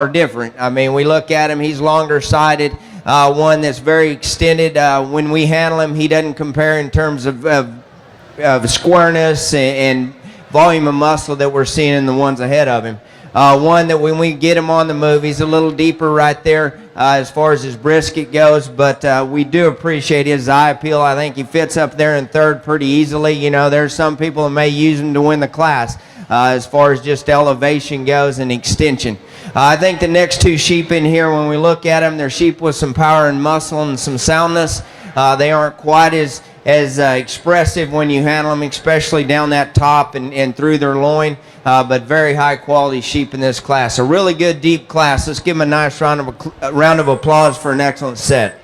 are different. I mean, we look at him, he's longer sided, one that's very extended. When we handle him, he doesn't compare in terms of squareness and volume of muscle that we're seeing in the ones ahead of him. One that when we get him on the move, he's a little deeper right there as far as his brisket goes, but we do appreciate his eye appeal. I think he fits up there in third pretty easily. You know, there's some people that may use him to win the class as far as just elevation goes and extension. I think the next two sheep in here, when we look at them, they're sheep with some power and muscle and some soundness. They aren't quite as expressive when you handle them, especially down that top and through their loin, but very high quality sheep in this class. A really good deep class. Let's give them a nice round of applause for an excellent set.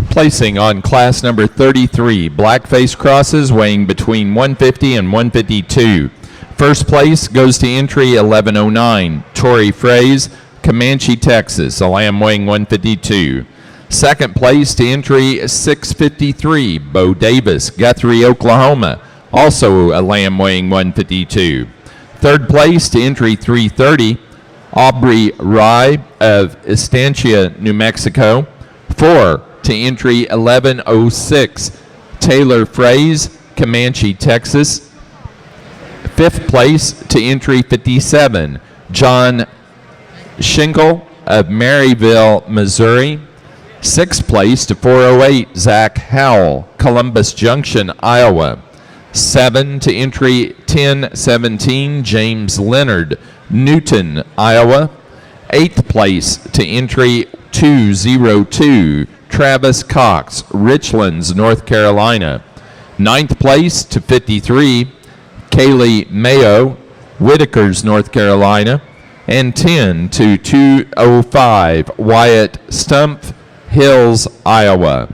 Placing on class number 33, black-face crosses weighing between 150 and 152. First place goes to entry 1109, Tori Fraze, Comanche, Texas, a lamb weighing 152. Second place to entry 653, Bo Davis, Guthrie, Oklahoma, also a lamb weighing 152. Third place to entry 330, Aubrey Rye of Estancia, New Mexico. 4 to entry 1106, Taylor Fraze, Comanche, Texas. Fifth place to entry 57, John Schinkel of Maryville, Missouri. Sixth place to 408, Zach Howell, Columbus Junction, Iowa. 7 to entry 1017, James Leonard, Newton, Iowa. Eighth place to entry 202, Travis Cox, Richlands, North Carolina. Ninth place to 53, Kaylee Mayo, Whitakers, North Carolina. And 10 to 205, Wyatt Stumpf, Hills, Iowa.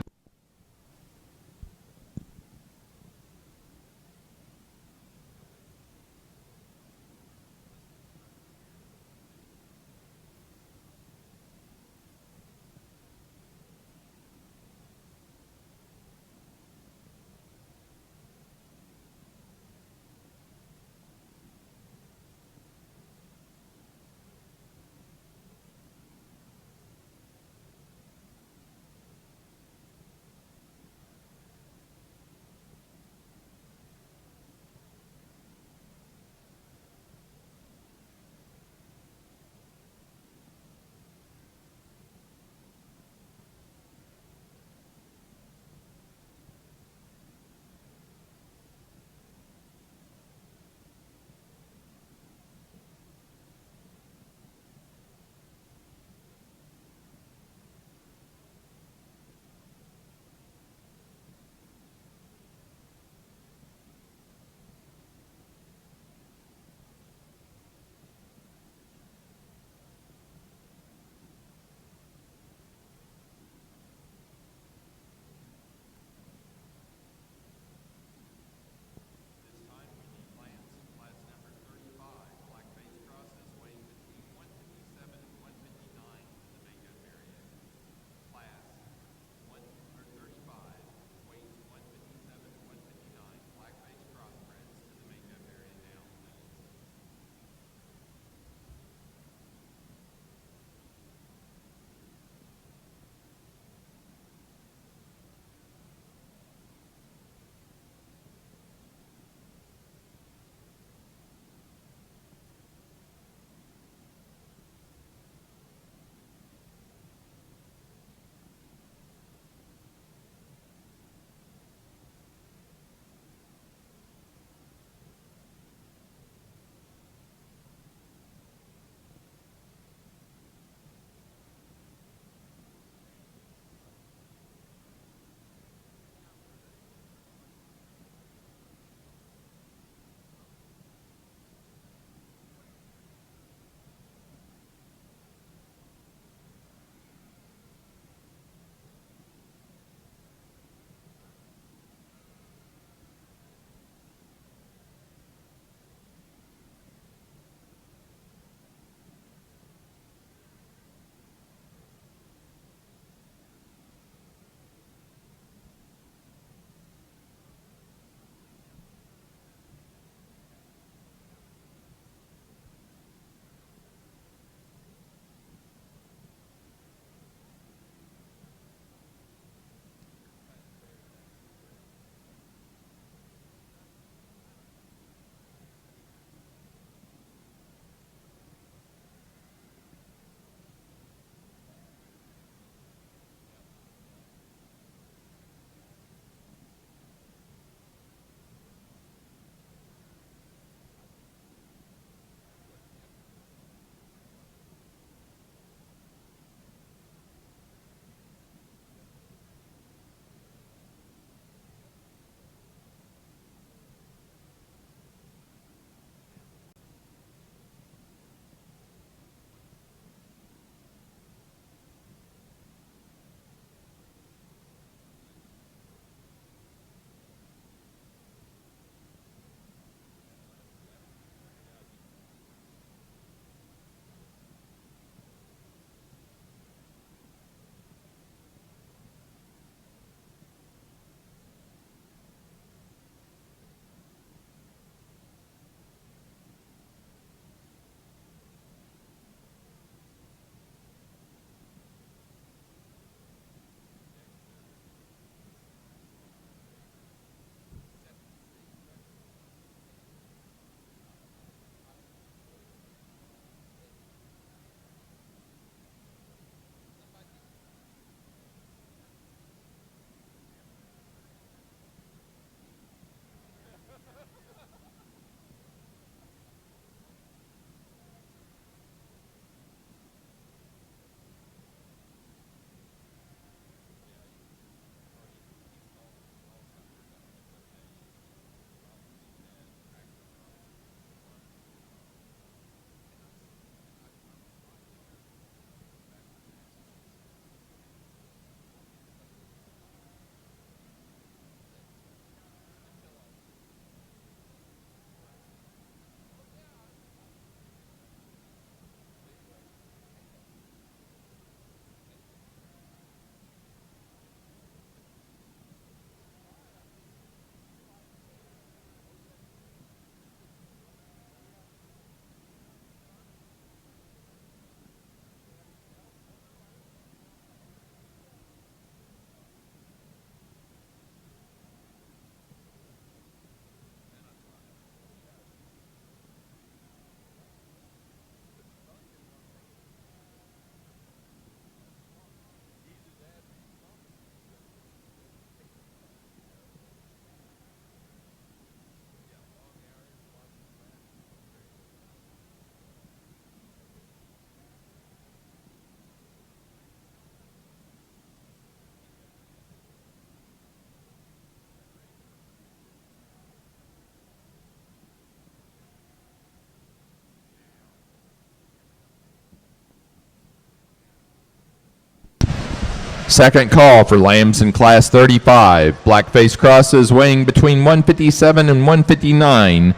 Second call for lambs in class 35. Blackface crosses weighing between 157 and 159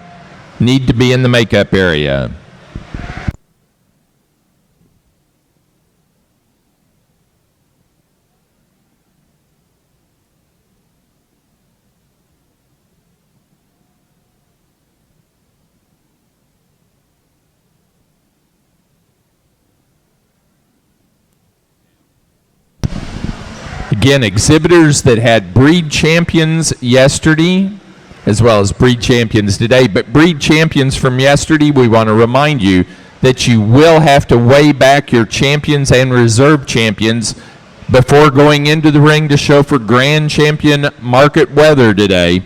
need to be in the makeup area. Again, exhibitors that had breed champions yesterday, as well as breed champions today. But breed champions from yesterday, we want to remind you that you will have to weigh back your champions and reserve champions before going into the ring to show for grand champion Market Wether today.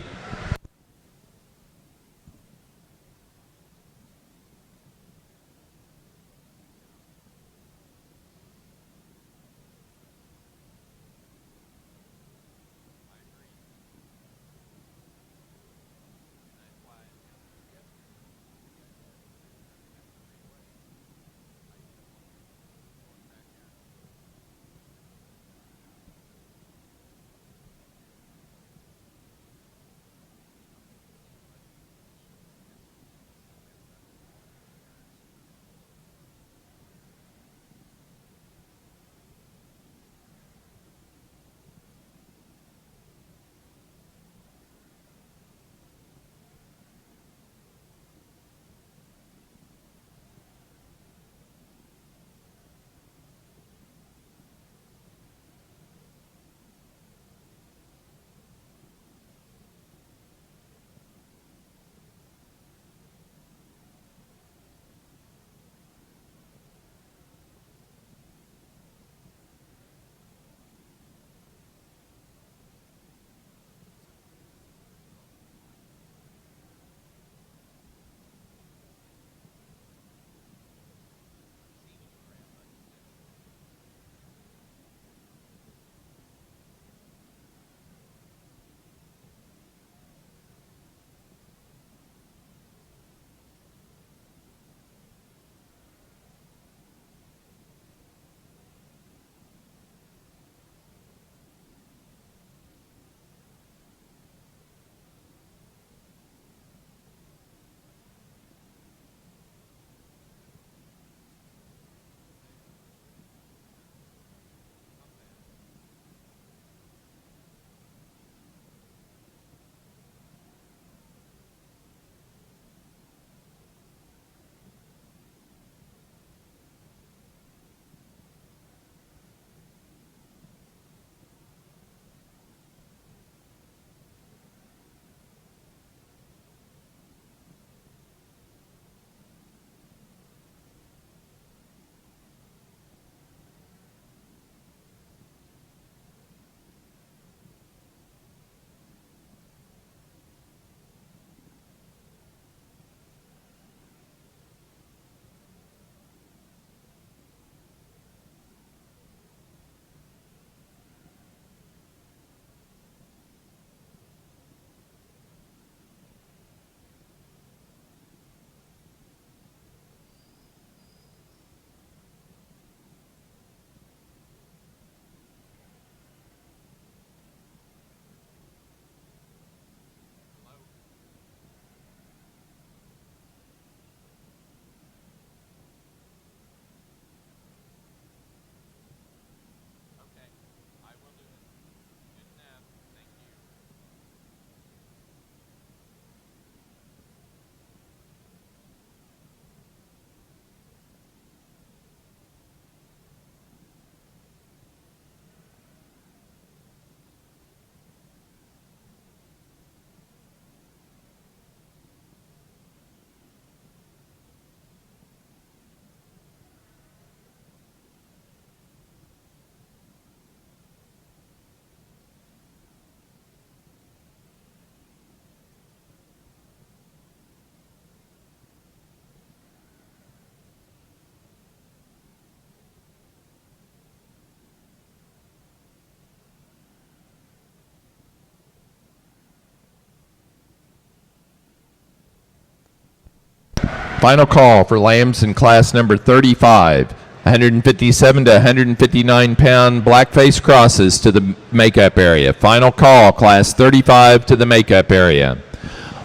Final call for lambs in class number 35. 157 to 159 pound blackface crosses to the makeup area. Final call, class 35 to the makeup area.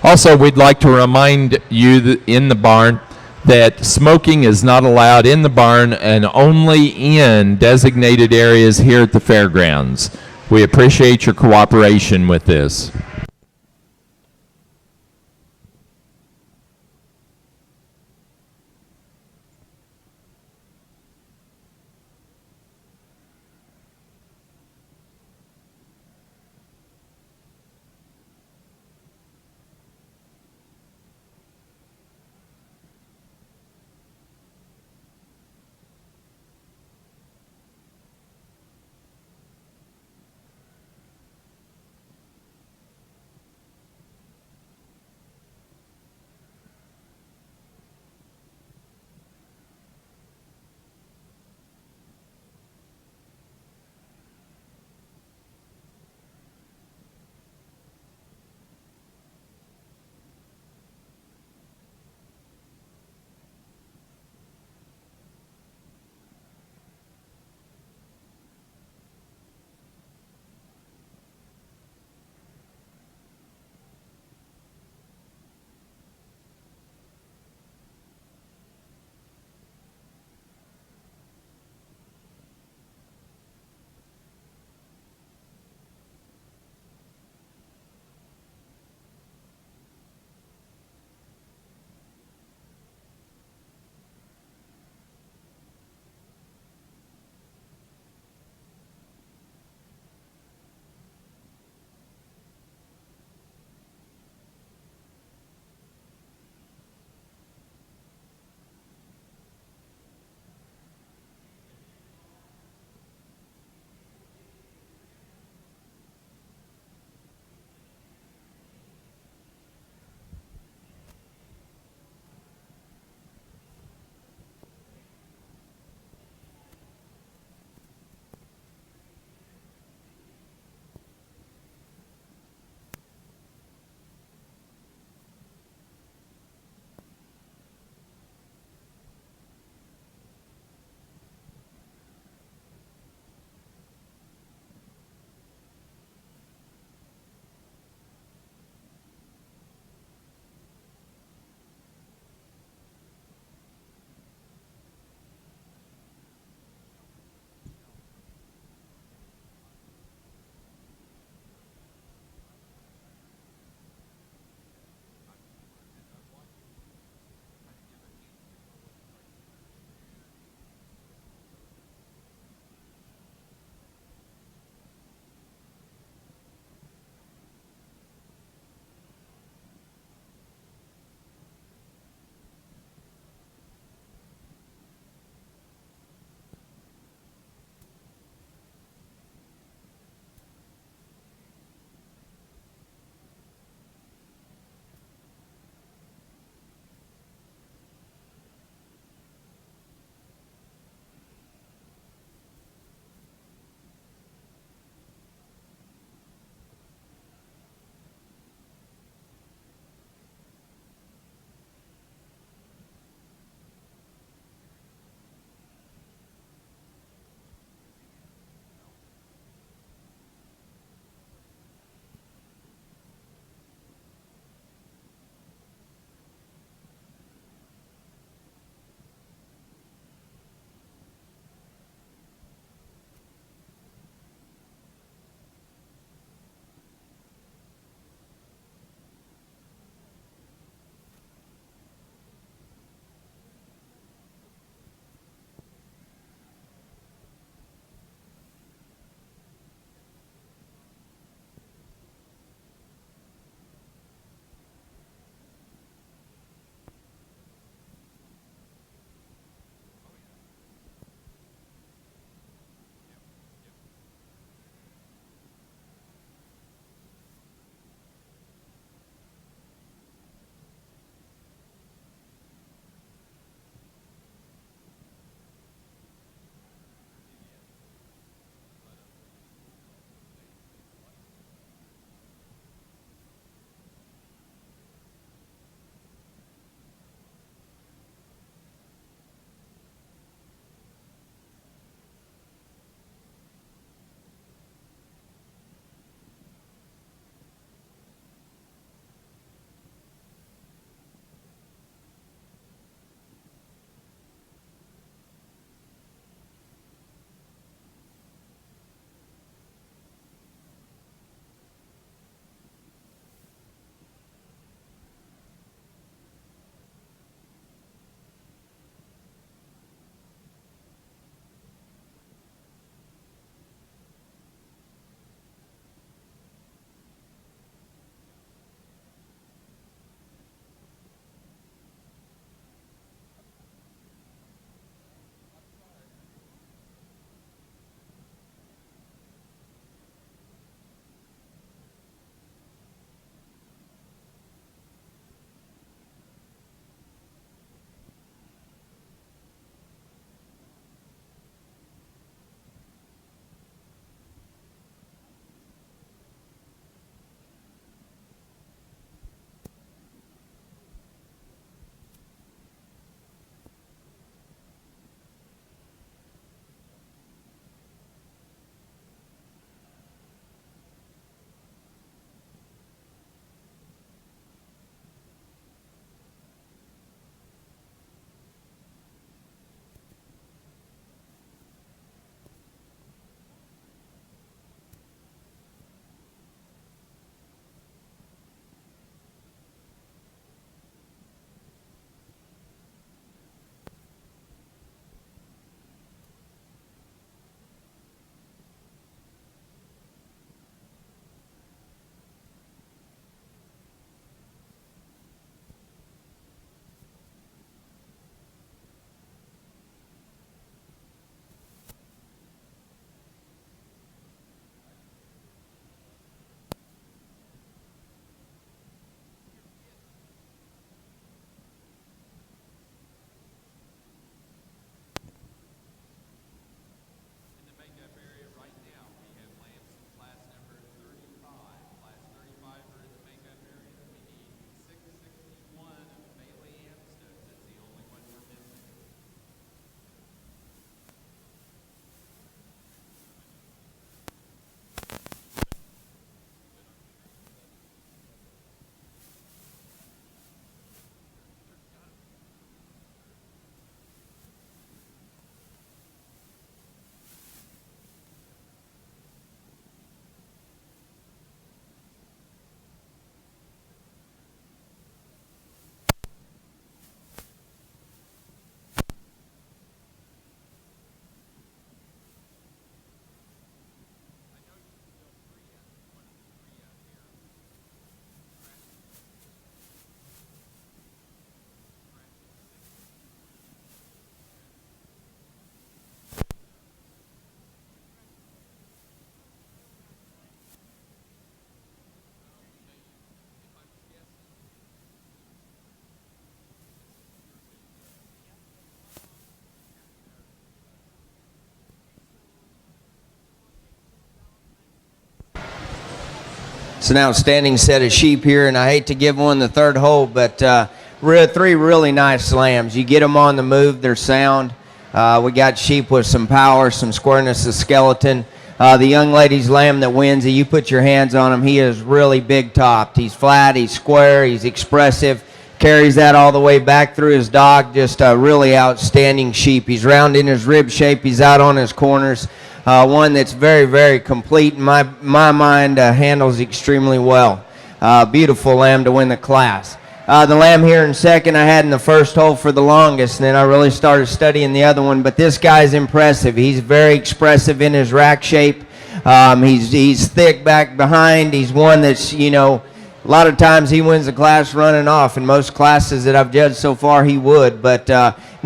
Also, we'd like to remind you in the barn that smoking is not allowed in the barn and only in designated areas here at the fairgrounds. We appreciate your cooperation with this. It's an outstanding set of sheep here, and I hate to give one the third hole, but three really nice lambs. You get them on the move, they're sound. We got sheep with some power, some squareness of skeleton. The young lady's lamb that wins, you put your hands on him, he is really big topped. He's flat, he's square, he's expressive, carries that all the way back through his dog. Just a really outstanding sheep. He's round in his rib shape, he's out on his corners. One that's very, very complete in my mind, handles extremely well. Beautiful lamb to win the class. The lamb here in second I had in the first hole for the longest, and then I really started studying the other one. But this guy's impressive. He's very expressive in his rack shape. He's thick back behind. He's one that's, you know, a lot of times he wins the class running off. In most classes that I've judged so far, he would. But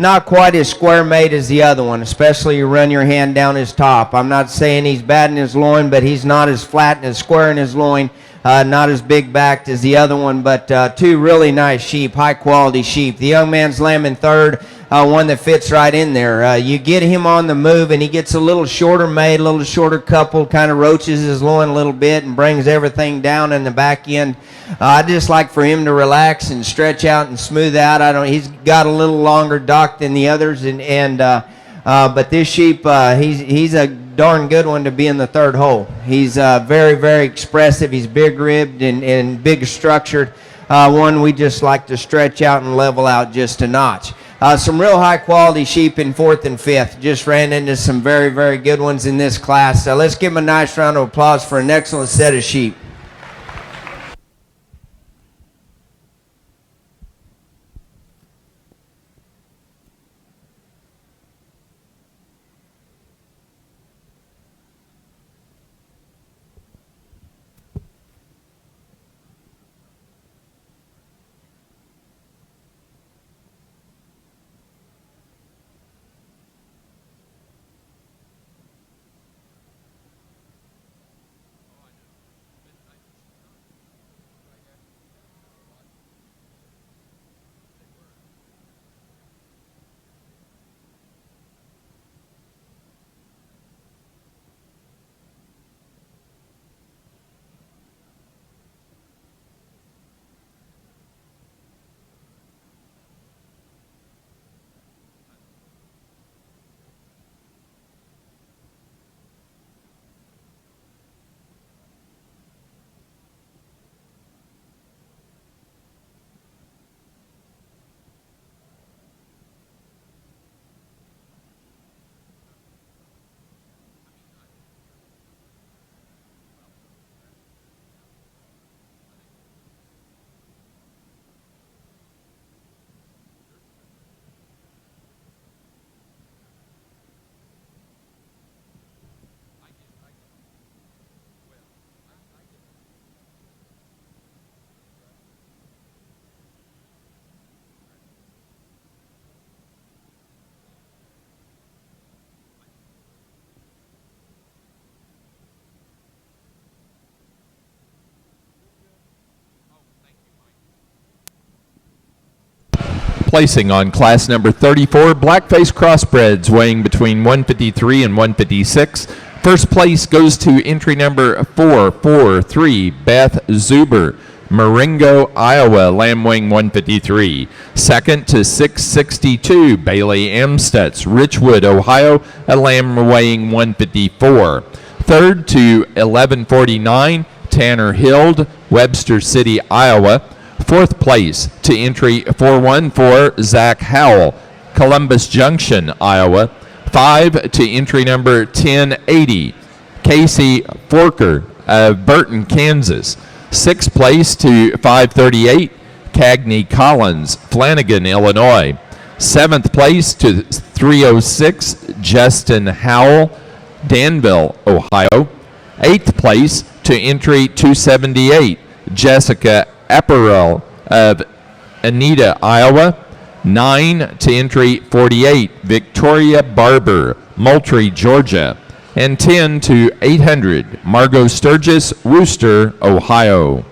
not quite as square made as the other one, especially you run your hand down his top. I'm not saying he's bad in his loin, but he's not as flat and as square in his loin. Not as big backed as the other one, but two really nice sheep, high quality sheep. The young man's lamb in third, one that fits right in there. You get him on the move and he gets a little shorter made, a little shorter coupled, kind of roaches his loin a little bit and brings everything down in the back end. I just like for him to relax and stretch out and smooth out. He's got a little longer dock than the others, but this sheep, he's a darn good one to be in the third hole. He's very, very expressive. He's big ribbed and big structured. One we just like to stretch out and level out just a notch. Some real high quality sheep in fourth and fifth. Just ran into some very, very good ones in this class. Let's give them a nice round of applause for an excellent set of sheep. Placing on class number 34, blackface crossbreds weighing between 153 and 156. First place goes to entry number 443, Beth Zuber, Marengo, Iowa, lamb weighing 153. Second to 662, Bailey Amstutz, Richwood, Ohio, a lamb weighing 154. Third to 1149, Tanner Hild, Webster City, Iowa. Fourth place to entry 414, Zach Howell, Columbus Junction, Iowa. 5 to entry number 1080, Casey Forker of Burton, Kansas. Sixth place to 538, Cagney Collins, Flanagan, Illinois. Seventh place to 306, Justin Howell, Danville, Ohio. Eighth place to entry 278, Jessica Apparel of Anita, Iowa. 9 to entry 48, Victoria Barber, Moultrie, Georgia. And 10 to 800, Margot Sturgis, Wooster, Ohio.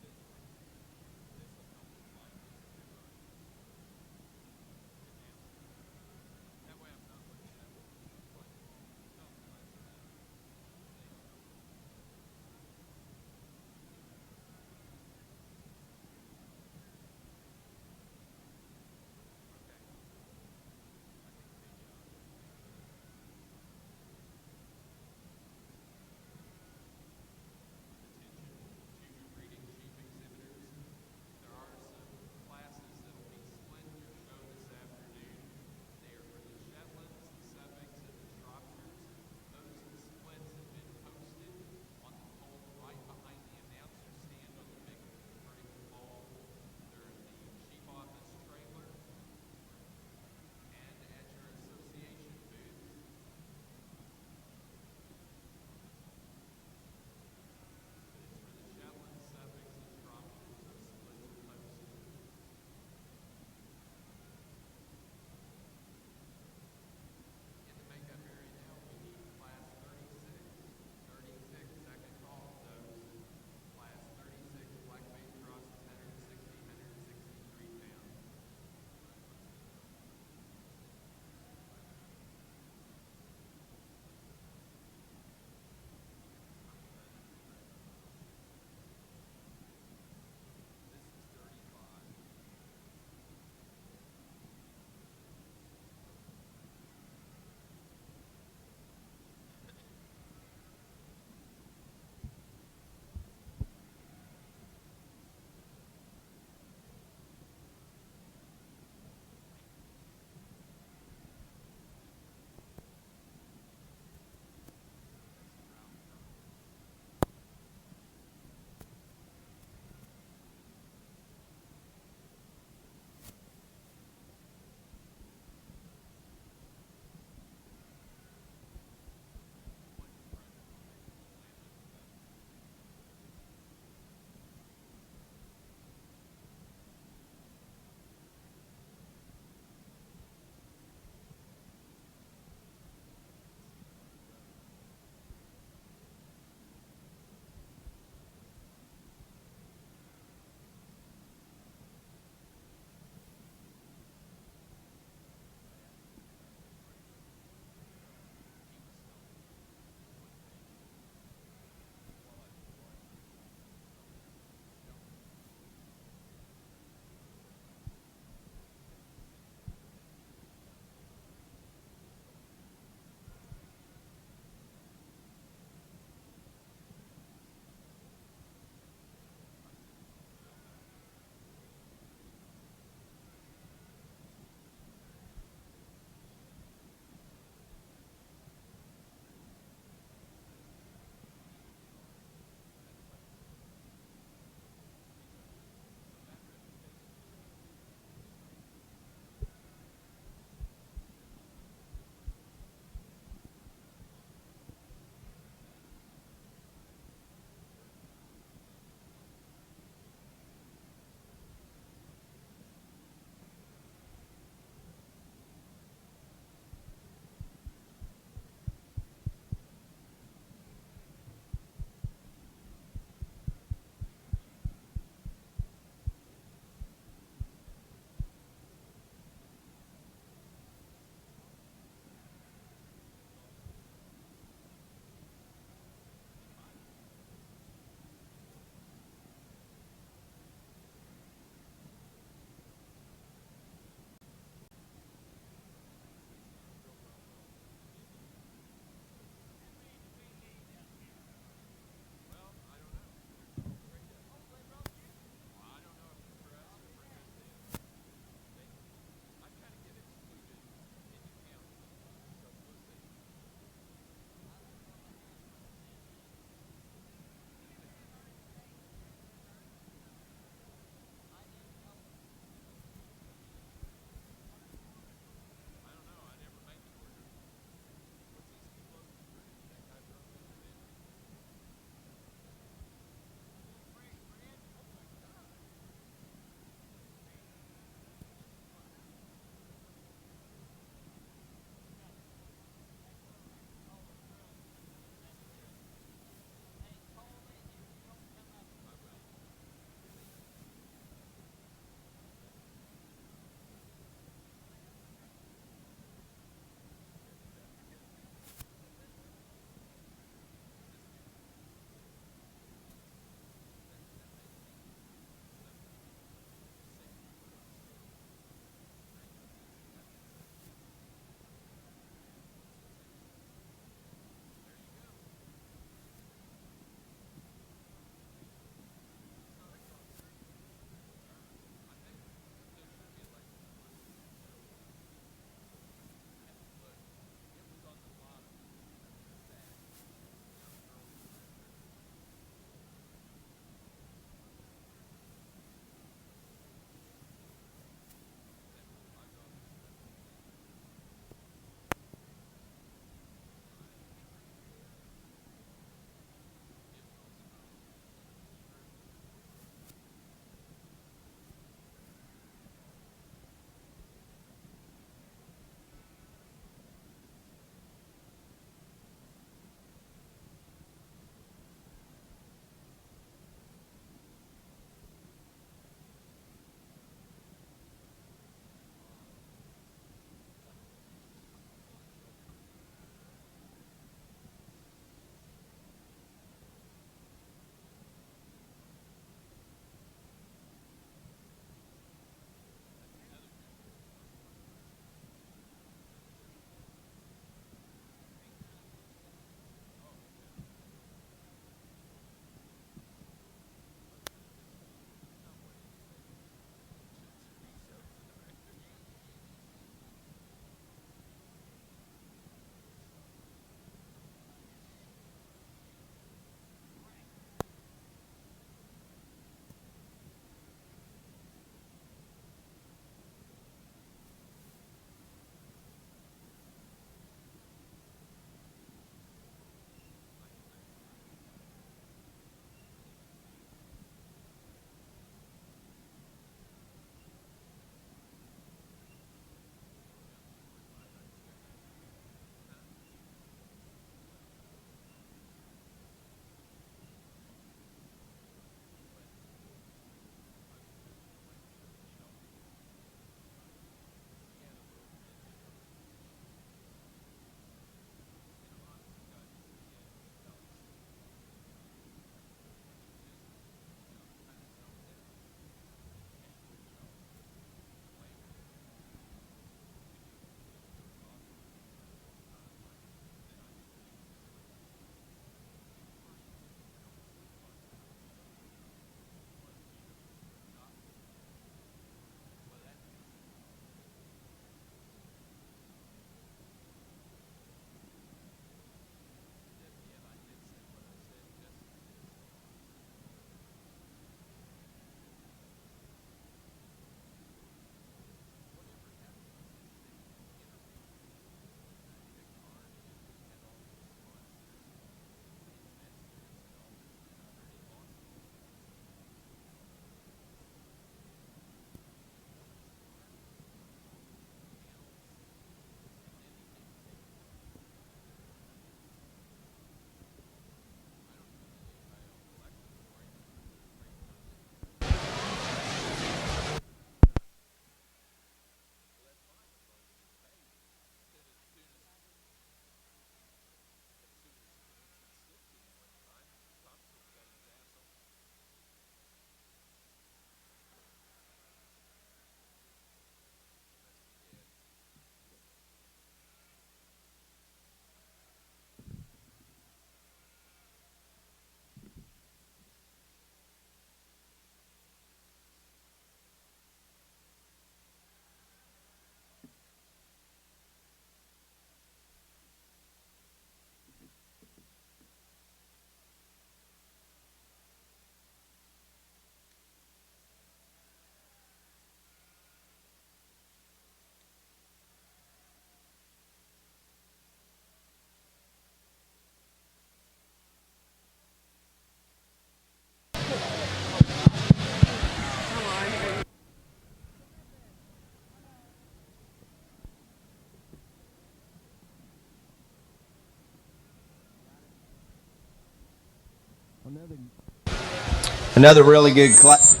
Another really good class.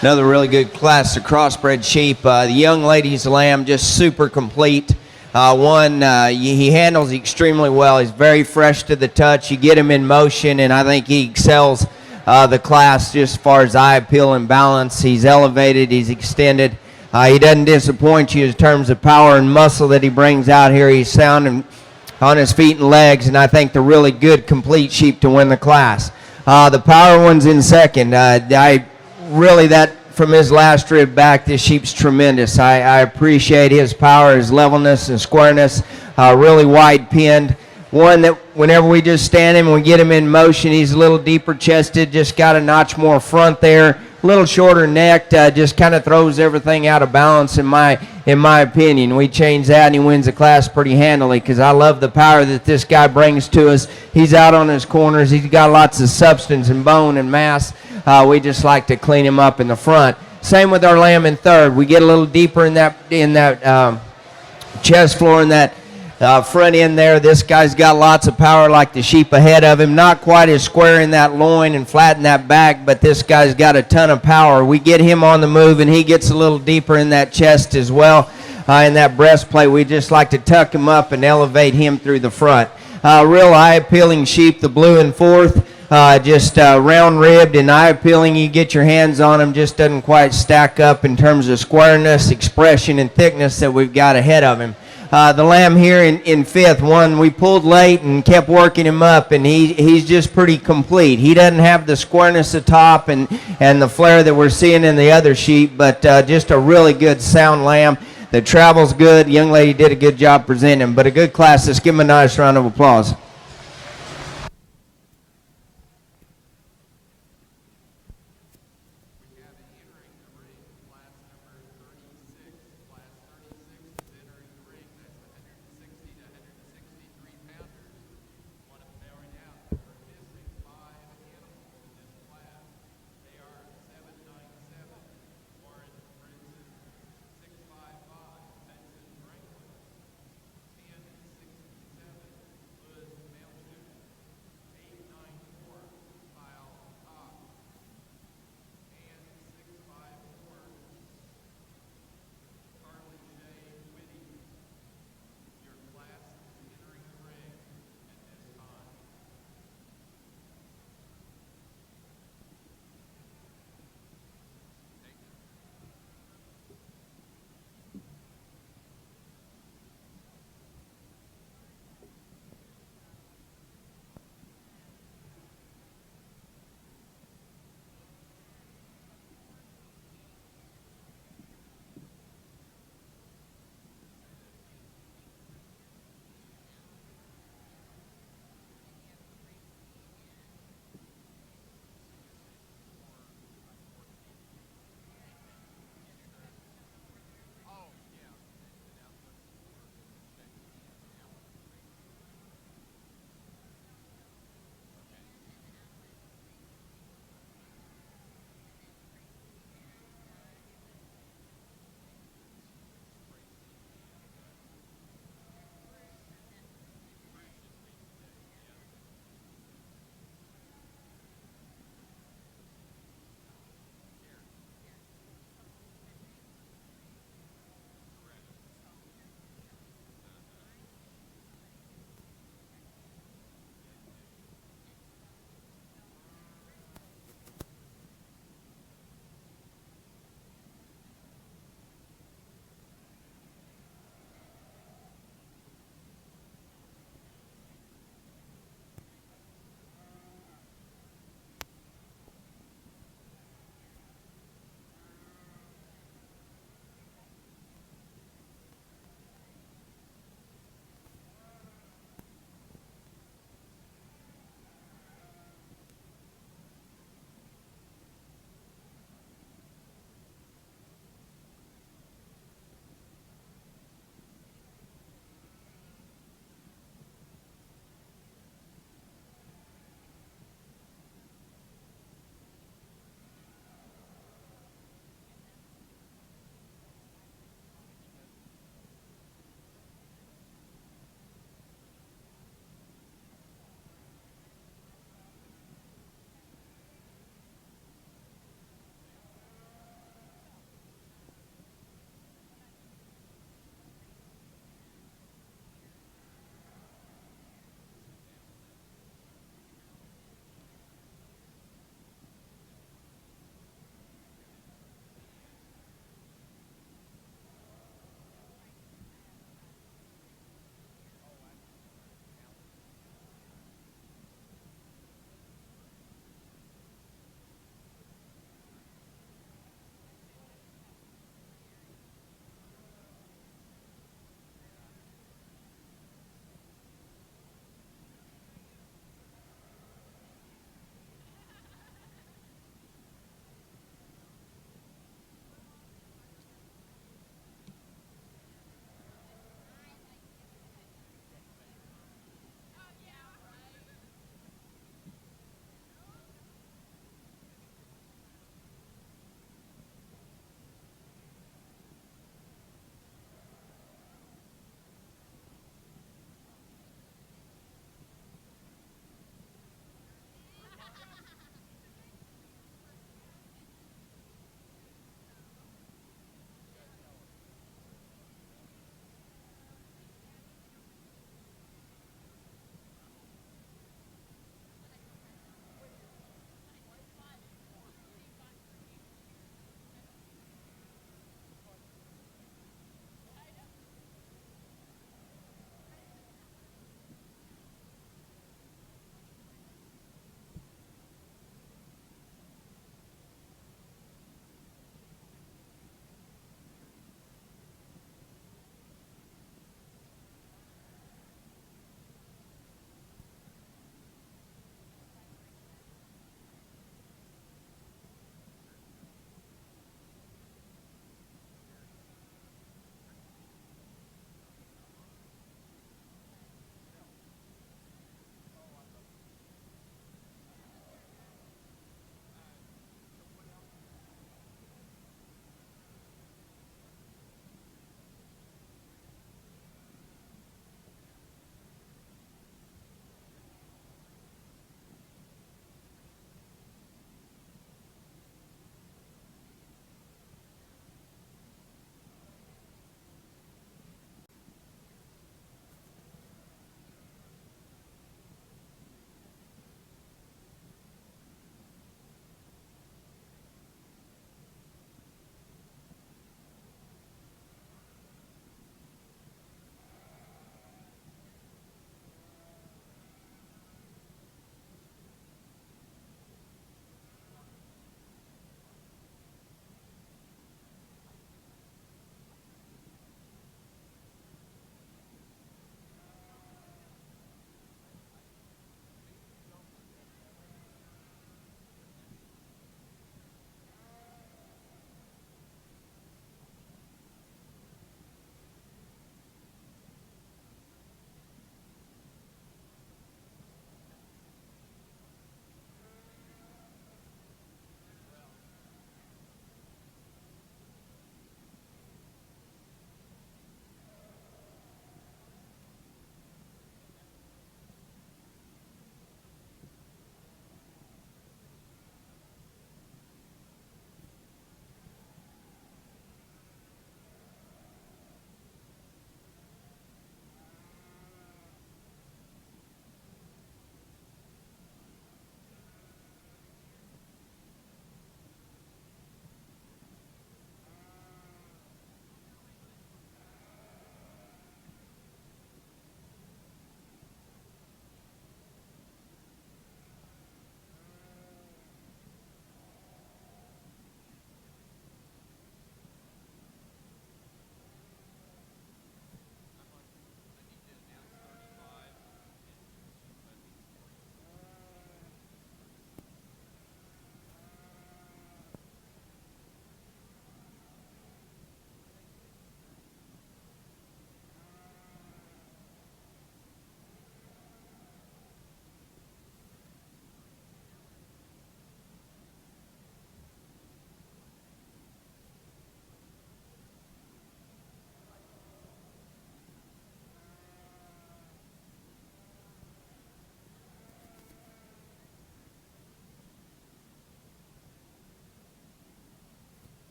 Another really good class of crossbred sheep. The young lady's lamb, just super complete. He handles extremely well. He's very fresh to the touch. You get him in motion, and I think he excels the class just as far as eye appeal and balance. He's elevated. He's extended. He doesn't disappoint you in terms of power and muscle that he brings out here. He's sound and on his feet and legs, and I think the really good, complete sheep to win the class. The power one's in second. From his last rib back, this sheep's tremendous. I appreciate his power, his levelness and squareness, really wide pinned. One that whenever we just stand him and we get him in motion, he's a little deeper chested, just got a notch more front there, a little shorter necked, just kind of throws everything out of balance in my opinion. We change that and he wins the class pretty handily because I love the power that this guy brings to us. He's out on his corners. He's got lots of substance and bone and mass. We just like to clean him up in the front. Same with our lamb in third. We get a little deeper in that chest floor, in that front end there. This guy's got lots of power like the sheep ahead of him. Not quite as square in that loin and flat in that back, but this guy's got a ton of power. We get him on the move, and he gets a little deeper in that chest as well. In that breastplate, we just like to tuck him up and elevate him through the front. Real eye-appealing sheep, the blue in fourth. Just round-ribbed and eye-appealing. You get your hands on him, just doesn't quite stack up in terms of squareness, expression, and thickness that we've got ahead of him. The lamb here in fifth, one we pulled late and kept working him up, and he's just pretty complete. He doesn't have the squareness atop and the flare that we're seeing in the other sheep, but just a really good sound lamb that travels good. The young lady did a good job presenting him, but a good class. Let's give him a nice round of applause.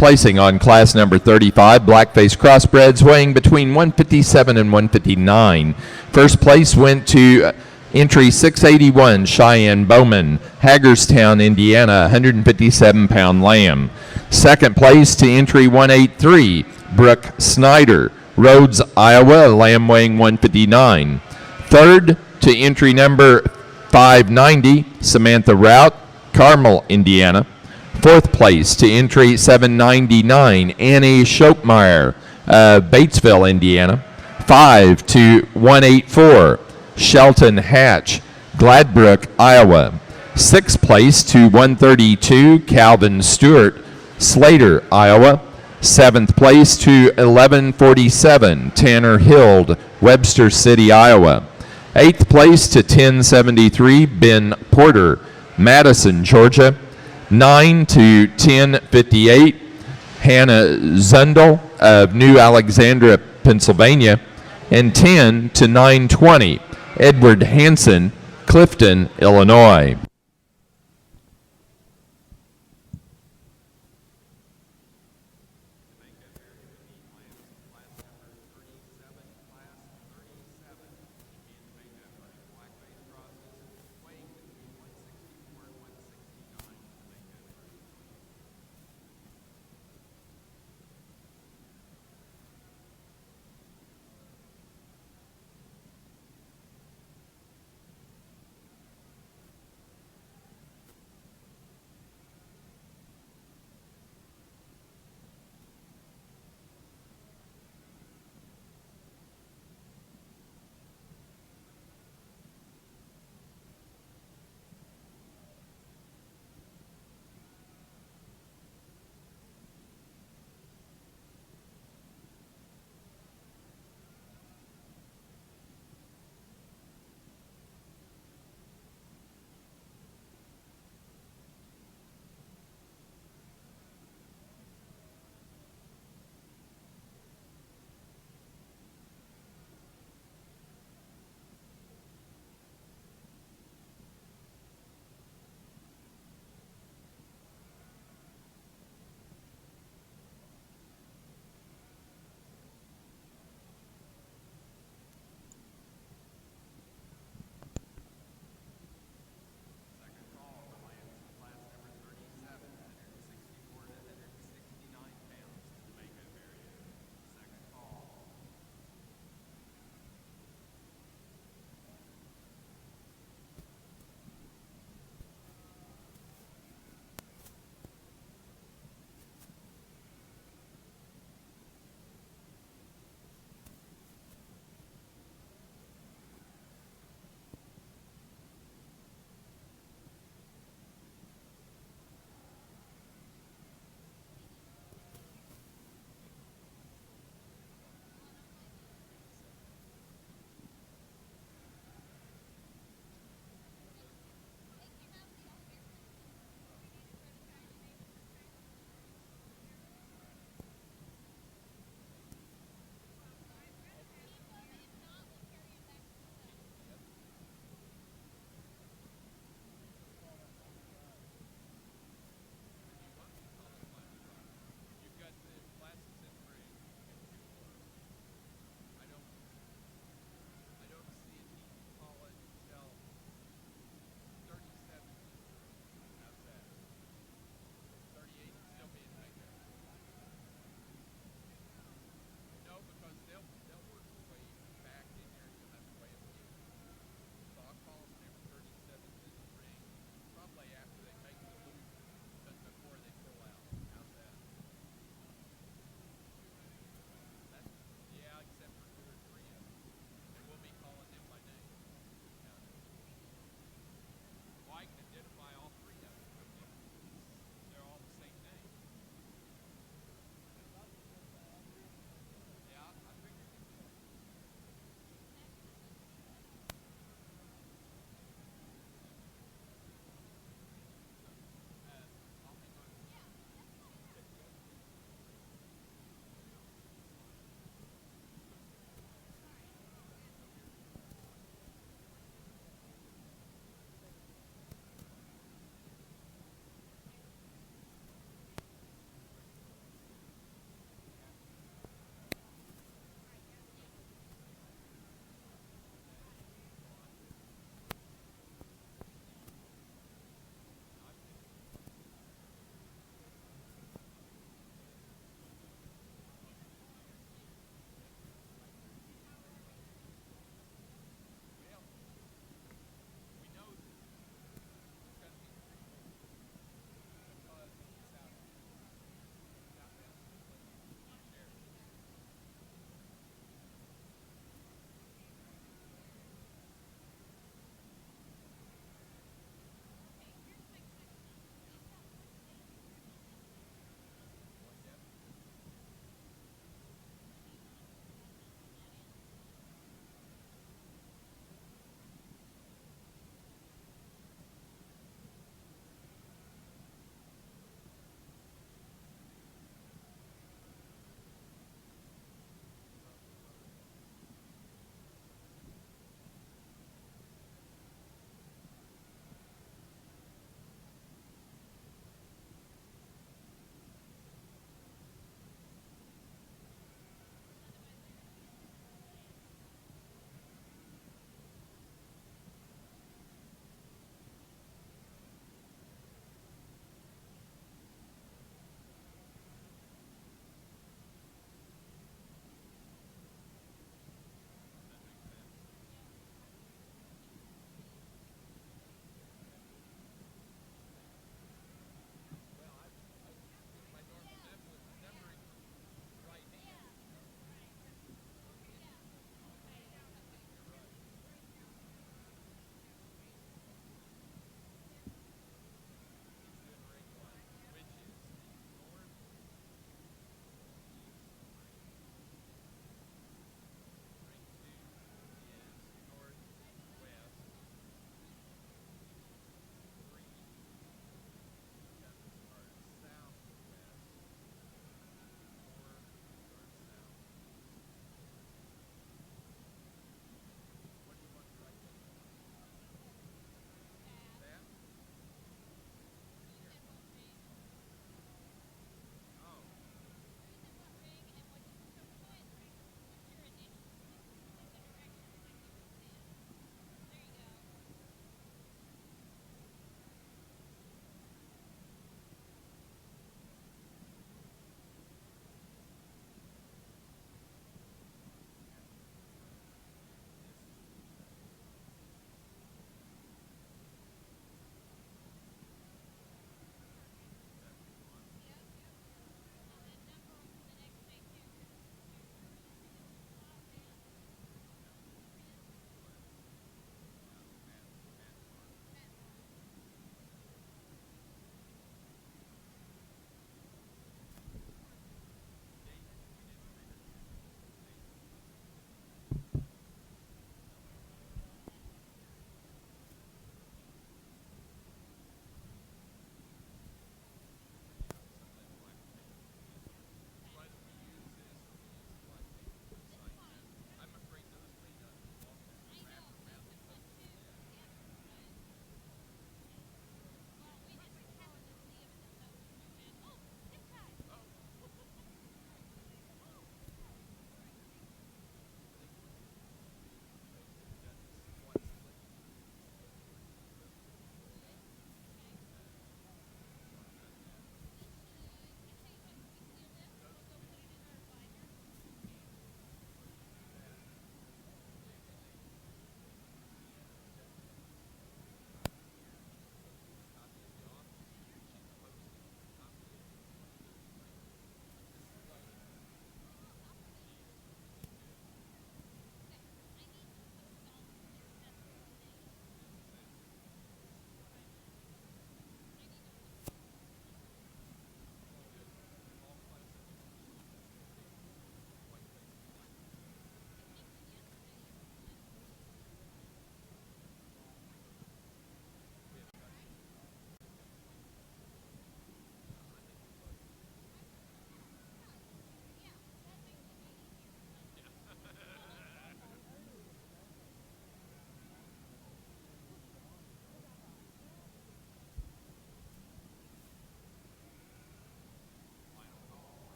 Placing on class number 35, blackface crossbreds weighing between 157 and 159. First place went to entry 681, Cheyenne Bowman, Hagerstown, Indiana, 157-pound lamb. Second place to entry 183, Brooke Snyder, Rhodes, Iowa, lamb weighing 159. Third to entry number 590, Samantha Rout, Carmel, Indiana. Fourth place to entry 799, Annie Schopmeyer, Batesville, Indiana. 5 to 184, Shelton Hatch, Gladbrook, Iowa. Sixth place to 132, Calvin Stewart, Slater, Iowa. Seventh place to 1147, Tanner Hild, Webster City, Iowa. Eighth place to 1073, Ben Porter, Madison, Georgia. 9 to 1058, Hannah Zundel of New Alexandria, Pennsylvania. And 10 to 920, Edward Hansen, Clifton, Illinois.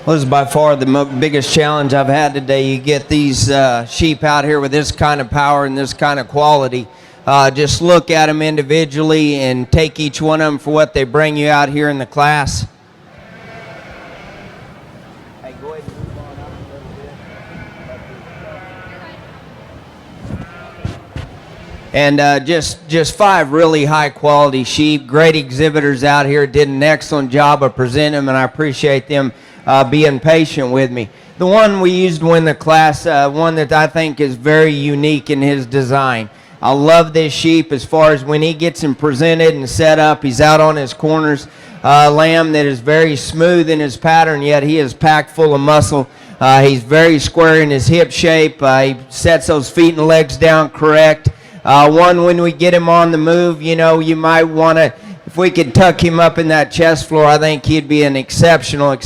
Well, this is by far the biggest challenge I've had today. You get these sheep out here with this kind of power and this kind of quality. Just look at them individually and take each one of them for what they bring you out here in the class. Hey, go ahead and move on up a little bit. And just 5 really high quality sheep. Great exhibitors out here. Did an excellent job of presenting them, and I appreciate them being patient with me. The one we used to win the class, one that I think is very unique in his design. I love this sheep as far as when he gets him presented and set up, he's out on his corners. Lamb that is very smooth in his pattern, yet he is packed full of muscle. He's very square in his hip shape. He sets those feet and legs down correct. One, when we get him on the move, you know, you might want to, if we could tuck him up in that chest floor, I think he'd be an exceptional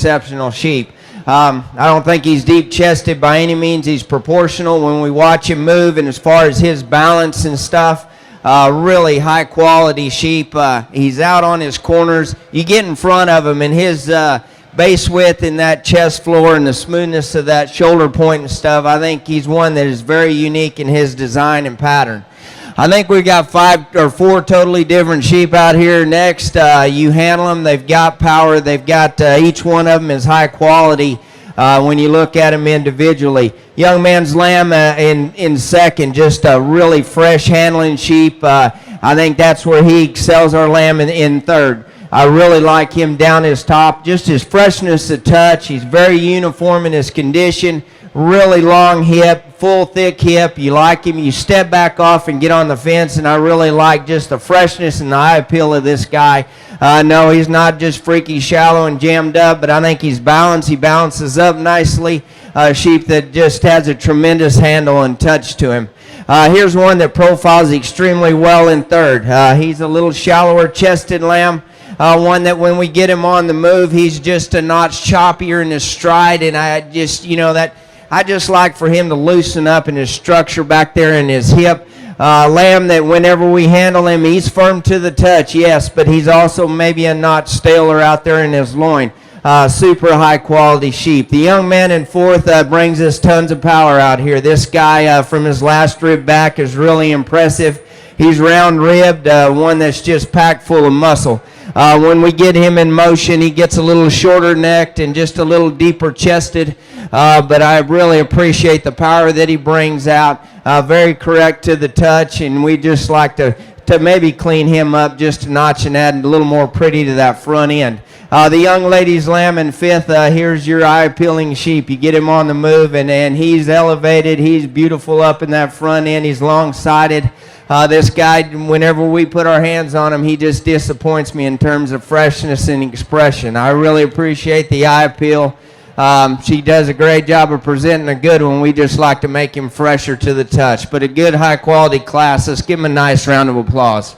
sheep. I don't think he's deep-chested by any means. He's proportional when we watch him move, and as far as his balance and stuff, really high-quality sheep. He's out on his corners. You get in front of him, and his base width in that chest floor and the smoothness of that shoulder point and stuff, I think he's one that is very unique in his design and pattern. I think we've got 5 or 4 totally different sheep out here next. You handle them, they've got power, they've got, each one of them is high quality when you look at them individually. Young man's lamb in second, just a really fresh handling sheep. I think that's where he excels our lamb in third. I really like him down his top, just his freshness of touch. He's very uniform in his condition. Really long hip, full thick hip. You like him, you step back off and get on the fence, and I really like just the freshness and the eye appeal of this guy. No, he's not just freaky shallow and jammed up, but I think he's balanced. He balances up nicely. A sheep that just has a tremendous handle and touch to him. Here's one that profiles extremely well in third. He's a little shallower chested lamb. One that when we get him on the move, he's just a notch choppier in his stride, and I just, you know, that I just like for him to loosen up in his structure back there in his hip. Lamb that whenever we handle him, he's firm to the touch, yes, but he's also maybe a notch staler out there in his loin. Super high quality sheep. The young man in fourth brings us tons of power out here. This guy from his last rib back is really impressive. He's round ribbed, one that's just packed full of muscle. When we get him in motion, he gets a little shorter necked and just a little deeper chested. But I really appreciate the power that he brings out. Very correct to the touch, and we just like to maybe clean him up just a notch and add a little more pretty to that front end. The young lady's lamb in fifth, here's your eye-appealing sheep. You get him on the move, and he's elevated. He's beautiful up in that front end. He's long-sided. This guy, whenever we put our hands on him, he just disappoints me in terms of freshness and expression. I really appreciate the eye appeal. She does a great job of presenting a good one. We just like to make him fresher to the touch. But a good, high-quality class. Let's give him a nice round of applause.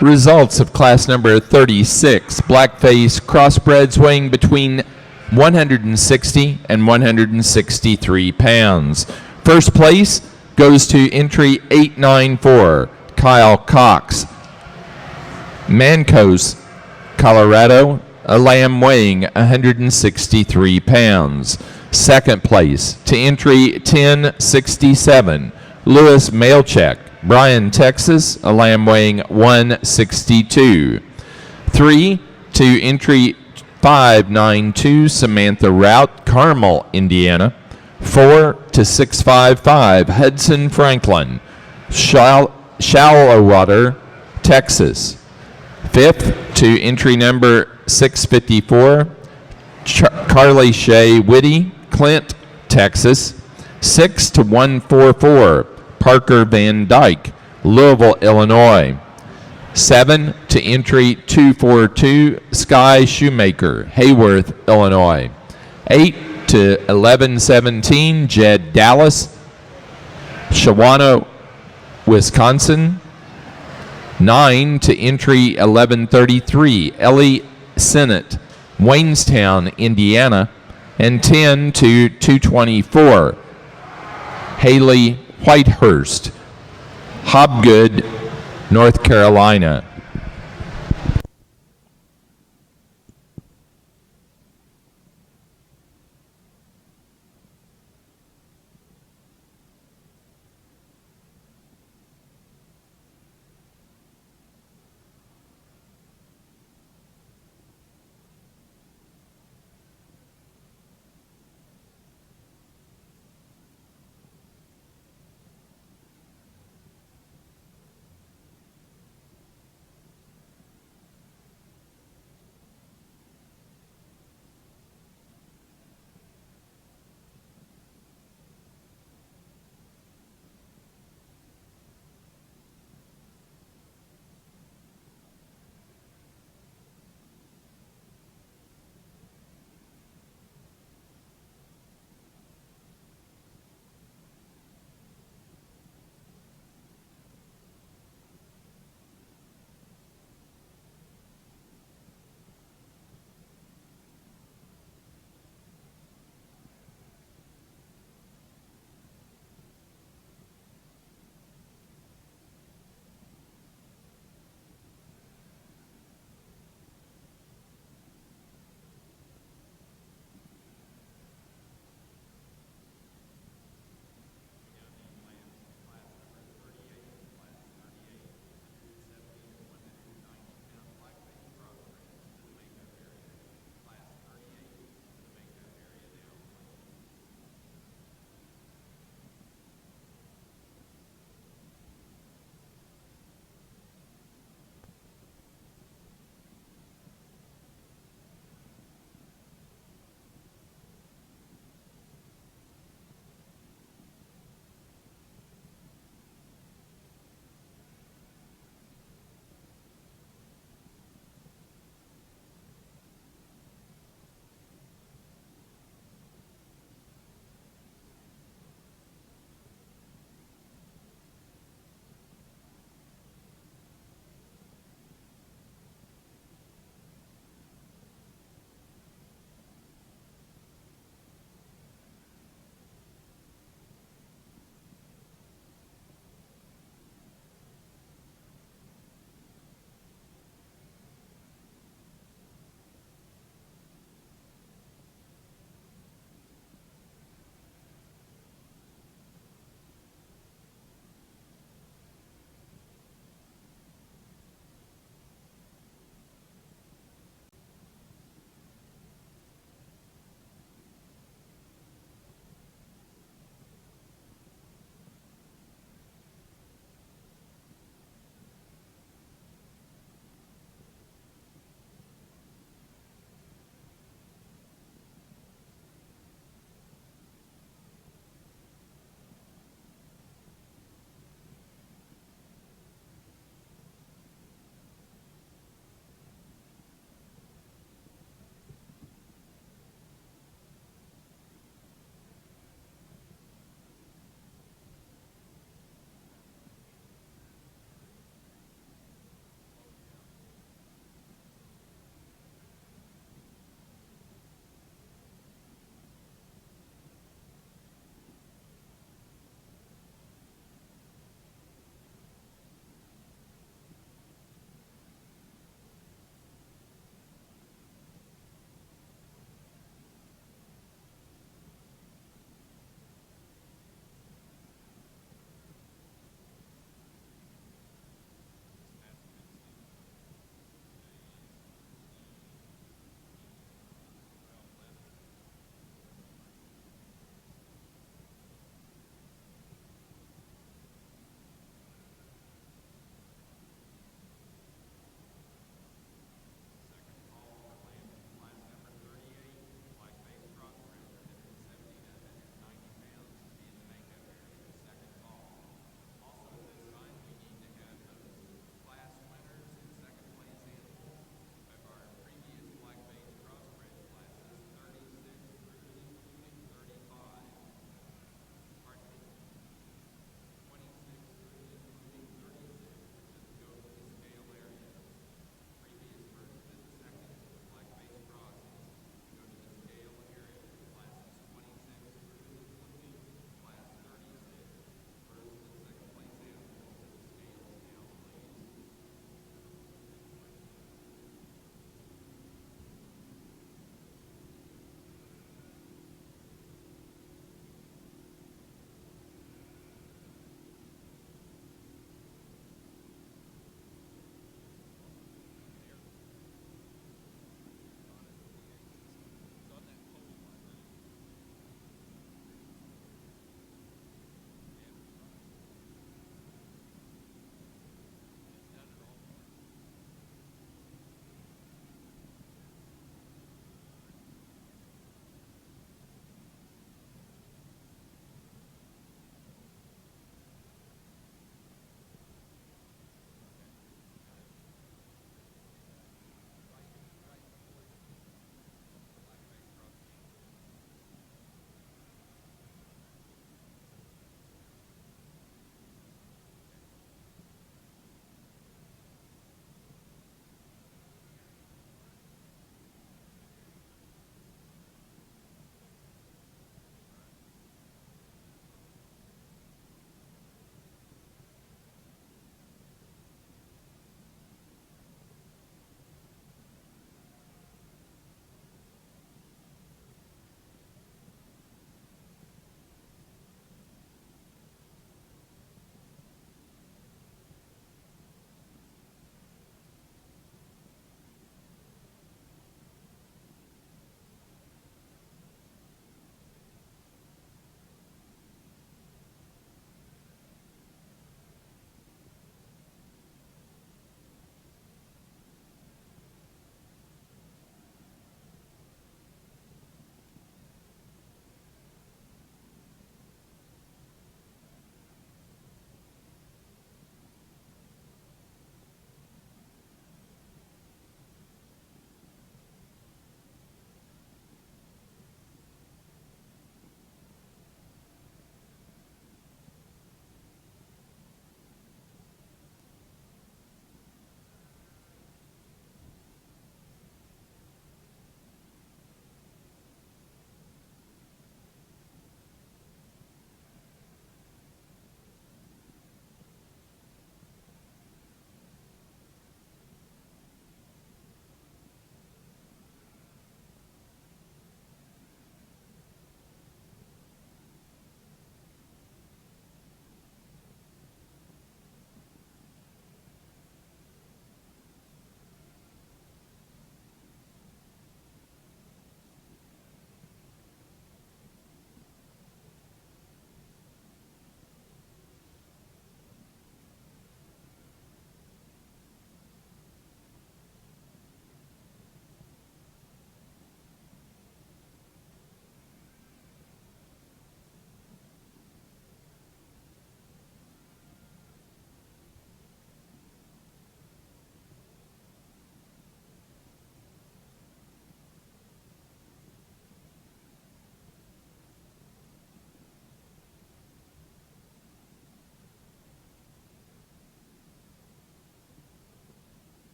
Results of class number 36, blackface crossbreds weighing between 160 and 163 pounds. First place goes to entry 894, Kyle Cox, Mancos, Colorado, a lamb weighing 163 pounds. Second place to entry 1067, Louis Mailcheck, Bryan, Texas, a lamb weighing 162. 3 to entry 592, Samantha Rout, Carmel, Indiana. 4 to 655 Hudson Franklin, Shallowater, Texas. 5th to entry number 654 Carly Shea Whitty, Clint, Texas. 6 to 144 Parker Van Dyke, Louisville, Illinois. 7 to entry 242 Sky Shoemaker, Hayworth, Illinois. 8 to 1117 Jed Dallas, Shawana, Wisconsin. 9 to entry 1133 Ellie Sennett, Waynestown, Indiana. And 10 to 224 Haley Whitehurst, Hobgood, North Carolina.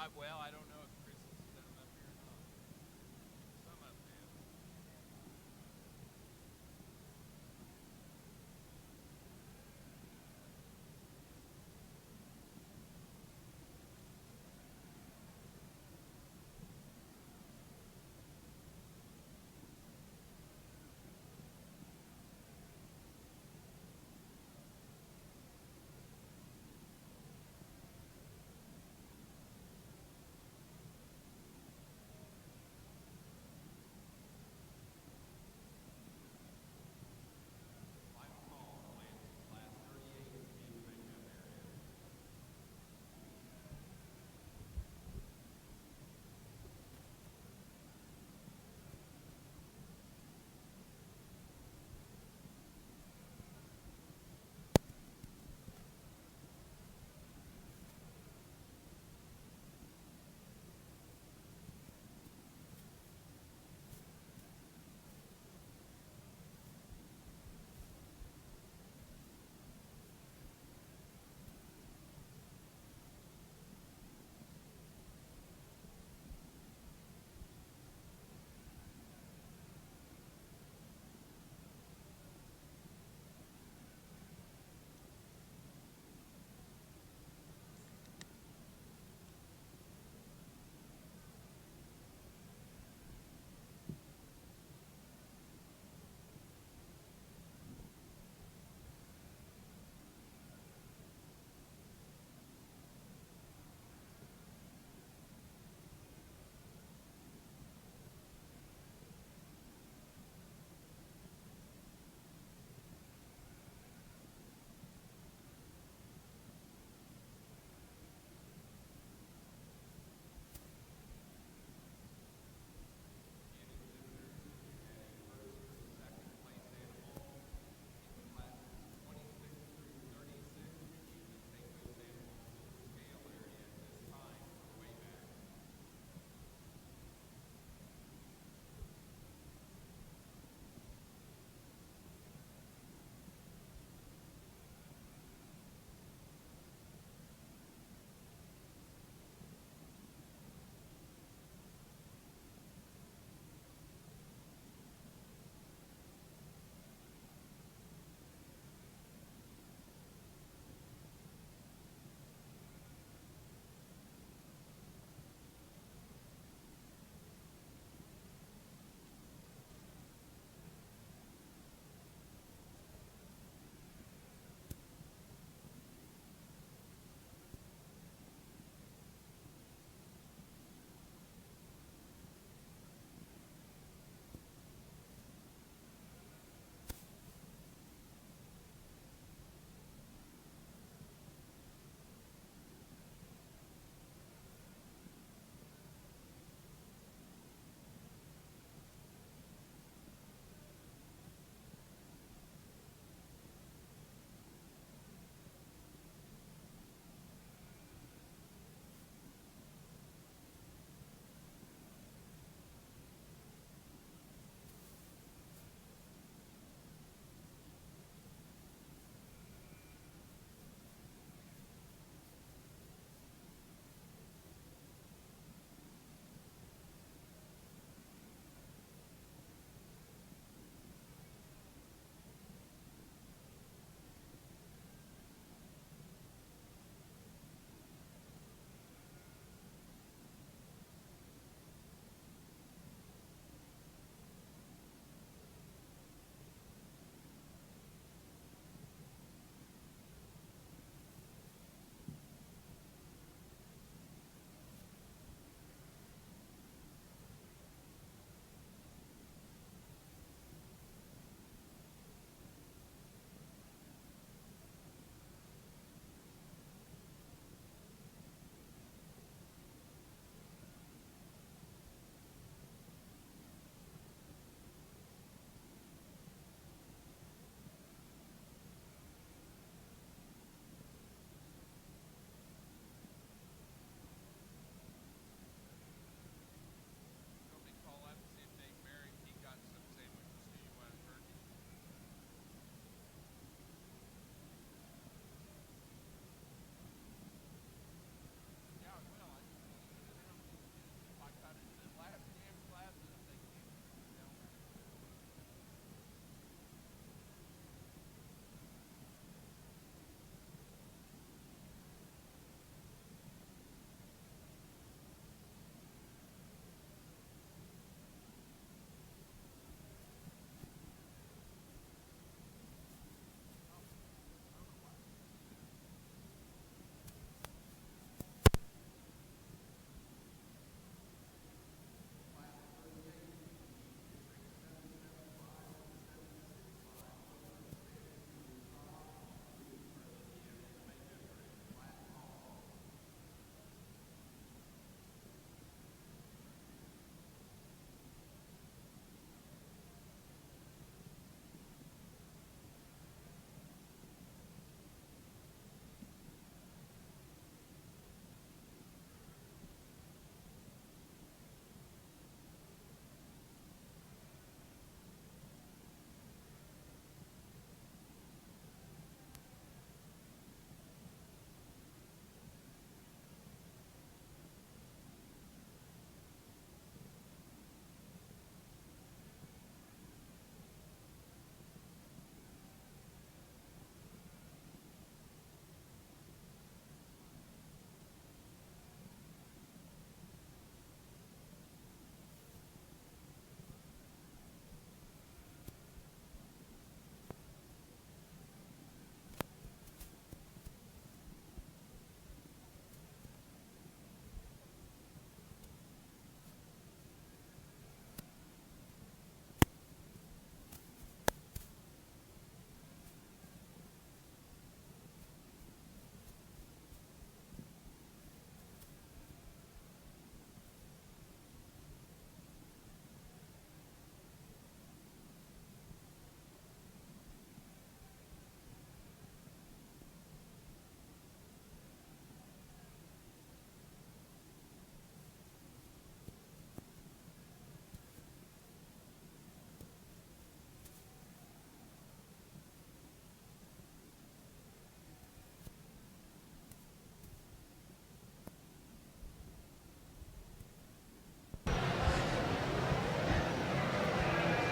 Well, I don't know if Chris has set them up here or not. Some of them.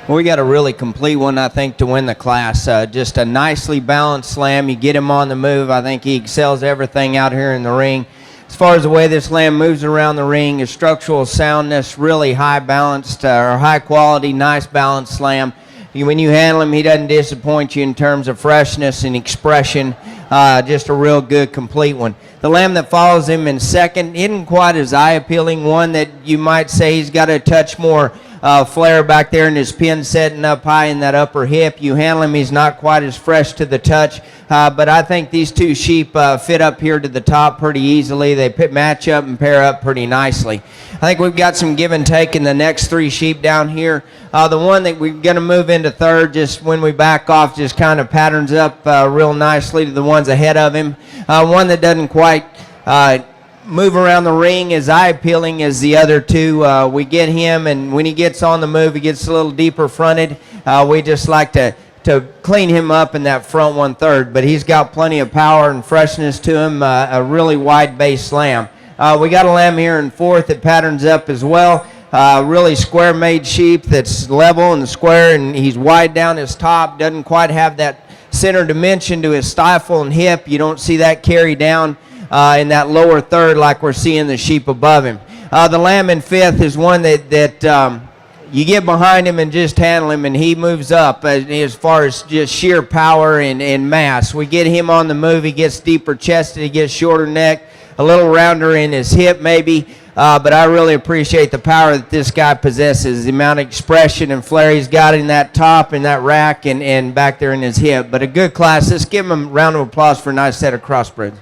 Well, we got a really complete one, I think, to win the class. Just a nicely balanced slam. You get him on the move. I think he excels everything out here in the ring. As far as the way this lamb moves around the ring, his structural soundness, really high balanced or high quality, nice balanced slam. When you handle him, he doesn't disappoint you in terms of freshness and expression. Just a real good, complete one. The lamb that follows him in second isn't quite as eye-appealing, one that you might say he's got a touch more flare back there in his pin setting up high in that upper hip. You handle him, he's not quite as fresh to the touch, but I think these two sheep fit up here to the top pretty easily. They match up and pair up pretty nicely. I think we've got some give and take in the next three sheep down here. The one that we're going to move into third, just when we back off, just kind of patterns up real nicely to the ones ahead of him. One that doesn't quite move around the ring as eye-appealing as the other two. We get him, and when he gets on the move, he gets a little deeper fronted. We just like to clean him up in that front 1/3, but he's got plenty of power and freshness to him, a really wide base slam. We got a lamb here in fourth that patterns up as well. Really square-made sheep that's level and square, and he's wide down his top, doesn't quite have that center dimension to his stifle and hip. You don't see that carry down in that lower third like we're seeing the sheep above him. The lamb in fifth is one that you get behind him and just handle him, and he moves up as far as just sheer power and mass. We get him on the move. He gets deeper chested. He gets shorter neck, a little rounder in his hip maybe. But I really appreciate the power that this guy possesses, the amount of expression and flair he's got in that top and that rack and back there in his hip. But a good class. Let's give him a round of applause for a nice set of crossbreds.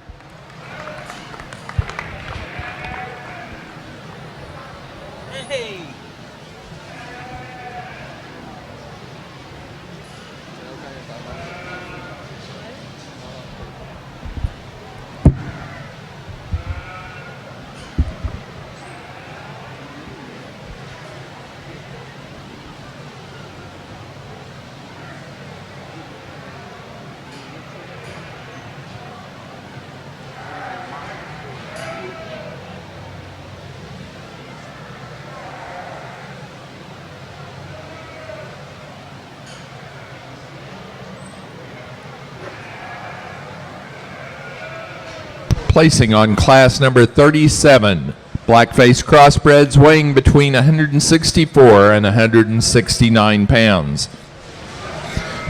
Placing on class number 37, blackface crossbreds weighing between 164 and 169 pounds.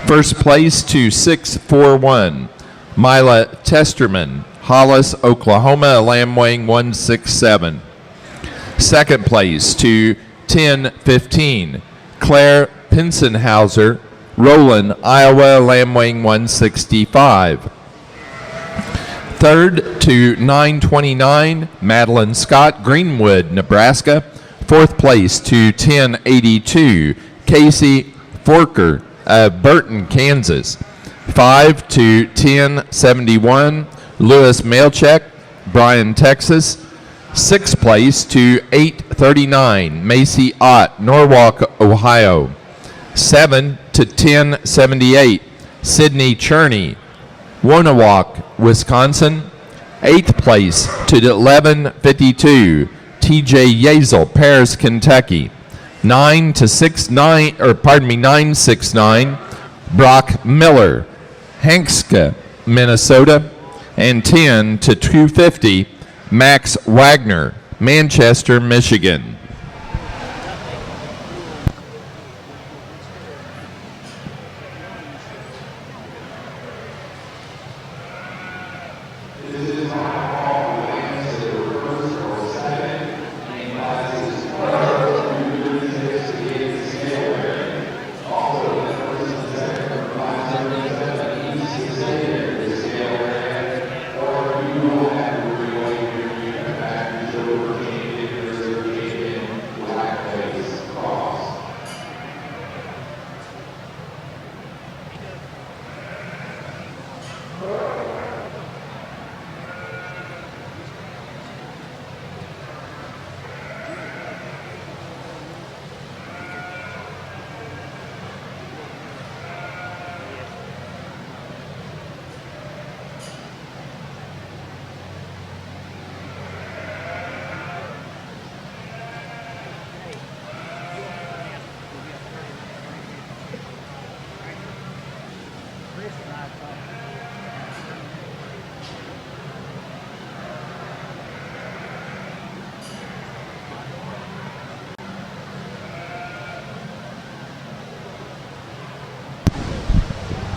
First place to 641, Mila Testerman, Hollis, Oklahoma, a lamb weighing 167. Second place to 1015, Claire Pinsenhauser, Roland, Iowa, a lamb weighing 165. Third to 929, Madeline Scott, Greenwood, Nebraska. Fourth place to 1082, Casey Forker, Burton, Kansas. 5 to 1071, Louis Mailcheck, Bryan, Texas. Sixth place to 839, Macy Ott, Norwalk, Ohio. 7 to 1078, Sydney Cherney, Woonawak, Wisconsin. Eighth place to 1152, T.J. Yazel, Paris, Kentucky. 969, Brock Miller, Hankska, Minnesota. And 10 to 250, Max Wagner, Manchester, Michigan.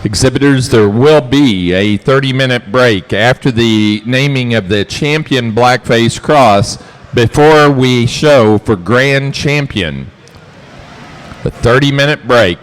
Exhibitors, there will be a 30-minute break after the naming of the champion blackface cross before we show for grand champion. A 30-minute break.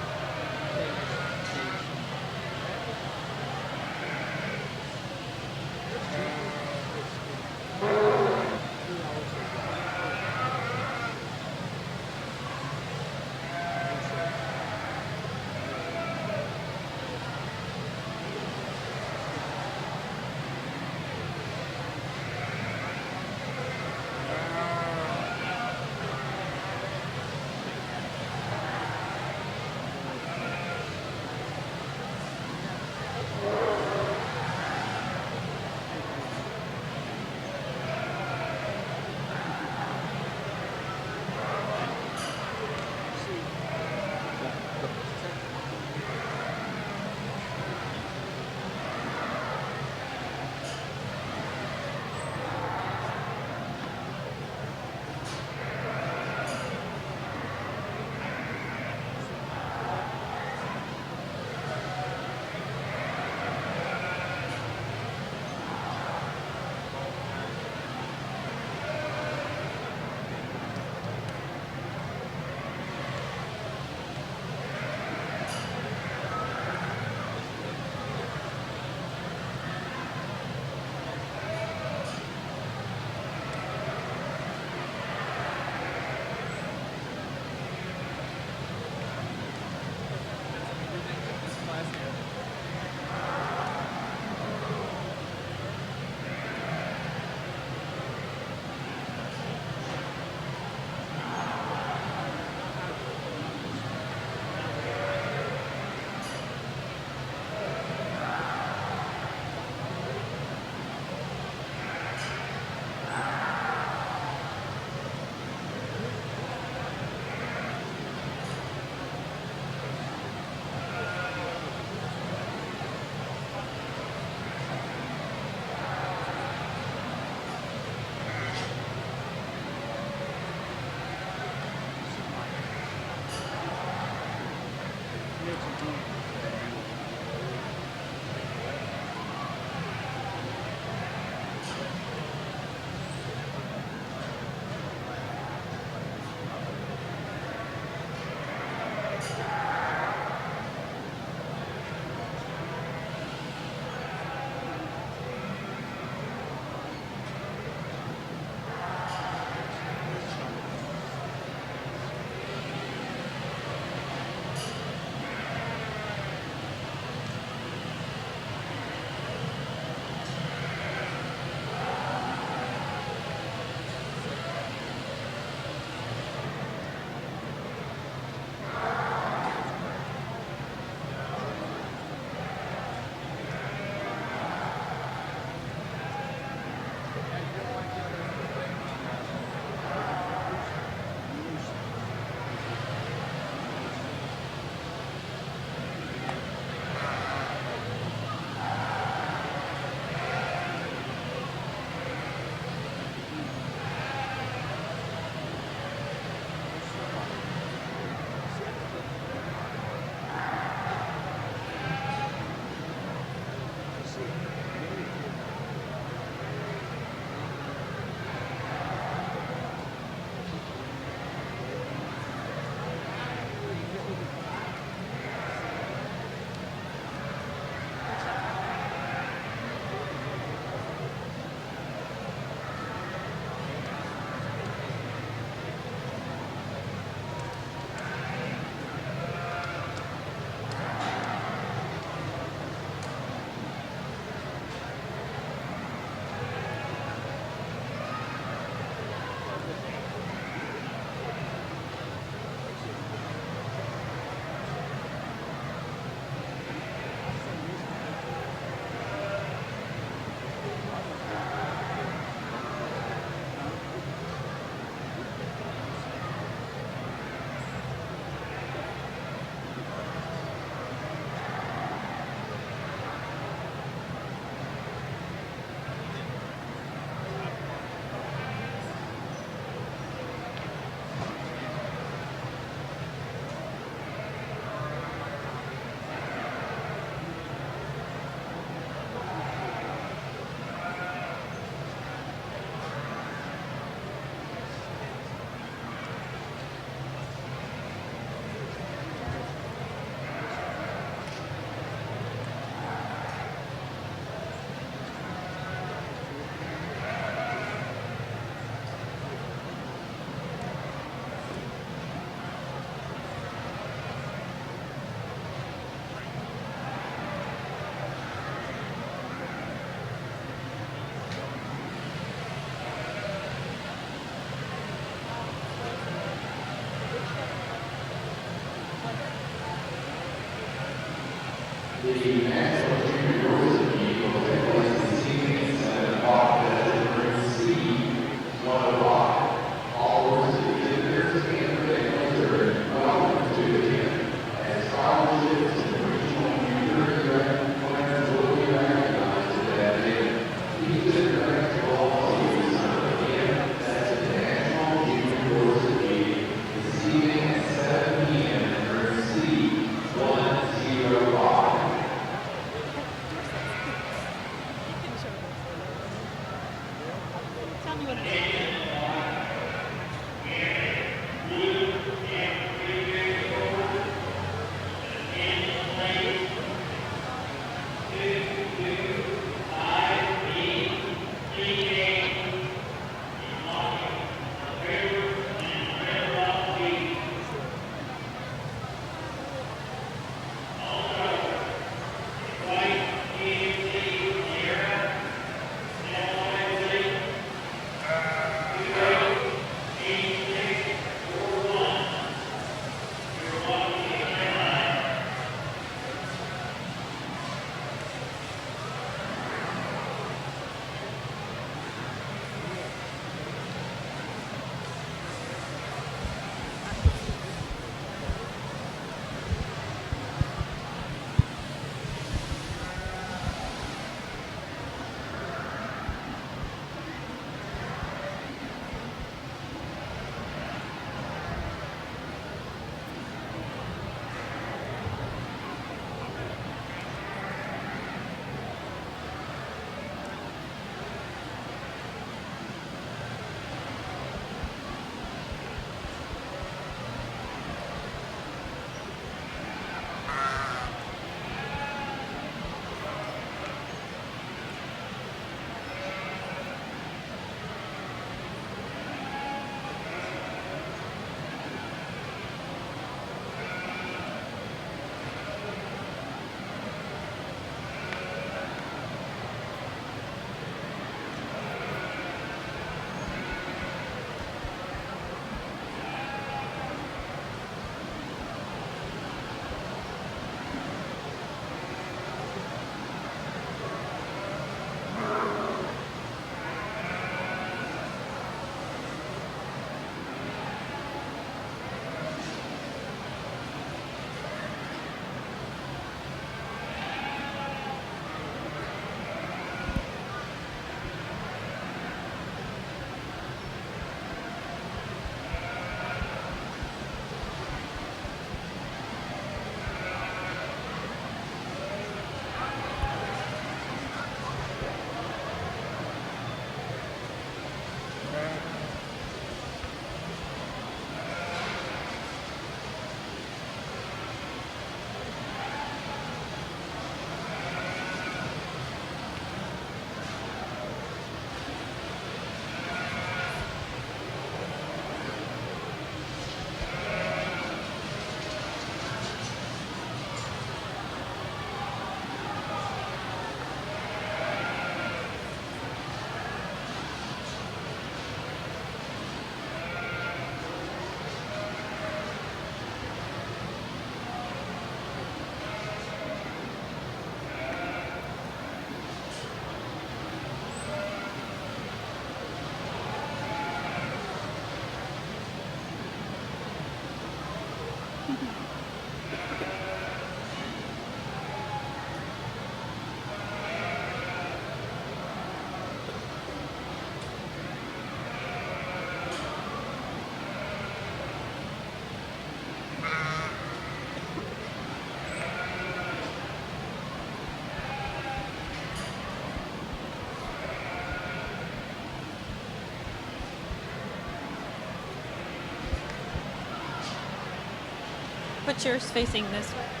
Put yours facing this way.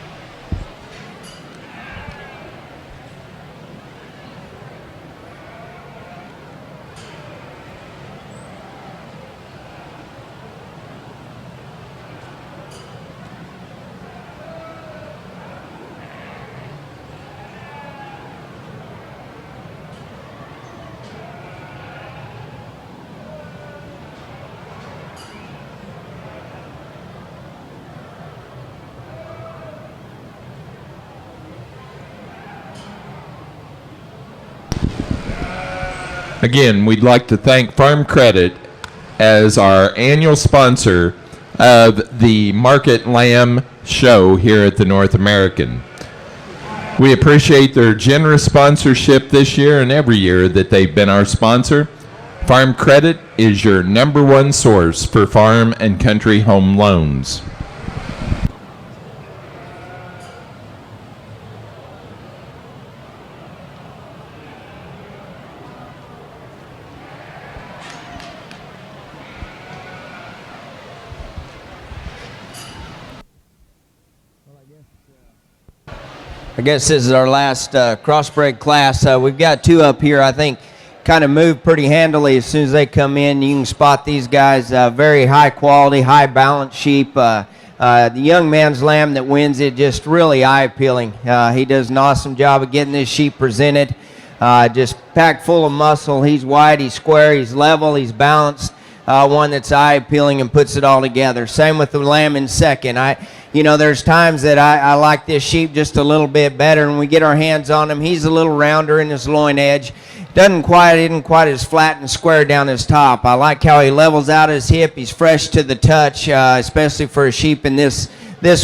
Again, we'd like to thank Farm Credit as our annual sponsor of the Market Lamb Show here at the North American. We appreciate their generous sponsorship this year and every year that they've been our sponsor. Farm Credit is your number one source for farm and country home loans. I guess this is our last crossbred class. We've got two up here, I think, kind of move pretty handily as soon as they come in. You can spot these guys, very high quality, high balance sheep. The young man's lamb that wins it, just really eye appealing. He does an awesome job of getting this sheep presented. Just packed full of muscle. He's wide, he's square, he's level, he's balanced. One that's eye appealing and puts it all together. Same with the lamb in second. There's times that I like this sheep just a little bit better. When we get our hands on him, he's a little rounder in his loin edge. Isn't quite as flat and square down his top. I like how he levels out his hip. He's fresh to the touch, especially for a sheep in this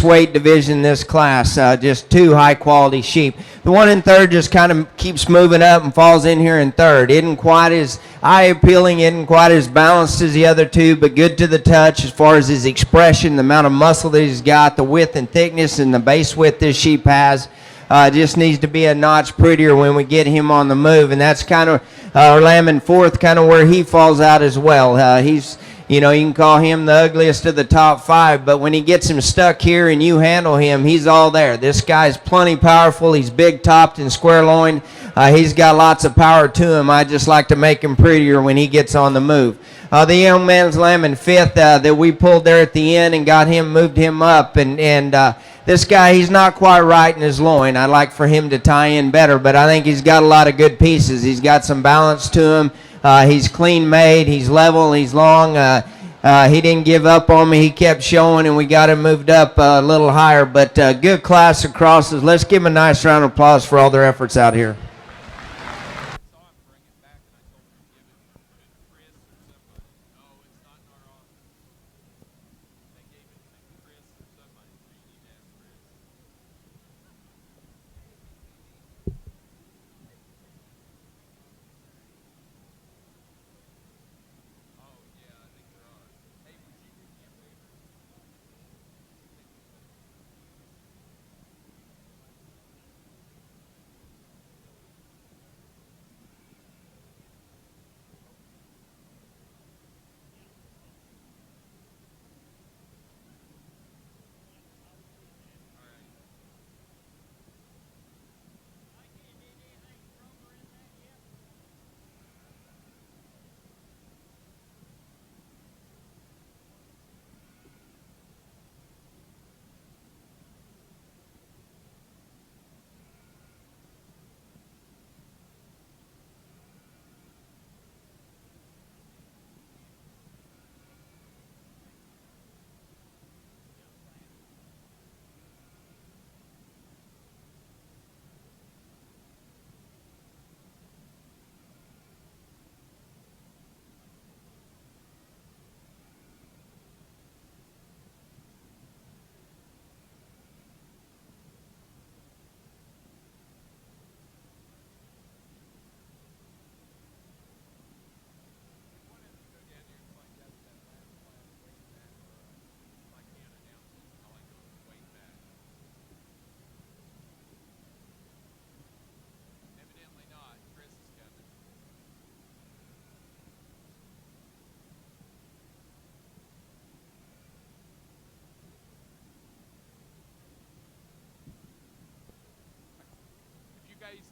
weight division, this class. Just two high quality sheep. The one in third just kind of keeps moving up and falls in here in third. Isn't quite as eye appealing, isn't quite as balanced as the other two, but good to the touch as far as his expression, the amount of muscle that he's got, the width and thickness and the base width this sheep has. Just needs to be a notch prettier when we get him on the move, and that's kind of our lamb in fourth, kind of where he falls out as well. He's, you can call him the ugliest of the top five, but when he gets him stuck here and you handle him, he's all there. This guy's plenty powerful. He's big-topped and square-loined. He's got lots of power to him. I just like to make him prettier when he gets on the move. The young man's lamb in fifth that we pulled there at the end and moved him up, and this guy, he's not quite right in his loin. I'd like for him to tie in better, but I think he's got a lot of good pieces. He's got some balance to him. He's clean made. He's level. He's long. He didn't give up on me. He kept showing, and we got him moved up a little higher. But good class of crosses. Let's give them a nice round of applause for all their efforts out here.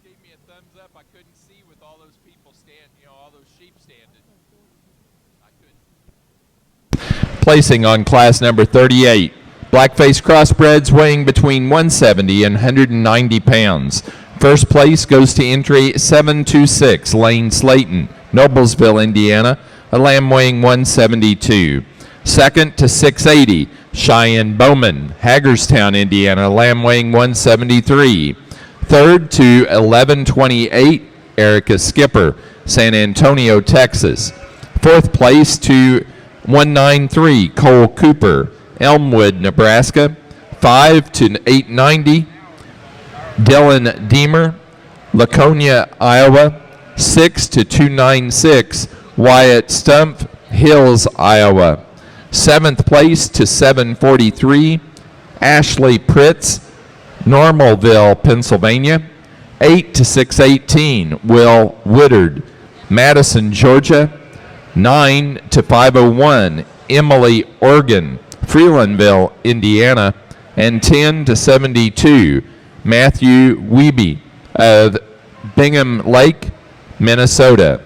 Gave me a thumbs up. I couldn't see with all those people all those sheep standing. I couldn't. Placing on class number 38, blackface crossbreds weighing between 170 and 190 pounds. First place goes to entry 726, Lane Slayton, Noblesville, Indiana, a lamb weighing 172. Second to 680, Cheyenne Bowman, Hagerstown, Indiana, a lamb weighing 173. Third to 1128, Erica Skipper, San Antonio, Texas. Fourth place to 193, Cole Cooper, Elmwood, Nebraska. 5 to 890, Dylan Deemer, Laconia, Iowa. 6 to 296, Wyatt Stumpf, Hills, Iowa. 7th place to 743, Ashley Pritz, Normalville, Pennsylvania. 8 to 618, Will Woodard, Madison, Georgia. 9 to 501, Emily Organ, Freelandville, Indiana. And 10 to 72, Matthew Wiebe of Bingham Lake, Minnesota.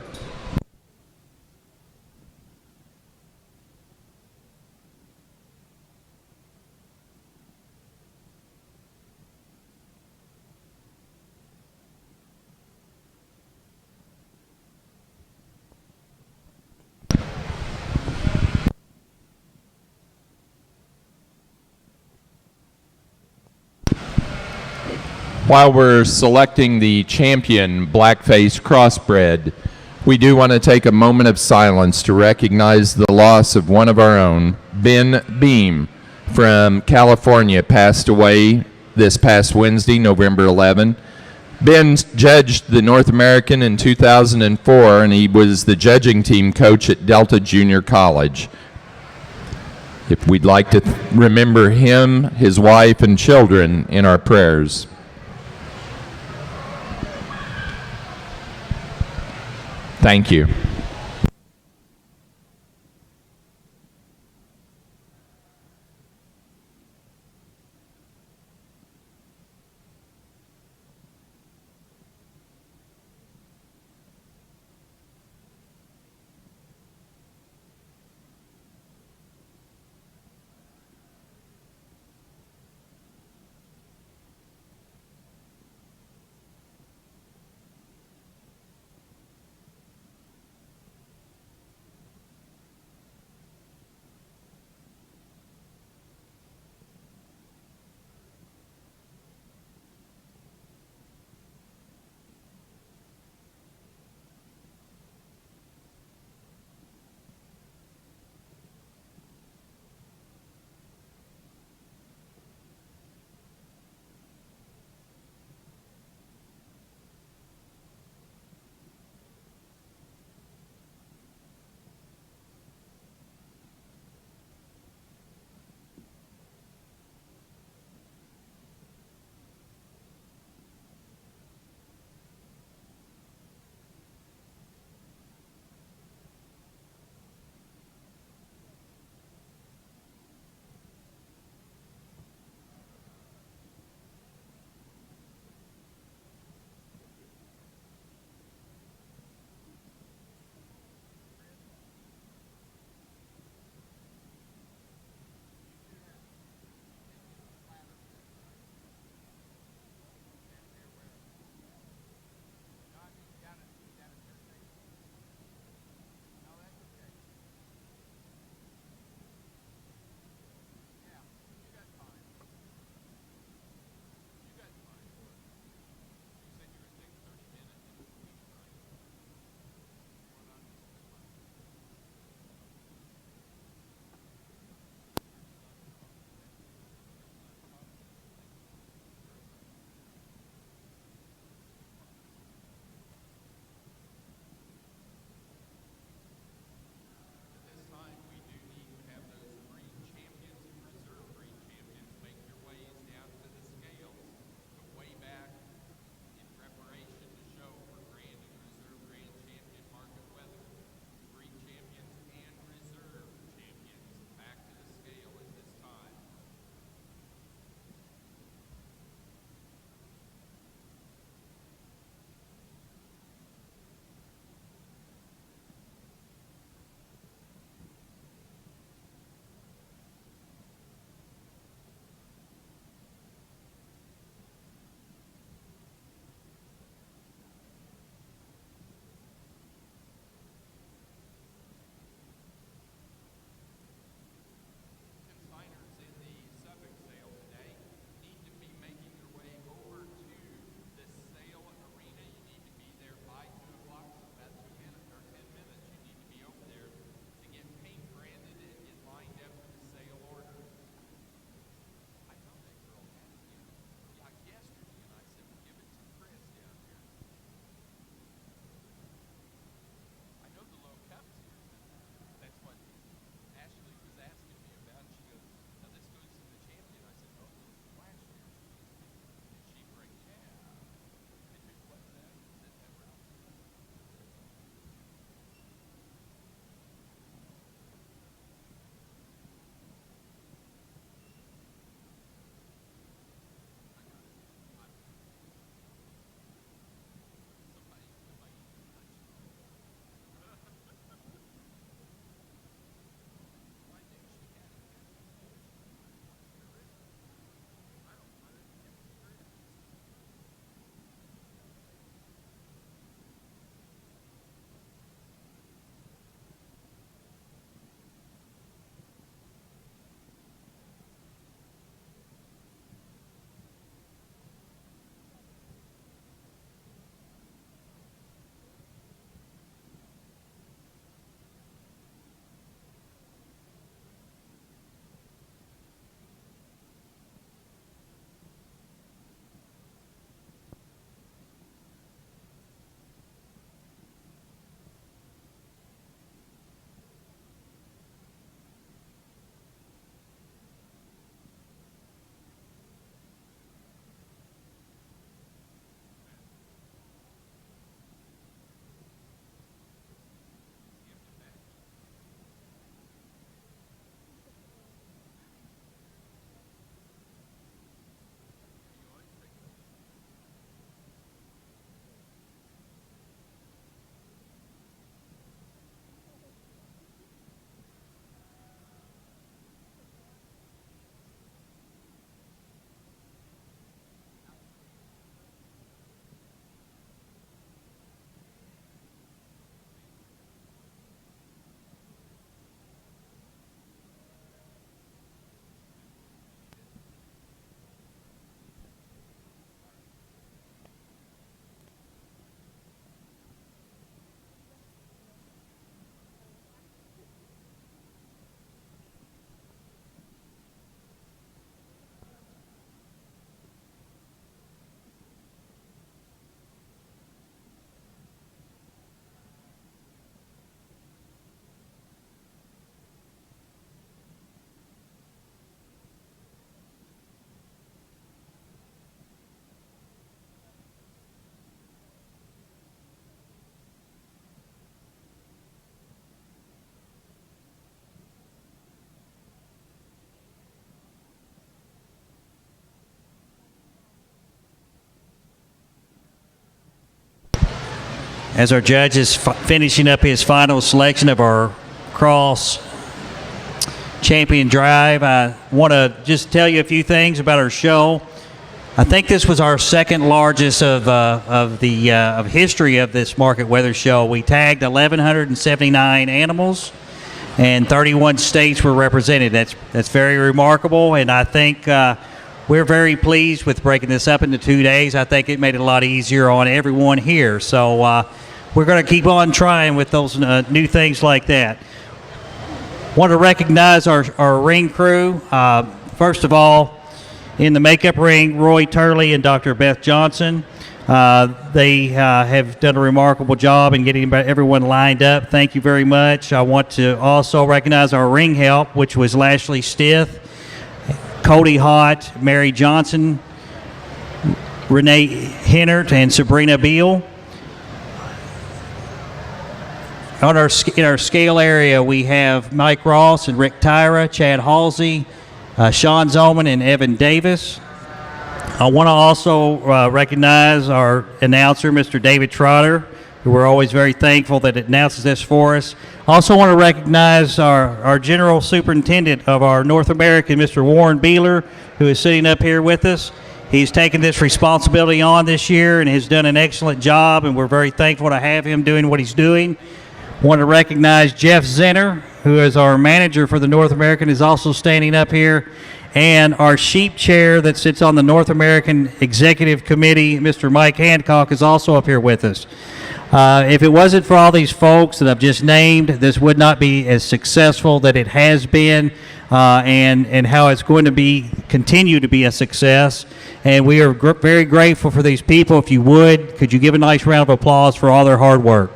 While we're selecting the champion blackface crossbred, we do want to take a moment of silence to recognize the loss of one of our own. Ben Beam from California passed away this past Wednesday, November 11. Ben judged the North American in 2004, and he was the judging team coach at Delta Junior College. If we'd like to remember him, his wife, and children in our prayers. Thank you. as our judge is finishing up his final selection of our cross champion drive, I want to just tell you a few things about our show. I think this was our second largest of history of this market weather show. We tagged 1,179 animals, and 31 states were represented. That's very remarkable, and I think we're very pleased with breaking this up into 2 days. I think it made it a lot easier on everyone here. So we're going to keep on trying with those new things like that. Want to recognize our ring crew. First of all, in the makeup ring, Roy Turley and Dr. Beth Johnson. They have done a remarkable job in getting everyone lined up. Thank you very much. I want to also recognize our ring help, which was Lashley Stith, Cody Hott, Mary Johnson, Renee Hennert, and Sabrina Beal. In our scale area, we have Mike Ross and Rick Tyra, Chad Halsey, Sean Zoman, and Evan Davis. I want to also recognize our announcer, Mr. David Trotter, who we're always very thankful that announces this for us. I also want to recognize our general superintendent of our North American, Mr. Warren Beeler, who is sitting up here with us. He's taken this responsibility on this year and has done an excellent job, and we're very thankful to have him doing what he's doing. I want to recognize Jeff Zenner, who is our manager for the North American, is also standing up here. And our sheep chair that sits on the North American Executive Committee, Mr. Mike Hancock, is also up here with us. If it wasn't for all these folks that I've just named, this would not be as successful that it has been, and how it's going to continue to be a success. And we are very grateful for these people. If you would, could you give a nice round of applause for all their hard work?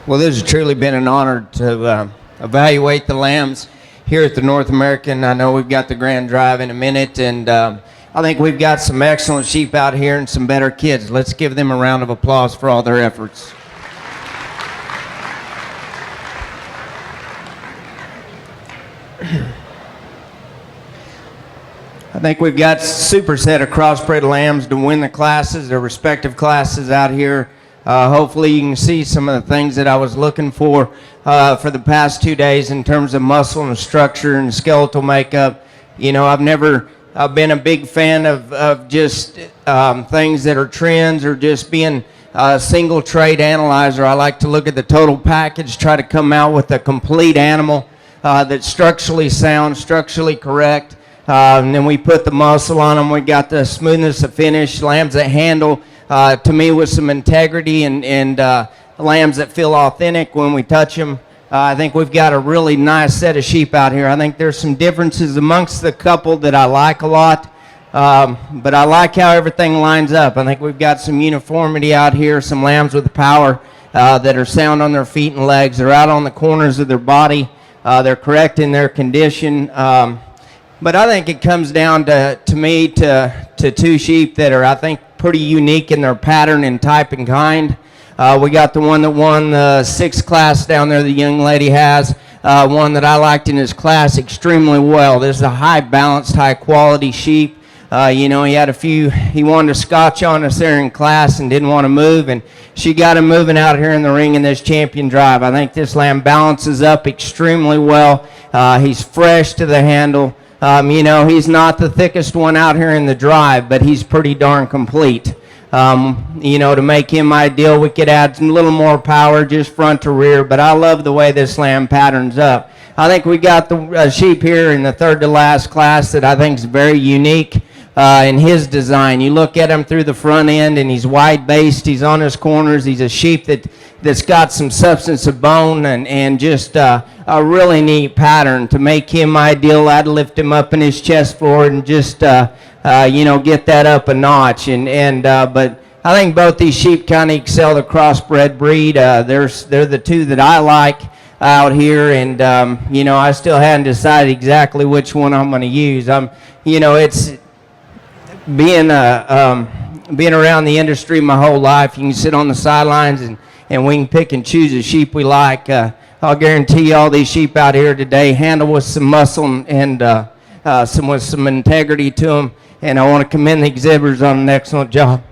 Well, this has truly been an honor to evaluate the lambs here at the North American. I know we've got the grand drive in a minute, and I think we've got some excellent sheep out here and some better kids. Let's give them a round of applause for all their efforts. I think we've got super set of crossbred lambs to win the classes, their respective classes out here. Hopefully you can see some of the things that I was looking for the past 2 days in terms of muscle and structure and skeletal makeup. You know, I've been a big fan of just things that are trends or just being a single trait analyzer. I like to look at the total package, try to come out with a complete animal that's structurally sound, structurally correct. And then we put the muscle on them. We got the smoothness of finish, lambs that handle to me with some integrity, and lambs that feel authentic when we touch them. I think we've got a really nice set of sheep out here. I think there's some differences amongst the couple that I like a lot, but I like how everything lines up. I think we've got some uniformity out here, some lambs with power that are sound on their feet and legs. They're out on the corners of their body. They're correct in their condition. But I think it comes down to me to two sheep that are, I think, pretty unique in their pattern and type and kind. We got the one that won the 6th class down there, the young lady has, one that I liked in his class extremely well. This is a high balanced, high quality sheep. He had he wanted to scotch on us there in class and didn't want to move, and she got him moving out here in the ring in this champion drive. I think this lamb balances up extremely well. He's fresh to the handle. He's not the thickest one out here in the drive, but he's pretty darn complete. To make him ideal, we could add a little more power just front to rear, but I love the way this lamb patterns up. I think we got the sheep here in the third to last class that I think is very unique in his design. You look at him through the front end, and he's wide-based. He's on his corners. He's a sheep that's got some substance of bone and just a really neat pattern. To make him ideal, I'd lift him up in his chest floor and just get that up a notch. But I think both these sheep kind of excel the crossbred breed. They're the two that I like out here, and I still hadn't decided exactly which one I'm going to use. It's being around the industry my whole life. You can sit on the sidelines and we can pick and choose a sheep we like. I'll guarantee you all these sheep out here today handle with some muscle and with some integrity to them, and I want to commend the exhibitors on an excellent job.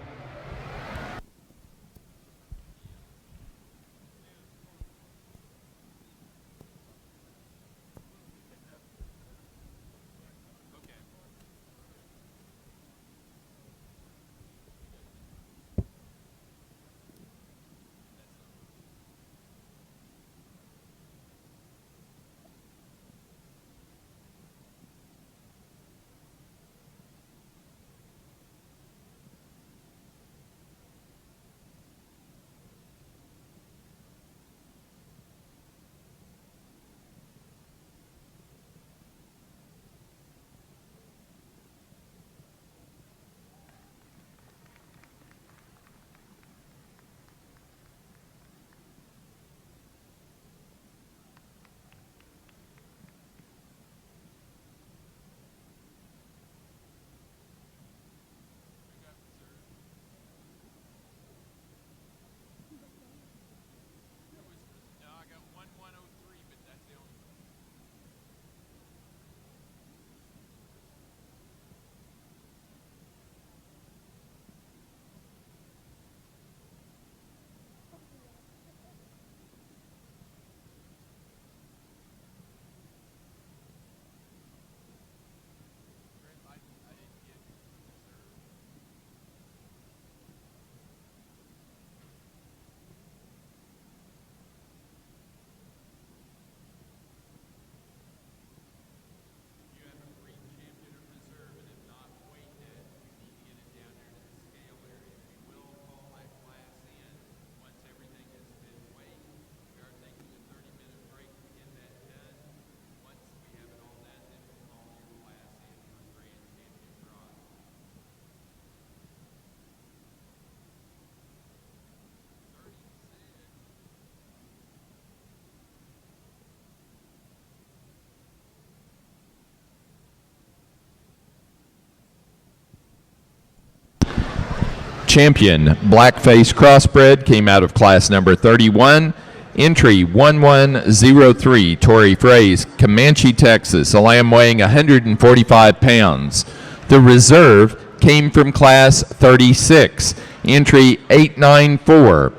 Champion Blackface Crossbred came out of class number 31. Entry 1103, Tory Fraze, Comanche, Texas, a lamb weighing 145 pounds. The reserve came from class 36. Entry 894,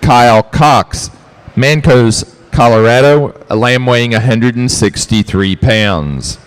Kyle Cox, Mancos, Colorado, a lamb weighing 163 pounds.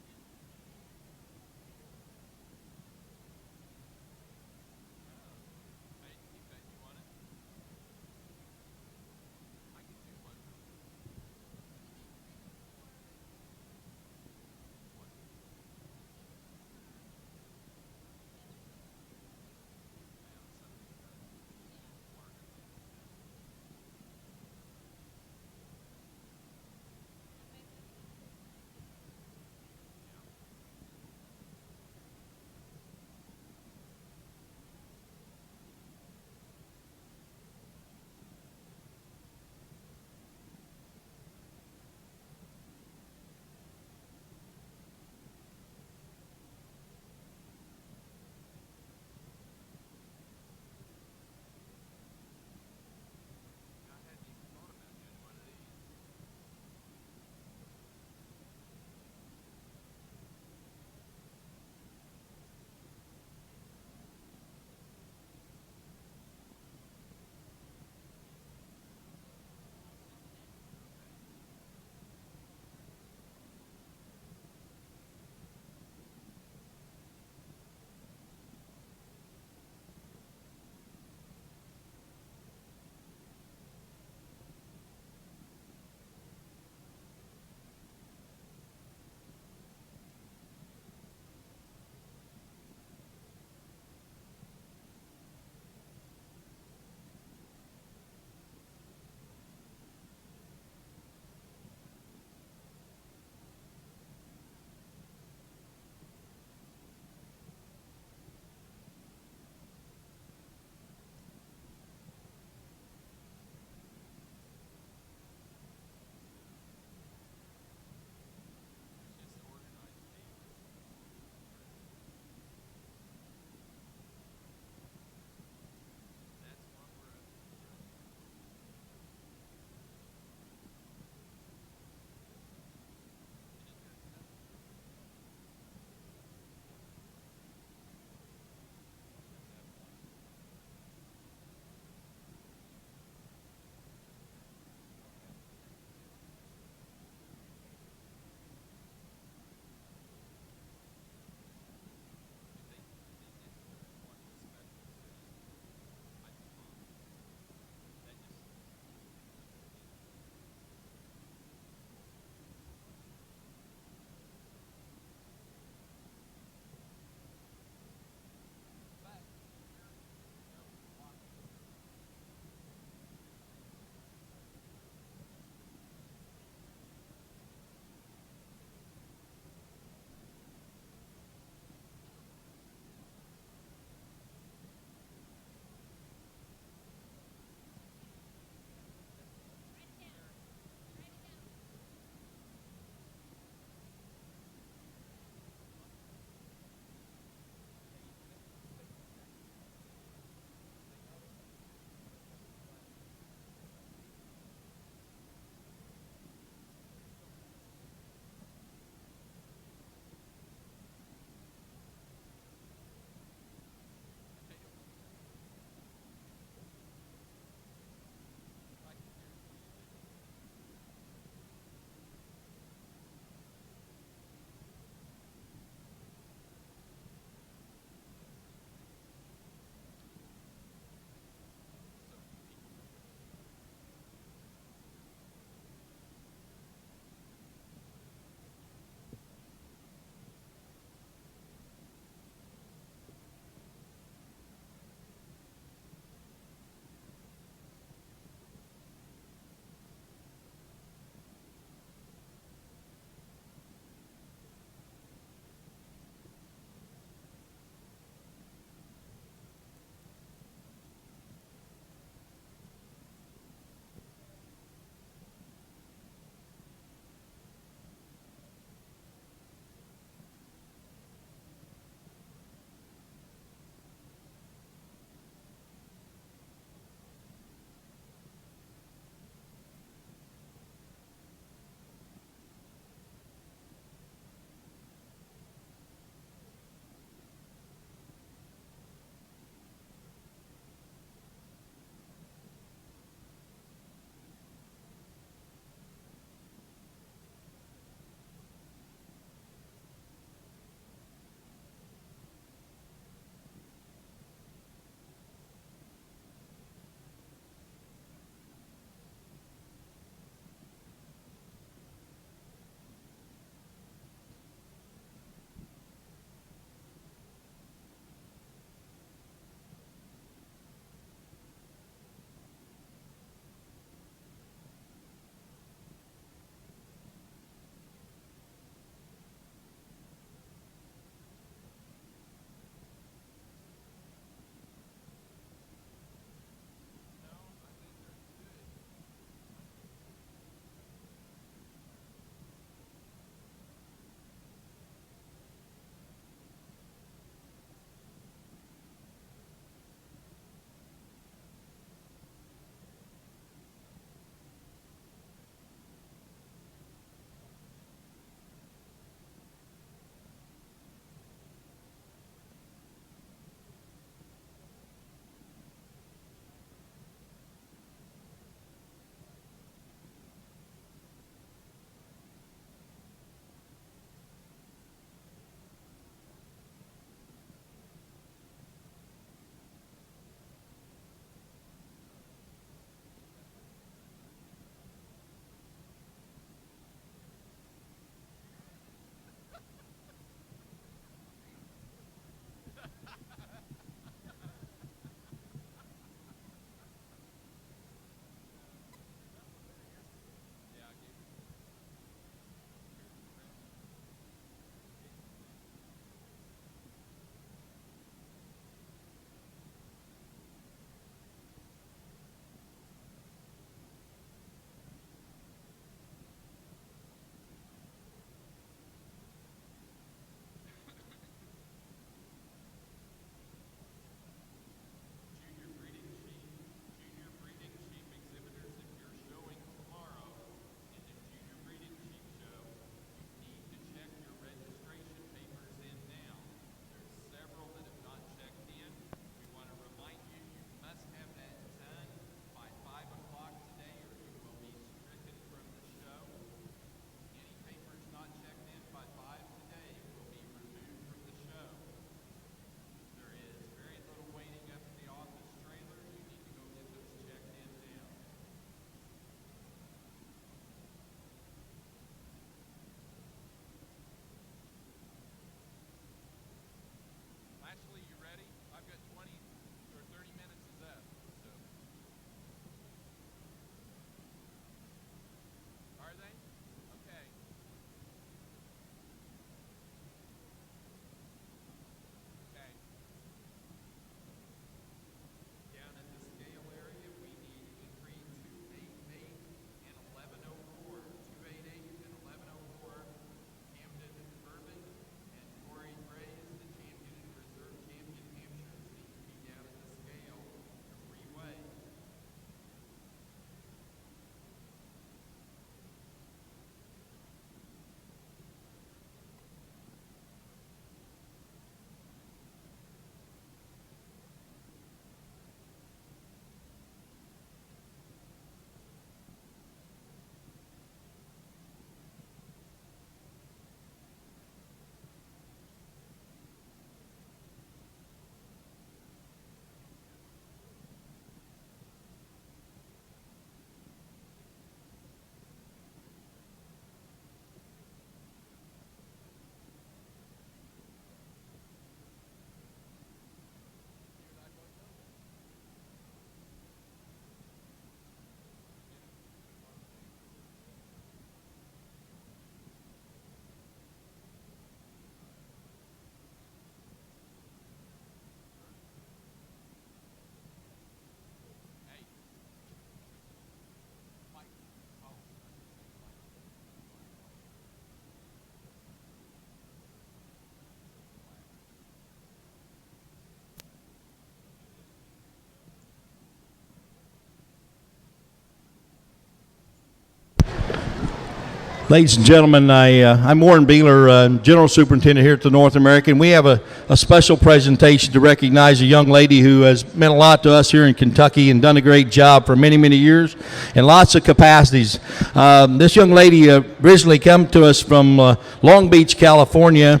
Ladies and gentlemen, I'm Warren Beeler, General Superintendent here at the North American. We have a special presentation to recognize a young lady who has meant a lot to us here in Kentucky and done a great job for many, many years in lots of capacities. This young lady originally came to us from Long Beach, California.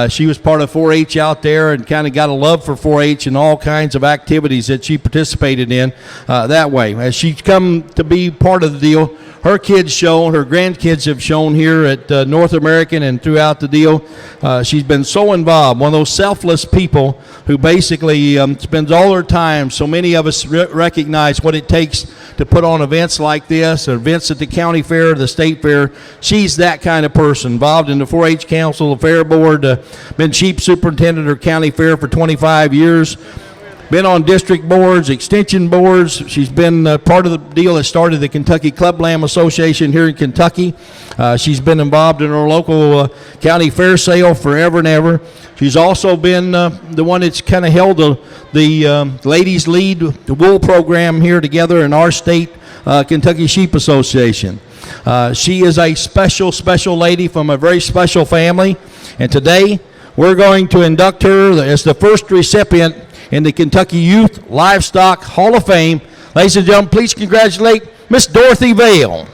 She was part of 4-H out there and kind of got a love for 4-H and all kinds of activities that she participated in that way. As she's come to be part of the deal, her kids show, her grandkids have shown here at North American and throughout the deal. She's been so involved, one of those selfless people who basically spends all her time. So many of us recognize what it takes to put on events like this, events at the county fair, the state fair. She's that kind of person, involved in the 4-H Council, the fair board, been chief superintendent of county fair for 25 years. Been on district boards, extension boards. She's been part of the deal that started the Kentucky Clubland Association here in Kentucky. She's been involved in our local county fair sale forever and ever. She's also been the one that's kind of held the ladies lead, the wool program here together in our state, Kentucky Sheep Association. She is a special lady from a very special family. And today we're going to induct her as the first recipient in the Kentucky Youth Livestock Hall of Fame. Ladies and gentlemen, please congratulate Miss Dorothy Vale.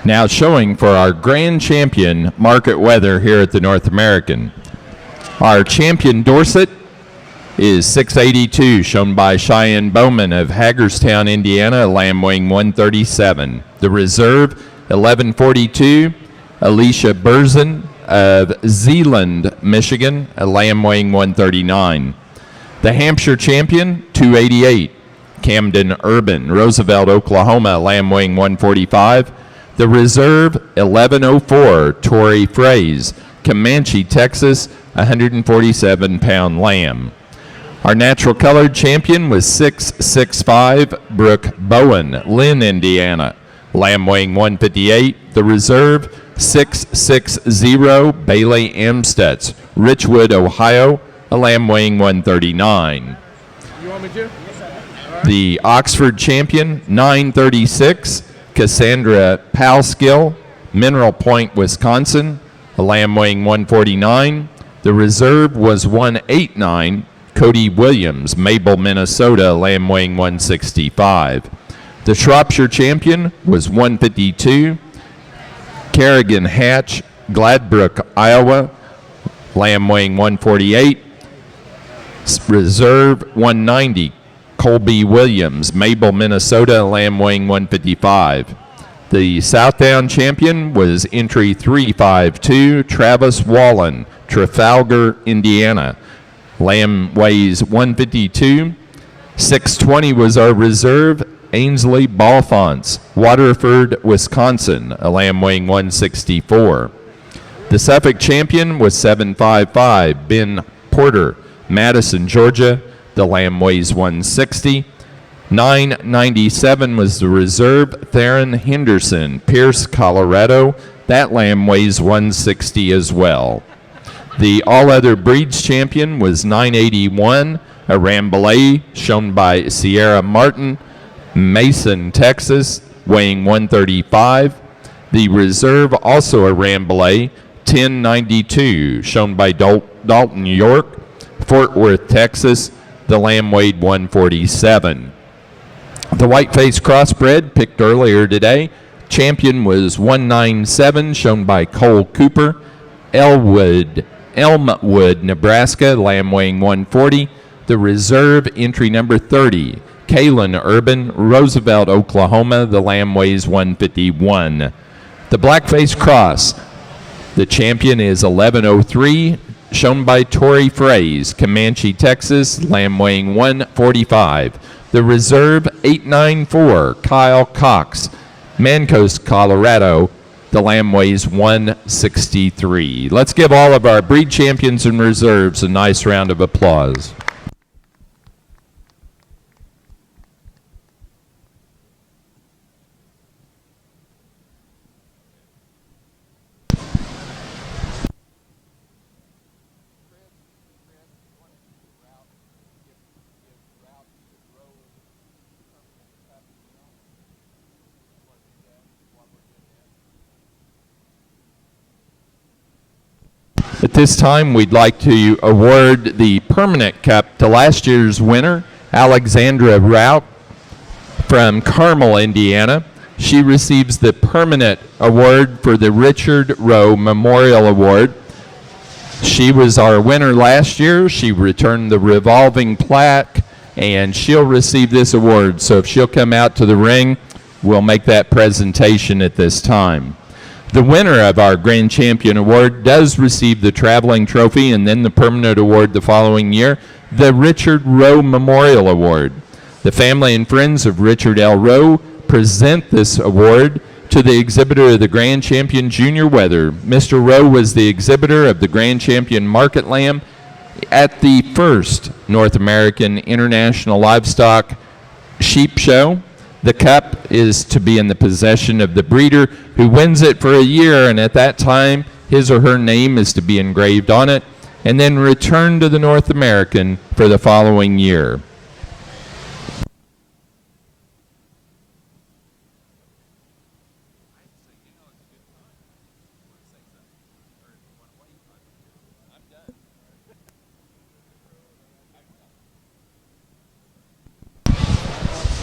Now showing for our grand champion, Market Wether, here at the North American. Our champion Dorset is 682, shown by Cheyenne Bowman of Hagerstown, Indiana, a lamb weighing 137. The reserve, 1142, Alicia Berzin of Zeeland, Michigan, a lamb weighing 139. The Hampshire champion, 288, Camden Urban, Roosevelt, Oklahoma, a lamb weighing 145. The reserve, 1104, Tori Fraze, Comanche, Texas, 147-pound lamb. Our natural colored champion was 665, Brooke Bowen, Lynn, Indiana, lamb weighing 158. The reserve, 660, Bailey Amstutz, Richwood, Ohio, a lamb weighing 139. You want me to? The Oxford champion, 936, Cassandra Palskill, Mineral Point, Wisconsin, a lamb weighing 149. The reserve was 189, Cody Williams, Mabel, Minnesota, a lamb weighing 165. The Shropshire champion was 152, Kerrigan Hatch, Gladbrook, Iowa, lamb weighing 148. Reserve 190, Colby Williams, Mabel, Minnesota, lamb weighing 155. The Southdown champion was entry 352, Travis Wallen, Trafalgar, Indiana. Lamb weighs 152. 620 was our reserve, Ainsley Balfonts, Waterford, Wisconsin, a lamb weighing 164. The Suffolk champion was 755, Ben Porter, Madison, Georgia. The lamb weighs 160. 997 was the reserve, Theron Henderson, Pierce, Colorado. That lamb weighs 160 as well. The all other breeds champion was 981, a Rambouillet shown by Sierra Martin, Mason, Texas, weighing 135. The reserve, also a Rambouillet, 1092, shown by Dalton, York, Fort Worth, Texas. The lamb weighed 147. The white-faced crossbred picked earlier today, champion was 197, shown by Cole Cooper, Elmwood, Nebraska, lamb weighing 140. The reserve, entry number 30, Kalen Urban, Roosevelt, Oklahoma. The lamb weighs 151. The black-faced cross, the champion is 1103, shown by Tori Fraze, Comanche, Texas, lamb weighing 145. The reserve, 894, Kyle Cox, Mancos, Colorado. The lamb weighs 163. Let's give all of our breed champions and reserves a nice round of applause. At this time, we'd like to award the permanent cup to last year's winner, Alexandra Rout from Carmel, Indiana. She receives the permanent award for the Richard Rowe Memorial Award. She was our winner last year. She returned the revolving plaque, and she'll receive this award. So if she'll come out to the ring, we'll make that presentation at this time. The winner of our Grand Champion Award does receive the traveling trophy and then the permanent award the following year, the Richard Rowe Memorial Award. The family and friends of Richard L. Rowe present this award to the exhibitor of the Grand Champion Junior Wether. Mr. Rowe was the exhibitor of the Grand Champion Market Lamb at the first North American International Livestock Sheep Show. The cup is to be in the possession of the breeder who wins it for a year, and at that time, his or her name is to be engraved on it, and then returned to the North American for the following year.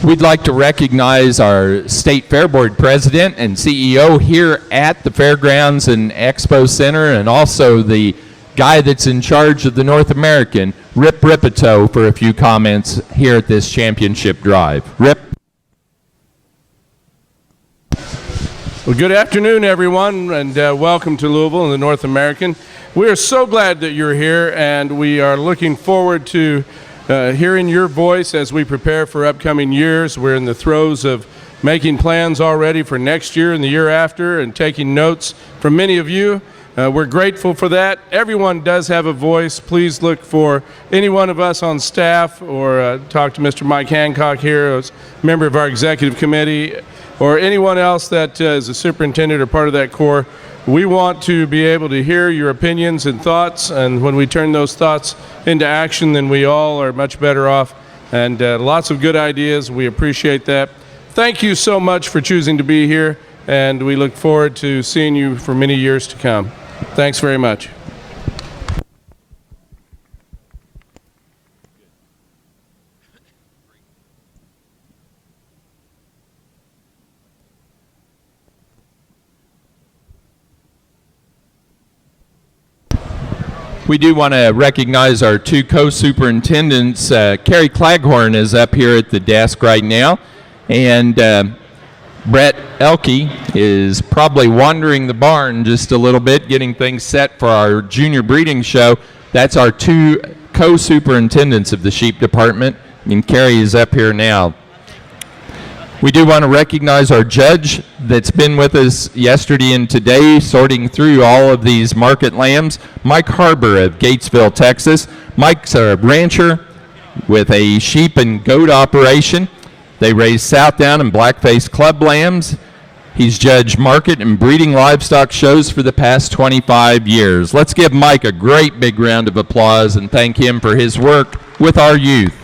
We'd like to recognize our State Fair Board President and CEO here at the Fairgrounds and Expo Center, and also the guy that's in charge of the North American, Rip Ripito, for a few comments here at this championship drive. Rip? Well, good afternoon, everyone, and welcome to Louisville and the North American. We are so glad that you're here, and we are looking forward to hearing your voice as we prepare for upcoming years. We're in the throes of making plans already for next year and the year after, and taking notes from many of you. We're grateful for that. Everyone does have a voice. Please look for any one of us on staff, or talk to Mr. Mike Hancock here, who's a member of our executive committee, or anyone else that is a superintendent or part of that corps. We want to be able to hear your opinions and thoughts, and when we turn those thoughts into action, then we all are much better off, and lots of good ideas. We appreciate that. Thank you so much for choosing to be here, and we look forward to seeing you for many years to come. Thanks very much. We do want to recognize our two co-superintendents. Carrie Claghorn is up here at the desk right now, and Brett Elke is probably wandering the barn just a little bit, getting things set for our junior breeding show. That's our two co-superintendents of the sheep department, and Carrie is up here now. We do want to recognize our judge that's been with us yesterday and today, sorting through all of these market lambs, Mike Harbor of Gatesville, Texas. Mike's a rancher with a sheep and goat operation. They raise Southdown and Blackface Club lambs. He's judged market and breeding livestock shows for the past 25 years. Let's give Mike a great big round of applause and thank him for his work with our youth.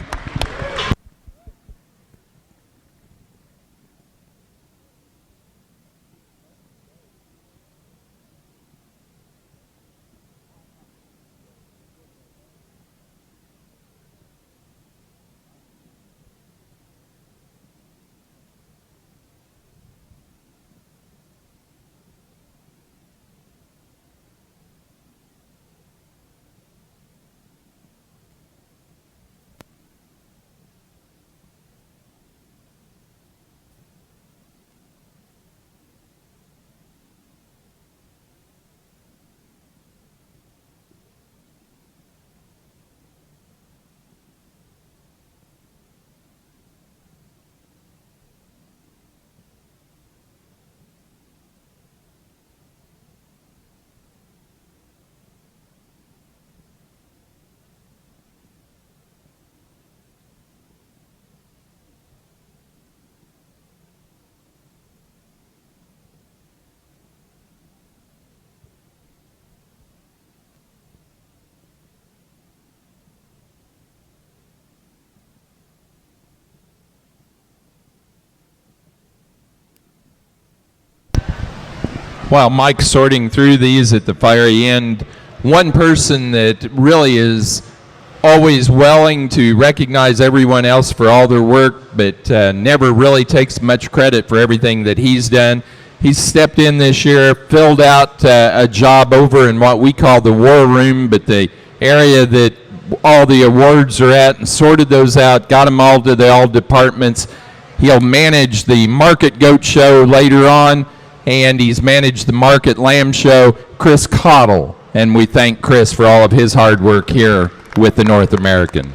While Mike's sorting through these at the fiery end, one person that really is always willing to recognize everyone else for all their work, but never really takes much credit for everything that he's done. He's stepped in this year, filled out a job over in what we call the war room, but the area that all the awards are at, and sorted those out, got them all to all departments. He'll manage the market goat show later on, and he's managed the market lamb show, Chris Cottle. And we thank Chris for all of his hard work here with the North American.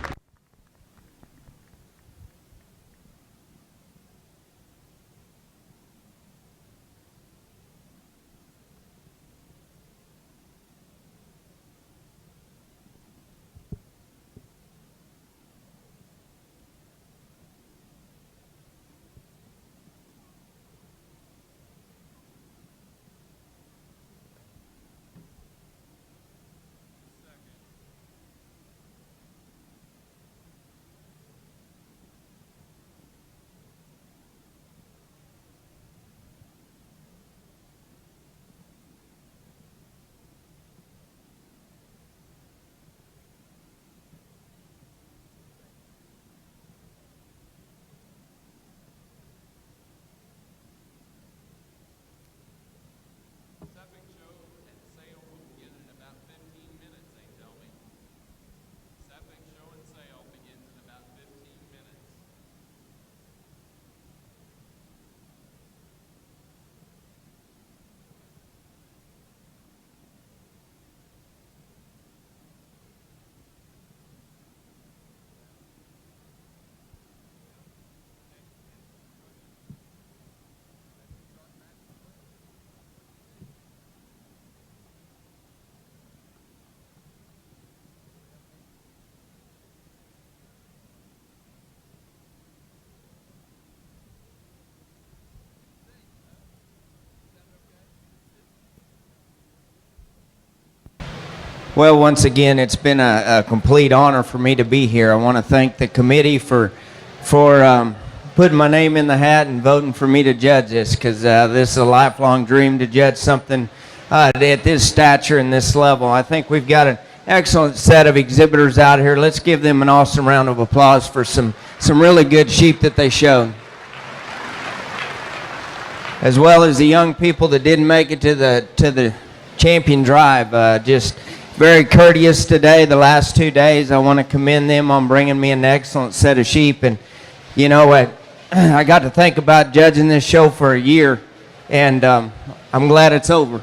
Well, once again, it's been a complete honor for me to be here. I want to thank the committee for putting my name in the hat and voting for me to judge this, because this is a lifelong dream to judge something at this stature and this level. I think we've got an excellent set of exhibitors out here. Let's give them an awesome round of applause for some really good sheep that they showed, as well as the young people that didn't make it to the champion drive. Just very courteous today, the last 2 days. I want to commend them on bringing me an excellent set of sheep. And you know what, I got to think about judging this show for a year, and I'm glad it's over.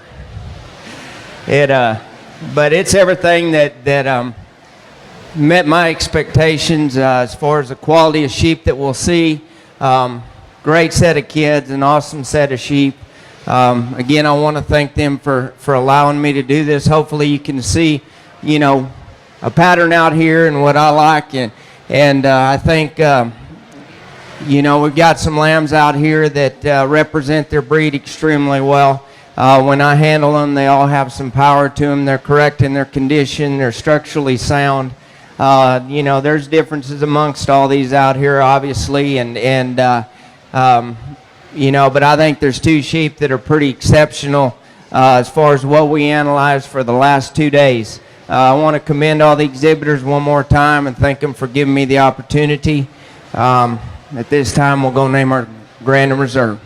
But it's everything that met my expectations as far as the quality of sheep that we'll see. Great set of kids, an awesome set of sheep. Again, I want to thank them for allowing me to do this. Hopefully you can see, you know, a pattern out here and what I like. And I think, you know, we've got some lambs out here that represent their breed extremely well. When I handle them, they all have some power to them. They're correct in their condition. They're structurally sound. You know, there's differences amongst all these out here, obviously, you know, but I think there's two sheep that are pretty exceptional as far as what we analyzed for the last 2 days. I want to commend all the exhibitors one more time and thank them for giving me the opportunity. At this time, we'll go name our Grand and Reserve.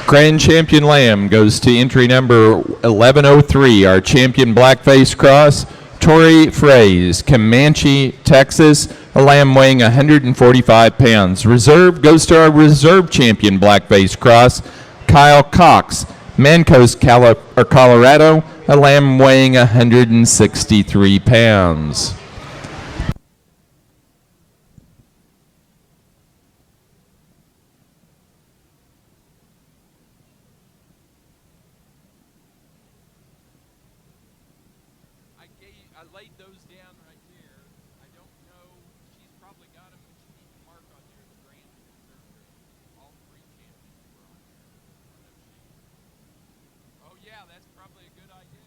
Grand Champion Lamb goes to entry number 1103, our champion Blackface Cross, Tori Fraze, Comanche, Texas, a lamb weighing 145 pounds. Reserve goes to our reserve champion Blackface Cross, Kyle Cox, Mancos, Colorado, a lamb weighing 163 pounds. I laid those down right there. I don't know. She's probably got them, but she needs to mark on there the Grand and Reserve grade. All three champions were on there. Oh, yeah, that's probably a good idea.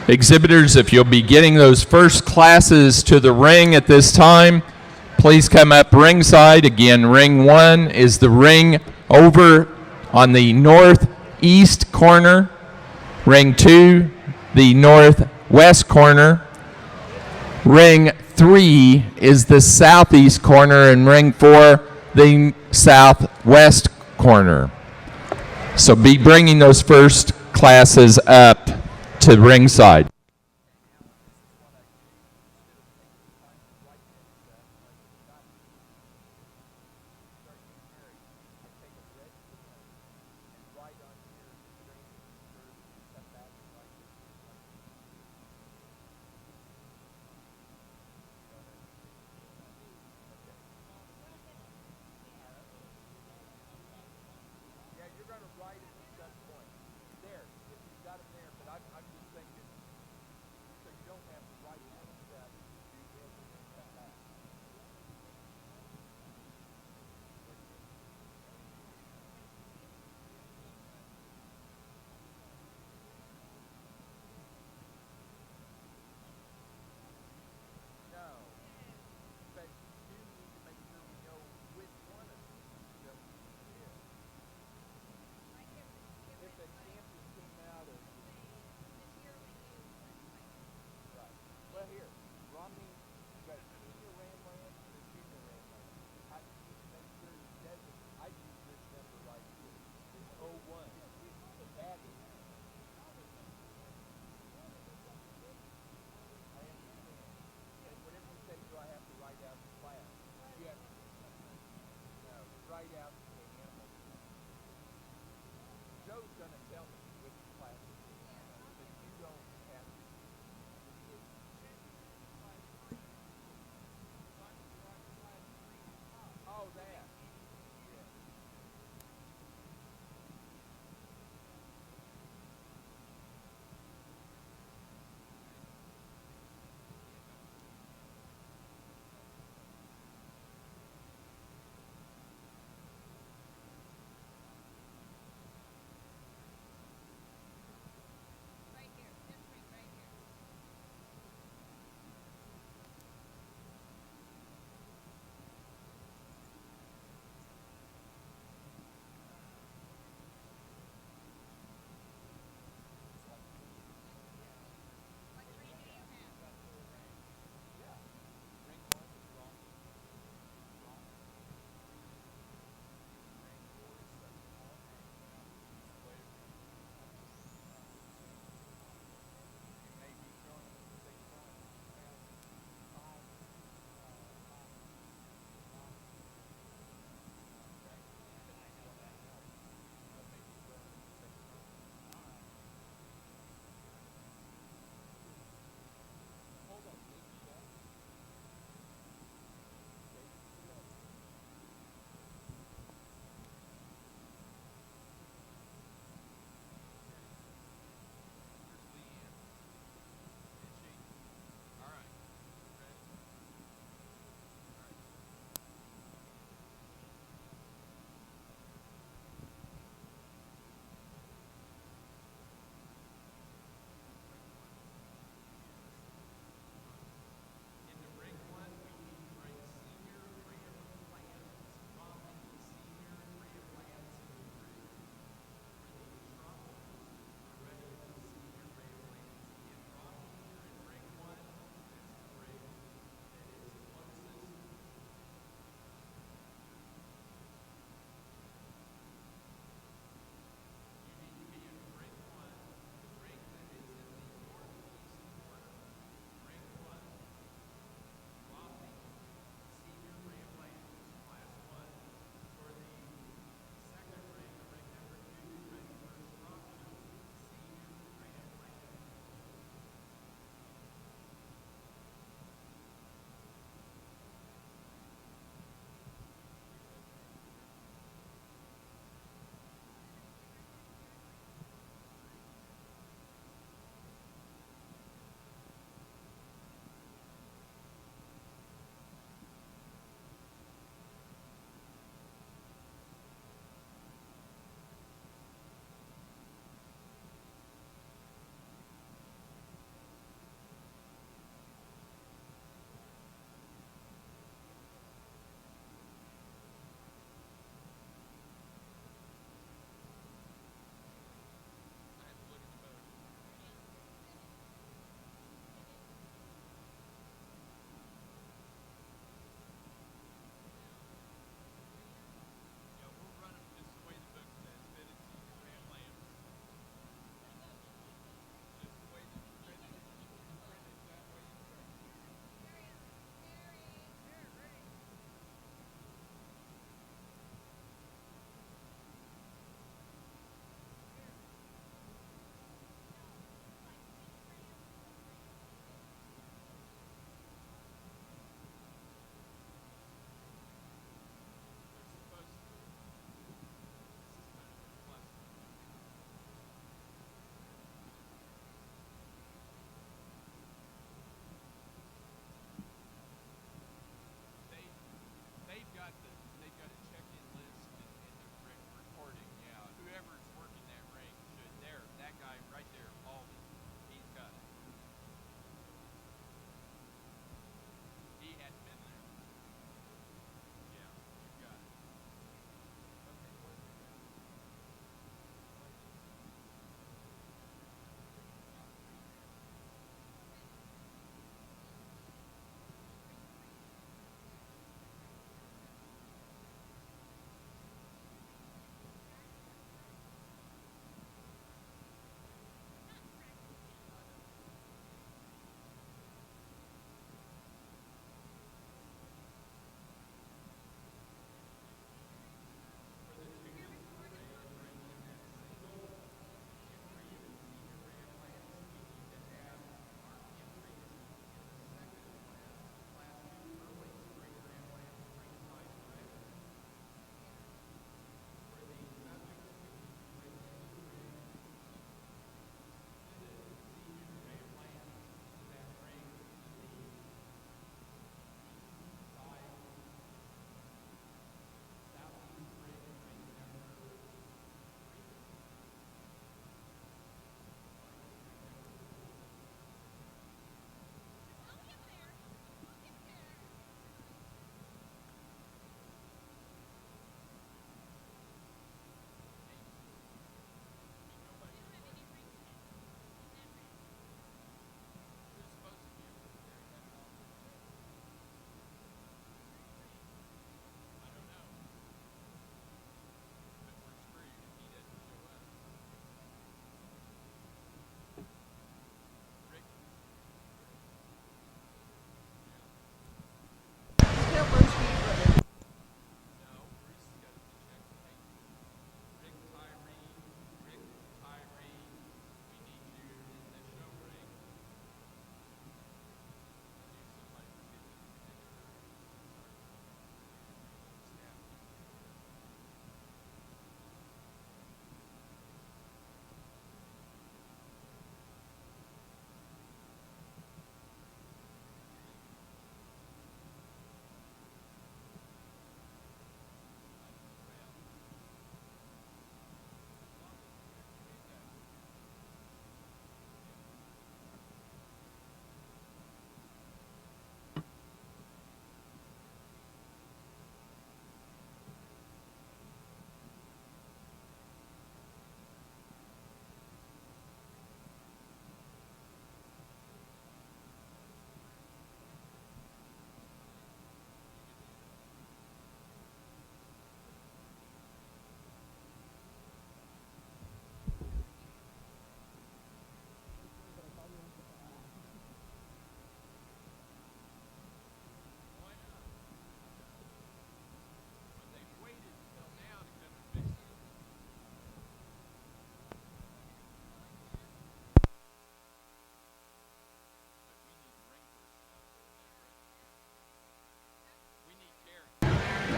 Exhibitors, if you'll be getting those first classes to the ring at this time, please come up ringside. Again, ring 1 is the ring over on the northeast corner. Ring 2, the northwest corner. Ring 3 is the southeast corner, and ring 4, the southwest corner. So be bringing those first classes up to ringside.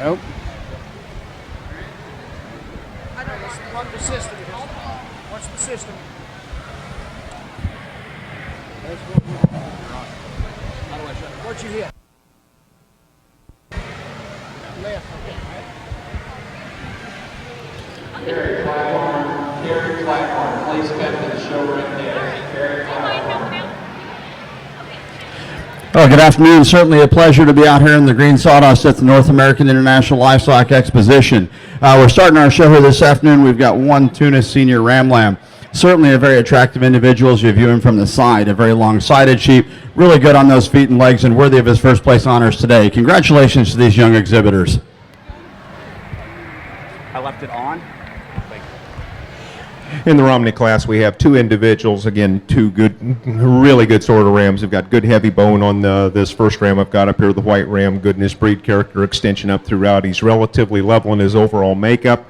Nope. What's the system? What's the system? What'd you hit? Left, okay. Carry platform, please come to the show right there. Carry platform. Well, good afternoon. Certainly a pleasure to be out here in the green sawdust at the North American International Livestock Exposition. We're starting our show here this afternoon. We've got one Tunis senior ram lamb. Certainly a very attractive individual as you view him from the side. A very long-sided sheep, really good on those feet and legs, and worthy of his first place honors today. Congratulations to these young exhibitors. I left it on. In the Romney class, we have two individuals, again, two good, really good sort of rams. We've got good heavy bone on this first ram I've got up here, the white ram, good in his breed character, extension up throughout. He's relatively level in his overall makeup.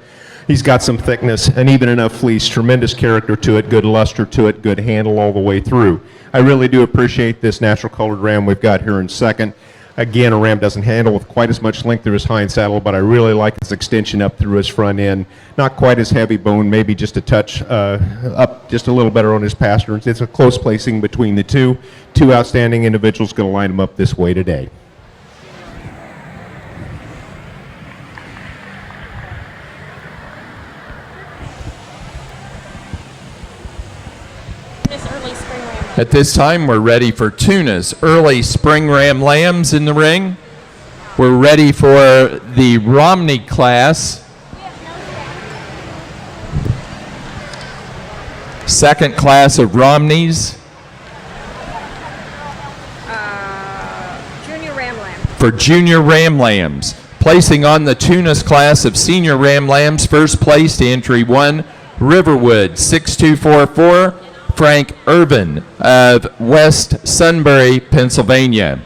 He's got some thickness and even enough fleece, tremendous character to it, good luster to it, good handle all the way through. I really do appreciate this natural colored ram we've got here in second. Again, a ram doesn't handle with quite as much length through his hind saddle, but I really like his extension up through his front end. Not quite as heavy bone, maybe just a touch up just a little better on his pasterns. It's a close placing between the two. Two outstanding individuals going to line them up this way today. At this time, we're ready for Tunis early spring ram lambs in the ring. We're ready for the Romney class. Second class of Romneys. Junior ram lamb. For junior ram lambs. Placing on the Tunis class of senior ram lambs, first place to entry 1, Riverwood 6244. Frank Irvin of West Sunbury, Pennsylvania.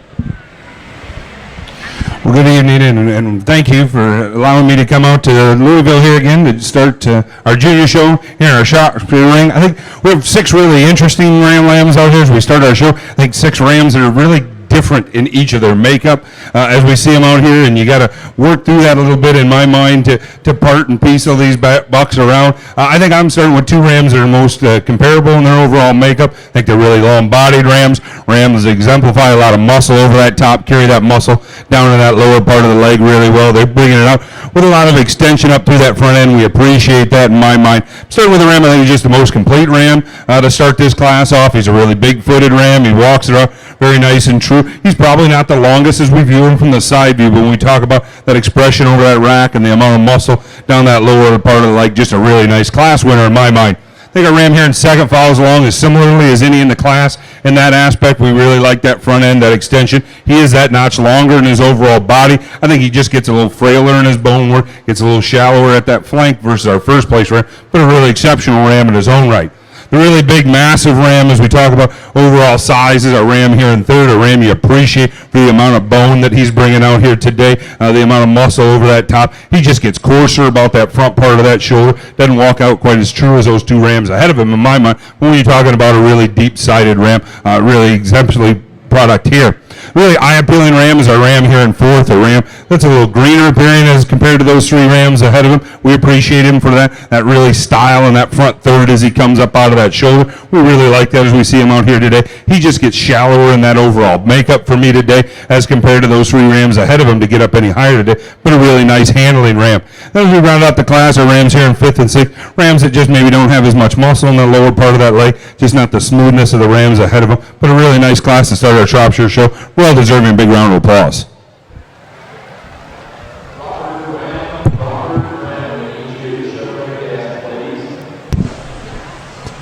Well, good evening, and thank you for allowing me to come out to Louisville here again to start our junior show here in our Shropshire ring. I think we have 6 really interesting ram lambs out here as we start our show. I think 6 rams that are really different in each of their makeup as we see them out here, and you got to work through that a little bit in my mind to part and piece all these bucks around. I think I'm starting with 2 rams that are most comparable in their overall makeup. I think they're really long-bodied rams. Rams exemplify a lot of muscle over that top, carry that muscle down to that lower part of the leg really well. They're bringing it out with a lot of extension up through that front end. We appreciate that in my mind. Starting with a ram, I think he's just the most complete ram to start this class off. He's a really big-footed ram. He walks it up very nice and true. He's probably not the longest as we view him from the side view, but when we talk about that expression over that rack and the amount of muscle down that lower part of the leg, just a really nice class winner in my mind. I think our ram here in second follows along as similarly as any in the class in that aspect. We really like that front end, that extension. He is that notch longer in his overall body. I think he just gets a little frailer in his bone work, gets a little shallower at that flank versus our first place ram, but a really exceptional ram in his own right. The really big, massive ram, as we talk about overall size, is our ram here in third, a ram you appreciate for the amount of bone that he's bringing out here today, the amount of muscle over that top. He just gets coarser about that front part of that shoulder. Doesn't walk out quite as true as those 2 rams ahead of him, in my mind, when you're talking about a really deep-sided ram, really exemplary product here. Really eye-appealing ram is our ram here in fourth, a ram that's a little greener appearing as compared to those 3 rams ahead of him. We appreciate him for that really style in that front third as he comes up out of that shoulder. We really like that as we see him out here today. He just gets shallower in that overall makeup for me today as compared to those 3 rams ahead of him to get up any higher today, but a really nice handling ram. Then as we round out the class, our rams here in fifth and sixth, rams that just maybe don't have as much muscle in the lower part of that leg, just not the smoothness of the rams ahead of them, but a really nice class to start our Shropshire show. Well deserving big round of applause.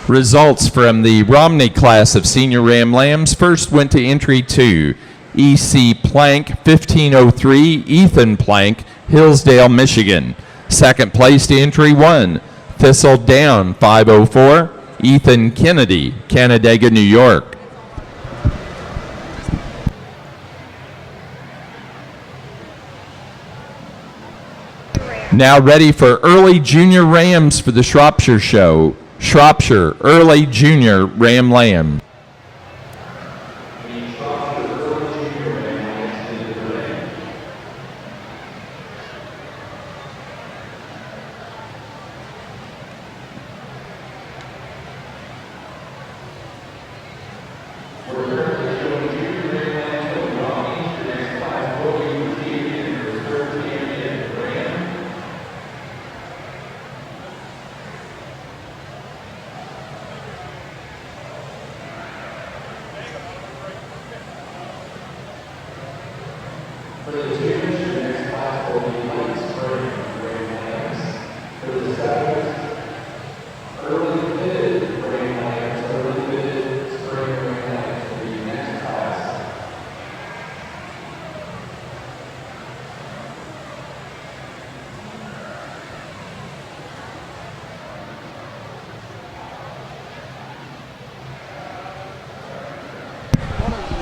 Results from the Romney class of senior ram lambs. First went to entry 2, E.C. Plank, 1503, Ethan Plank, Hillsdale, Michigan. Second place to entry 1, Thistle Down, 504, Ethan Kennedy, Canandaigua, New York. Now ready for early junior rams for the Shropshire show. Shropshire early junior ram lamb.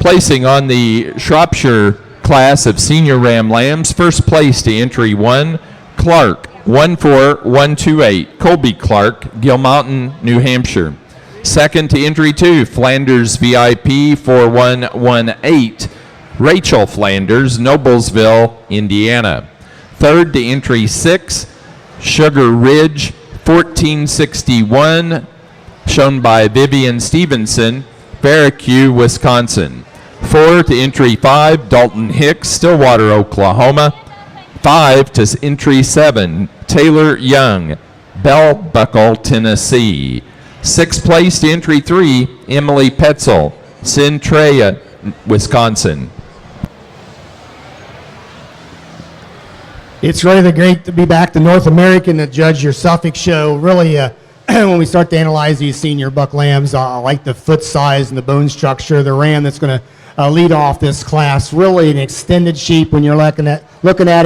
Placing on the Shropshire class of senior Ram Lambs, first place to entry 1, Clark, 14128, Colby Clark, Gill Mountain, New Hampshire. Second to entry 2, Flanders VIP 4118, Rachel Flanders, Noblesville, Indiana. Third to entry 6, Sugar Ridge 1461, shown by Vivian Stevenson, Barracue, Wisconsin. 4 to entry 5, Dalton Hicks, Stillwater, Oklahoma. 5 to entry 7, Taylor Young, Bell Buckle, Tennessee. 6th place to entry 3, Emily Petzel, Centralia, Wisconsin. It's really great to be back to North American to judge your Suffolk show. Really, when we start to analyze these senior buck lambs, I like the foot size and the bone structure. The ram that's going to lead off this class, really an extended sheep when you're looking at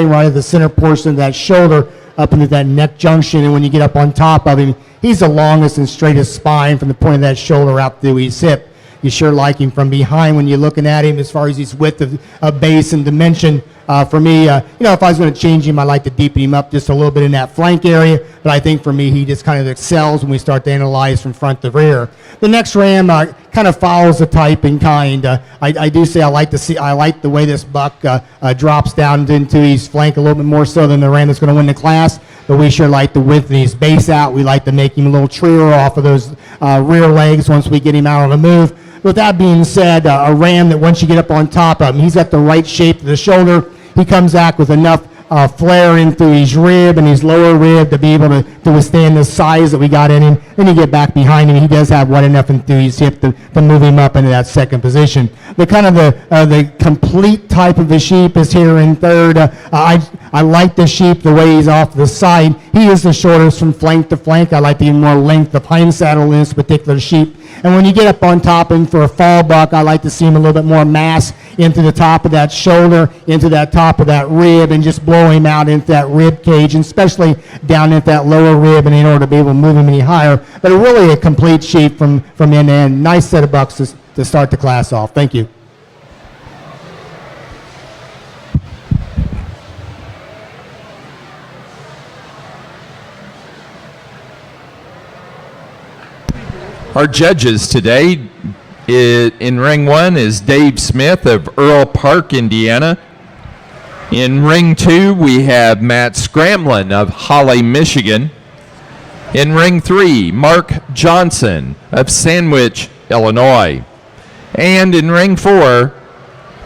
him right at the center portion of that shoulder up into that neck junction, and when you get up on top of him, he's the longest and straightest spine from the point of that shoulder out through his hip. You sure like him from behind when you're looking at him as far as his width of base and dimension. For me, if I was going to change him, I'd like to deepen him up just a little bit in that flank area. But I think for me, he just kind of excels when we start to analyze from front to rear. The next ram kind of follows the type and kind. I do say I like the way this buck drops down into his flank a little bit more so than the ram that's going to win the class. But we sure like the width of his base out. We like to make him a little truer off of those rear legs once we get him out on the move. With that being said, a ram that once you get up on top of him, he's got the right shape of the shoulder. He comes back with enough flare in through his rib and his lower rib to be able to withstand the size that we got in him. Then you get back behind him, he does have wide enough in through his hip to move him up into that second position. The kind of the complete type of the sheep is here in third. I like the sheep the way he's off the side. He is the shortest from flank to flank. I like to get more length of hind saddle in this particular sheep. And when you get up on top of him for a fall buck, I like to see him a little bit more mass into the top of that shoulder, into that top of that rib, and just blow him out into that rib cage, and especially down into that lower rib, and in order to be able to move him any higher. But really a complete sheep from end to end. Nice set of bucks to start the class off. Thank you. Our judges today in ring 1 is Dave Smith of Earl Park, Indiana. In ring 2, we have Matt Scramlin of Holly, Michigan. In ring 3, Mark Johnson of Sandwich, Illinois. And in ring 4,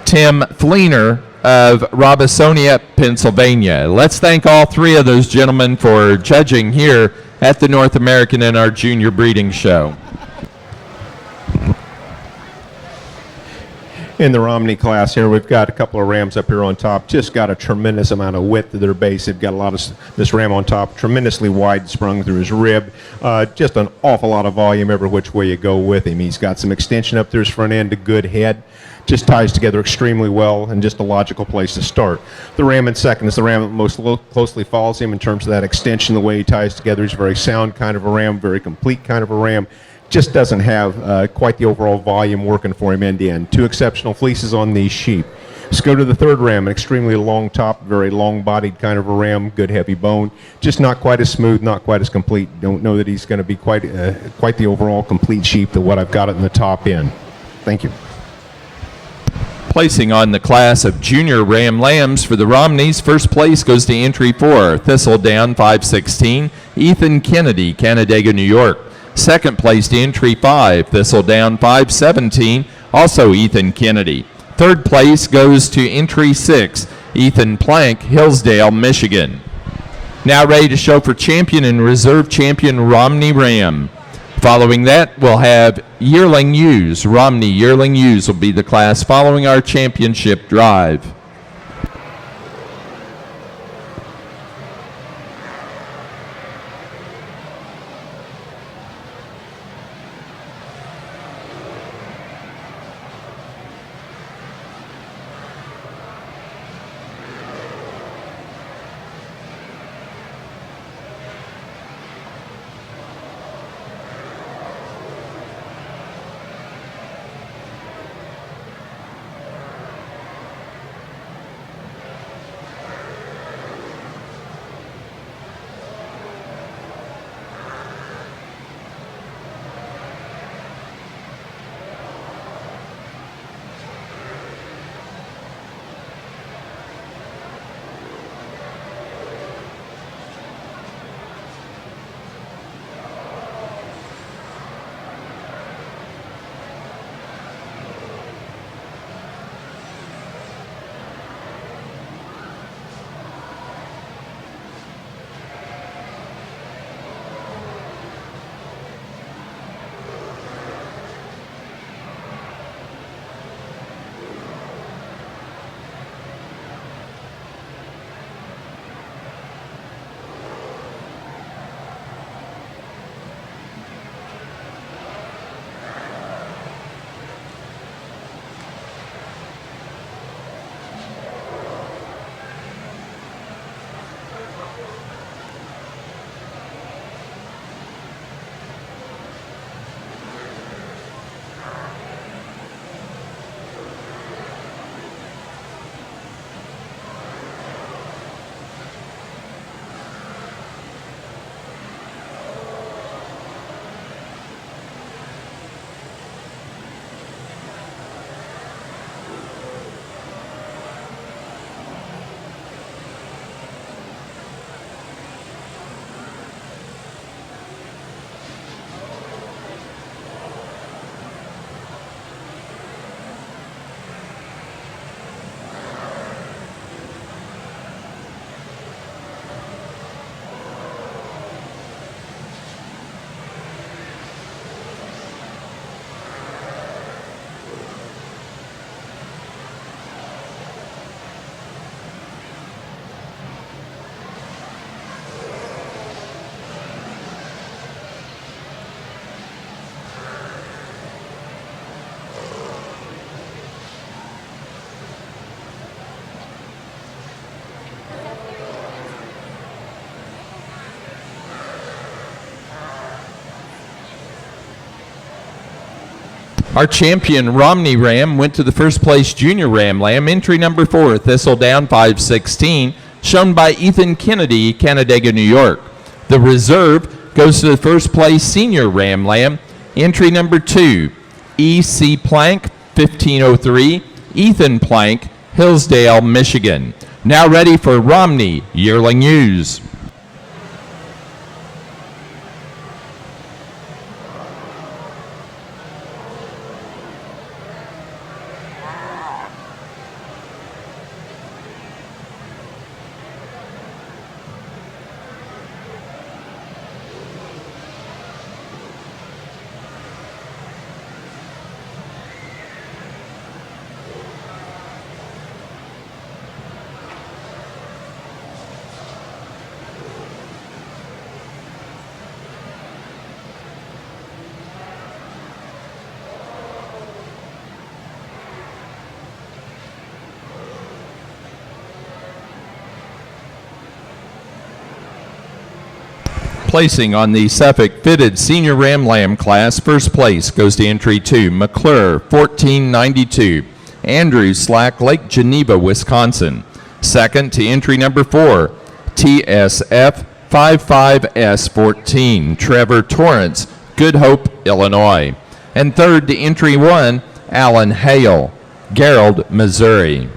Tim Fleener of Robisonia, Pennsylvania. Let's thank all three of those gentlemen for judging here at the North American in our junior breeding show. In the Romney class here, we've got a couple of rams up here on top. Just got a tremendous amount of width to their base. They've got a lot of this ram on top, tremendously wide sprung through his rib. Just an awful lot of volume every which way you go with him. He's got some extension up through his front end, a good head. Just ties together extremely well, and just a logical place to start. The ram in second is the ram that most closely follows him in terms of that extension, the way he ties together. He's a very sound kind of a ram, very complete kind of a ram. Just doesn't have quite the overall volume working for him end to end. Two exceptional fleeces on these sheep. Let's go to the third ram, an extremely long top, very long-bodied kind of a ram, good heavy bone. Just not quite as smooth, not quite as complete. Don't know that he's going to be quite the overall complete sheep to what I've got in the top end. Thank you. Placing on the class of junior ram lambs for the Romneys, first place goes to entry 4, Thistledown 516, Ethan Kennedy, Canandaigua, New York. Second place to entry 5, Thistledown 517, also Ethan Kennedy. Third place goes to entry 6, Ethan Plank, Hillsdale, Michigan. Now ready to show for champion and reserve champion Romney Ram. Following that, we'll have Yearling Ewes. Romney Yearling Ewes will be the class following our championship drive. Our champion Romney Ram went to the first place junior Ram Lamb, entry number 4, Thistledown 516, shown by Ethan Kennedy, Canandaigua, New York. The reserve goes to the first place senior Ram Lamb, entry number 2, E.C. Plank 1503, Ethan Plank, Hillsdale, Michigan. Now ready for Romney Yearling Ewes. Placing on the Suffolk fitted senior Ram Lamb class, first place goes to entry 2, McClure 1492, Andrews Slack, Lake Geneva, Wisconsin. Second to entry number 4, TSF 55S14, Trevor Torrance, Good Hope, Illinois. And third to entry 1, Alan Hale, Gerald, Missouri.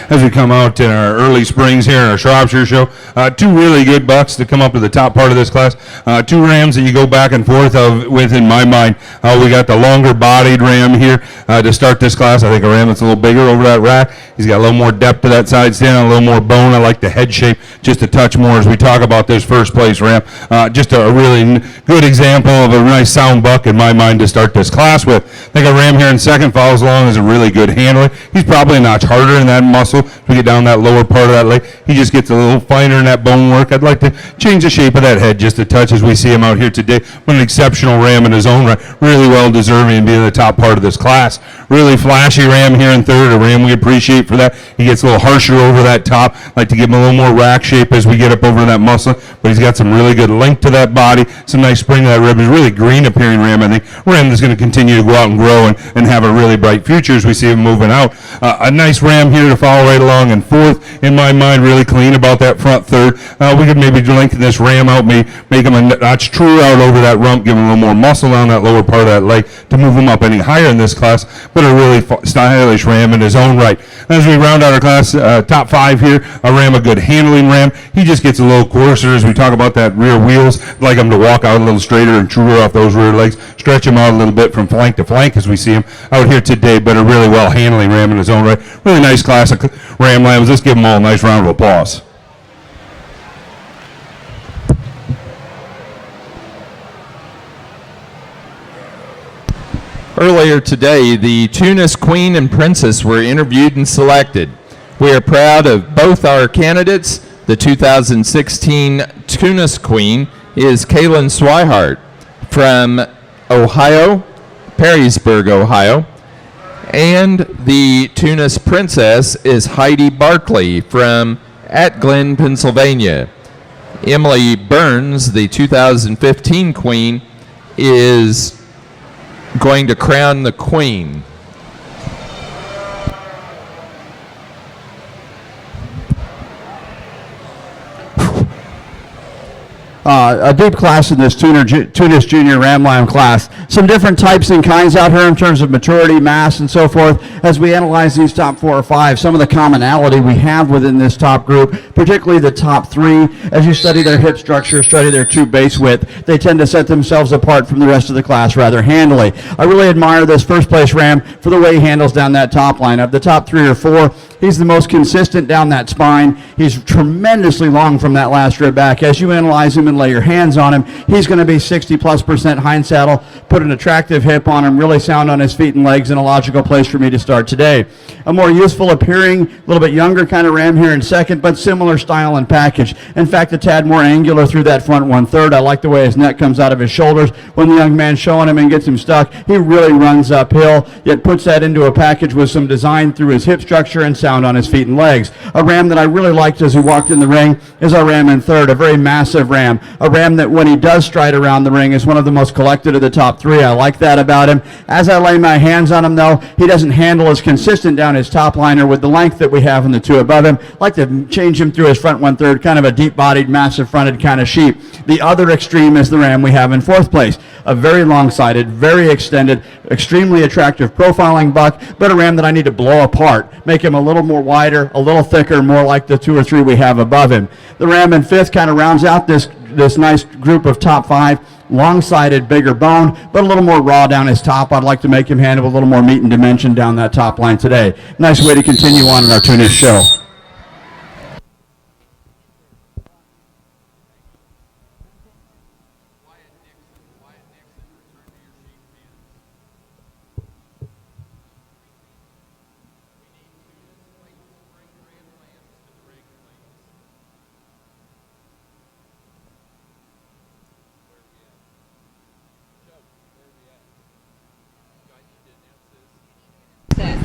As we come out in our early springs here in our Shropshire show, two really good bucks to come up to the top part of this class. Two rams that you go back and forth with in my mind. We got the longer bodied ram here to start this class. I think a ram that's a little bigger over that rack. He's got a little more depth to that side stand, a little more bone. I like the head shape just a touch more as we talk about this first place ram. Just a really good example of a nice sound buck in my mind to start this class with. I think a ram here in second follows along is a really good handler. He's probably a notch harder in that muscle. As we get down that lower part of that leg, he just gets a little finer in that bone work. I'd like to change the shape of that head just a touch as we see him out here today. What an exceptional ram in his own right. Really well deserving to be in the top part of this class. Really flashy ram here in third, a ram we appreciate for that. He gets a little harsher over that top. Like to give him a little more rack shape as we get up over that muscle, but he's got some really good length to that body, some nice spring to that rib. He's a really green appearing ram, I think. Ram that's going to continue to go out and grow and have a really bright future as we see him moving out. A nice ram here to follow right along in fourth, in my mind, really clean about that front third. We could maybe lengthen this ram out, make him a notch truer out over that rump, give him a little more muscle on that lower part of that leg to move him up any higher in this class, but a really stylish ram in his own right. As we round out our class, top five here, a ram, a good handling ram. He just gets a little coarser as we talk about that rear wheels. I'd like him to walk out a little straighter and truer off those rear legs, stretch him out a little bit from flank to flank as we see him out here today, but a really well handling ram in his own right. Really nice class of ram lambs. Let's give them all a nice round of applause. Earlier today, the Tunis Queen and Princess were interviewed and selected. We are proud of both our candidates. The 2016 Tunis Queen is Kaylin Swihart from Ohio, Perrysburg, Ohio, and the Tunis Princess is Heidi Barkley from Atglen, Pennsylvania. Emily Burns, the 2015 queen, is going to crown the queen. A deep class in this Tunis Junior Ram Lamb class. Some different types and kinds out here in terms of maturity, mass, and so forth. As we analyze these top 4 or 5, some of the commonality we have within this top group, particularly the top 3, as you study their hip structure, study their tube base width, they tend to set themselves apart from the rest of the class rather handily. I really admire this first place ram for the way he handles down that top line. Of the top 3 or 4, he's the most consistent down that spine. He's tremendously long from that last rib back. As you analyze him and lay your hands on him, he's going to be 60+% hind saddle, put an attractive hip on him, really sound on his feet and legs, in a logical place for me to start today. A more youthful appearing, a little bit younger kind of ram here in second, but similar style and package. In fact, a tad more angular through that front 1/3. I like the way his neck comes out of his shoulders. When the young man's showing him and gets him stuck, he really runs uphill, yet puts that into a package with some design through his hip structure and sound on his feet and legs. A ram that I really liked as he walked in the ring is our ram in third, a very massive ram. A ram that when he does stride around the ring is one of the most collected of the top 3. I like that about him. As I lay my hands on him, though, he doesn't handle as consistent down his top liner with the length that we have in the 2 above him. I like to change him through his front 1/3, kind of a deep-bodied, massive-fronted kind of sheep. The other extreme is the ram we have in 4th place. A very long-sided, very extended, extremely attractive profiling buck, but a ram that I need to blow apart, make him a little more wider, a little thicker, more like the 2 or 3 we have above him. The ram in 5th kind of rounds out this nice group of top 5. Long-sided, bigger bone, but a little more raw down his top. I'd like to make him handle a little more meat and dimension down that top line today. Nice way to continue on in our Tunis show.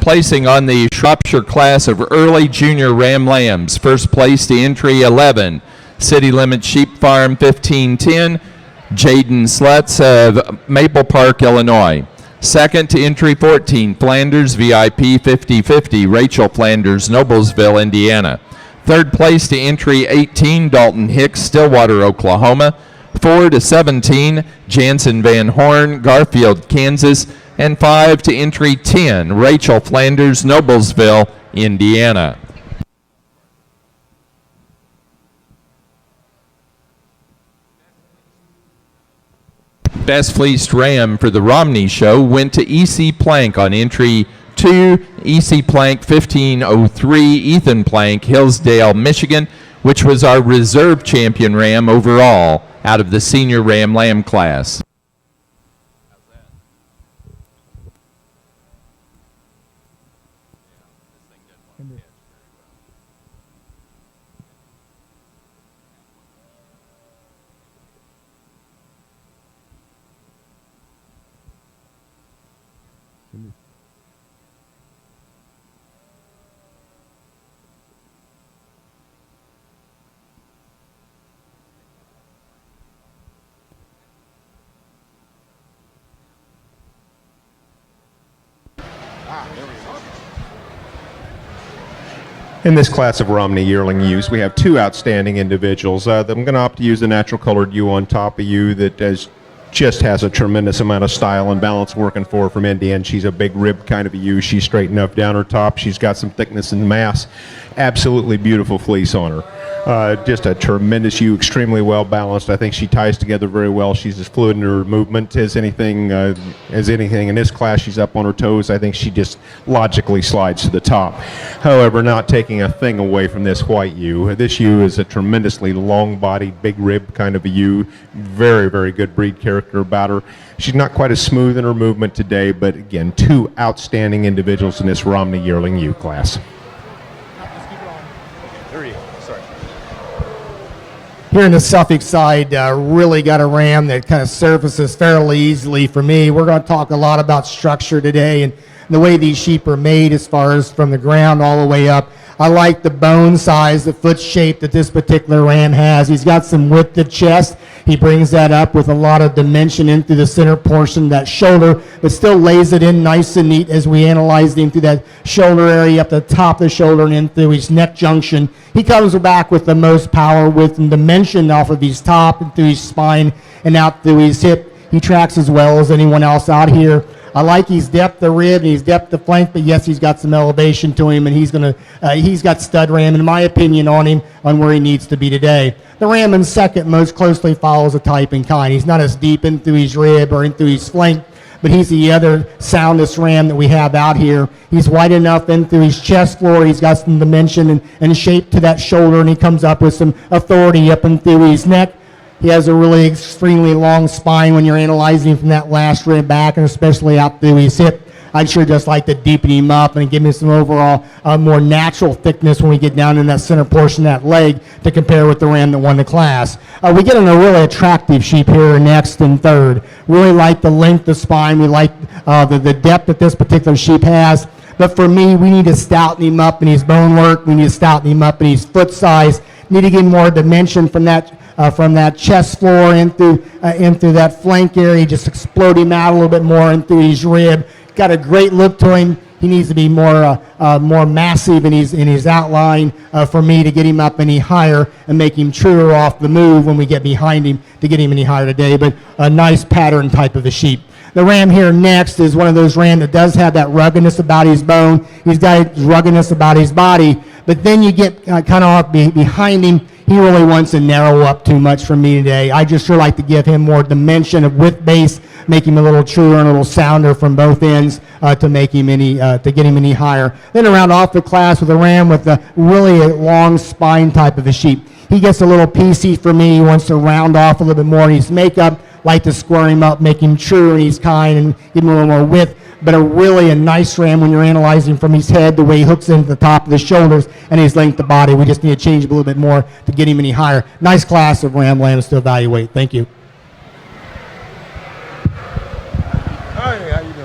Placing on the Shropshire class of early junior ram lambs. First place to entry 11, City Limit Sheep Farm 1510, Jaden Slutz of Maple Park, Illinois. Second to entry 14, Flanders VIP 5050, Rachel Flanders, Noblesville, Indiana. Third place to entry 18, Dalton Hicks, Stillwater, Oklahoma. 4 to 17, Jansen Van Horn, Garfield, Kansas. And 5 to entry 10, Rachel Flanders, Noblesville, Indiana. Best fleeced ram for the Romney show went to E.C. Plank on entry 2, E.C. Plank 1503, Ethan Plank, Hillsdale, Michigan, which was our reserve champion ram overall out of the senior ram lamb class. In this class of Romney yearling ewes, we have 2 outstanding individuals. I'm going to opt to use the natural colored ewe on top of ewe that just has a tremendous amount of style and balance working for her from end to end. She's a big rib kind of a ewe. She's straight enough down her top. She's got some thickness and mass. Absolutely beautiful fleece on her. Just a tremendous ewe, extremely well balanced. I think she ties together very well. She's as fluid in her movement as anything in this class. She's up on her toes. I think she just logically slides to the top. However, not taking a thing away from this white ewe. This ewe is a tremendously long-bodied, big rib kind of a ewe. Very, very good breed character about her. She's not quite as smooth in her movement today, but again, 2 outstanding individuals in this Romney yearling ewe class. Here in the Suffolk side, really got a ram that kind of surfaces fairly easily for me. We're going to talk a lot about structure today and the way these sheep are made as far as from the ground all the way up. I like the bone size, the foot shape that this particular ram has. He's got some width of chest. He brings that up with a lot of dimension in through the center portion of that shoulder, but still lays it in nice and neat as we analyze him through that shoulder area up the top of the shoulder and in through his neck junction. He comes back with the most power, width, and dimension off of his top and through his spine and out through his hip. He tracks as well as anyone else out here. I like his depth of rib and his depth of flank, but yes, he's got some elevation to him, and he's got stud ram, in my opinion, on him on where he needs to be today. The ram in second most closely follows a type and kind. He's not as deep into his rib or into his flank, but he's the other soundest ram that we have out here. He's wide enough into his chest floor. He's got some dimension and shape to that shoulder, and he comes up with some authority up and through his neck. He has a really extremely long spine when you're analyzing from that last rib back, and especially out through his hip. I'd sure just like to deepen him up and give him some overall more natural thickness when we get down in that center portion of that leg to compare with the ram that won the class. We get in a really attractive sheep here next and third. Really like the length of spine. We like the depth that this particular sheep has. But for me, we need to stouten him up in his bone work. We need to stouten him up in his foot size. Need to get more dimension from that chest floor into that flank area. Just explode him out a little bit more into his rib. Got a great look to him. He needs to be more massive in his outline for me to get him up any higher and make him truer off the move when we get behind him to get him any higher today. But a nice pattern type of a sheep. The ram here next is one of those ram that does have that ruggedness about his bone. He's got ruggedness about his body. But then you get kind of off behind him. He really wants to narrow up too much for me today. I just sure like to give him more dimension of width base, make him a little truer and a little sounder from both ends to make him to get him any higher. Then around off the class with a ram with a really long spine type of a sheep. He gets a little PC for me. He wants to round off a little bit more in his makeup, like to square him up, make him truer and he's kind and give him a little more width. But a nice ram when you're analyzing from his head, the way he hooks into the top of the shoulders and his length of body. We just need to change him a little bit more to get him any higher. Nice class of ram lambs to evaluate. Thank you. Hey, how you doing?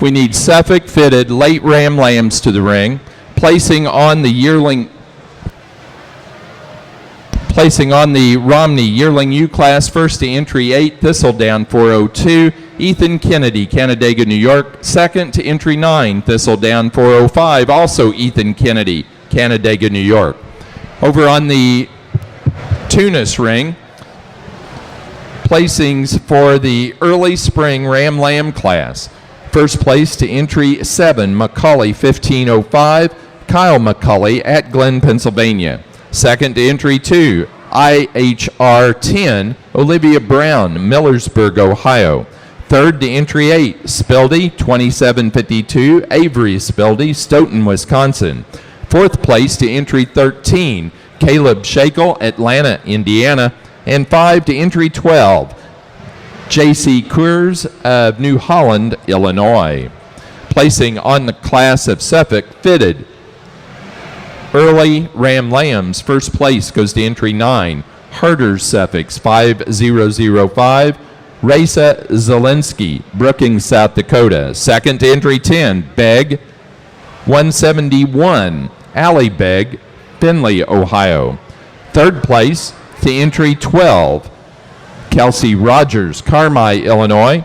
We need Suffolk fitted late ram lambs to the ring, placing on the Romney Yearling U class, first to entry 8, Thistledown 402, Ethan Kennedy, Canandaigua, New York. Second to entry 9, Thistledown 405, also Ethan Kennedy, Canandaigua, New York. Over on the Tunis ring, placings for the early spring ram lamb class. First place to entry 7, McCulley 1505, Kyle McCulley at Glen, Pennsylvania. Second to entry 2, IHR 10, Olivia Brown, Millersburg, Ohio. Third to entry 8, Speldy 2752, Avery Speldy, Stoughton, Wisconsin. Fourth place to entry 13, Caleb Shakel, Atlanta, Indiana. And 5 to entry 12, J.C. Coors of New Holland, Illinois. Placing on the class of Suffolk fitted early ram lambs, first place goes to entry 9, Herders Suffolk 5005, Raisa Zelensky, Brookings, South Dakota. Second to entry 10, Begg 171, Allie Begg, Findlay, Ohio. Third place to entry 12, Kelsey Rogers, Carmi, Illinois.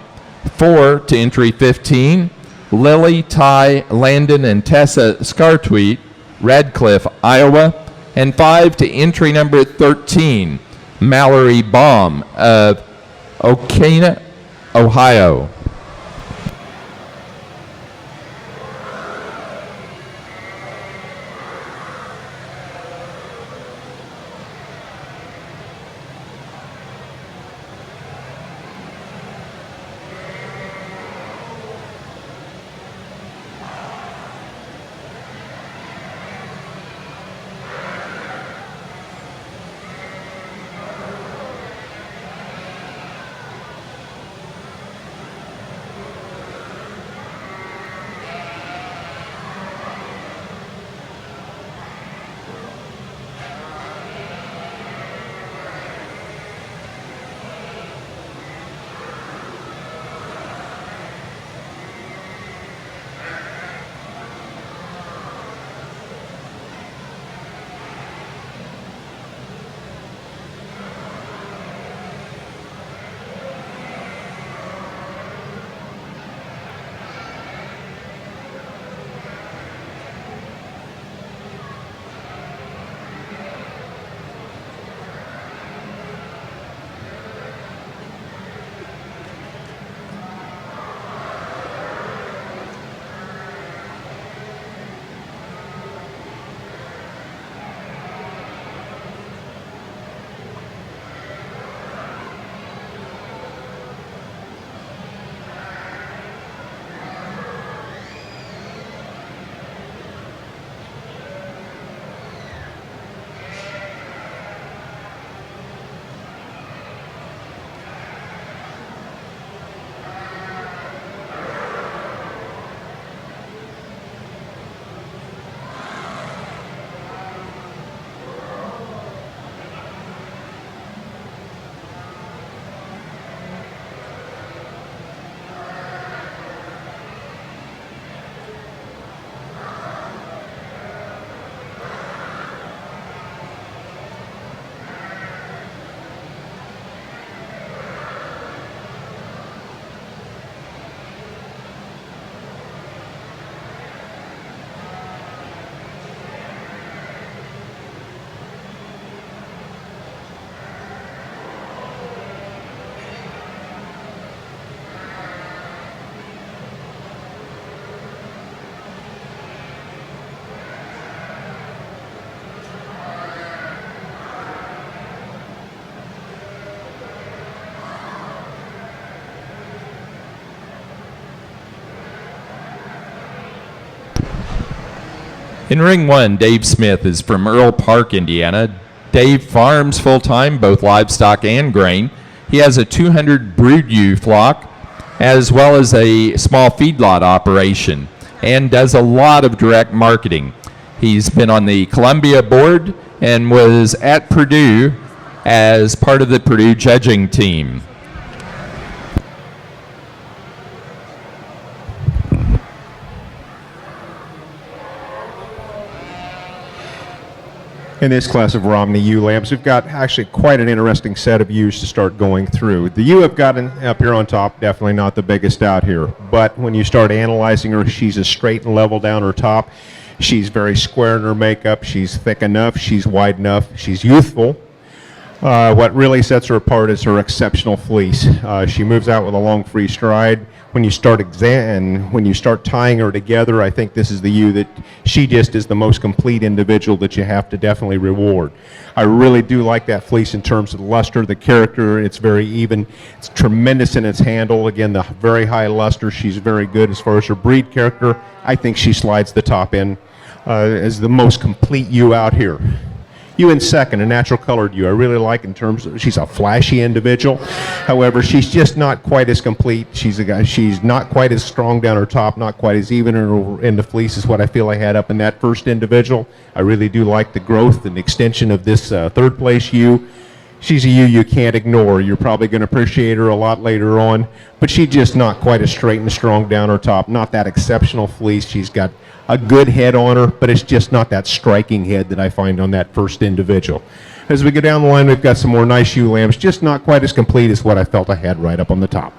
4 to entry 15, Lily, Ty, Landon, and Tessa Scartweet, Radcliffe, Iowa. And 5 to entry number 13, Mallory Baum of Okina, Ohio. In ring 1, Dave Smith is from Earl Park, Indiana. Dave farms full-time, both livestock and grain. He has a 200 brood ewe flock, as well as a small feedlot operation, and does a lot of direct marketing. He's been on the Columbia board and was at Purdue as part of the Purdue judging team. In this class of Romney ewe lambs, we've got actually quite an interesting set of ewes to start going through. The ewe I've got up here on top, definitely not the biggest out here, but when you start analyzing her, she's as straight and level down her top. She's very square in her makeup. She's thick enough. She's wide enough. She's youthful. What really sets her apart is her exceptional fleece. She moves out with a long free stride. When you start tying her together, I think this is the ewe that she just is the most complete individual that you have to definitely reward. I really do like that fleece in terms of the luster, the character. It's very even. It's tremendous in its handle. Again, the very high luster. She's very good as far as her breed character. I think she slides the top end as the most complete ewe out here. Ewe in second, a natural colored ewe. I really like in terms of she's a flashy individual. However, she's just not quite as complete. She's not quite as strong down her top, not quite as even in the fleece as what I feel I had up in that first individual. I really do like the growth and extension of this third place ewe. She's a ewe you can't ignore. You're probably going to appreciate her a lot later on, but she's just not quite as straight and strong down her top. Not that exceptional fleece. She's got a good head on her, but it's just not that striking head that I find on that first individual. As we go down the line, we've got some more nice ewe lambs, just not quite as complete as what I felt I had right up on the top.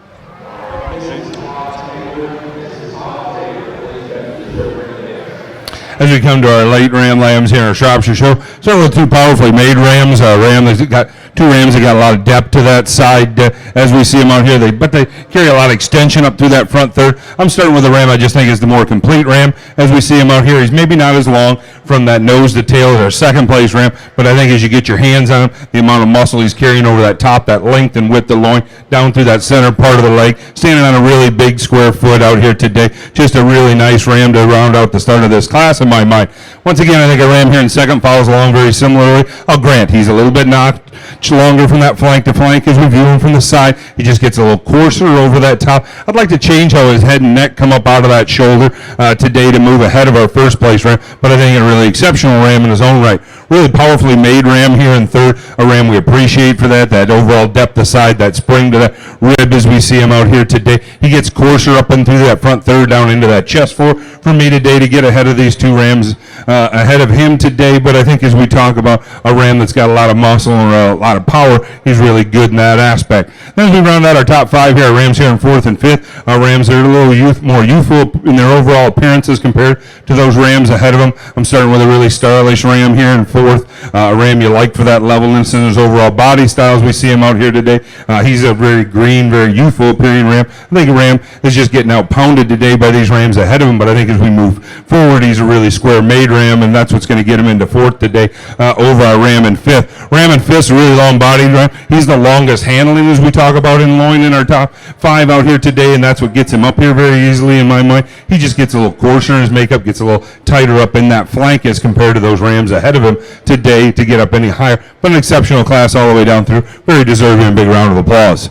As we come to our late ram lambs here in our Shropshire show, certainly two powerfully made rams. A ram that's got two rams that got a lot of depth to that side as we see them out here. But they carry a lot of extension up through that front third. I'm starting with a ram I just think is the more complete ram as we see him out here. He's maybe not as long from that nose to tail as our second place ram, but I think as you get your hands on him, the amount of muscle he's carrying over that top, that length and width of loin, down through that center part of the leg, standing on a really big square foot out here today. Just a really nice ram to round out the start of this class in my mind. Once again, I think a ram here in second follows along very similarly. I'll grant he's a little bit notched longer from that flank to flank as we view him from the side. He just gets a little coarser over that top. I'd like to change how his head and neck come up out of that shoulder today to move ahead of our first place ram, but I think a really exceptional ram in his own right. Really powerfully made ram here in third, a ram we appreciate for that overall depth of side, that spring to that rib as we see him out here today. He gets coarser up and through that front third down into that chest for me today to get ahead of these two rams ahead of him today, but I think as we talk about a ram that's got a lot of muscle and a lot of power, he's really good in that aspect. Then as we round out our top five here, our rams here in fourth and fifth, our rams that are a little more youthful in their overall appearances compared to those rams ahead of them. I'm starting with a really stylish ram here in fourth, a ram you like for that levelness in his overall body style as we see him out here today. He's a very green, very youthful appearing ram. I think a ram is just getting out pounded today by these rams ahead of him, but I think as we move forward, he's a really square made ram, and that's what's going to get him into fourth today over our ram in fifth. Ram in fifth is a really long bodied ram. He's the longest handling as we talk about in loin in our top five out here today, and that's what gets him up here very easily in my mind. He just gets a little coarser in his makeup, gets a little tighter up in that flank as compared to those rams ahead of him today to get up any higher, but an exceptional class all the way down through. Very deserving and big round of applause.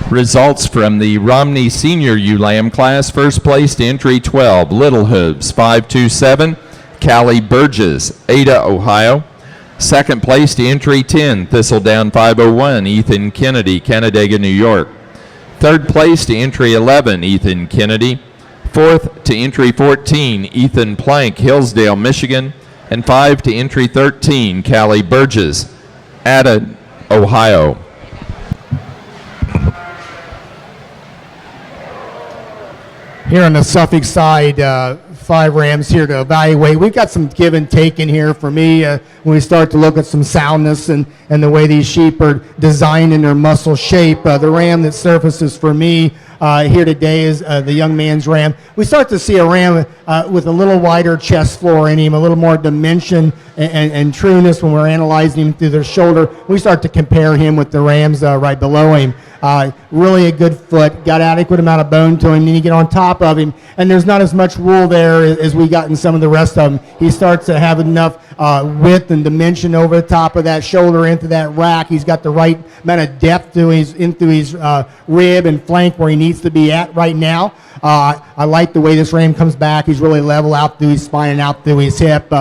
Results from the Romney Senior Ewe Lamb class. First place to entry 12, Little Hooves 527, Callie Burgess, Ada, Ohio. Second place to entry 10, Thistledown 501, Ethan Kennedy, Canandaigua, New York. Third place to entry 11, Ethan Kennedy. Fourth to entry 14, Ethan Plank, Hillsdale, Michigan. And 5 to entry 13, Callie Burgess, Ada, Ohio. Here on the Suffolk side, 5 rams here to evaluate. We've got some give and take in here for me when we start to look at some soundness and the way these sheep are designed in their muscle shape. The ram that surfaces for me here today is the young man's ram. We start to see a ram with a little wider chest floor in him, a little more dimension and trueness when we're analyzing him through their shoulder. We start to compare him with the rams right below him. Really a good foot, got adequate amount of bone to him, then you get on top of him, and there's not as much wool there as we got in some of the rest of them. He starts to have enough width and dimension over the top of that shoulder into that rack. He's got the right amount of depth to his rib and flank where he needs to be at right now. I like the way this ram comes back. He's really level out through his spine and out through his hip.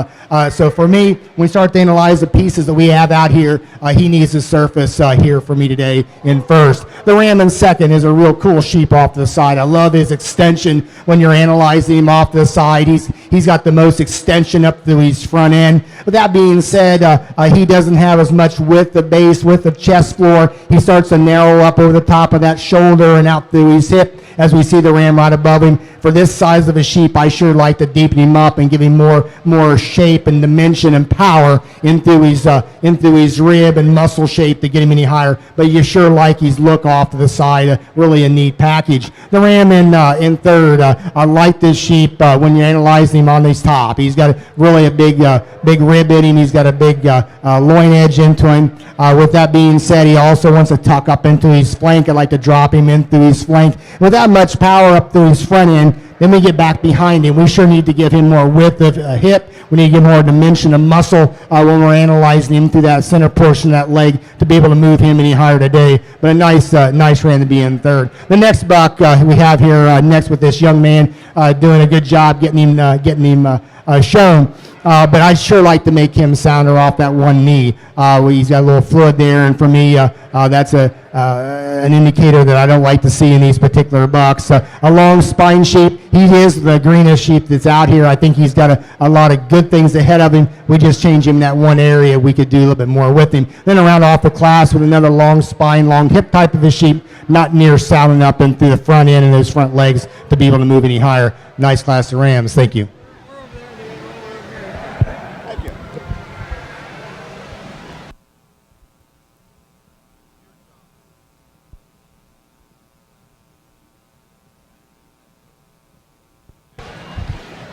So for me, when we start to analyze the pieces that we have out here, he needs to surface here for me today in first. The ram in second is a real cool sheep off to the side. I love his extension when you're analyzing him off to the side. He's got the most extension up through his front end. With that being said, he doesn't have as much width of base, width of chest floor. He starts to narrow up over the top of that shoulder and out through his hip as we see the ram right above him. For this size of a sheep, I sure like to deepen him up and give him more shape and dimension and power into his rib and muscle shape to get him any higher. But you sure like his look off to the side. Really a neat package. The ram in third, I like this sheep when you're analyzing him on his top. He's got really a big rib in him. He's got a big loin edge into him. With that being said, he also wants to tuck up into his flank. I like to drop him in through his flank. With that much power up through his front end, then we get back behind him. We sure need to give him more width of hip. We need to give more dimension of muscle when we're analyzing him through that center portion of that leg to be able to move him any higher today. But a nice ram to be in third. The next buck we have here next with this young man doing a good job getting him shown. But I sure like to make him sounder off that one knee. He's got a little fluid there, and for me, that's an indicator that I don't like to see in these particular bucks. A long spine sheep. He is the greenest sheep that's out here. I think he's got a lot of good things ahead of him. We just change him that one area. We could do a little bit more with him. Then around off the class with another long spine, long hip type of a sheep, not near sounding up and through the front end and those front legs to be able to move any higher. Nice class of rams. Thank you.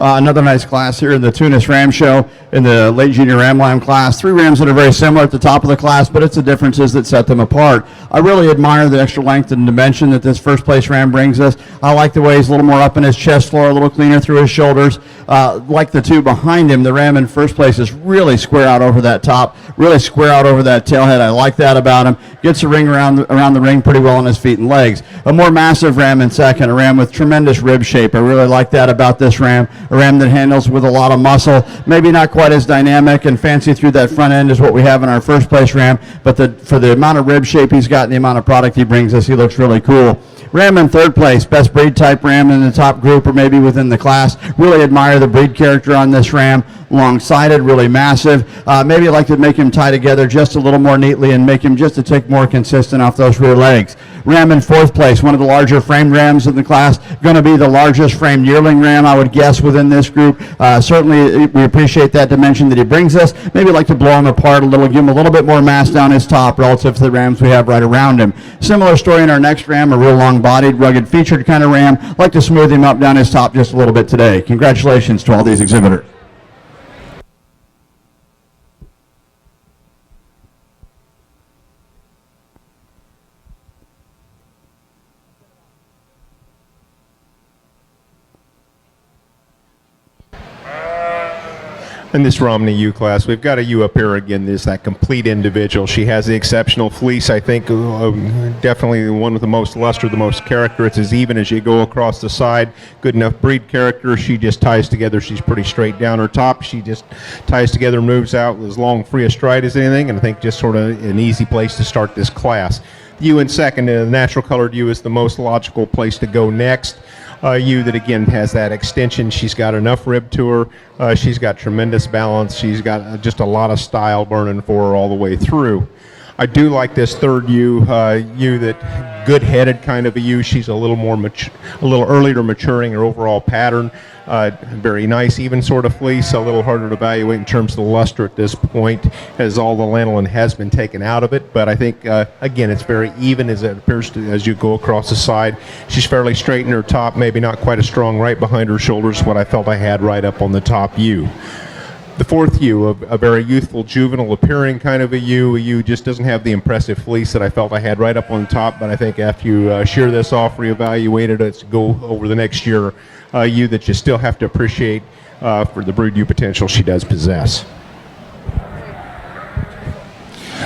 Another nice class here in the Tunis Ram Show in the late junior Ram Lamb class. 3 rams that are very similar at the top of the class, but it's the differences that set them apart. I really admire the extra length and dimension that this first place ram brings us. I like the way he's a little more up in his chest floor, a little cleaner through his shoulders. Like the two behind him, the ram in first place is really square out over that top, really square out over that tailhead. I like that about him. Gets the ring around the ring pretty well on his feet and legs. A more massive ram in second, a ram with tremendous rib shape. I really like that about this ram. A ram that handles with a lot of muscle, maybe not quite as dynamic and fancy through that front end as what we have in our first place ram, but for the amount of rib shape he's got and the amount of product he brings us, he looks really cool. Ram in third place, best breed type ram in the top group or maybe within the class. Really admire the breed character on this ram. Long-sided, really massive. Maybe I'd like to make him tie together just a little more neatly and make him just a tick more consistent off those rear legs. Ram in fourth place, one of the larger framed rams in the class. Going to be the largest framed yearling ram, I would guess, within this group. Certainly, we appreciate that dimension that he brings us. Maybe I'd like to blow him apart a little, give him a little bit more mass down his top relative to the rams we have right around him. Similar story in our next ram, a real long-bodied, rugged, featured kind of ram. I'd like to smooth him up down his top just a little bit today. Congratulations to all these exhibitors. In this Romney U class, we've got a U up here again. This that complete individual. She has the exceptional fleece. I think definitely the one with the most luster, the most character. It's as even as you go across the side. Good enough breed character. She just ties together. She's pretty straight down her top. She just ties together, moves out as long, free a stride as anything. And I think just sort of an easy place to start this class. U in second, the natural colored U is the most logical place to go next. U that again has that extension. She's got enough rib to her. She's got tremendous balance. She's got just a lot of style burning for her all the way through. I do like this third ewe, that good-headed kind of a ewe. She's a little more a little earlier maturing her overall pattern. Very nice, even sort of fleece. A little harder to evaluate in terms of the luster at this point, as all the lanolin has been taken out of it. But I think again, it's very even as it appears to as you go across the side. She's fairly straight in her top, maybe not quite as strong right behind her shoulders. What I felt I had right up on the top ewe. The fourth ewe, a very youthful, juvenile appearing kind of a ewe just doesn't have the impressive fleece that I felt I had right up on top, but I think after you shear this off, reevaluate it, it's go over the next year, ewe that you still have to appreciate for the brood ewe potential she does possess.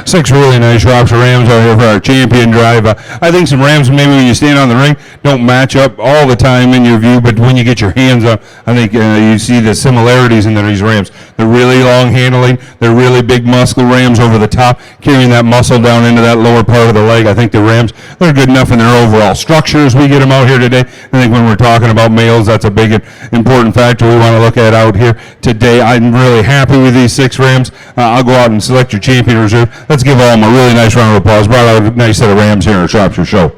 6 really nice Shropshire rams out here for our champion drive. I think some rams, maybe when you stand on the ring, don't match up all the time in your view, but when you get your hands up, I think you see the similarities in these rams. They're really long handling. They're really big muscle rams over the top, carrying that muscle down into that lower part of the leg. I think the rams, they're good enough in their overall structure as we get them out here today. I think when we're talking about males, that's a big and important factor we want to look at out here today. I'm really happy with these 6 rams. I'll go out and select your champion reserve. Let's give all them a really nice round of applause. Brought out a nice set of rams here in our Shropshire show.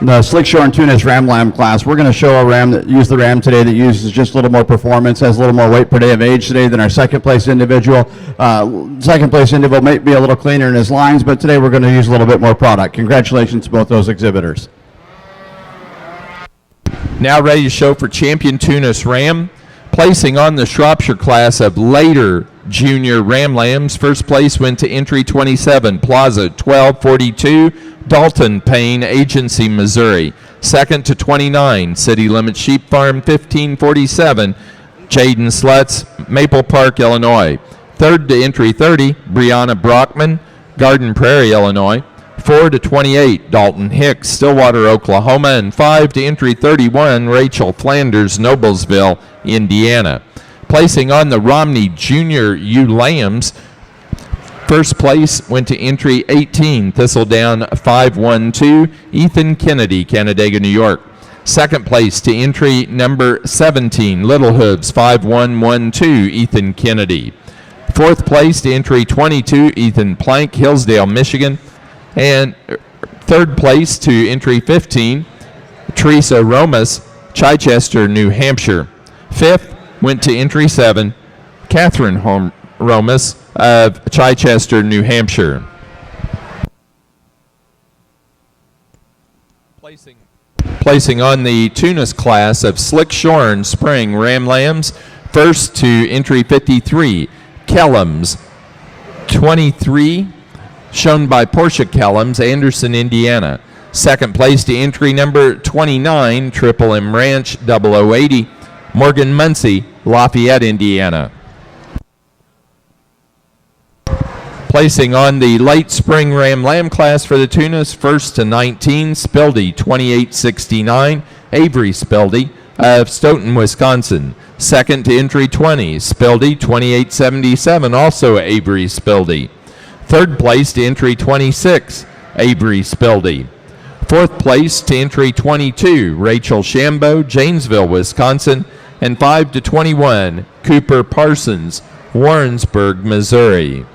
The Slickshore and Tunis Ram Lamb class, we're going to show a ram that used the ram today that uses just a little more performance, has a little more weight per day of age today than our second place individual. Second place individual might be a little cleaner in his lines, but today we're going to use a little bit more product. Congratulations to both those exhibitors. Now ready to show for champion Tunis Ram. Placing on the Shropshire class of later junior Ram Lambs, first place went to entry 27, Plaza 1242, Dalton Payne, Agency, Missouri. Second to 29, City Limit Sheep Farm 1547, Jaden Slutz, Maple Park, Illinois. Third to entry 30, Brianna Brockman, Garden Prairie, Illinois. 4 to 28, Dalton Hicks, Stillwater, Oklahoma. And 5 to entry 31, Rachel Flanders, Noblesville, Indiana. Placing on the Romney Junior ewe lambs, first place went to entry 18, Thistledown 512, Ethan Kennedy, Canandaigua, New York. Second place to entry number 17, Little Hooves 5112, Ethan Kennedy. Fourth place to entry 22, Ethan Plank, Hillsdale, Michigan. And third place to entry 15, Teresa Romas, Chichester, New Hampshire. Fifth went to entry 7, Catherine Romas of Chichester, New Hampshire. Placing on the Tunis class of Slickshore Spring Ram Lambs, first to entry 53, Kellums, 23, shown by Portia Kellums, Anderson, Indiana. Second place to entry number 29, Triple M Ranch 0080, Morgan Muncie, Lafayette, Indiana. Placing on the late spring Ram Lamb class for the Tunis, first to 19, Spildy 2869, Avery Spildy of Stoughton, Wisconsin. Second to entry 20, Spildy 2877, also Avery Spildy. Third place to entry 26, Avery Spildy. Fourth place to entry 22, Rachel Shambo, Janesville, Wisconsin. And 5 to 21, Cooper Parsons, Warrensburg, Missouri.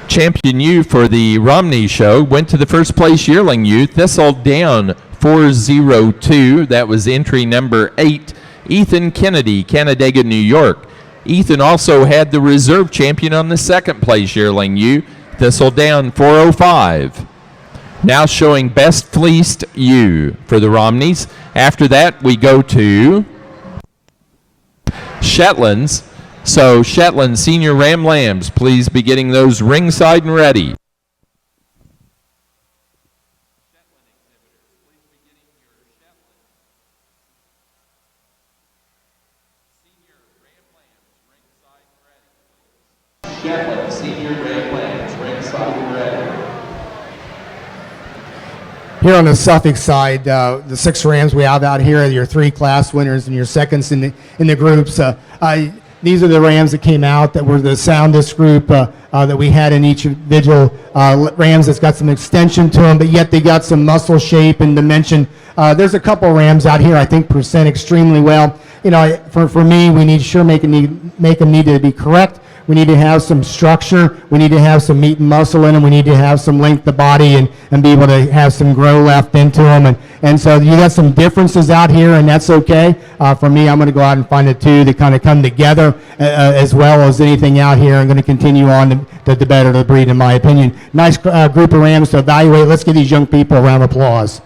Champion ewe for the Romney show went to the first place yearling ewe, Thistle Down 402. That was entry number 8, Ethan Kennedy, Canandaigua, New York. Ethan also had the reserve champion on the second place yearling ewe, Thistle Down 405. Now showing best fleeced ewe for the Romneys. After that, we go to Shetlands. So Shetland Senior Ram Lambs, please be getting those ringside and ready. Shetland Senior Ram Lambs, ringside and ready. Here on the Suffolk side, the 6 Rams we have out here are your 3 class winners and your seconds in the groups. These are the Rams that came out that were the soundest group that we had in each individual Rams that's got some extension to them, but yet they got some muscle shape and dimension. There's a couple Rams out here I think present extremely well. You know, for me, we need to make them need to be correct. We need to have some structure. We need to have some meat and muscle in them. We need to have some length of body and be able to have some grow left into them. And so you got some differences out here, and that's okay. For me, I'm going to go out and find the 2 that kind of come together as well as anything out here. I'm going to continue on to better the breed, in my opinion. Nice group of Rams to evaluate. Let's give these young people a round of applause.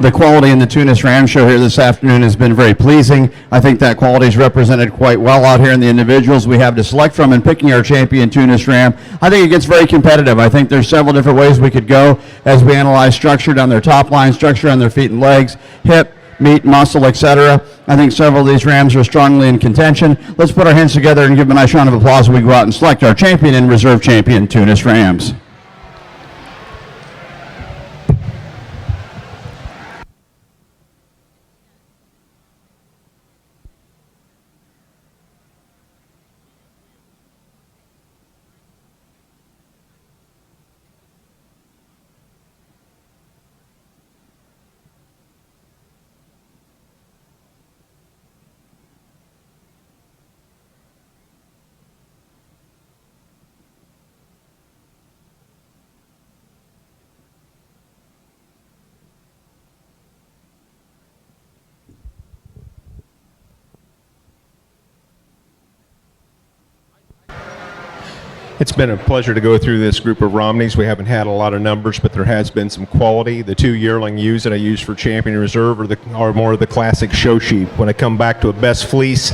The quality in the Tunis Ram Show here this afternoon has been very pleasing. I think that quality is represented quite well out here in the individuals we have to select from in picking our champion Tunis Ram. I think it gets very competitive. I think there's several different ways we could go as we analyze structure down their top line, structure on their feet and legs, hip, meat, muscle, etc. I think several of these Rams are strongly in contention. Let's put our hands together and give them a nice round of applause as we go out and select our champion and reserve champion Tunis Rams. It's been a pleasure to go through this group of Romneys. We haven't had a lot of numbers, but there has been some quality. The 2 yearling ewes that I use for Champion Reserve are more of the classic show sheep. When I come back to a best fleece,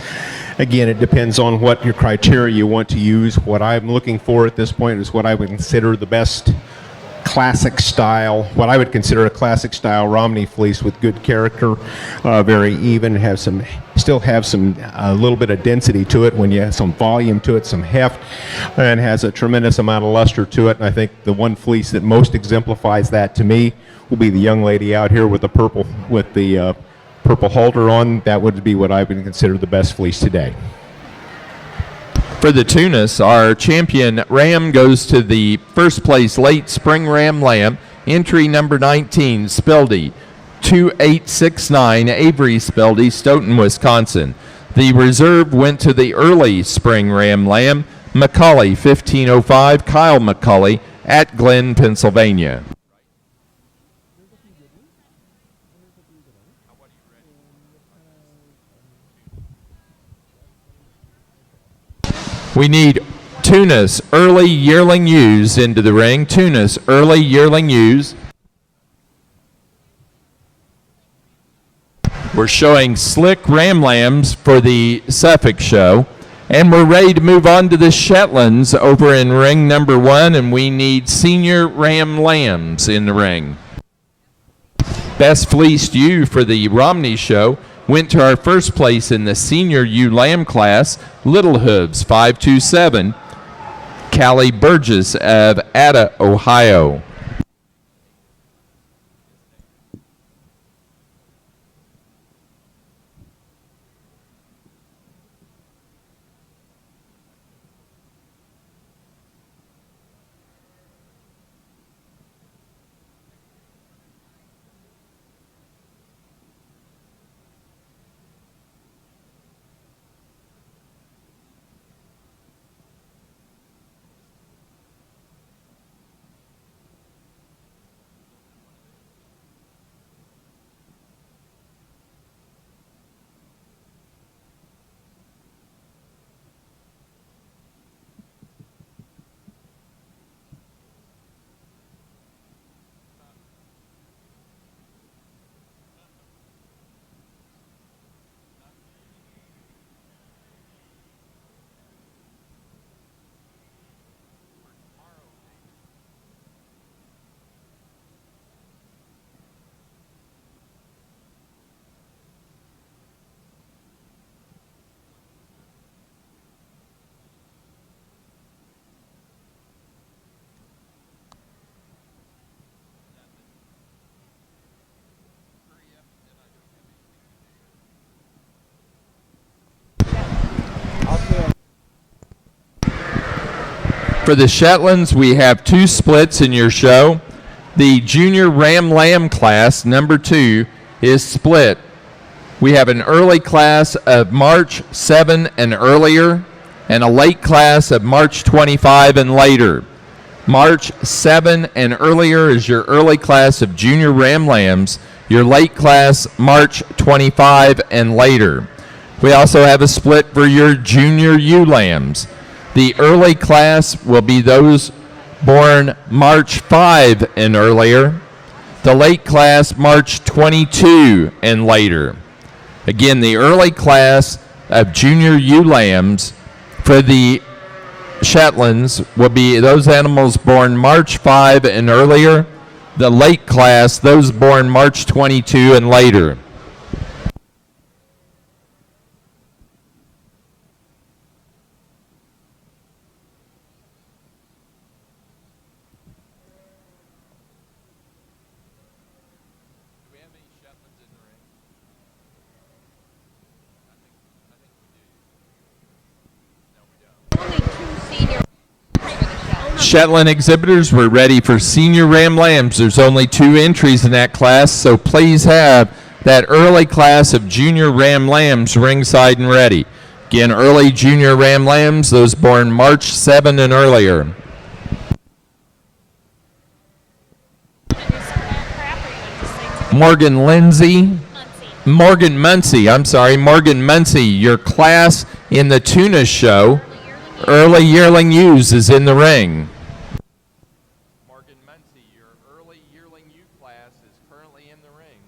again, it depends on what your criteria you want to use. What I'm looking for at this point is what I would consider the best classic style, what I would consider a classic style Romney fleece with good character, very even, still have some a little bit of density to it when you have some volume to it, some heft, and has a tremendous amount of luster to it. And I think the one fleece that most exemplifies that to me will be the young lady out here with the purple halter on. That would be what I would consider the best fleece today. For the Tunis, our champion Ram goes to the first place late spring Ram Lamb, entry number 19, Spildy, 2869, Avery Spildy, Stoughton, Wisconsin. The reserve went to the early spring Ram Lamb, McCully, 1505, Kyle McCully, at Glen, Pennsylvania. We need Tunis early yearling ewes into the ring. Tunis early yearling ewes. We're showing slick ram lambs for the Suffolk show. And we're ready to move on to the Shetlands over in ring number 1, and we need senior ram lambs in the ring. Best fleeced ewe for the Romney show went to our first place in the senior ewe lamb class, Little Hooves 527, Callie Burgess of Ada, Ohio. For the Shetlands, we have 2 splits in your show. The junior ram lamb class, number 2, is split. We have an early class of March 7 and earlier, and a late class of March 25 and later. March 7 and earlier is your early class of junior ram lambs. Your late class, March 25 and later. We also have a split for your junior ewe lambs. The early class will be those born March 5 and earlier. The late class, March 22 and later. Again, the early class of junior ewe lambs for the Shetlands will be those animals born March 5 and earlier. The late class, those born March 22 and later. Shetland exhibitors, we're ready for senior ram lambs. There's only 2 entries in that class, so please have that early class of junior ram lambs ringside and ready. Again, early junior ram lambs, those born March 7 and earlier. Morgan Muncie, your class in the Tunis show, early yearling ewes, is in the ring. Morgan Muncie, your early yearling ewe class is currently in the ring.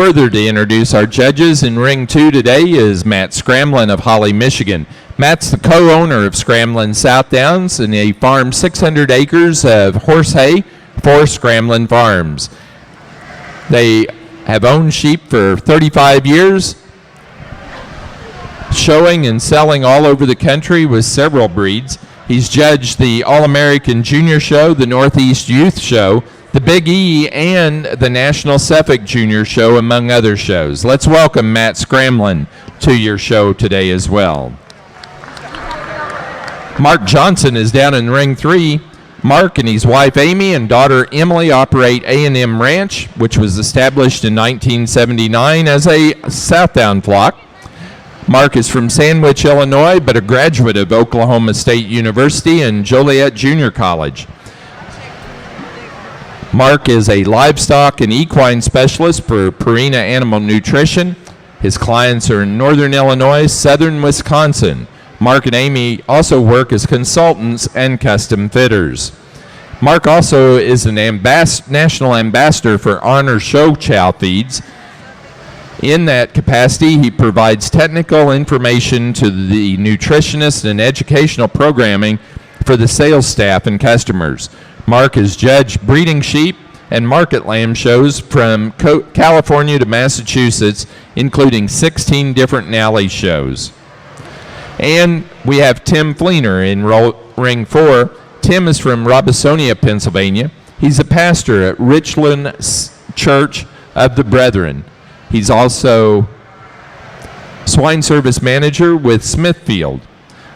Further to introduce our judges in ring 2 today is Matt Scramlin of Holly, Michigan. Matt's the co-owner of Scramlin South Downs, and he farms 600 acres of horse hay for Scramlin Farms. They have owned sheep for 35 years, showing and selling all over the country with several breeds. He's judged the All-American Junior Show, the Northeast Youth Show, the Big E, and the National Suffolk Junior Show, among other shows. Let's welcome Matt Scramlin to your show today as well. Mark Johnson is down in ring 3. Mark and his wife Amy and daughter Emily operate A&M Ranch, which was established in 1979 as a Southdown flock. Mark is from Sandwich, Illinois, but a graduate of Oklahoma State University and Joliet Junior College. Mark is a livestock and equine specialist for Purina Animal Nutrition. His clients are in Northern Illinois, Southern Wisconsin. Mark and Amy also work as consultants and custom fitters. Mark also is an national ambassador for Honor Show Chow Feeds. In that capacity, he provides technical information to the nutritionists and educational programming for the sales staff and customers. Mark has judged breeding sheep and market lamb shows from California to Massachusetts, including 16 different Nally shows. And we have Tim Fleener in ring 4. Tim is from Robisonia, Pennsylvania. He's a pastor at Richland Church of the Brethren. He's also swine service manager with Smithfield.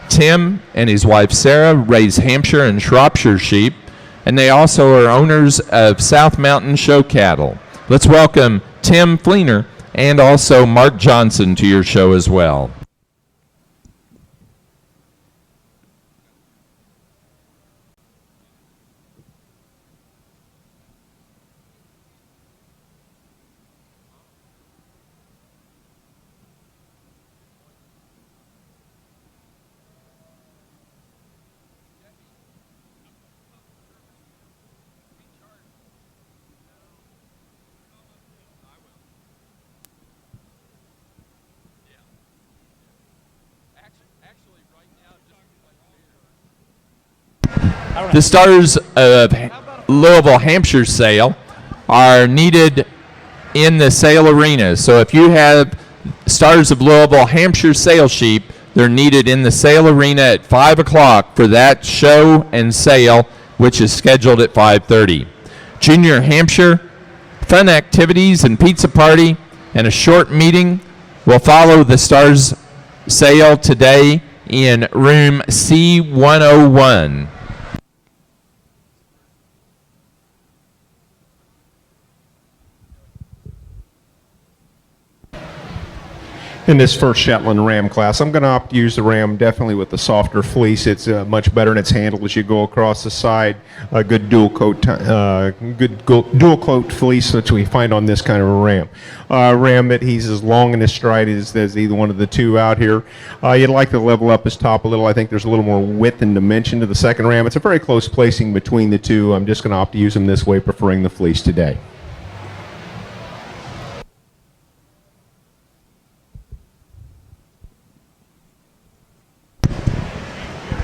Tim and his wife Sarah raise Hampshire and Shropshire sheep, and they also are owners of South Mountain Show Cattle. Let's welcome Tim Fleener and also Mark Johnson to your show as well. The stars of Louisville, Hampshire sale are needed in the sale arena. So if you have stars of Louisville, Hampshire sale sheep, they're needed in the sale arena at 5 o'clock for that show and sale, which is scheduled at 5:30. Junior Hampshire, fun activities and pizza party, and a short meeting will follow the stars sale today in room C101. In this first Shetland Ram class, I'm going to opt to use the Ram definitely with the softer fleece. It's much better in its handle as you go across the side. A good dual coat fleece, which we find on this kind of a Ram. Ram, he's as long in his stride as either one of the two out here. You'd like to level up his top a little. I think there's a little more width and dimension to the second Ram. It's a very close placing between the two. I'm just going to opt to use him this way, preferring the fleece today.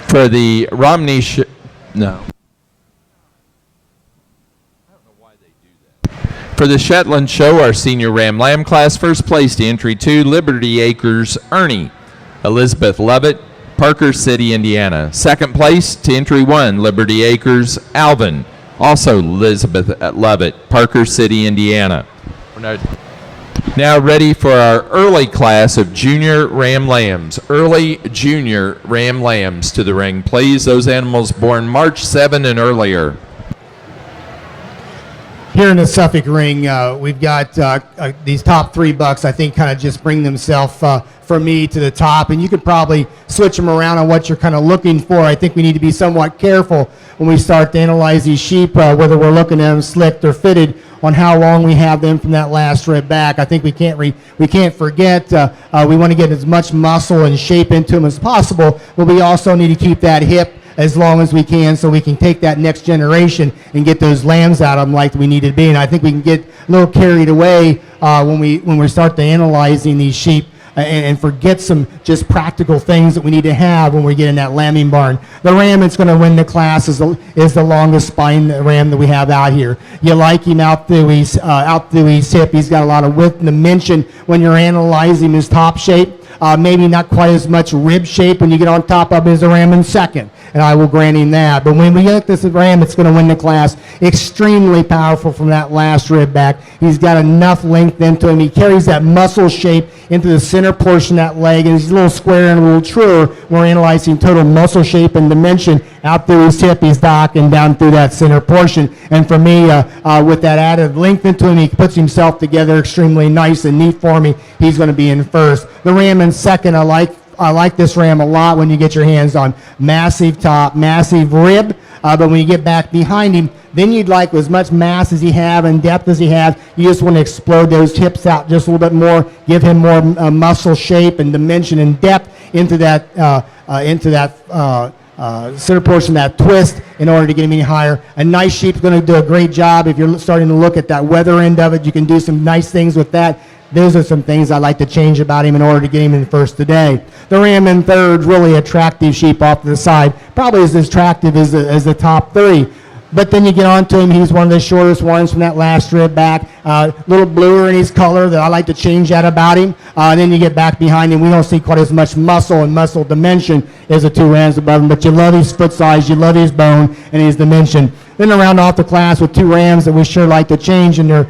For the Romney For the Shetland Show, our senior Ram Lamb class, first place to entry 2, Liberty Acres, Ernie. Elizabeth Lovett, Parker City, Indiana. Second place to entry 1, Liberty Acres, Alvin. Also Elizabeth Lovett, Parker City, Indiana. We're now ready for our early class of junior Ram Lambs. Early junior Ram Lambs to the ring, please. Those animals born March 7 and earlier. Here in the Suffolk ring, we've got these top 3 bucks, I think, kind of just bring themselves from me to the top, and you could probably switch them around on what you're kind of looking for. I think we need to be somewhat careful when we start to analyze these sheep, whether we're looking at them slicked or fitted, on how long we have them from that last rib back. I think we can't forget we want to get as much muscle and shape into them as possible, but we also need to keep that hip as long as we can so we can take that next generation and get those lambs out of them like we need to be. And I think we can get a little carried away when we start to analyzing these sheep and forget some just practical things that we need to have when we get in that lambing barn. The ram that's going to win the class is the longest spine ram that we have out here. You like him out through his hip. He's got a lot of width and dimension when you're analyzing his top shape. Maybe not quite as much rib shape when you get on top of him as a ram in second, and I will grant him that. But when we get this ram that's going to win the class, extremely powerful from that last rib back. He's got enough length into him. He carries that muscle shape into the center portion of that leg, and he's a little square and a little truer. We're analyzing total muscle shape and dimension out through his hip, his dock, and down through that center portion. And for me, with that added length into him, he puts himself together extremely nice and neat for me. He's going to be in first. The ram in second, I like this ram a lot when you get your hands on massive top, massive rib, but when you get back behind him, then you'd like as much mass as he have and depth as he has. You just want to explode those hips out just a little bit more, give him more muscle shape and dimension and depth into that center portion, that twist, in order to get him any higher. A nice sheep's going to do a great job. If you're starting to look at that weather end of it, you can do some nice things with that. Those are some things I like to change about him in order to get him in first today. The ram in third, really attractive sheep off to the side, probably as attractive as the top three. But then you get on to him, he's one of the shortest ones from that last rib back, a little bluer in his color that I like to change that about him. Then you get back behind him, we don't see quite as much muscle and muscle dimension as the two rams above him, but you love his foot size, you love his bone and his dimension. Then around off the class with two rams that we sure like to change in their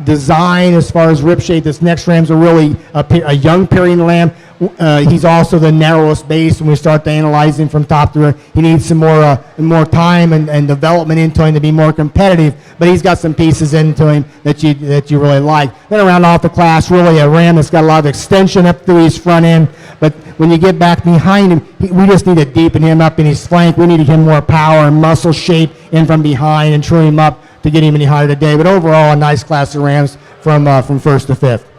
design as far as rib shape. This next ram's a really a young pairing lamb. He's also the narrowest base when we start to analyze him from top to rib. He needs some more time and development into him to be more competitive, but he's got some pieces into him that you really like. Then around off the class, really a ram that's got a lot of extension up through his front end, but when you get back behind him, we just need to deepen him up in his flank. We need to give him more power and muscle shape in from behind and true him up to get him any higher today. But overall, a nice class of rams from first to fifth.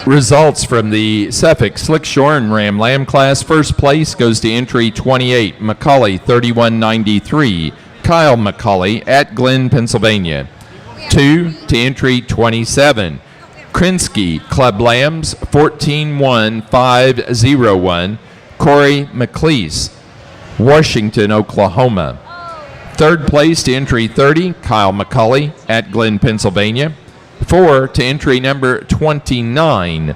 Results from the Suffolk Slickshorn Ram Lamb class. First place goes to entry 28, Macaulay 3193, Kyle Macaulay at Glen, Pennsylvania. 2 to entry 27, Krinsky Club Lambs 141501, Corey McLeese, Washington, Oklahoma. Third place to entry 30, Kyle McCauley at Glen, Pennsylvania. 4 to entry number 29,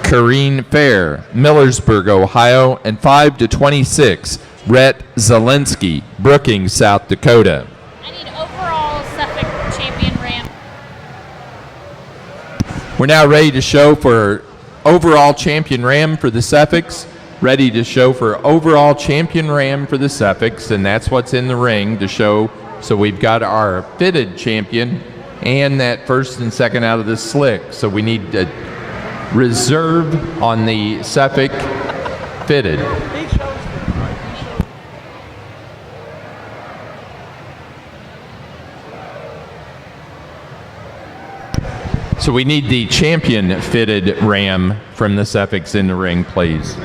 Kareen Fair, Millersburg, Ohio. And 5 to 26, Rhett Zelensky, Brookings, South Dakota. I need overall Suffolk champion ram. We're now ready to show for overall champion ram for the Suffolks, ready to show for overall champion ram for the Suffolks, and that's what's in the ring to show. So we've got our fitted champion and that first and second out of the slick. So we need a reserve on the Suffolk fitted. So we need the champion fitted ram from the Suffolks in the ring, please.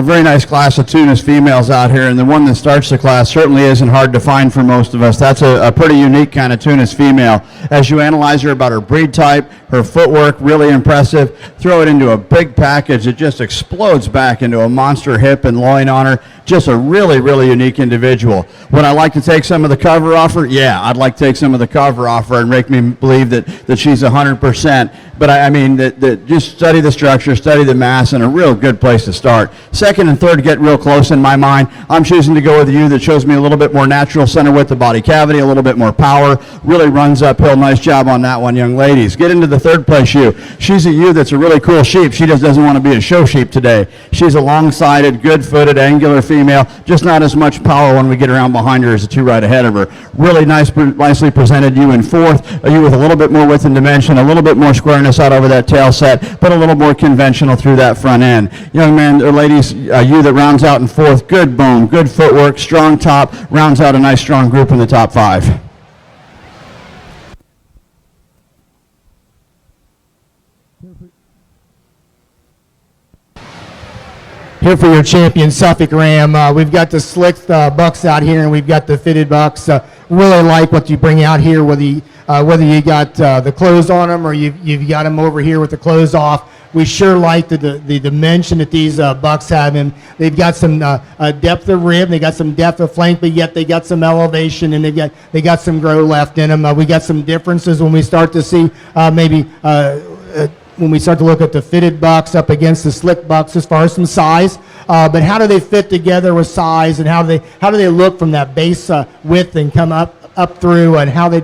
Very nice class of Tunis females out here, and the one that starts the class certainly isn't hard to find for most of us. That's a pretty unique kind of Tunis female. As you analyze her about her breed type, her footwork, really impressive. Throw it into a big package, it just explodes back into a monster hip and loin on her. Just a really, really unique individual. Would I like to take some of the cover off her? Yeah, I'd like to take some of the cover off her and make me believe that she's 100%. But I mean, that just study the structure, study the mass, and a real good place to start. Second and third get real close in my mind. I'm choosing to go with a ewe that shows me a little bit more natural center width of body cavity, a little bit more power, really runs uphill. Nice job on that one, young ladies. Get into the third place ewe. She's a ewe that's a really cool sheep. She just doesn't want to be a show sheep today. She's a long-sided, good-footed, angular female, just not as much power when we get around behind her as the two right ahead of her. Really nicely presented ewe in fourth, a ewe with a little bit more width and dimension, a little bit more squareness out over that tail set, but a little more conventional through that front end. Young man or ladies, a ewe that rounds out in fourth, good bone, good footwork, strong top, rounds out a nice strong group in the top five. Here for your champion Suffolk Ram. We've got the slick bucks out here, and we've got the fitted bucks. Really like what you bring out here, whether you got the clothes on them or you've got them over here with the clothes off. We sure like the dimension that these bucks have in. They've got some depth of rib, they got some depth of flank, but yet they got some elevation, and they got some grow left in them. We got some differences when we start to see when we start to look at the fitted bucks up against the slick bucks as far as some size. But how do they fit together with size, and how do they look from that base width and come up through, and how they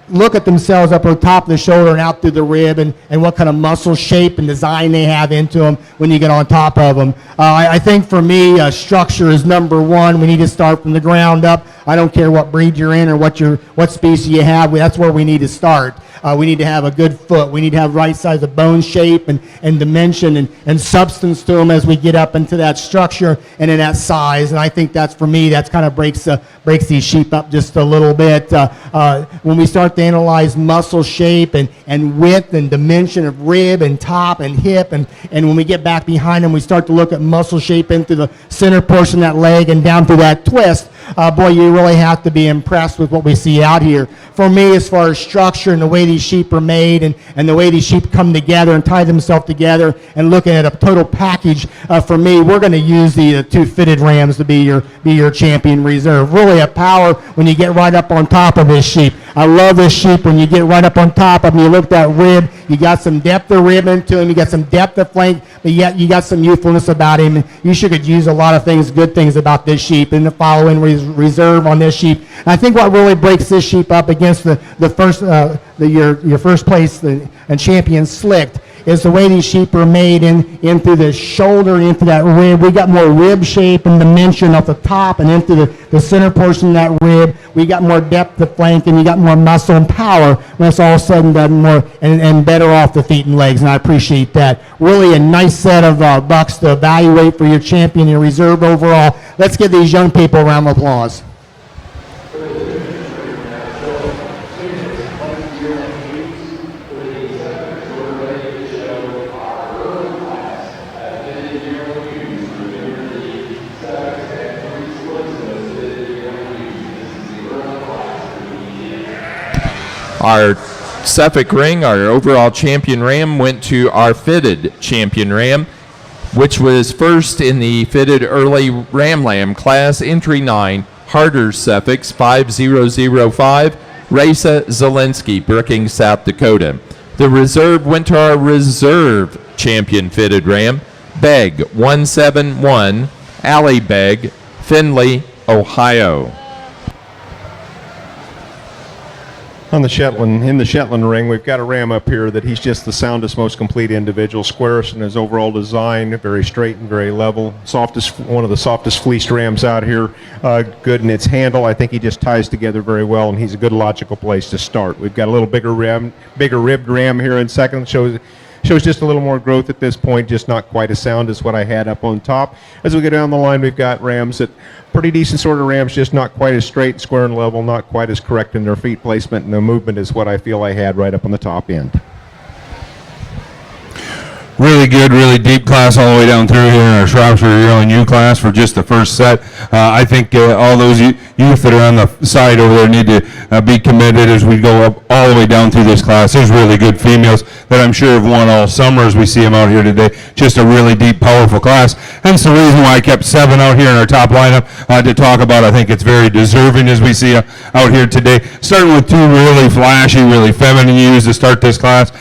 look at themselves up on top of the shoulder and out through the rib, and what kind of muscle shape and design they have into them when you get on top of them. I think for me, structure is number one. We need to start from the ground up. I don't care what breed you're in or what species you have. That's where we need to start. We need to have a good foot. We need to have right size of bone shape and dimension and substance to them as we get up into that structure and in that size. And I think that's, for me, that's kind of breaks these sheep up just a little bit. When we start to analyze muscle shape and width and dimension of rib and top and hip, and when we get back behind them, we start to look at muscle shape into the center portion of that leg and down through that twist. Boy, you really have to be impressed with what we see out here. For me, as far as structure and the way these sheep are made and the way these sheep come together and tie themselves together and looking at a total package, for me, we're going to use the two fitted rams to be your champion reserve. Really a power when you get right up on top of this sheep. I love this sheep when you get right up on top of him. You look at that rib, you got some depth of rib into him, you got some depth of flank, but yet you got some youthfulness about him. And you could use a lot of things, good things about this sheep, and the following reserve on this sheep. And I think what really breaks this sheep up against your first place and champion slicked is the way these sheep are made in through the shoulder and into that rib. We got more rib shape and dimension off the top and into the center portion of that rib. We got more depth of flank, and you got more muscle and power when it's all said and done, more and better off the feet and legs, and I appreciate that. Really a nice set of bucks to evaluate for your champion and reserve overall. Let's give these young people a round of applause. Our Suffolk ring, our overall champion ram, went to our fitted champion ram, which was first in the fitted early Ram Lamb class, entry 9, Harder Suffolk 5005, Raisa Zelensky, Brookings, South Dakota. The reserve went to our reserve champion fitted ram, Beg 171, Alley Beg, Findlay, Ohio. On the Shetland, in the Shetland ring, we've got a ram up here that he's just the soundest, most complete individual, squarest in his overall design, very straight and very level. Softest, one of the softest fleeced rams out here. Good in its handle. I think he just ties together very well, and he's a good logical place to start. We've got a little bigger ribbed ram here in second. Shows just a little more growth at this point, just not quite as sound as what I had up on top. As we go down the line, we've got rams that pretty decent sort of rams, just not quite as straight, square, and level, not quite as correct in their feet placement and their movement as what I feel I had right up on the top end. Really good, really deep class all the way down through here in our Shropshire Yearling U class for just the first set. I think all those youth that are on the side over there need to be committed as we go up all the way down through this class. There's really good females that I'm sure have won all summer as we see them out here today. Just a really deep, powerful class. Hence the reason why I kept 7 out here in our top lineup to talk about. I think it's very deserving as we see out here today. Starting with 2 really flashy, really feminine ewes to start this class.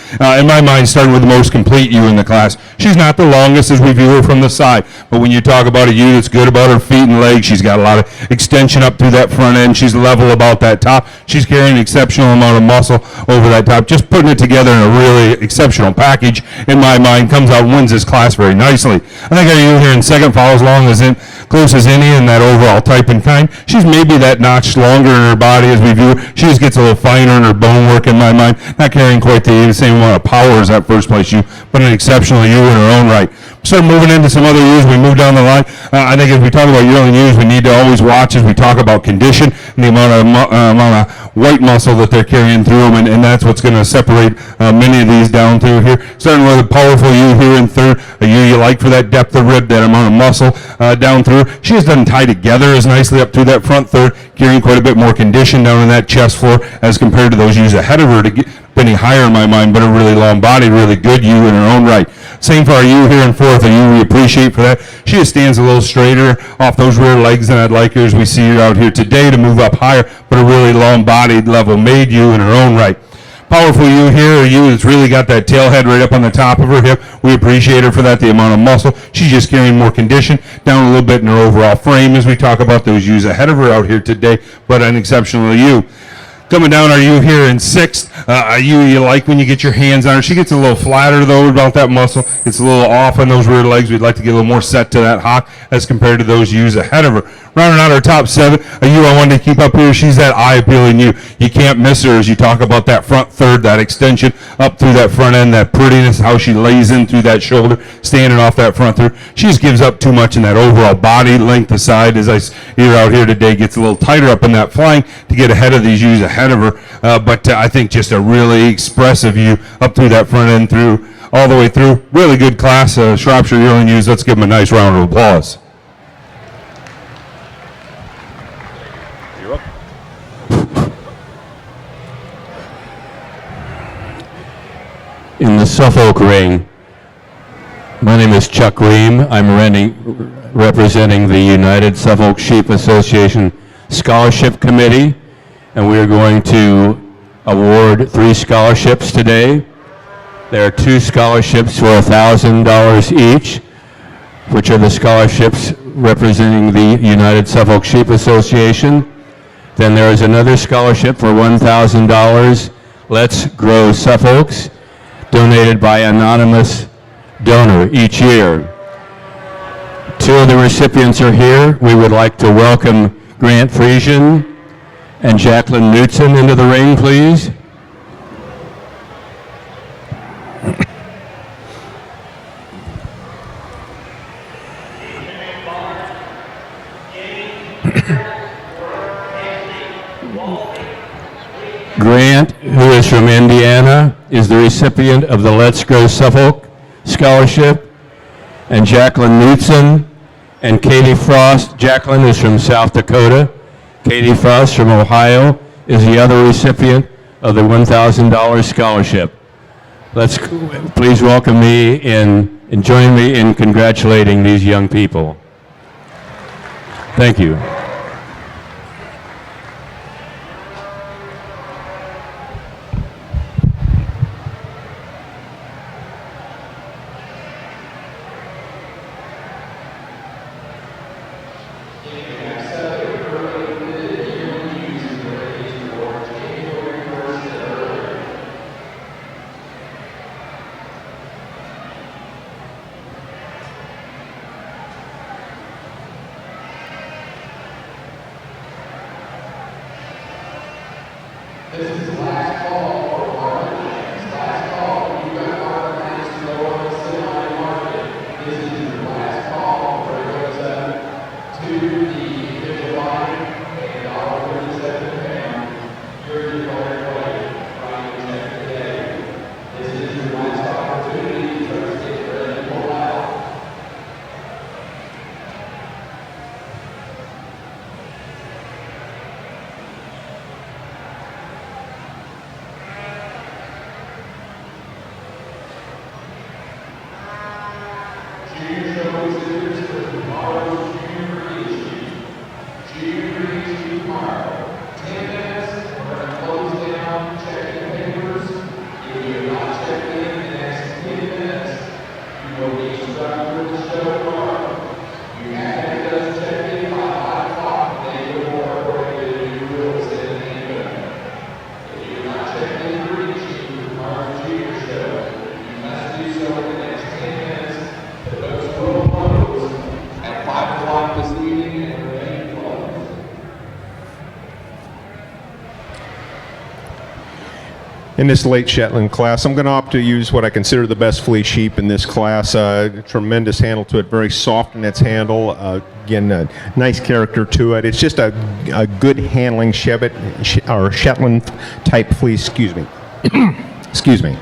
In my mind, starting with the most complete ewe in the class. She's not the longest as we view her from the side, but when you talk about a ewe that's good about her feet and legs, she's got a lot of extension up through that front end. She's level about that top. She's carrying an exceptional amount of muscle over that top. Just putting it together in a really exceptional package, in my mind, comes out and wins this class very nicely. I think our ewe here in second follows along as close as any in that overall type and kind. She's maybe that notch longer in her body as we view her. She just gets a little finer in her bone work, in my mind. Not carrying quite the same amount of power as that first place ewe, but an exceptional ewe in her own right. Start moving into some other ewes. We move down the line. I think as we talk about yearling ewes, we need to always watch as we talk about condition and the amount of white muscle that they're carrying through them, and that's what's going to separate many of these down through here. Starting with a powerful ewe here in third, a ewe you like for that depth of rib, that amount of muscle down through. She just doesn't tie together as nicely up through that front third, carrying quite a bit more condition down in that chest floor as compared to those ewes ahead of her to get any higher in my mind, but a really long body, really good ewe in her own right. Same for our ewe here in fourth, a ewe we appreciate for that. She just stands a little straighter off those rear legs than I'd like her as we see her out here today to move up higher, but a really long-bodied, level-made ewe in her own right. Powerful ewe here, a ewe that's really got that tail head right up on the top of her hip. We appreciate her for that, the amount of muscle. She's just carrying more condition down a little bit in her overall frame as we talk about those ewes ahead of her out here today, but an exceptional ewe. Coming down our ewe here in sixth, a ewe you like when you get your hands on her. She gets a little flatter though about that muscle. It's a little off on those rear legs. We'd like to get a little more set to that hock as compared to those ewes ahead of her. Rounding out our top 7, a ewe I wanted to keep up here. She's that eye-appealing ewe. You can't miss her as you talk about that front third, that extension up through that front end, that prettiness, how she lays in through that shoulder, standing off that front third. She just gives up too much in that overall body length aside as I see her out here today. Gets a little tighter up in that flying to get ahead of these ewes ahead of her. But I think just a really expressive ewe up through that front end through, all the way through. Really good class, Shropshire Yearling ewes. Let's give them a nice round of applause. In the Suffolk ring, my name is Chuck Ream. I'm representing the United Suffolk Sheep Association Scholarship Committee, and we are going to award 3 scholarships today. There are 2 scholarships for $1,000 each, which are the scholarships representing the United Suffolk Sheep Association. Then there is another scholarship for $1,000, Let's Grow Suffolk's, donated by anonymous donor each year. 2 of the recipients are here. We would like to welcome Grant Friesian and Jacqueline Knutson into the ring, please. Grant, who is from Indiana, is the recipient of the Let's Grow Suffolk Scholarship, and Jacqueline Knutson and Katie Frost. Jacqueline is from South Dakota. Katie Frost from Ohio is the other recipient of the $1,000 scholarship. Let's please welcome me and join me in congratulating these young people. Thank you. In this late Shetland class, I'm going to opt to use what I consider the best fleece sheep in this class. Tremendous handle to it, very soft in its handle. Again, nice character to it. It's just a good handling Shetland type fleece. Excuse me. Excuse me.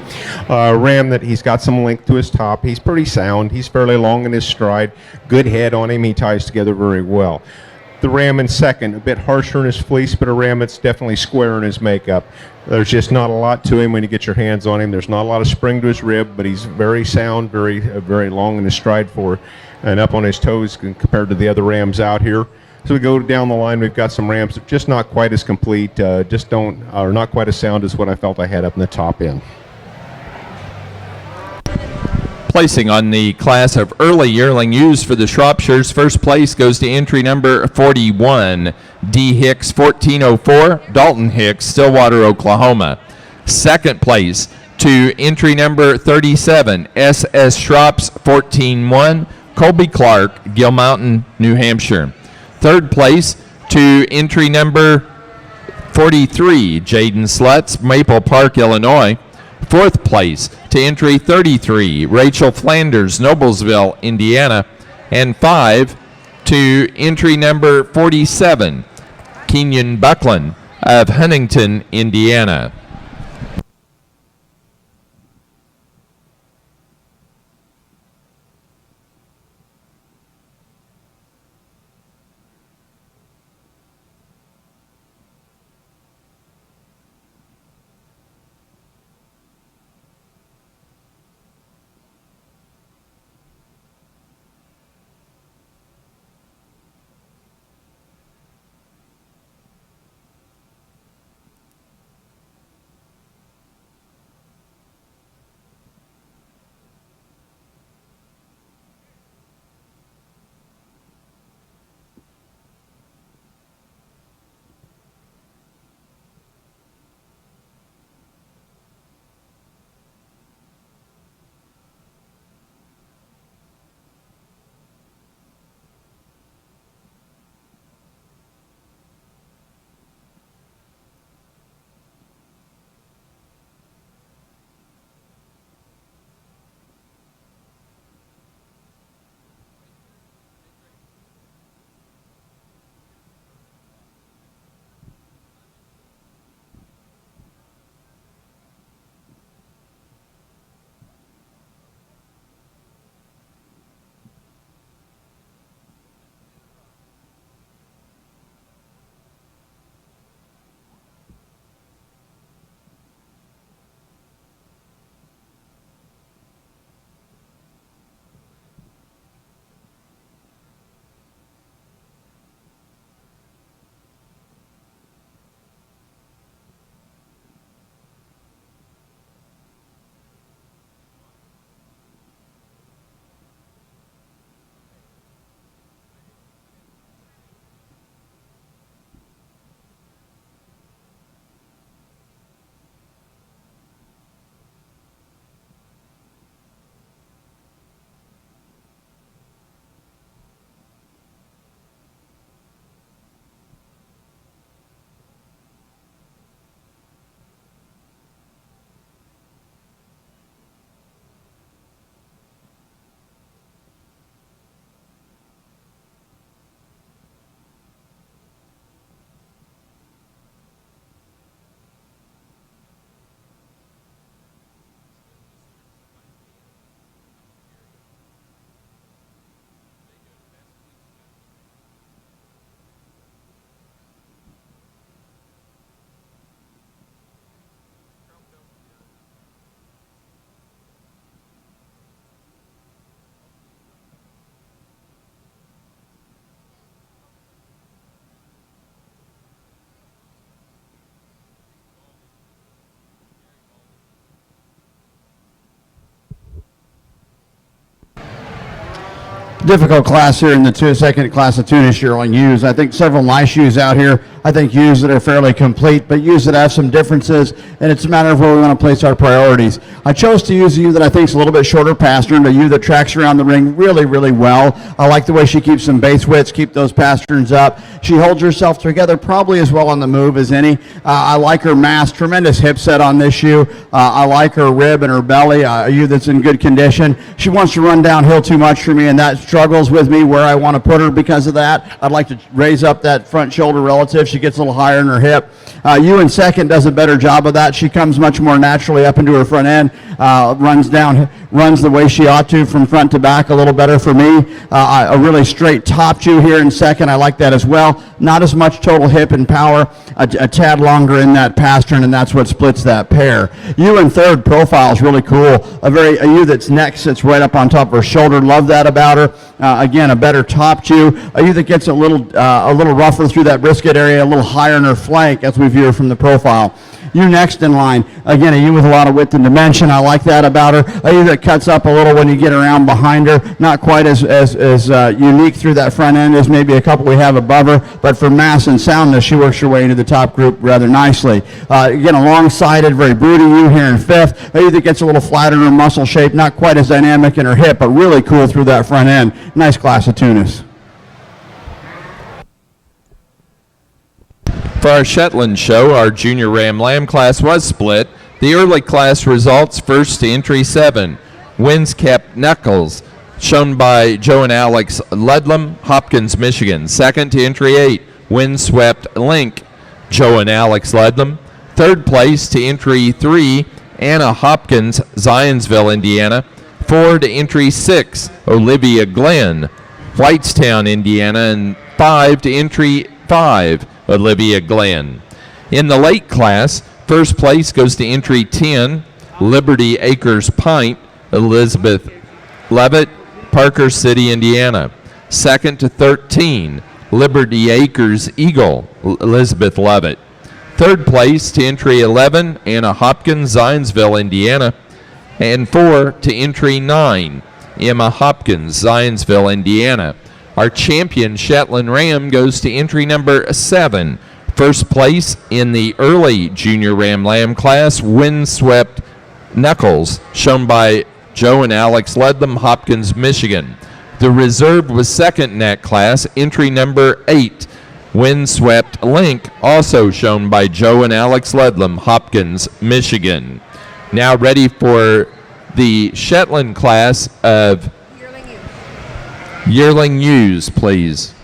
Ram that he's got some length to his top. He's pretty sound. He's fairly long in his stride. Good head on him. He ties together very well. The ram in second, a bit harsher in his fleece, but a ram that's definitely square in his makeup. There's just not a lot to him when you get your hands on him. There's not a lot of spring to his rib, but he's very sound, very long in his stride and up on his toes compared to the other rams out here. So we go down the line. We've got some rams that are just not quite as complete, are not quite as sound as what I felt I had up in the top end. Placing on the class of early yearling ewes for the Shropshires, first place goes to entry number 41, D. Hicks 1404, Dalton Hicks, Stillwater, Oklahoma. Second place to entry number 37, S.S. Shrops 141, Colby Clark, Gill Mountain, New Hampshire. Third place to entry number 43, Jaden Slutz, Maple Park, Illinois. Fourth place to entry 33, Rachel Flanders, Noblesville, Indiana. And 5 to entry number 47, Kenyon Buckland of Huntington, Indiana. difficult class here in the second class of Tunis yearling ewes. I think several nice ewes out here. I think ewes that are fairly complete, but ewes that have some differences, and it's a matter of where we want to place our priorities. I chose to use a ewe that I think is a little bit shorter pastern, a ewe that tracks around the ring really, really well. I like the way she keeps some base widths, keep those pasterns up. She holds herself together probably as well on the move as any. I like her mass, tremendous hip set on this ewe. I like her rib and her belly, a ewe that's in good condition. She wants to run downhill too much for me, and that struggles with me where I want to put her because of that. I'd like to raise up that front shoulder relative. She gets a little higher in her hip. Ewe in second does a better job of that. She comes much more naturally up into her front end, runs the way she ought to from front to back a little better for me. A really straight top ewe here in second. I like that as well. Not as much total hip and power, a tad longer in that pastern, and that's what splits that pair. Ewe in third profile is really cool. A ewe that's neck sits right up on top of her shoulder. Love that about her. Again, a better top ewe. A ewe that gets a little rougher through that brisket area, a little higher in her flank as we view her from the profile. Ewe next in line. Again, a ewe with a lot of width and dimension. I like that about her. A ewe that cuts up a little when you get around behind her. Not quite as unique through that front end as maybe a couple we have above her, but for mass and soundness, she works her way into the top group rather nicely. Again, a long-sided, very broody ewe here in fifth. A ewe that gets a little flatter in her muscle shape, not quite as dynamic in her hip, but really cool through that front end. Nice class of Tunis. For our Shetland show, our junior Ram Lamb class was split. The early class results: first to entry 7, Windskept Knuckles, shown by Joe and Alex Ludlam, Hopkins, Michigan. Second to entry 8, Windswept Link, Joe and Alex Ludlam. Third place to entry 3, Anna Hopkins, Zionsville, Indiana. 4 to entry 6, Olivia Glenn, Whitestown, Indiana. And 5 to entry 5, Olivia Glenn. In the late class, first place goes to entry 10, Liberty Acres Pint, Elizabeth Levitt, Parker City, Indiana. Second to 13, Liberty Acres Eagle, Elizabeth Levitt. Third place to entry 11, Anna Hopkins, Zionsville, Indiana. And 4 to entry 9, Emma Hopkins, Zionsville, Indiana. Our champion Shetland Ram goes to entry number 7. First place in the early junior Ram Lamb class, Windswept Knuckles, shown by Joe and Alex Ludlam, Hopkins, Michigan. The reserve was second in that class, entry number 8, Windswept Link, also shown by Joe and Alex Ludlam, Hopkins, Michigan. Now ready for the Shetland class of Yearling ewes, please.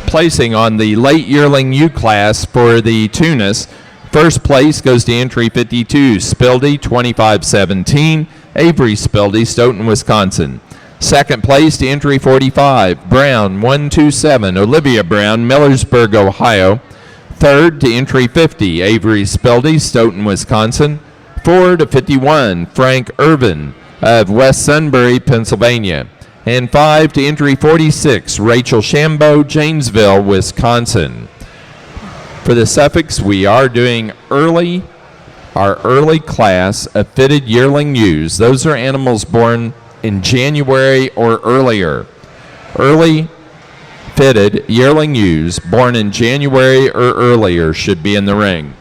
Placing on the late yearling ewe class for the Tunis. First place goes to entry 52, Spildy, 2517, Avery Spildy, Stoughton, Wisconsin. Second place to entry 45, Brown, 127, Olivia Brown, Millersburg, Ohio. Third to entry 50, Avery Spildy, Stoughton, Wisconsin. 4 to 51, Frank Irvin of West Sunbury, Pennsylvania. And 5 to entry 46, Rachel Shambo, Janesville, Wisconsin. For the Suffolks, we are doing our early class of fitted yearling ewes. Those are animals born in January or earlier. Early fitted yearling ewes born in January or earlier should be in the ring.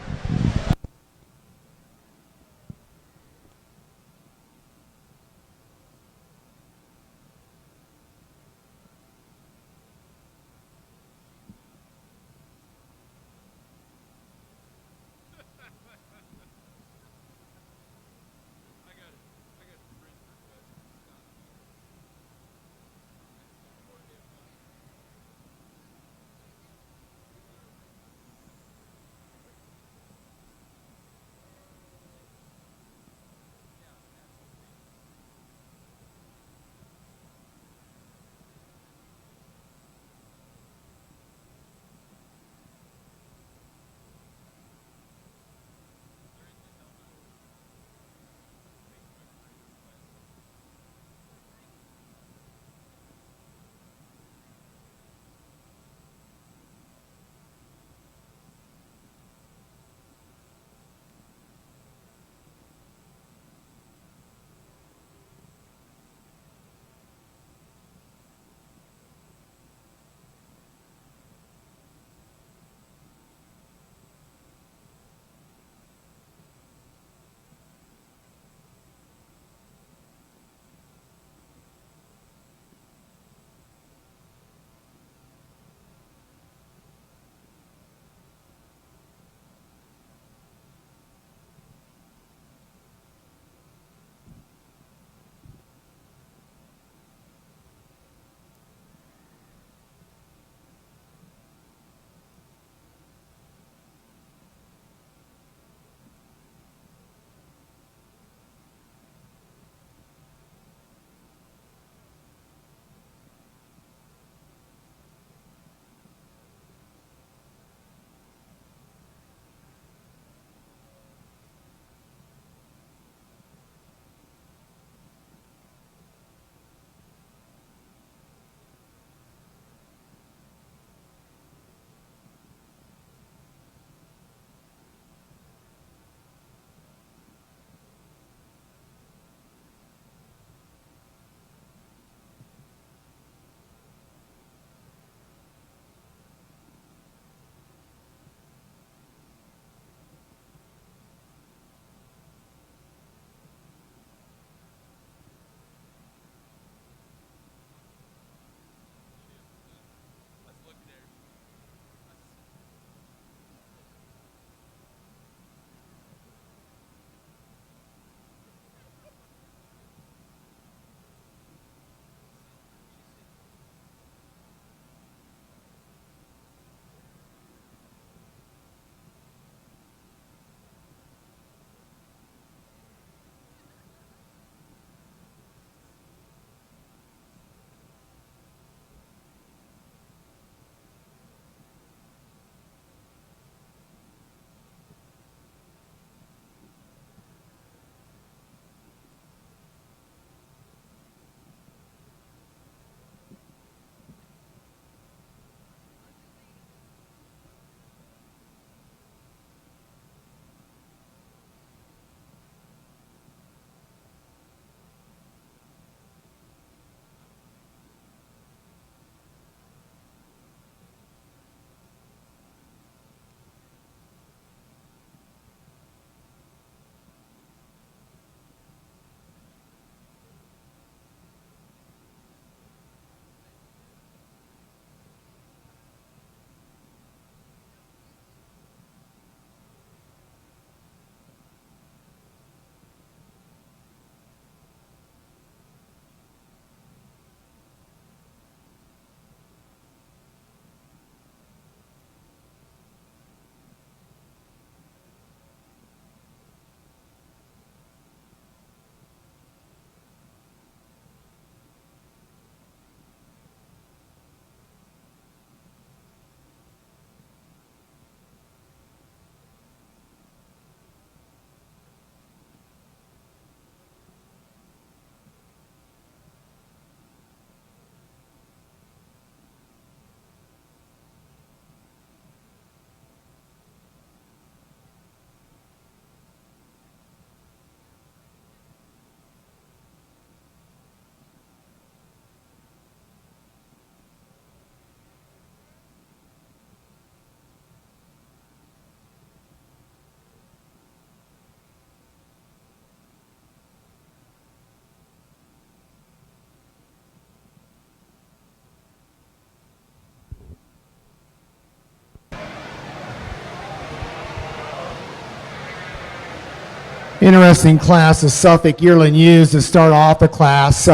Interesting class of Suffolk Yearling ewes to start off the class.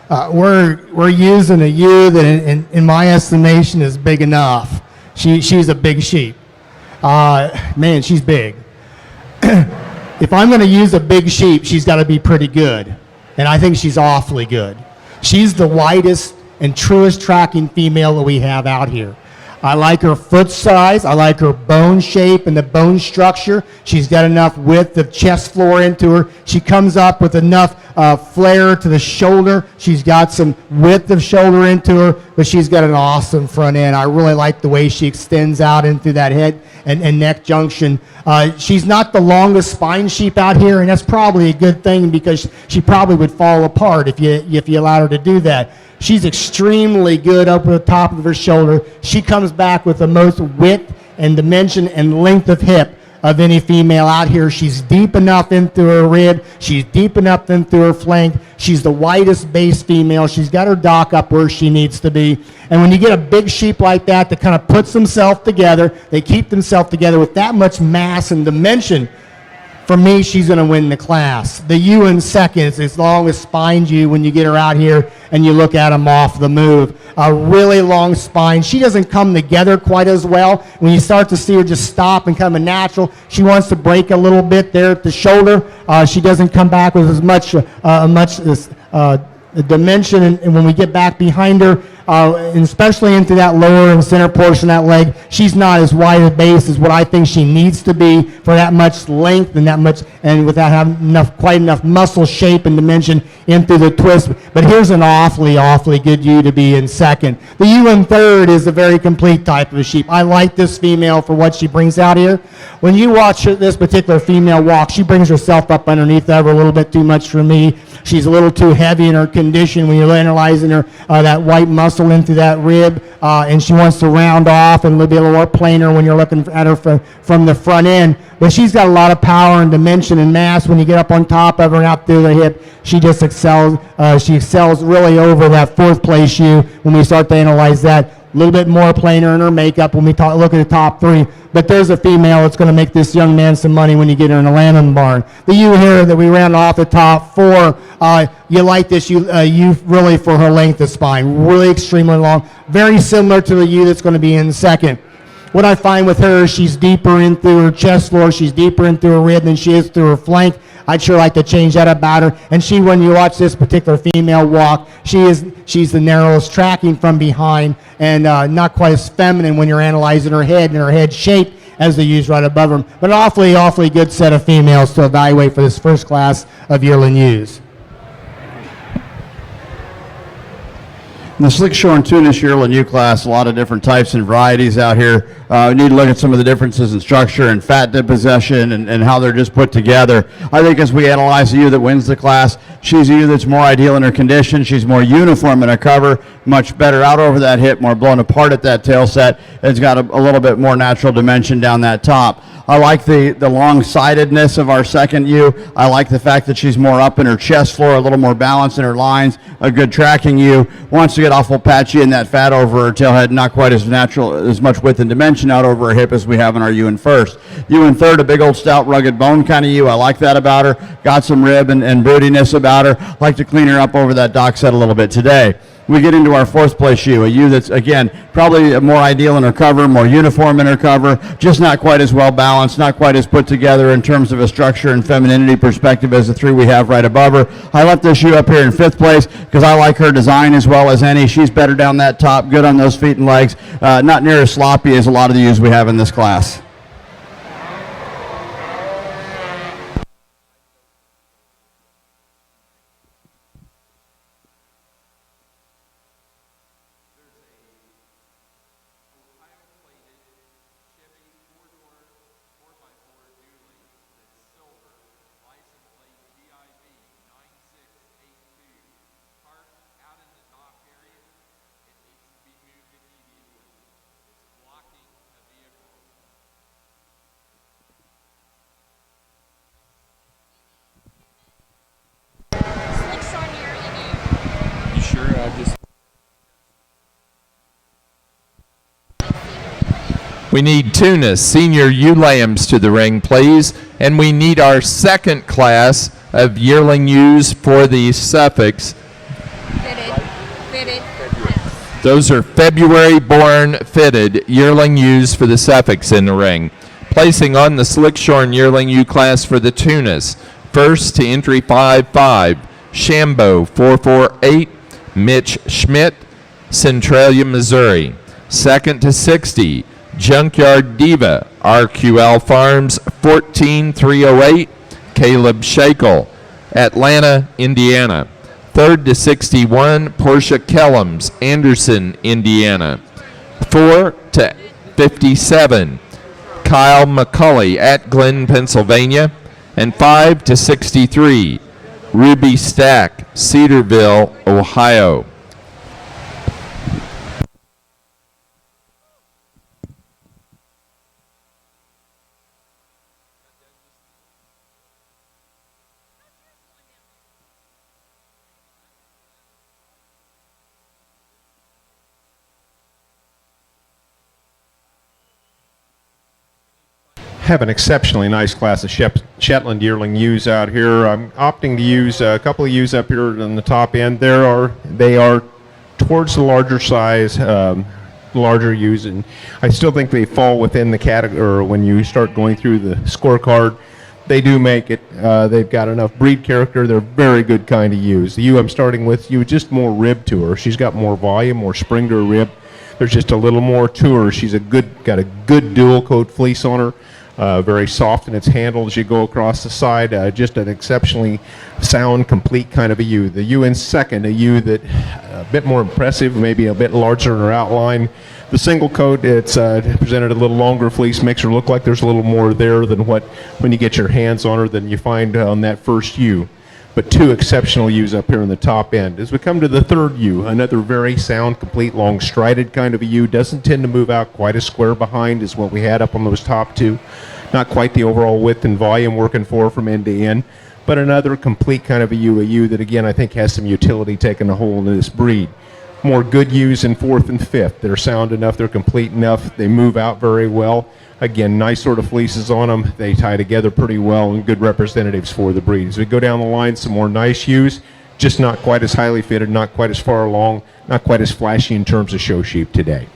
We're using a ewe that, in my estimation, is big enough. She's a big sheep. Man, she's big. If I'm going to use a big sheep, she's got to be pretty good, and I think she's awfully good. She's the widest and truest tracking female that we have out here. I like her foot size. I like her bone shape and the bone structure. She's got enough width of chest floor into her. She comes up with enough flare to the shoulder. She's got some width of shoulder into her, but she's got an awesome front end. I really like the way she extends out into that head and neck junction. She's not the longest spine sheep out here, and that's probably a good thing because she probably would fall apart if you allowed her to do that. She's extremely good up at the top of her shoulder. She comes back with the most width and dimension and length of hip of any female out here. She's deep enough into her rib. She's deep enough into her flank. She's the widest base female. She's got her dock up where she needs to be. And when you get a big sheep like that kind of puts themselves together, they keep themselves together with that much mass and dimension, for me, she's going to win the class. The ewe in seconds, as long as spined you when you get her out here and you look at them off the move. A really long spine. She doesn't come together quite as well. When you start to see her just stop and come a natural, she wants to break a little bit there at the shoulder. She doesn't come back with as much dimension, and when we get back behind her, and especially into that lower and center portion of that leg, she's not as wide a base as what I think she needs to be for that much length and without having quite enough muscle shape and dimension into the twist. But here's an awfully good ewe to be in second. The ewe in third is a very complete type of a sheep. I like this female for what she brings out here. When you watch this particular female walk, she brings herself up underneath ever a little bit too much for me. She's a little too heavy in her condition when you're analyzing her, that white muscle into that rib, and she wants to round off and be a little more plainer when you're looking at her from the front end. But she's got a lot of power and dimension and mass when you get up on top of her and out through the hip. She just excels. She excels really over that fourth place ewe when we start to analyze that. A little bit more plainer in her makeup when we look at the top three. But there's a female that's going to make this young man some money when you get her in a lambing barn. The ewe here that we ran off the top four, you like this ewe really for her length of spine. Really extremely long. Very similar to the ewe that's going to be in second. What I find with her is she's deeper into her chest floor, she's deeper into her rib than she is through her flank. I'd sure like to change that about her. And when you watch this particular female walk, she's the narrowest tracking from behind and not quite as feminine when you're analyzing her head and her head shape as the ewes right above her. But an awfully good set of females to evaluate for this first class of yearling ewes. In the Slick Shore and Tunis yearling ewe class, a lot of different types and varieties out here. We need to look at some of the differences in structure and fat deposition and how they're just put together. I think as we analyze the ewe that wins the class, she's a ewe that's more ideal in her condition. She's more uniform in her cover, much better out over that hip, more blown apart at that tail set. It's got a little bit more natural dimension down that top. I like the long-sidedness of our second ewe. I like the fact that she's more up in her chest floor, a little more balance in her lines, a good tracking ewe. Wants to get awful patchy in that fat over her tailhead, not quite as natural, as much width and dimension out over her hip as we have in our ewe in first. Ewe in third, a big old stout rugged bone kind of ewe. I like that about her. Got some rib and broodiness about her. Like to clean her up over that dock set a little bit today. We get into our fourth place ewe, a ewe that's, again, probably more ideal in her cover, more uniform in her cover, just not quite as well balanced, not quite as put together in terms of a structure and femininity perspective as the three we have right above her. I left this ewe up here in fifth place because I like her design as well as any. She's better down that top, good on those feet and legs, not near as sloppy as a lot of the ewes we have in this class. We need Tunis senior ewe lambs to the ring, please. And we need our second class of yearling ewes for the Suffolks. Fitted. Those are February-born fitted yearling ewes for the Suffolks in the ring. Placing on the Slickshorn yearling ewe class for the Tunis. First to entry 5-5, Shambo 448, Mitch Schmidt, Centralia, Missouri. Second to 60, Junkyard Diva, RQL Farms 14308, Caleb Shakel, Atlanta, Indiana. Third to 61, Portia Kellums, Anderson, Indiana. 4 to 57, Kyle McCulley at Glen, Pennsylvania. And 5 to 63, Ruby Stack, Cedarville, Ohio. Have an exceptionally nice class of Shetland yearling ewes out here. I'm opting to use a couple of ewes up here on the top end. They are towards the larger size, larger ewes, and I still think they fall within the category. Or when you start going through the scorecard, they do make it. They've got enough breed character. They're very good kind of ewes. The ewe I'm starting with, just more rib to her. She's got more volume, more spring to her rib. There's just a little more to her. She's got a good dual coat fleece on her. Very soft in its handle as you go across the side. Just an exceptionally sound, complete kind of a ewe. The ewe in second, a ewe that a bit more impressive, maybe a bit larger in her outline. The single coat, it's presented a little longer fleece, makes her look like there's a little more there than when you get your hands on her than you find on that first ewe. But two exceptional ewes up here in the top end. As we come to the third ewe, another very sound, complete, long strided kind of a ewe. Doesn't tend to move out quite as square behind as what we had up on those top two. Not quite the overall width and volume working for from end to end, but another complete kind of a ewe that, again, I think has some utility taking a hold in this breed. More good ewes in fourth and fifth. They're sound enough, they're complete enough, they move out very well. Again, nice sort of fleeces on them. They tie together pretty well and good representatives for the breed. As we go down the line, some more nice ewes, just not quite as highly fitted, not quite as far along, not quite as flashy in terms of show sheep today.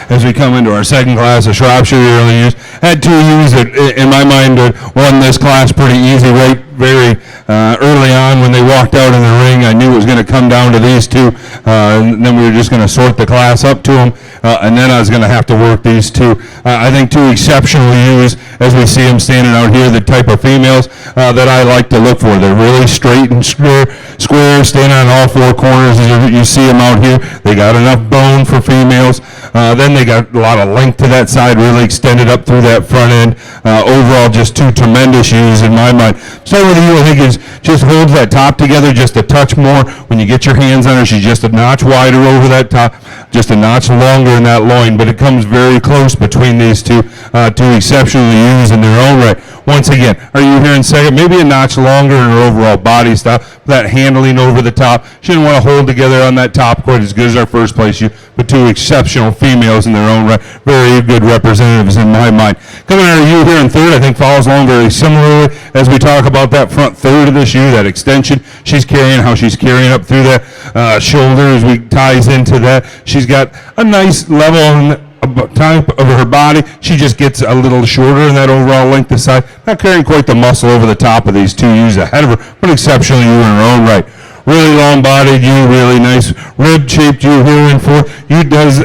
As we come into our second class of Shropshire yearling ewes, had two ewes that, in my mind, won this class pretty easy right very early on when they walked out in the ring. I knew it was going to come down to these two, and then we were just going to sort the class up to them, and then I was going to have to work these two. I think two exceptional ewes, as we see them standing out here, the type of females that I like to look for. They're really straight and square, standing on all four corners as you see them out here. They got enough bone for females. Then they got a lot of length to that side, really extended up through that front end. Overall, just two tremendous ewes in my mind. Start with the ewe, I think, just holds that top together just a touch more. When you get your hands on her, she's just a notch wider over that top, just a notch longer in that loin, but it comes very close between these two exceptional ewes in their own right. Once again, are you here in second? Maybe a notch longer in her overall body style. That handling over the top. She didn't want to hold together on that top quite as good as our first place ewe, but two exceptional females in their own right. Very good representatives in my mind. Coming out of you here in third, I think follows along very similarly as we talk about that front third of this ewe, that extension she's carrying, how she's carrying up through that shoulder as we ties into that. She's got a nice level type of her body. She just gets a little shorter in that overall length of side. Not carrying quite the muscle over the top of these two ewes ahead of her, but exceptional ewe in her own right. really long-bodied ewe, really nice rib-shaped ewe here in four. Ewe does,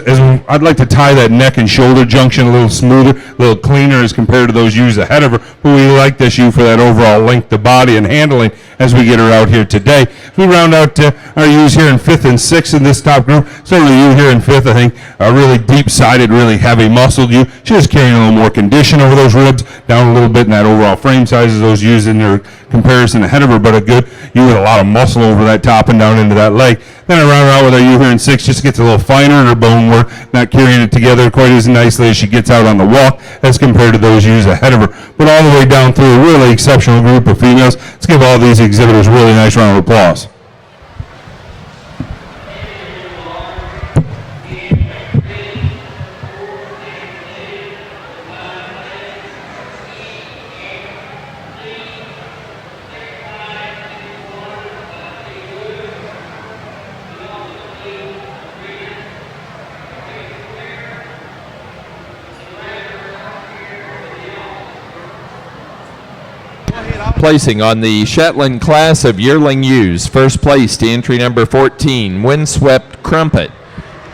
I'd like to tie that neck and shoulder junction a little smoother, a little cleaner as compared to those ewes ahead of her, but we like this ewe for that overall length of body and handling as we get her out here today. We round out our ewes here in 5th and 6th in this top group. Certainly ewe here in 5th, I think, a really deep-sided, really heavy muscled ewe. She's just carrying a little more condition over those ribs, down a little bit in that overall frame size as those ewes in their comparison ahead of her, but a good ewe with a lot of muscle over that top and down into that leg. Then I round her out with our ewe here in 6, just gets a little finer in her bone work, not carrying it together quite as nicely as she gets out on the walk as compared to those ewes ahead of her. But all the way down through a really exceptional group of females. Let's give all these exhibitors a really nice round of applause. Placing on the Shetland class of yearling ewes, first place to entry number 14, Windswept Crumpet,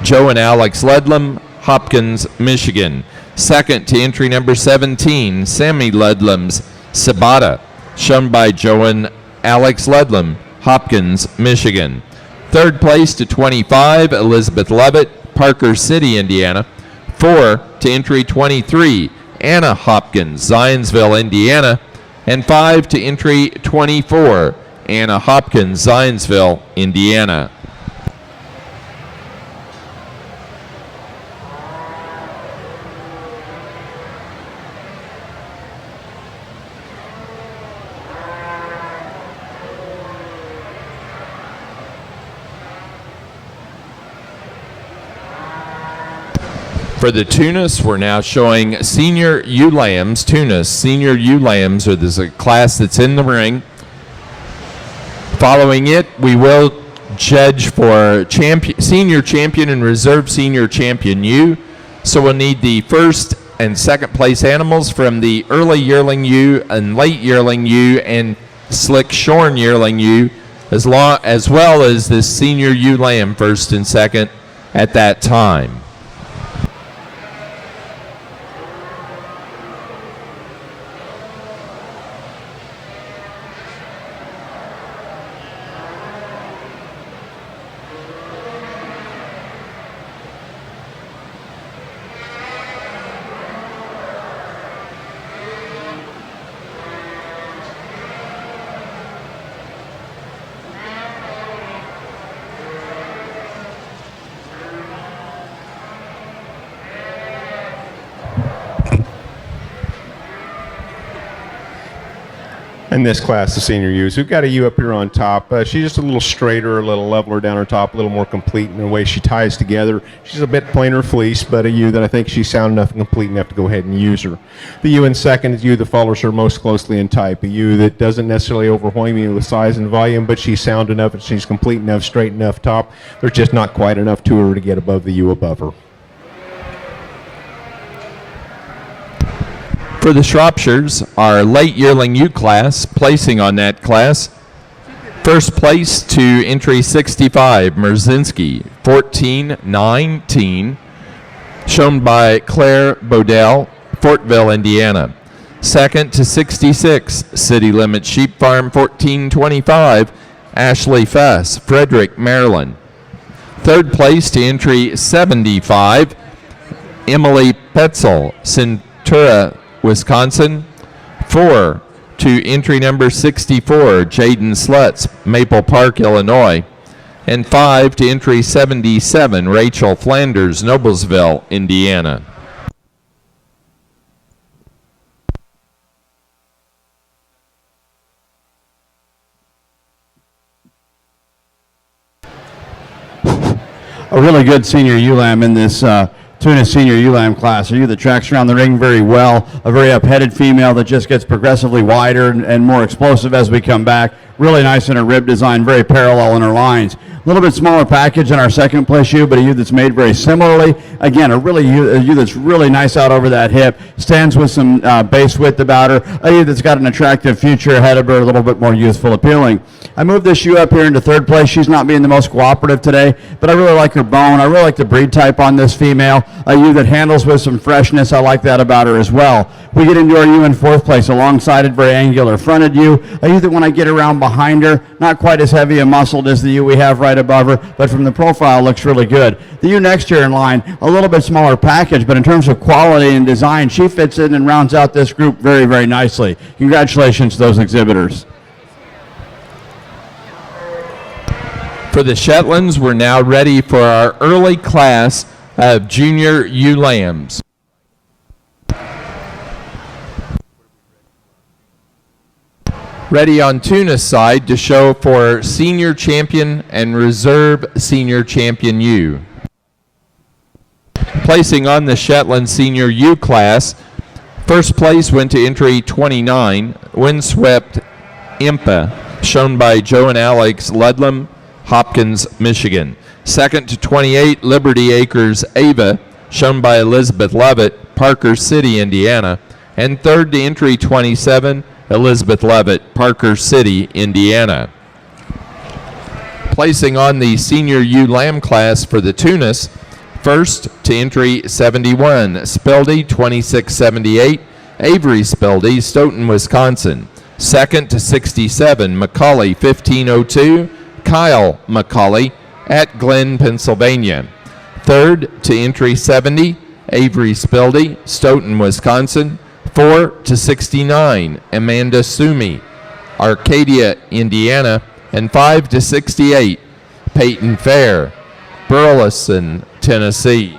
Joe and Alex Ludlam, Hopkins, Michigan. Second to entry number 17, Sammy Ludlam's Sabata, shown by Joe and Alex Ludlam, Hopkins, Michigan. Third place to 25, Elizabeth Lovett, Parker City, Indiana. 4 to entry 23, Anna Hopkins, Zionsville, Indiana. And 5 to entry 24, Anna Hopkins, Zionsville, Indiana. For the Tunis, we're now showing senior ewe lambs. Tunis senior ewe lambs are this a class that's in the ring. Following it, we will judge for senior champion and reserve senior champion ewe. So we'll need the first and second place animals from the early yearling ewe and late yearling ewe and slick shorn yearling ewe, as well as this senior ewe lamb first and second at that time. In this class, the senior ewes, we've got a ewe up here on top. She's just a little straighter, a little leveler down her top, a little more complete in the way she ties together. She's a bit plainer fleece, but a ewe that I think she's sound enough and complete enough to go ahead and use her. The ewe in second is a ewe that follows her most closely in type, a ewe that doesn't necessarily overwhelm you with size and volume, but she's sound enough and she's complete enough, straight enough top. There's just not quite enough to her to get above the ewe above her. For the Shropshires, our late yearling ewe class, placing on that class, first place to entry 65, Merzinski, 14-19, shown by Claire Bodell, Fortville, Indiana. Second to 66, City Limit Sheep Farm, 14-25, Ashley Fuss, Frederick, Maryland. Third place to entry 75, Emily Petzel, Centura, Wisconsin. 4 to entry number 64, Jaden Slutz, Maple Park, Illinois. And 5 to entry 77, Rachel Flanders, Noblesville, Indiana. A really good senior ewe lamb in this Tunis senior ewe lamb class. A ewe that tracks around the ring very well, a very up-headed female that just gets progressively wider and more explosive as we come back. Really nice in her rib design, very parallel in her lines. A little bit smaller package than our second place ewe, but a ewe that's made very similarly. Again, a ewe that's really nice out over that hip, stands with some base width about her, a ewe that's got an attractive future ahead of her, a little bit more youthful appealing. I moved this ewe up here into third place. She's not being the most cooperative today, but I really like her bone. I really like the breed type on this female. A ewe that handles with some freshness. I like that about her as well. We get into our ewe in fourth place, a long-sided, very angular fronted ewe. A ewe that when I get around behind her, not quite as heavy and muscled as the ewe we have right above her, but from the profile looks really good. The ewe next here in line, a little bit smaller package, but in terms of quality and design, she fits in and rounds out this group very, very nicely. Congratulations to those exhibitors. For the Shetlands, we're now ready for our early class of junior ewe lambs. Ready on Tunis side to show for senior champion and reserve senior champion ewe. Placing on the Shetland senior ewe class, first place went to entry 29, Windswept Impa, shown by Joe and Alex Ludlam, Hopkins, Michigan. Second to 28, Liberty Acres Ava, shown by Elizabeth Levitt, Parker City, Indiana. And third to entry 27, Elizabeth Levitt, Parker City, Indiana. Placing on the senior ewe lamb class for the Tunis, first to entry 71, Speldy 2678, Avery Speldy, Stoughton, Wisconsin. Second to 67, Macaulay 1502, Kyle Macaulay at Glen, Pennsylvania. Third to entry 70, Avery Speldy, Stoughton, Wisconsin. 4 to 69, Amanda Sumi, Arcadia, Indiana. And 5 to 68, Peyton Fair, Burleson, Tennessee.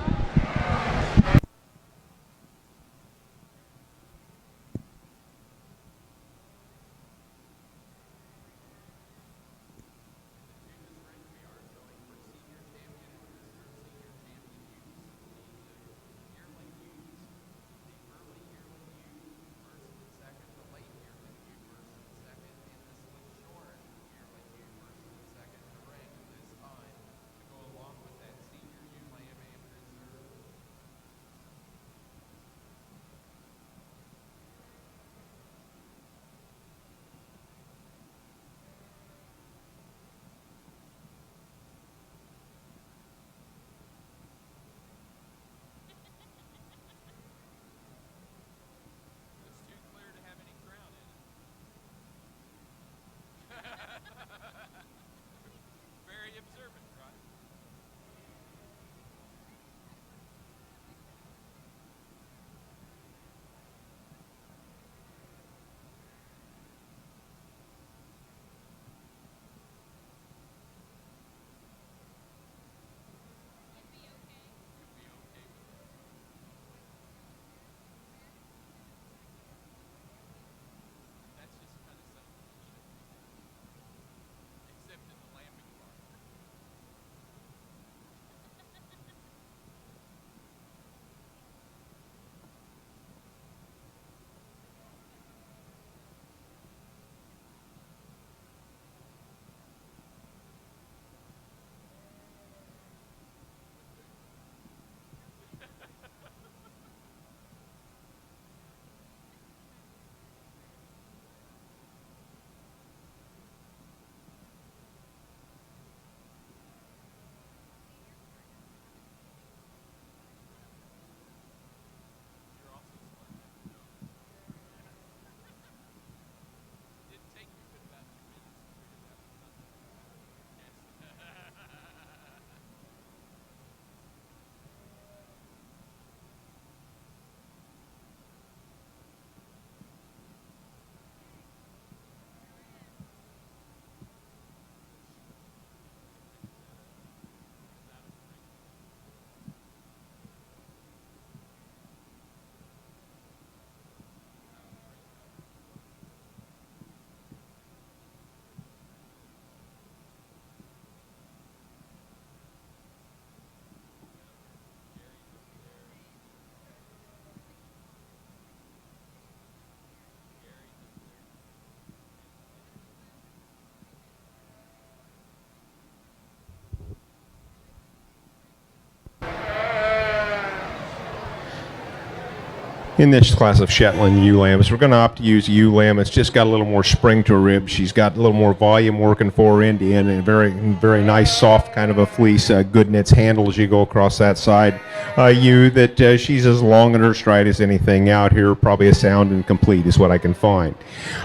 In this class of Shetland ewe lambs, we're going to opt to use ewe lamb. It's just got a little more spring to her rib. She's got a little more volume working for her end to end, and a very nice, soft kind of a fleece. Good knits handle as you go across that side. Ewe that she's as long in her stride as anything out here. Probably as sound and complete is what I can find.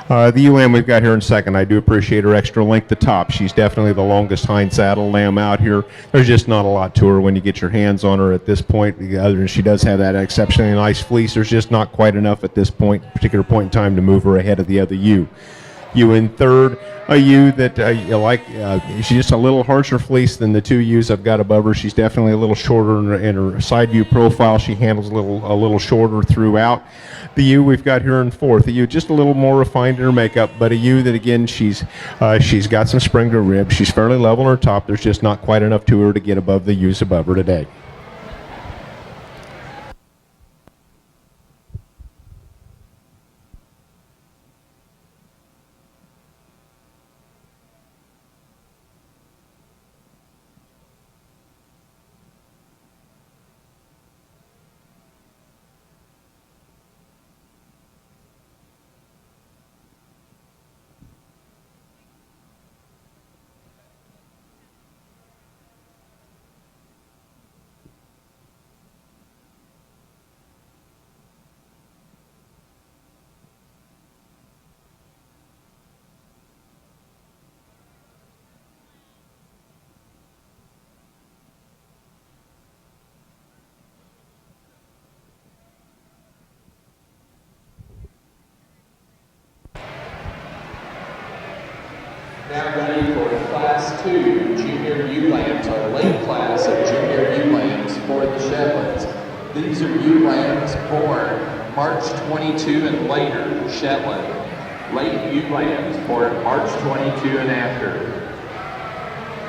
The ewe lamb we've got here in second, I do appreciate her extra length at top. She's definitely the longest hind saddle lamb out here. There's just not a lot to her when you get your hands on her at this point. Other than she does have that exceptionally nice fleece, there's just not quite enough at this particular point in time to move her ahead of the other ewe. Ewe in third, a ewe that you like. She's just a little harsher fleece than the two ewes I've got above her. She's definitely a little shorter in her side view profile. She handles a little shorter throughout. The ewe we've got here in fourth, a ewe just a little more refined in her makeup, but a ewe that again she's got some spring to her rib. She's fairly level on her top. There's just not quite enough to her to get above the ewes above her today. Now ready for Class 2 Junior Ewe Lambs, our late class of Junior Ewe Lambs for the Shetlands. These are ewe lambs born March 22 and later, Shetland. Late ewe lambs born March 22 and after.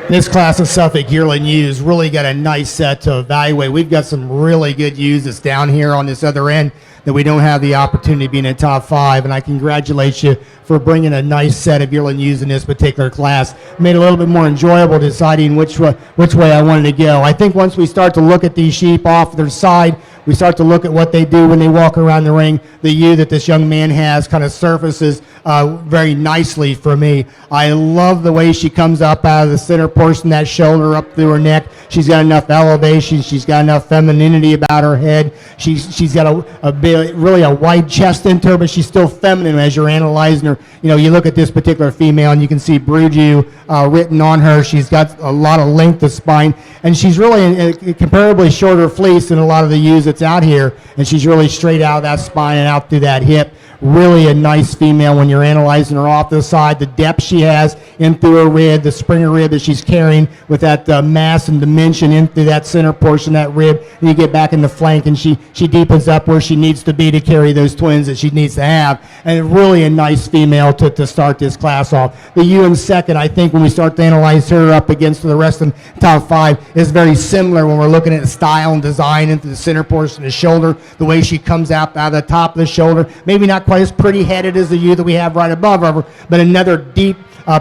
This class of Suffolk yearling ewes really got a nice set to evaluate. We've got some really good ewes that's down here on this other end that we don't have the opportunity to be in the top five, and I congratulate you for bringing a nice set of yearling ewes in this particular class. Made it a little bit more enjoyable deciding which way I wanted to go. I think once we start to look at these sheep off their side, we start to look at what they do when they walk around the ring. The ewe that this young man has kind of surfaces very nicely for me. I love the way she comes up out of the center portion, that shoulder up through her neck. She's got enough elevation. She's got enough femininity about her head. She's got really a wide chest into her, but she's still feminine as you're analyzing her. You know, you look at this particular female and you can see brood ewe written on her. She's got a lot of length of spine, and she's really a comparably shorter fleece than a lot of the ewes that's out here, and she's really straight out of that spine and out through that hip. Really a nice female when you're analyzing her off the side. The depth she has in through her rib, the springer rib that she's carrying with that mass and dimension in through that center portion of that rib. And you get back in the flank and she deepens up where she needs to be to carry those twins that she needs to have. And really a nice female to start this class off. The ewe in second, I think when we start to analyze her up against the rest of the top five, is very similar when we're looking at style and design into the center portion of the shoulder, the way she comes out of the top of the shoulder. Maybe not quite as pretty headed as the ewe that we have right above her, but another deep,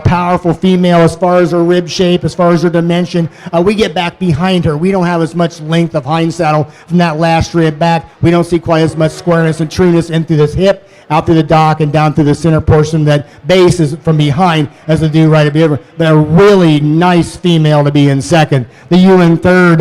powerful female as far as her rib shape, as far as her dimension. We get back behind her. We don't have as much length of hind saddle from that last rib back. We don't see quite as much squareness and trueness in through this hip, out through the dock, and down through the center portion. That base is from behind as the ewe right above her. But a really nice female to be in second. The ewe in third,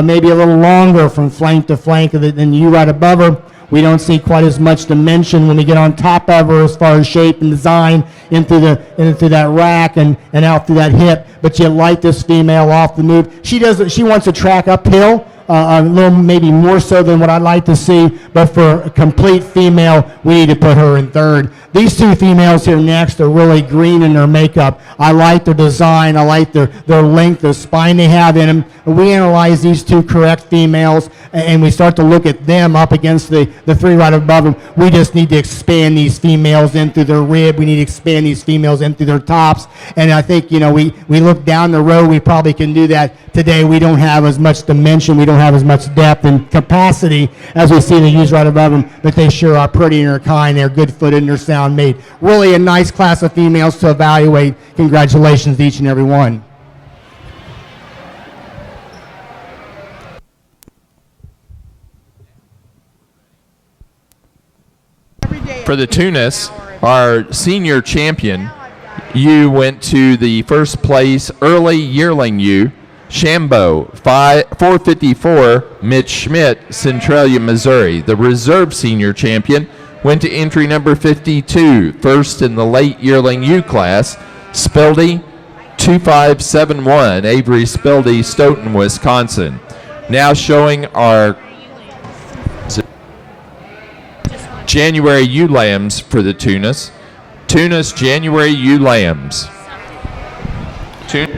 maybe a little longer from flank to flank than the ewe right above her. We don't see quite as much dimension when we get on top of her as far as shape and design into that rack and out through that hip. But you like this female off the move. She wants to track uphill. A little maybe more so than what I'd like to see, but for a complete female, we need to put her in third. These two females here next are really green in their makeup. I like their design. I like their length, the spine they have in them. We analyze these two correct females, and we start to look at them up against the three right above them. We just need to expand these females in through their rib. We need to expand these females in through their tops. And I think, you know, we look down the road, we probably can do that. Today, we don't have as much dimension. We don't have as much depth and capacity as we see the ewes right above them, but they sure are pretty in their kind. They're good-footed and they're sound made. Really a nice class of females to evaluate. Congratulations to each and every one. For the Tunis, our senior champion, you went to the first place early yearling ewe, Shambo, 454, Mitch Schmidt, Centralia, Missouri. The reserve senior champion went to entry number 52, first in the late yearling ewe class, Spildy, 2571, Avery Spildy, Stoughton, Wisconsin. Now showing our January ewe lambs for the Tunis. Tunis January ewe lambs. Here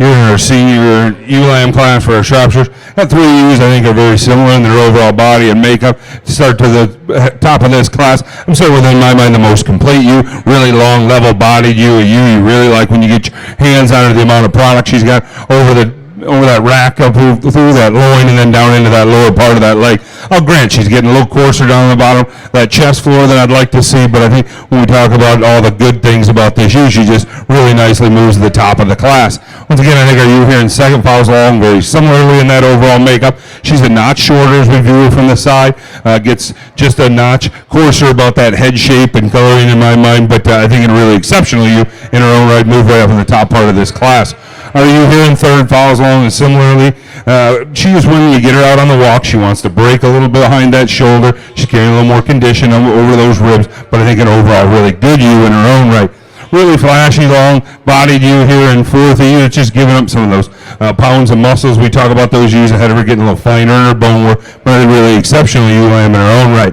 in our senior ewe lamb class for our Shropshires. Got three ewes I think are very similar in their overall body and makeup. To start to the top of this class, I'm starting with, in my mind, the most complete ewe. Really long, level-bodied ewe. A ewe you really like when you get your hands on her, the amount of product she's got over that rack up through that loin and then down into that lower part of that leg. I'll grant she's getting a little coarser down the bottom, that chest floor that I'd like to see, but I think when we talk about all the good things about this ewe, she just really nicely moves to the top of the class. Once again, I think our ewe here in second follows along very similarly in that overall makeup. She's a notch shorter as we view her from the side, gets just a notch coarser about that head shape and coloring in my mind, but I think a really exceptional ewe in her own right, move right up in the top part of this class. Our ewe here in third follows along and similarly. She is when you get her out on the walk, she wants to break a little bit behind that shoulder. She's carrying a little more condition over those ribs, but I think an overall really good ewe in her own right. Really flashy, long-bodied ewe here in fourth ewe. It's just giving up some of those pounds of muscles. We talk about those ewes ahead of her getting a little finer in her bone work, but a really exceptional ewe lamb in her own right.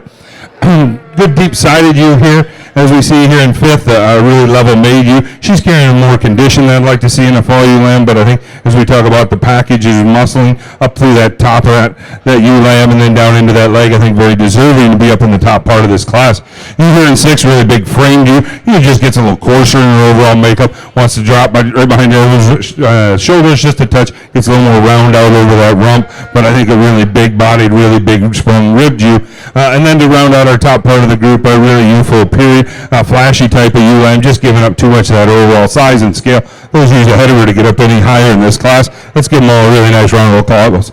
Good deep-sided ewe here. As we see here in fifth, a really level-made ewe. She's carrying more condition than I'd like to see in a fall ewe lamb, but I think as we talk about the package is muscling up through that top of that ewe lamb and then down into that leg, I think very deserving to be up in the top part of this class. Ewe here in sixth, really big framed ewe. Ewe just gets a little coarser in her overall makeup, wants to drop right behind her shoulders just a touch, gets a little more round out over that rump, but I think a really big-bodied, really big sprung ribbed ewe. And then to round out our top part of the group, a really youthful period, flashy type of ewe lamb, just giving up too much of that overall size and scale. Those ewes ahead of her to get up any higher in this class. Let's give them all a really nice round of applause.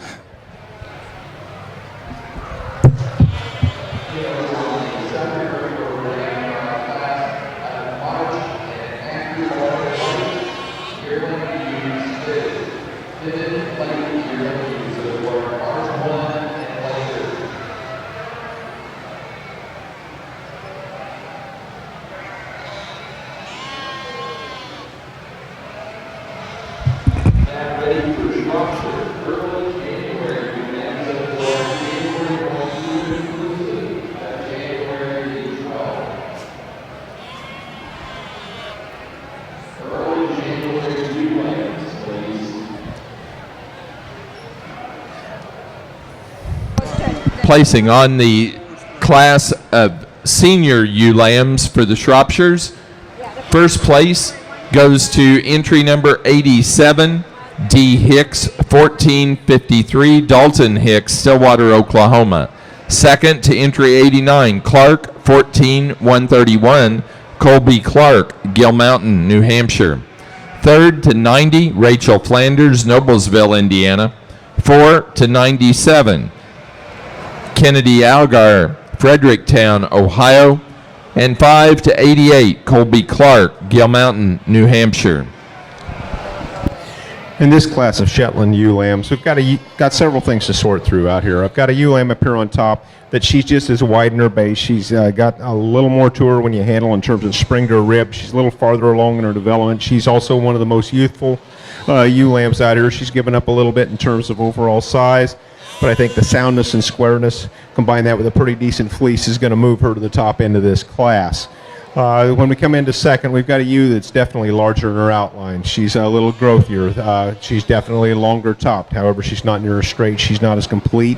Placing on the class of senior ewe lambs for the Shropshires. First place goes to entry number 87, D. Hicks, 1453, Dalton Hicks, Stillwater, Oklahoma. Second to entry 89, Clark, 14131, Colby Clark, Gill Mountain, New Hampshire. Third to 90, Rachel Flanders, Noblesville, Indiana. 4 to 97, Kennedy Algar, Fredericktown, Ohio. And 5 to 88, Colby Clark, Gill Mountain, New Hampshire. In this class of Shetland ewe lambs, we've got several things to sort through out here. I've got a ewe lamb up here on top that she's just as wide in her base. She's got a little more to her when you handle in terms of spring to her rib. She's a little farther along in her development. She's also one of the most youthful ewe lambs out here. She's given up a little bit in terms of overall size, but I think the soundness and squareness, combine that with a pretty decent fleece, is going to move her to the top end of this class. When we come into second, we've got a ewe that's definitely larger in her outline. She's a little growthier. She's definitely longer topped. However, she's not near as straight. She's not as complete.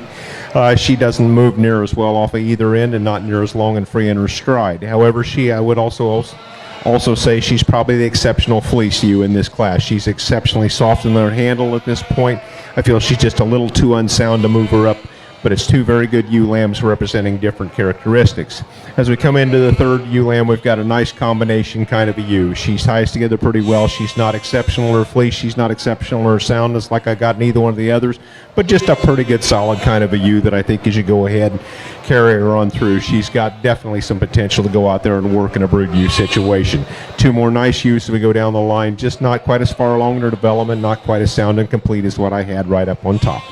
She doesn't move near as well off of either end and not near as long and free in her stride. However, I would also say she's probably the exceptional fleece ewe in this class. She's exceptionally soft in her handle at this point. I feel she's just a little too unsound to move her up but it's two very good ewe lambs representing different characteristics. As we come into the third ewe lamb, we've got a nice combination kind of a ewe. She ties together pretty well. She's not exceptional in her fleece. She's not exceptional in her soundness like I got in either one of the others, but just a pretty good solid kind of a ewe that I think as you go ahead and carry her on through, she's got definitely some potential to go out there and work in a brood ewe situation. Two more nice ewes as we go down the line, just not quite as far along in their development, not quite as sound and complete as what I had right up on top.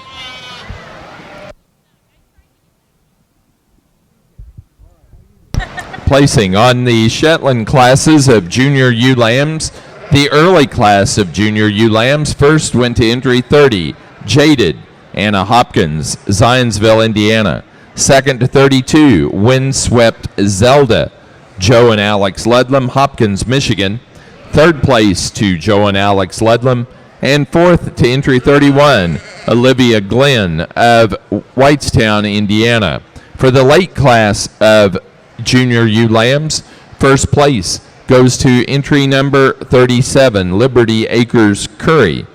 Placing on the Shetland classes of junior ewe lambs, the early class of junior ewe lambs first went to entry 30, Jaded, Anna Hopkins, Zionsville, Indiana. Second to 32, Windswept Zelda, Joe and Alex Ludlam, Hopkins, Michigan. Third place to Joe and Alex Ludlam. And fourth to entry 31, Olivia Glenn of Whitestown, Indiana. For the late class of junior ewe lambs, first place goes to entry number 37, Liberty Acres Curry,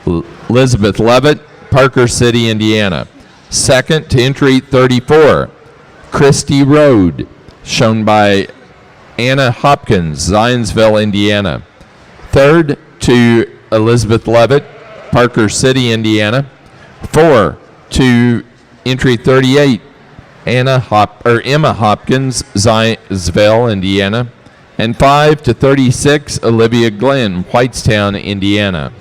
Elizabeth Levitt, Parker City, Indiana. Second to entry 34, Christy Road, shown by Anna Hopkins, Zionsville, Indiana. Third to Elizabeth Levitt, Parker City, Indiana. 4 to entry 38, Emma Hopkins, Zionsville, Indiana. And 5 to 36, Olivia Glenn, Whitestown, Indiana.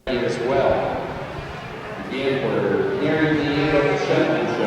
As well. Again, we're nearing the end of the Shetland show.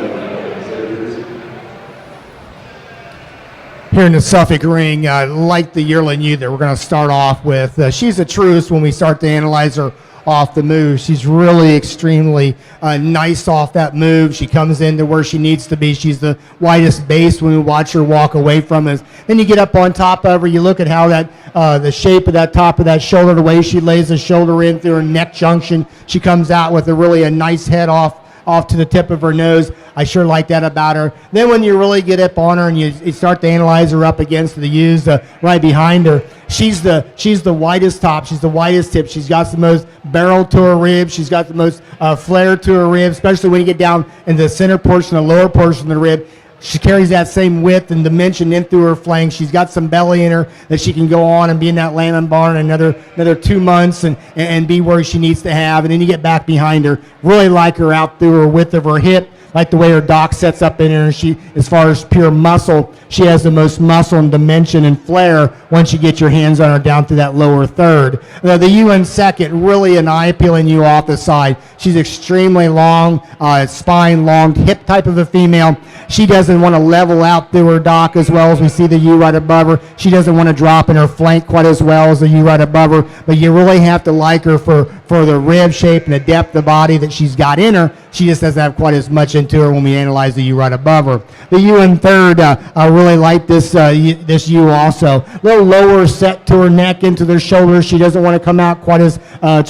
Here in the Suffolk ring, like the yearling ewe that we're going to start off with, she's a truest when we start to analyze her off the move. She's really extremely nice off that move. She comes into where she needs to be. She's the widest base when we watch her walk away from us. Then you get up on top of her. You look at how that the shape of that top of that shoulder, the way she lays the shoulder in through her neck junction. She comes out with a really nice head off off to the tip of her nose. I sure like that about her. Then when you really get up on her and you start to analyze her up against the ewes right behind her, she's the widest top. She's the widest tip. She's got the most barrel to her ribs. She's got the most flare to her ribs, especially when you get down in the center portion, the lower portion of the rib. She carries that same width and dimension in through her flanks. She's got some belly in her that she can go on and be in that lambing barn another 2 months and be where she needs to have. And then you get back behind her. Really like her out through her width of her hip. Like the way her dock sets up in her. She, as far as pure muscle, she has the most muscle and dimension and flair once you get your hands on her down to that lower third. The ewe in second, really an eye-appealing ewe off the side. She's extremely long, spine, long, hip type of a female. She doesn't want to level out through her dock as well as we see the ewe right above her. She doesn't want to drop in her flank quite as well as the ewe right above her. But you really have to like her for the rib shape and the depth of body that she's got in her. She just doesn't have quite as much into her when we analyze the ewe right above her. The ewe in third, I really like this ewe also. A little lower set to her neck, into their shoulders. She doesn't want to come out quite as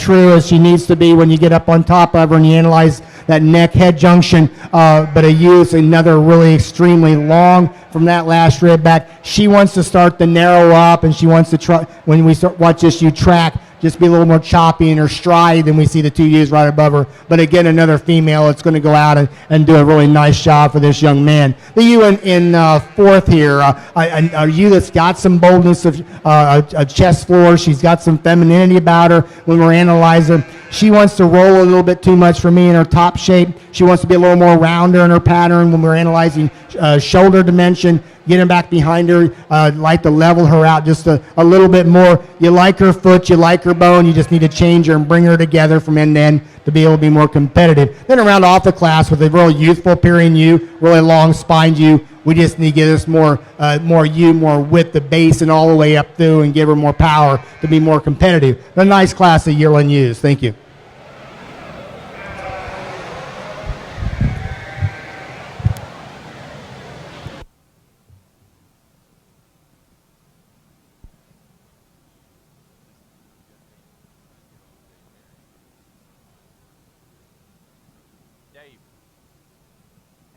true as she needs to be when you get up on top of her and you analyze that neck-head junction. But a ewe is another really extremely long from that last rib back. She wants to start to narrow up, and she wants to try, when we start, watch this ewe track, just be a little more choppy in her stride than we see the two ewes right above her. But again, another female that's going to go out and do a really nice job for this young man. The ewe in fourth here, a ewe that's got some boldness of a chest floor. She's got some femininity about her when we're analyzing her. She wants to roll a little bit too much for me in her top shape. She wants to be a little more rounder in her pattern when we're analyzing shoulder dimension. Getting back behind her, like to level her out just a little bit more. You like her foot, you like her bone, you just need to change her and bring her together from end to end to be able to be more competitive. Then around off the class with a real youthful appearing ewe, really long spined ewe. We just need to get us more ewe, more width, the base and all the way up through and give her more power to be more competitive. A nice class of yearling ewes. Thank you.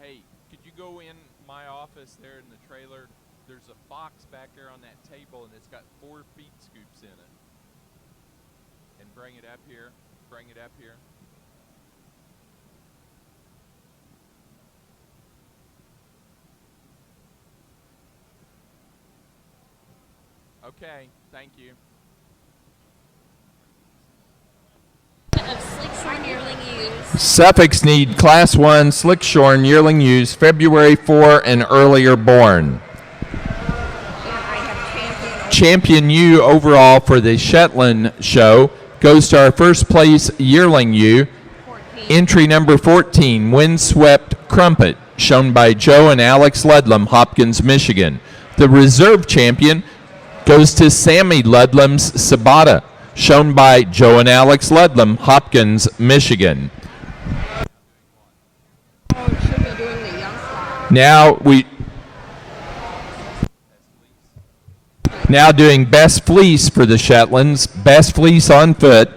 Hey, could you go in my office there in the trailer? There's a box back there on that table, and it's got 4 feed scoops in it. And bring it up here. Bring it up here. Okay, thank you. Of slick-shorn yearling ewes. Suffolk's need Class 1 slick-shorn yearling ewes, February 4 and earlier born. Champion ewe overall for the Shetland show goes to our first place yearling ewe, entry number 14, Windswept Crumpet, shown by Joe and Alex Ludlam, Hopkins, Michigan. The reserve champion goes to Sammy Ludlam's Sabata, shown by Joe and Alex Ludlam, Hopkins, Michigan. Now doing best fleece for the Shetlands, best fleece on foot,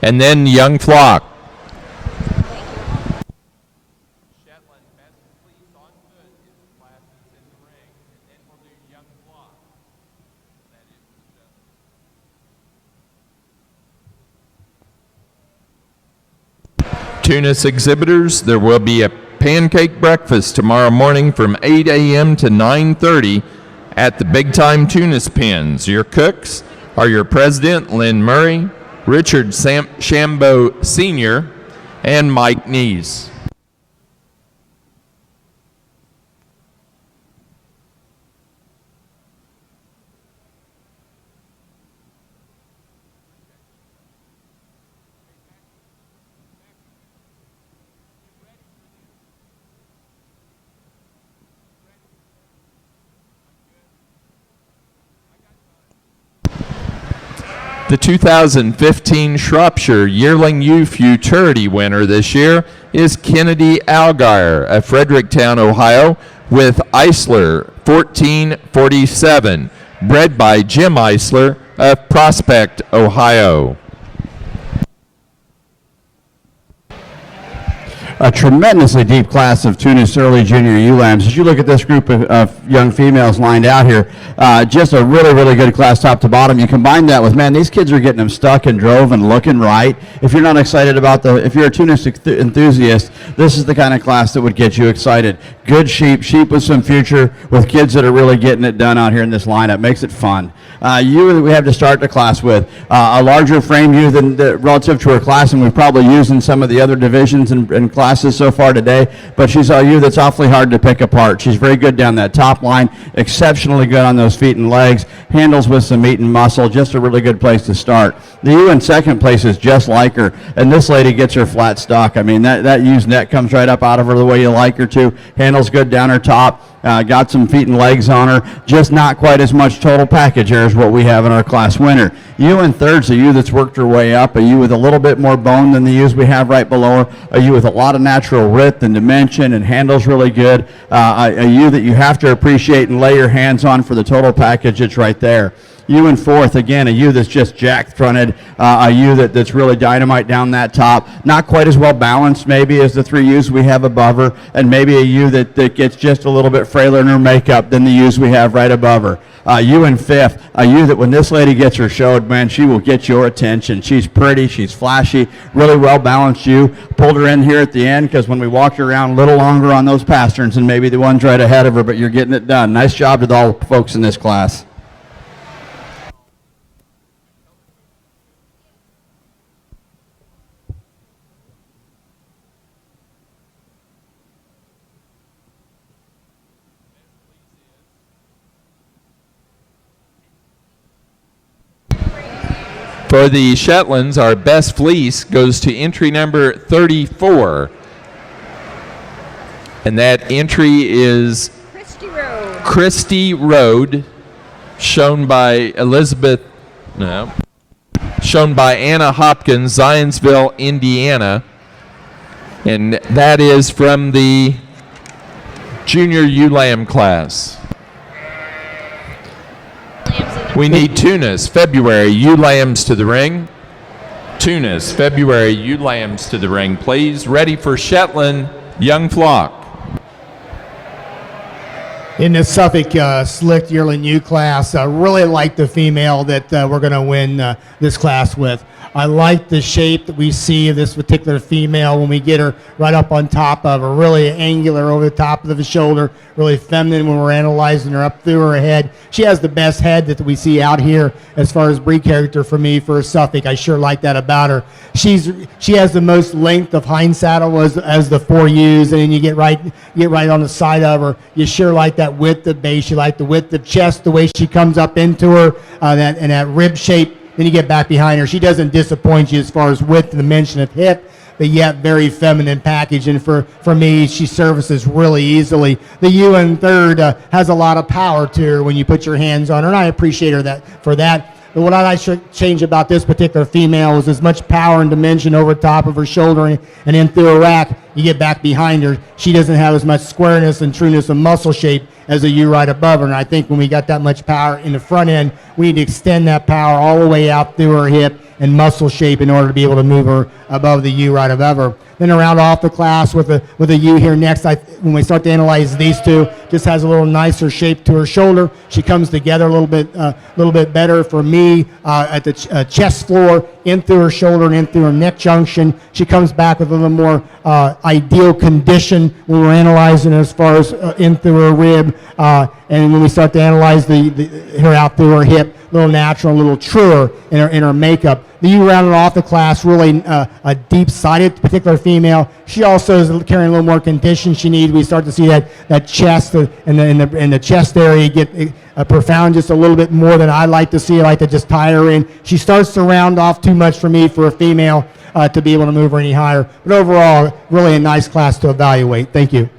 and then young flock. Shetland best fleece on foot is the class that's in the ring, and then we'll do young flock. That is the Shetland. Tunis exhibitors, there will be a pancake breakfast tomorrow morning from 8 a.m. to 9:30 at the Big Time Tunis Pens. Your cooks are your president, Lynn Murray, Richard Shambo Sr., and Mike Nees. The 2015 Shropshire Yearling Ewe Futurity winner this year is Kennedy Algire of Fredericktown, Ohio, with Eisler 1447, bred by Jim Eisler of Prospect, Ohio. a tremendously deep class of Tunis early junior ewe lambs. As you look at this group of young females lined out here, just a really, really good class top to bottom. You combine that with, man, these kids are getting them stuck and drove and looking right. If you're not excited about if you're a Tunis enthusiast, this is the kind of class that would get you excited. Good sheep with some future, with kids that are really getting it done out here in this lineup. Makes it fun. Ewe that we have to start the class with, a larger frame ewe than relative to her class, and we've probably used in some of the other divisions and classes so far today, but she's a ewe that's awfully hard to pick apart. She's very good down that top line, exceptionally good on those feet and legs, handles with some meat and muscle, just a really good place to start. The ewe in second place is just like her, and this lady gets her flat stock. I mean, that ewe's neck comes right up out of her the way you like her to, handles good down her top. Got some feet and legs on her, just not quite as much total package here as what we have in our class winner. Ewe in third's a ewe that's worked her way up, a ewe with a little bit more bone than the ewes we have right below her, a ewe with a lot of natural width and dimension and handles really good, a ewe that you have to appreciate and lay your hands on for the total package. It's right there. Ewe in fourth, again, a ewe that's just jack fronted, a ewe that's really dynamite down that top, not quite as well balanced maybe as the three ewes we have above her, and maybe a ewe that gets just a little bit frailer in her makeup than the ewes we have right above her. Ewe in fifth, a ewe that when this lady gets her showed, man, she will get your attention. She's pretty, she's flashy, really well balanced ewe. Pulled her in here at the end because when we walked her around a little longer on those pasterns and maybe the ones right ahead of her, but you're getting it done. Nice job to all the folks in this class. For the Shetlands, our best fleece goes to entry number 34. And that entry is Christie Road, shown by Anna Hopkins, Zionsville, Indiana. And that is from the junior ewe lamb class. We need Tunis, February, ewe lambs to the ring. Tunis, February, ewe lambs to the ring, please. Ready for Shetland, young flock. In the Suffolk Slick Yearling ewe class, I really like the female that we're going to win this class with. I like the shape that we see of this particular female when we get her right up on top of her, really angular over the top of the shoulder, really feminine when we're analyzing her up through her head. She has the best head that we see out here as far as breed character for me for Suffolk. I sure like that about her. She has the most length of hind saddle as the four ewes, and then you get right on the side of her. You sure like that width of base. You like the width of chest, the way she comes up into her, that rib shape. Then you get back behind her. She doesn't disappoint you as far as width and dimension of hip, but yet very feminine package. And for me, she services really easily. The ewe in third has a lot of power to her when you put your hands on her, and I appreciate her for that. But what I like to change about this particular female is as much power and dimension over top of her shoulder and in through her rack. You get back behind her, she doesn't have as much squareness and trueness and muscle shape as a ewe right above her. And I think when we got that much power in the front end, we need to extend that power all the way out through her hip and muscle shape in order to be able to move her above the ewe right above her. Then around off the class with a ewe here next, when we start to analyze these two, just has a little nicer shape to her shoulder. She comes together a little bit better for me at the chest floor, in through her shoulder and in through her neck junction. She comes back with a little more ideal condition when we're analyzing as far as in through her rib, and when we start to analyze her out through her hip, a little natural, a little truer in her makeup. The ewe rounded off the class, really a deep-sided particular female. She also is carrying a little more condition she needs. We start to see that chest in the chest area get profound just a little bit more than I like to see. I like to just tie her in. She starts to round off too much for me for a female to be able to move her any higher. But overall, really a nice class to evaluate. Thank you.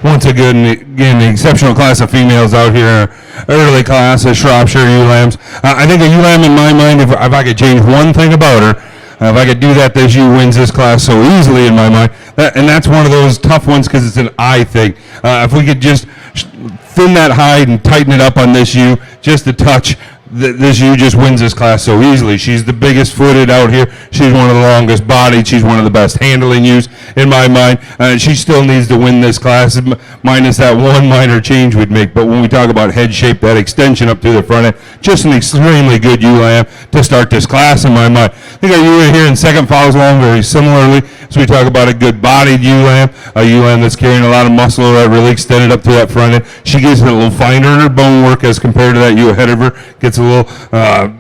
Once again, the exceptional class of females out here, early class of Shropshire ewe lambs. I think a ewe lamb, in my mind, if I could change one thing about her, if I could do that, this ewe wins this class so easily in my mind. And that's one of those tough ones because it's an eye thing. If we could just thin that hide and tighten it up on this ewe just a touch, this ewe just wins this class so easily. She's the biggest footed out here. She's one of the longest bodied. She's one of the best handling ewes in my mind. She still needs to win this class, minus that one minor change we'd make. But when we talk about head shape, that extension up through the front end, just an extremely good ewe lamb to start this class in my mind. I think our ewe here in second follows along very similarly. So we talk about a good bodied ewe lamb, a ewe lamb that's carrying a lot of muscle that really extended up to that front end. She gets a little finer in her bone work as compared to that ewe ahead of her. Gets a little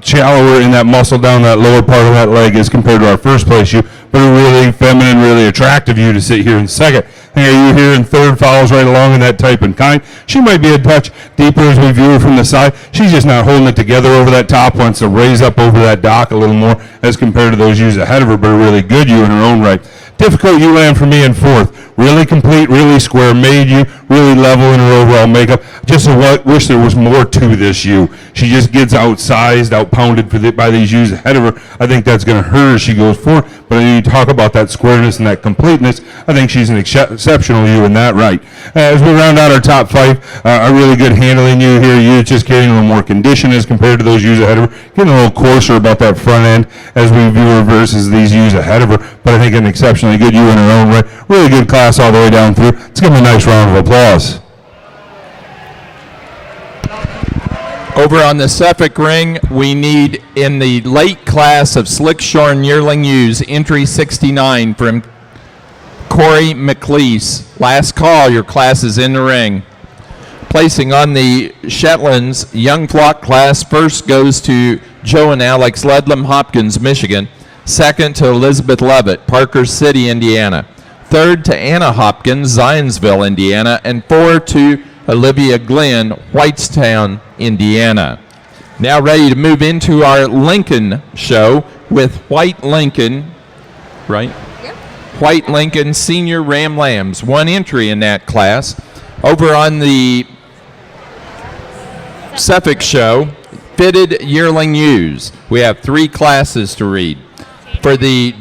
shallower in that muscle down that lower part of that leg as compared to our first place ewe, but a really feminine, really attractive ewe to sit here in second. I think our ewe here in third follows right along in that type and kind. She might be a touch deeper as we view her from the side. She's just not holding it together over that top, wants to raise up over that dock a little more as compared to those ewes ahead of her, but a really good ewe in her own right. Difficult ewe lamb for me in fourth. Really complete, really square made ewe, really level in her overall makeup. Just wish there was more to this ewe. She just gets outsized, outpounded by these ewes ahead of her. I think that's going to hurt her as she goes forward. But when you talk about that squareness and that completeness, I think she's an exceptional ewe in that right. As we round out our top five, a really good handling ewe here. Ewe just getting a little more condition as compared to those ewes ahead of her. Getting a little coarser about that front end as we view her versus these ewes ahead of her. But I think an exceptionally good ewe in her own right. Really good class all the way down through. Let's give them a nice round of applause. Over on the Suffolk ring, we need in the late class of slick-shorn yearling ewes, entry 69 from Corey McLeese. Last call, your class is in the ring. Placing on the Shetlands young flock class, first goes to Joe and Alex Ludlam, Hopkins, Michigan. Second to Elizabeth Levitt, Parker City, Indiana. Third to Anna Hopkins, Zionsville, Indiana. And fourth to Olivia Glenn, Whitestown, Indiana. Now ready to move into our Lincoln show with White Lincoln, right? Yep. White Lincoln Senior Ram Lambs. One entry in that class. Over on the Suffolk show, fitted yearling ewes. We have three classes to read. For the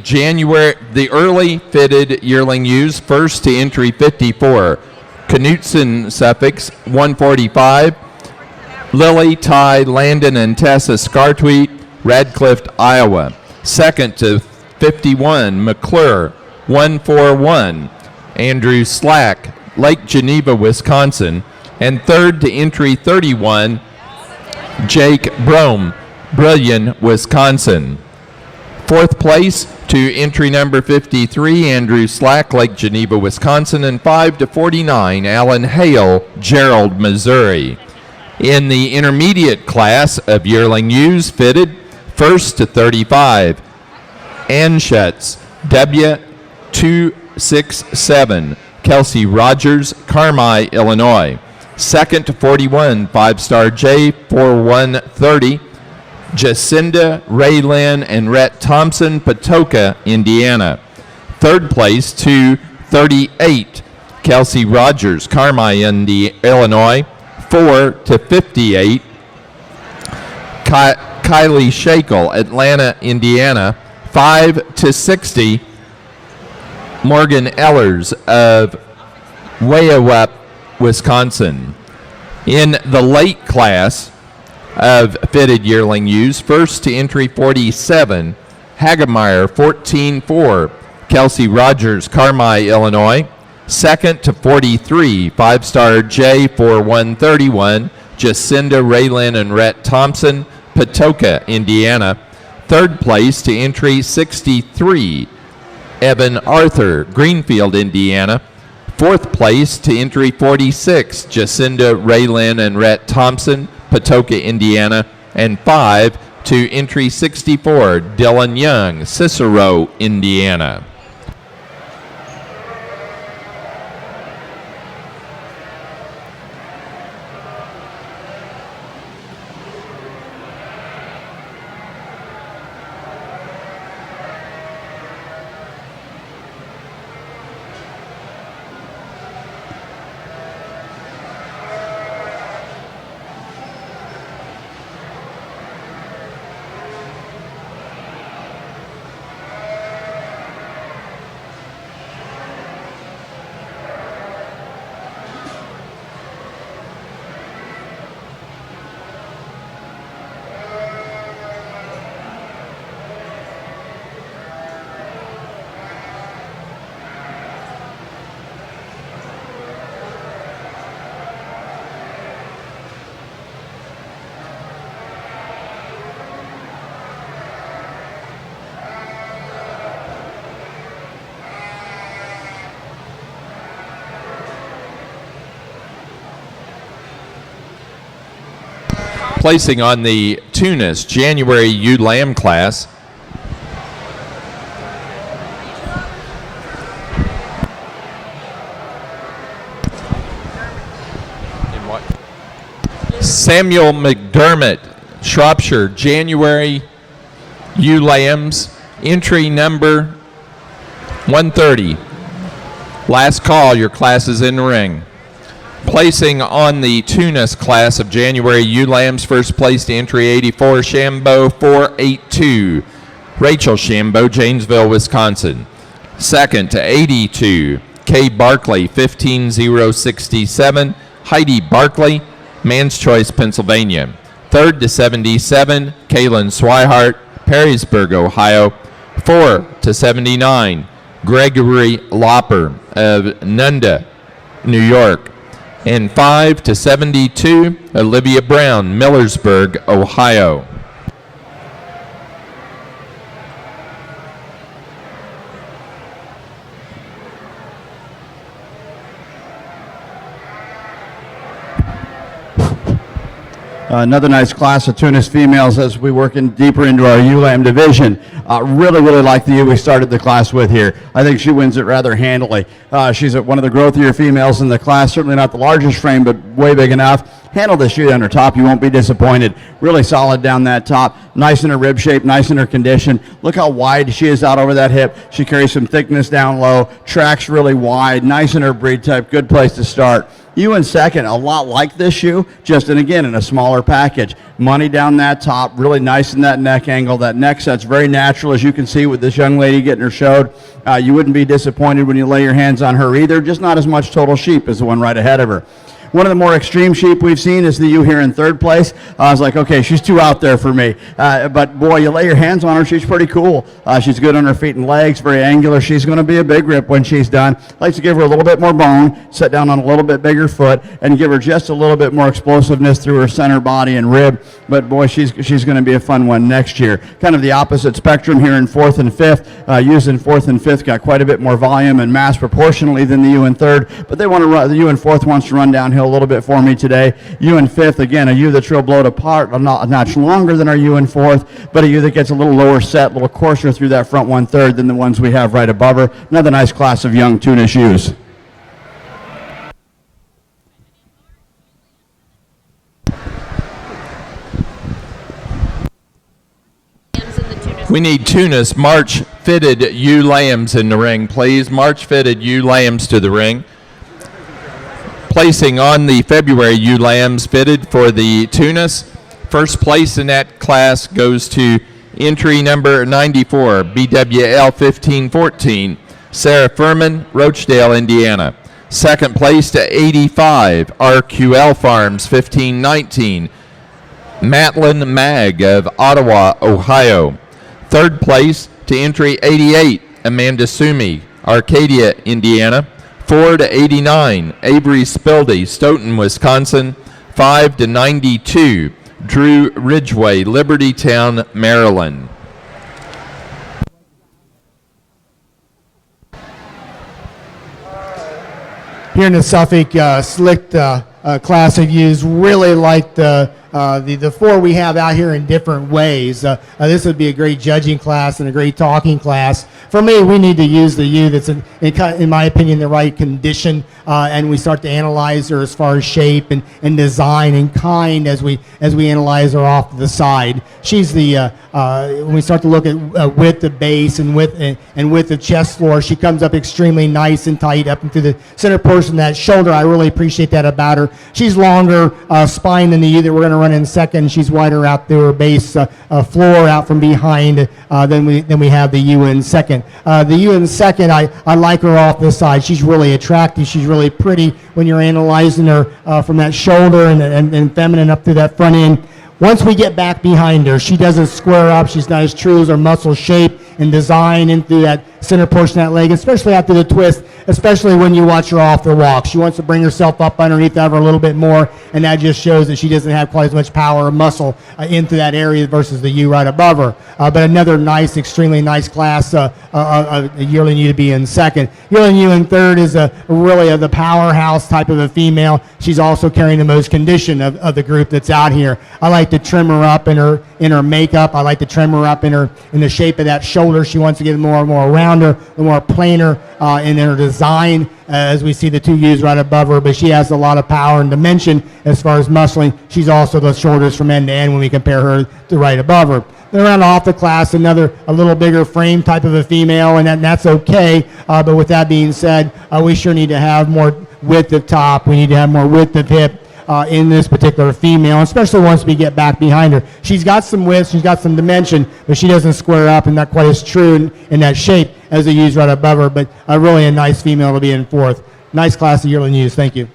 early fitted yearling ewes, first to entry 54. Knutson, Suffolk, 145. Lily, Ty, Landon, and Tessa Scartweet, Radcliffe, Iowa. Second to 51, McClure, 141. Andrew Slack, Lake Geneva, Wisconsin. And third to entry 31, Jake Brome, Brillion, Wisconsin. Fourth place to entry number 53, Andrew Slack, Lake Geneva, Wisconsin. And 5 to 49, Alan Hale, Gerald, Missouri. In the intermediate class of yearling ewes fitted, first to 35, Anschutz, W267, Kelsey Rogers, Carmi, Illinois. Second to 41, 5-star J, 4130, Jacinda Raylin and Rhett Thompson, Patoka, Indiana. Third place to 38, Kelsey Rogers, Carmi, Illinois. 4 to 58, Kylie Shakel, Atlanta, Indiana. 5 to 60, Morgan Ellers of Wayawap, Wisconsin. In the late class of fitted yearling ewes, first to entry 47, Hagemeyer, 14-4, Kelsey Rogers, Carmi, Illinois. Second to 43, 5-star J, 4131, Jacinda Raylin and Rhett Thompson, Patoka, Indiana. Third place to entry 63, Evan Arthur, Greenfield, Indiana. Fourth place to entry 46, Jacinda Raylin and Rhett Thompson, Patoka, Indiana. And 5 to entry 64, Dylan Young, Cicero, Indiana. Placing on the Tunis January ewe lamb class, Samuel McDermott, Shropshire, January ewe lambs, entry number 130. Last call, your class is in the ring. Placing on the Tunis class of January ewe lambs, first place to entry 84, Shambo 482, Rachel Shambo, Janesville, Wisconsin. Second to 82, Kay Barkley 15067, Heidi Barkley, Man's Choice, Pennsylvania. Third to 77, Kaylin Swihart, Perrysburg, Ohio. 4 to 79, Gregory Lopper of Nunda, New York. And 5 to 72, Olivia Brown, Millersburg, Ohio. Another nice class of Tunis females as we work deeper into our ewe lamb division. Really like the ewe we started the class with here. I think she wins it rather handily. She's one of the growthier females in the class, certainly not the largest frame, but way big enough. Handle the shoot on her top, you won't be disappointed. Really solid down that top, nice in her rib shape, nice in her condition. Look how wide she is out over that hip. She carries some thickness down low, tracks really wide, nice in her breed type, good place to start. Ewe in second, a lot like this shoe, just in a smaller package. Money down that top, really nice in that neck angle. That neck set's very natural, as you can see with this young lady getting her showed. You wouldn't be disappointed when you lay your hands on her either, just not as much total sheep as the one right ahead of her. One of the more extreme sheep we've seen is the ewe here in third place. I was like, okay, she's too out there for me. But boy, you lay your hands on her, she's pretty cool. She's good on her feet and legs, very angular. She's going to be a big rip when she's done. Like to give her a little bit more bone, set down on a little bit bigger foot, and give her just a little bit more explosiveness through her center body and rib. But boy, she's going to be a fun one next year. Kind of the opposite spectrum here in fourth and fifth. Ewes in fourth and fifth got quite a bit more volume and mass proportionally than the ewe in third, but they want to run. The ewe in fourth wants to run downhill a little bit for me today. Ewe in fifth, again, a ewe that's real blowed apart, a notch longer than our ewe in fourth, but a ewe that gets a little lower set, a little coarser through that front 1/3 than the ones we have right above her. Another nice class of young Tunis ewes. We need Tunis March fitted ewe lambs in the ring, please. March fitted ewe lambs to the ring. Placing on the February ewe lambs fitted for the Tunis. First place in that class goes to entry number 94, BWL 1514, Sarah Furman, Rochdale, Indiana. Second place to 85, RQL Farms 1519, Matlin Mag of Ottawa, Ohio. Third place to entry 88, Amanda Sumi, Arcadia, Indiana. 4 to 89, Avery Spildy, Stoughton, Wisconsin. 5 to 92, Drew Ridgway, Libertytown, Maryland. Here in the Suffolk slicked class of ewes, really like the four we have out here in different ways. This would be a great judging class and a great talking class. For me, we need to use the ewe that's in my opinion, the right condition, and we start to analyze her as far as shape and design and kind as we analyze her off to the side. She's the when we start to look at width of base and width of chest floor, she comes up extremely nice and tight up into the center portion of that shoulder. I really appreciate that about her. She's longer spine than the ewe that we're going to run in second. She's wider out through her base floor out from behind than we have the ewe in second. The ewe in second, I like her off this side. She's really attractive. She's really pretty when you're analyzing her from that shoulder and feminine up through that front end. Once we get back behind her, she doesn't square up. She's not as true as her muscle shape and design into center portion of that leg, especially after the twist, especially when you watch her off the walk. She wants to bring herself up underneath of her a little bit more, and that just shows that she doesn't have quite as much power or muscle into that area versus the ewe right above her. But another nice, extremely nice class, a yearling ewe to be in second. Yearling ewe in third is really the powerhouse type of a female. She's also carrying the most condition of the group that's out here. I like to trim her up in her makeup. I like to trim her up in the shape of that shoulder. She wants to get more and more rounder, the more plainer in her design, as we see the two ewes right above her. But she has a lot of power and dimension as far as muscling. She's also the shortest from end to end when we compare her to right above her. Then around off the class, a little bigger frame type of a female, and that's okay. But with that being said, we sure need to have more width of top. We need to have more width of hip in this particular female, especially once we get back behind her. She's got some width, she's got some dimension, but she doesn't square up and not quite as true in that shape as the ewes right above her. But really a nice female to be in fourth. Nice class of yearling ewes. Thank you.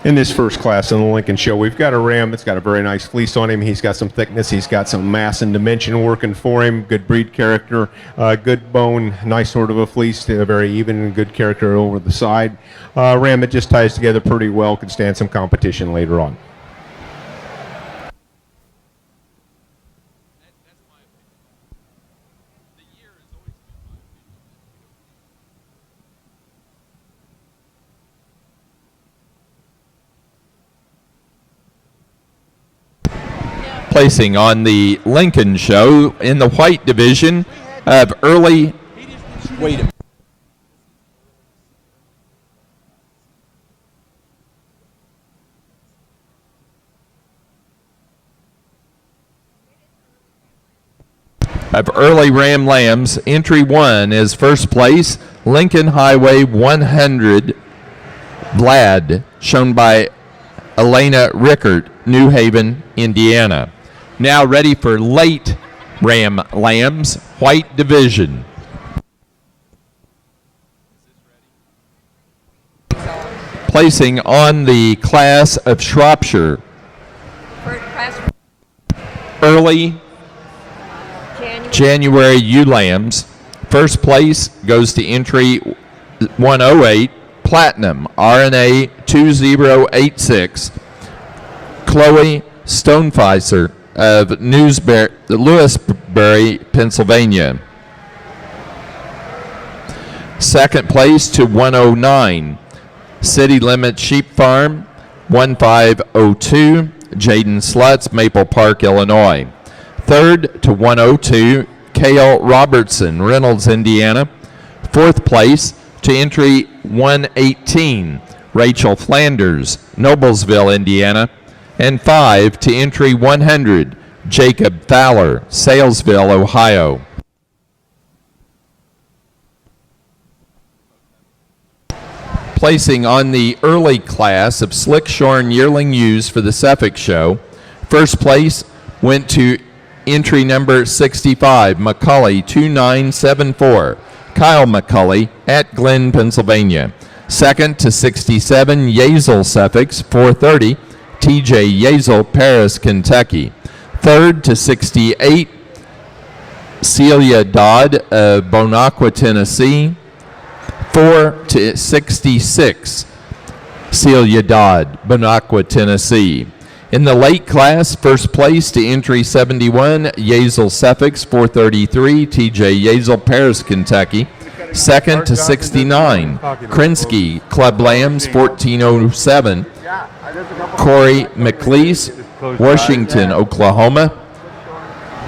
In this first class in the Lincoln Show, we've got a ram that's got a very nice fleece on him. He's got some thickness. He's got some mass and dimension working for him. Good breed character, good bone, nice sort of a fleece, very even and good character over the side. Ram that just ties together pretty well, could stand some competition later on. Placing on the Lincoln Show in the white division of early. Wait a minute. Of early Ram Lambs, entry 1 is first place, Lincoln Highway 100 Vlad, shown by Elena Rickert, New Haven, Indiana. Now ready for late Ram Lambs, white division. Placing on the class of Shropshire, early January ewe lambs. First place goes to entry 108, Platinum, RNA 2086, Chloe Stonefeiser of Lewisberry, Pennsylvania. Second place to 109, City Limit Sheep Farm, 1502, Jaden Slutz, Maple Park, Illinois. Third to 102, Cale Robertson, Reynolds, Indiana. Fourth place to entry 118, Rachel Flanders, Noblesville, Indiana. And 5 to entry 100, Jacob Fowler, Salesville, Ohio. Placing on the early class of Slickshorn Yearling ewes for the Suffolk Show, first place went to entry number 65, McCulley 2974, Kyle McCulley at Glen, Pennsylvania. Second to 67, Yazel Suffolk 430, TJ Yazel, Paris, Kentucky. Third to 68, Celia Dodd of Bonacqua, Tennessee. 4 to 66, Celia Dodd, Bonacqua, Tennessee. In the late class, first place to entry 71, Yazel Suffolk 433, TJ Yazel, Paris, Kentucky. Second to 69, Krinsky, Club Lambs 1407, Corey McLeese, Washington, Oklahoma.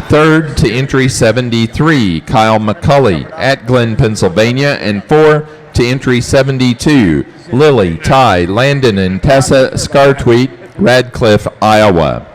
Third to entry 73, Kyle McCulley at Glen, Pennsylvania. And 4 to entry 72, Lily, Ty, Landon, and Tessa Scartweet, Radcliffe, Iowa.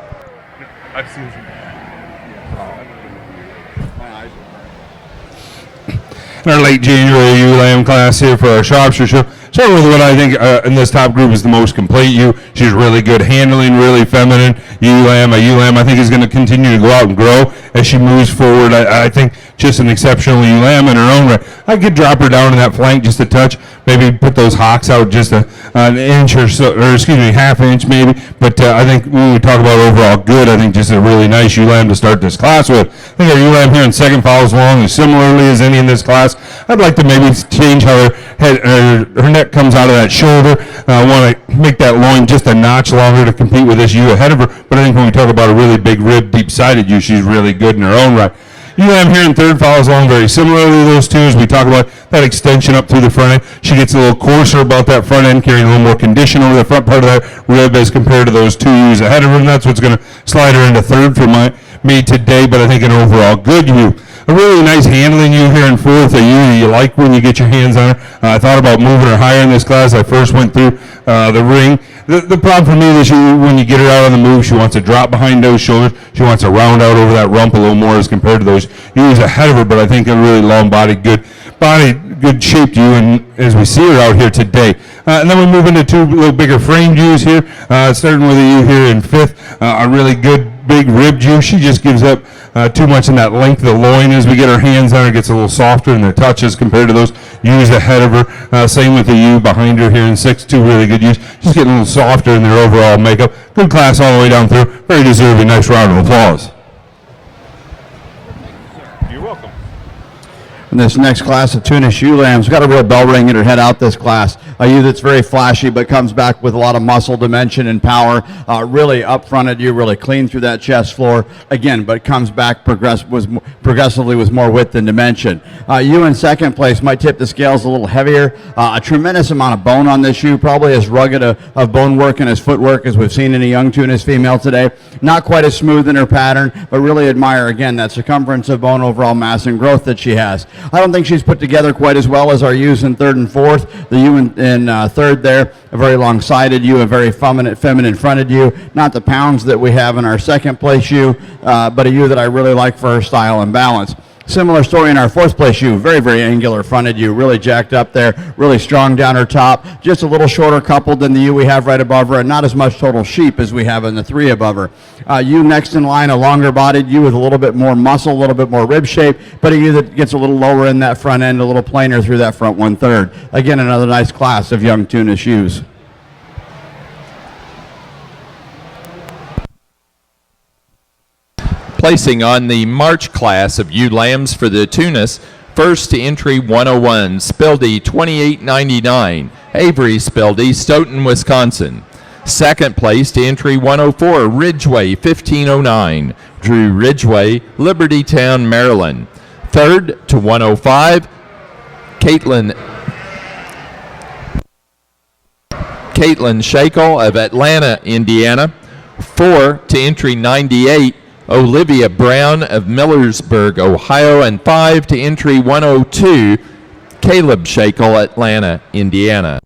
In our late January ewe lamb class here for our Shropshire Show. Start with what I think in this top group is the most complete ewe. She's really good handling, really feminine ewe lamb. A ewe lamb I think is going to continue to go out and grow as she moves forward. I think just an exceptional ewe lamb in her own right. I could drop her down in that flank just a touch, maybe put those hocks out just an inch or so, or excuse me, half inch maybe. But I think when we talk about overall good, I think just a really nice ewe lamb to start this class with. I think our ewe lamb here in second follows along as similarly as any in this class. I'd like to maybe change how her neck comes out of that shoulder. I want to make that loin just a notch longer to compete with this ewe ahead of her. But I think when we talk about a really big rib, deep-sided ewe, she's really good in her own right. Ewe lamb here in third follows along very similarly to those two as we talk about that extension up through the front end. She gets a little coarser about that front end, carrying a little more condition over the front part of that rib as compared to those two ewes ahead of her, and that's what's going to slide her into third for me today, but I think an overall good ewe. A really nice handling ewe here in fourth, a ewe you like when you get your hands on her. I thought about moving her higher in this class. I first went through the ring. The problem for me is when you get her out on the move, she wants to drop behind those shoulders. She wants to round out over that rump a little more as compared to those ewes ahead of her, but I think a really long-bodied, good shaped ewe, and as we see her out here today. And then we move into two little bigger framed ewes here, starting with a ewe here in fifth, a really good big ribbed ewe. She just gives up too much in that length of the loin as we get our hands on her. It gets a little softer in the touches compared to those ewes ahead of her. Same with the ewe behind her here in sixth, two really good ewes. Just getting a little softer in their overall makeup. Good class all the way down through. Very deserving. Nice round of applause. You're welcome. in this next class of Tunis ewe lambs. Got a real bell ring in her head out this class. A ewe that's very flashy, but comes back with a lot of muscle, dimension, and power. Really up-fronted ewe, really clean through that chest floor. Again, but comes back progressively with more width and dimension. Ewe in second place might tip the scales a little heavier. A tremendous amount of bone on this ewe, probably as rugged of bone work and as footwork as we've seen in a young Tunis female today. Not quite as smooth in her pattern, but really admire, again, that circumference of bone, overall mass, and growth that she has. I don't think she's put together quite as well as our ewes in third and fourth. The ewe in third there, a very long-sided ewe, a very feminine-fronted ewe. Not the pounds that we have in our second place ewe, but a ewe that I really like for her style and balance. Similar story in our fourth place ewe, very, very angular fronted ewe, really jacked up there, really strong down her top, just a little shorter coupled than the ewe we have right above her, and not as much total sheep as we have in the three above her. Ewe next in line, a longer bodied ewe with a little bit more muscle, a little bit more rib shape, but a ewe that gets a little lower in that front end, a little plainer through that front 1/3. Again, another nice class of young Tunis ewes. Placing on the March class of ewe lambs for the Tunis, first to entry 101, Spildy 2899, Avery Spildy, Stoughton, Wisconsin. Second place to entry 104, Ridgeway 1509, Drew Ridgeway, Libertytown, Maryland. Third to 105, Caitlin Shakel of Atlanta, Indiana. 4 to entry 98, Olivia Brown of Millersburg, Ohio, and 5 to entry 102, Caleb Shakel, Atlanta, Indiana.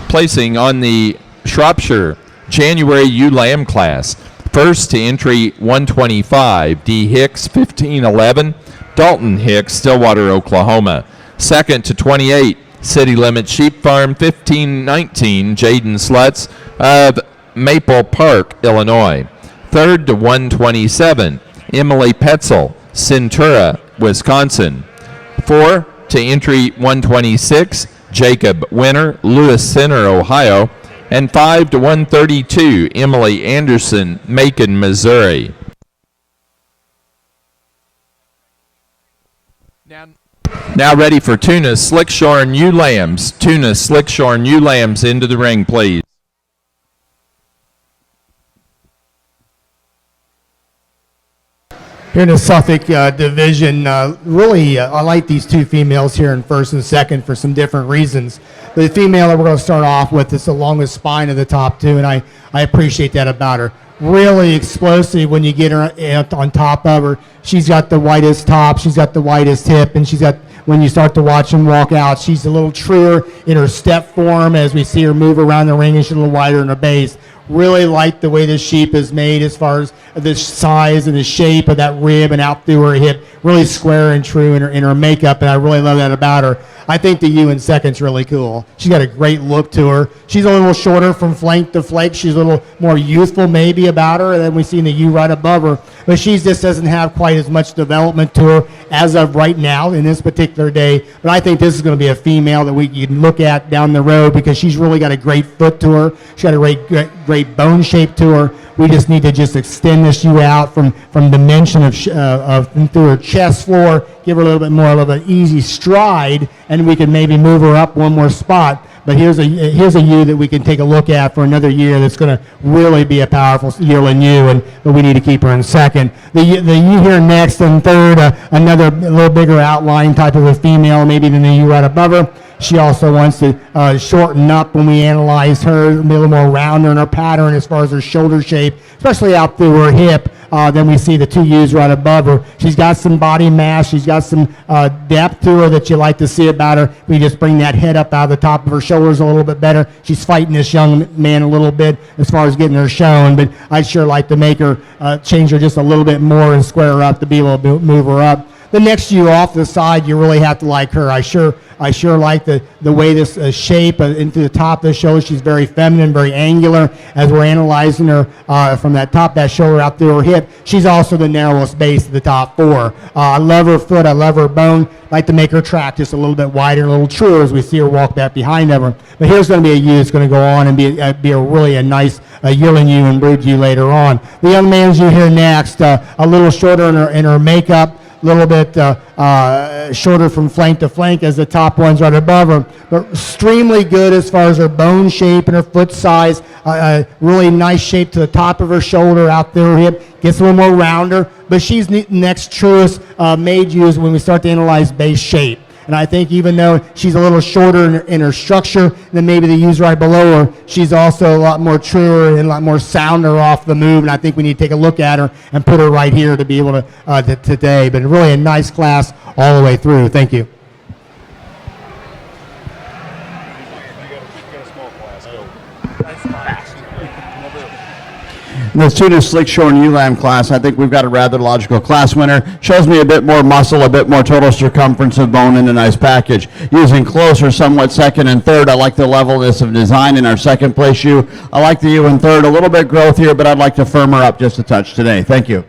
Placing on the Shropshire January ewe lamb class, first to entry 125, D. Hicks, 1511, Dalton Hicks, Stillwater, Oklahoma. Second to 28, City Limit Sheep Farm, 1519, Jaden Slutz of Maple Park, Illinois. Third to 127, Emily Petzel, Centura, Wisconsin. 4 to entry 126, Jacob Winter, Lewis Center, Ohio. And 5 to 132, Emily Anderson, Macon, Missouri. Now ready for Tunis Slickshorn ewe lambs. Tunis Slickshorn ewe lambs into the ring, please. Here in the Suffolk division, really, I like these two females here in first and second for some different reasons. The female that we're going to start off with is the longest spine of the top two, and I appreciate that about her. Really explosive when you get her on top of her. She's got the widest top, she's got the widest hip, and she's got, when you start to watch them walk out, she's a little truer in her step form as we see her move around the ring, and she's a little wider in her base. Really like the way this sheep is made as far as the size and the shape of that rib and out through her hip. Really square and true in her makeup, and I really love that about her. I think the ewe in second's really cool. She's got a great look to her. She's a little shorter from flank to flank. She's a little more youthful maybe about her than we see in the ewe right above her. But she just doesn't have quite as much development to her as of right now in this particular day. But I think this is going to be a female that we can look at down the road because she's really got a great foot to her. She's got a great bone shape to her. We just need to just extend this ewe out from dimension of through her chest floor, give her a little bit more of an easy stride, and we can maybe move her up one more spot. But here's a ewe that we can take a look at for another year that's going to really be a powerful yearling ewe, but we need to keep her in second. The ewe here next and third, another little bigger outline type of a female, maybe than the ewe right above her. She also wants to shorten up when we analyze her, a little more rounder in her pattern as far as her shoulder shape, especially out through her hip. Then we see the two ewes right above her. She's got some body mass. She's got some depth to her that you like to see about her. We just bring that head up out of the top of her shoulders a little bit better. She's fighting this young man a little bit as far as getting her shown, but I'd sure like to make her change her just a little bit more and square her up to be able to move her up. The next ewe off the side, you really have to like her. I sure like the way this shape into the top of the shoulder. She's very feminine, very angular. As we're analyzing her from that top, that shoulder out through her hip, she's also the narrowest base of the top four. I love her foot. I love her bone. Like to make her track just a little bit wider, a little truer as we see her walk back behind of her. But here's going to be a ewe that's going to go on and be a really nice yearling ewe and brood ewe later on. The young man's ewe here next, a little shorter in her makeup, a little bit shorter from flank to flank as the top one's right above her, but extremely good as far as her bone shape and her foot size. Really nice shape to the top of her shoulder, out there her hip, gets a little more rounder, but she's next truest made ewes when we start to analyze base shape. And I think even though she's a little shorter in her structure than maybe the ewes right below her, she's also a lot more truer and a lot more sounder off the move. And I think we need to take a look at her and put her right here to be able to today. But really a nice class all the way through. Thank you. In the Tunis Slickshore and Ewe-Lamb class, I think we've got a rather logical class winner. Shows me a bit more muscle, a bit more total circumference of bone in a nice package. Using closer, somewhat second and third. I like the levelness of design in our second place ewe. I like the ewe in third. A little bit growth here, but I'd like to firm her up just a touch today. Thank you.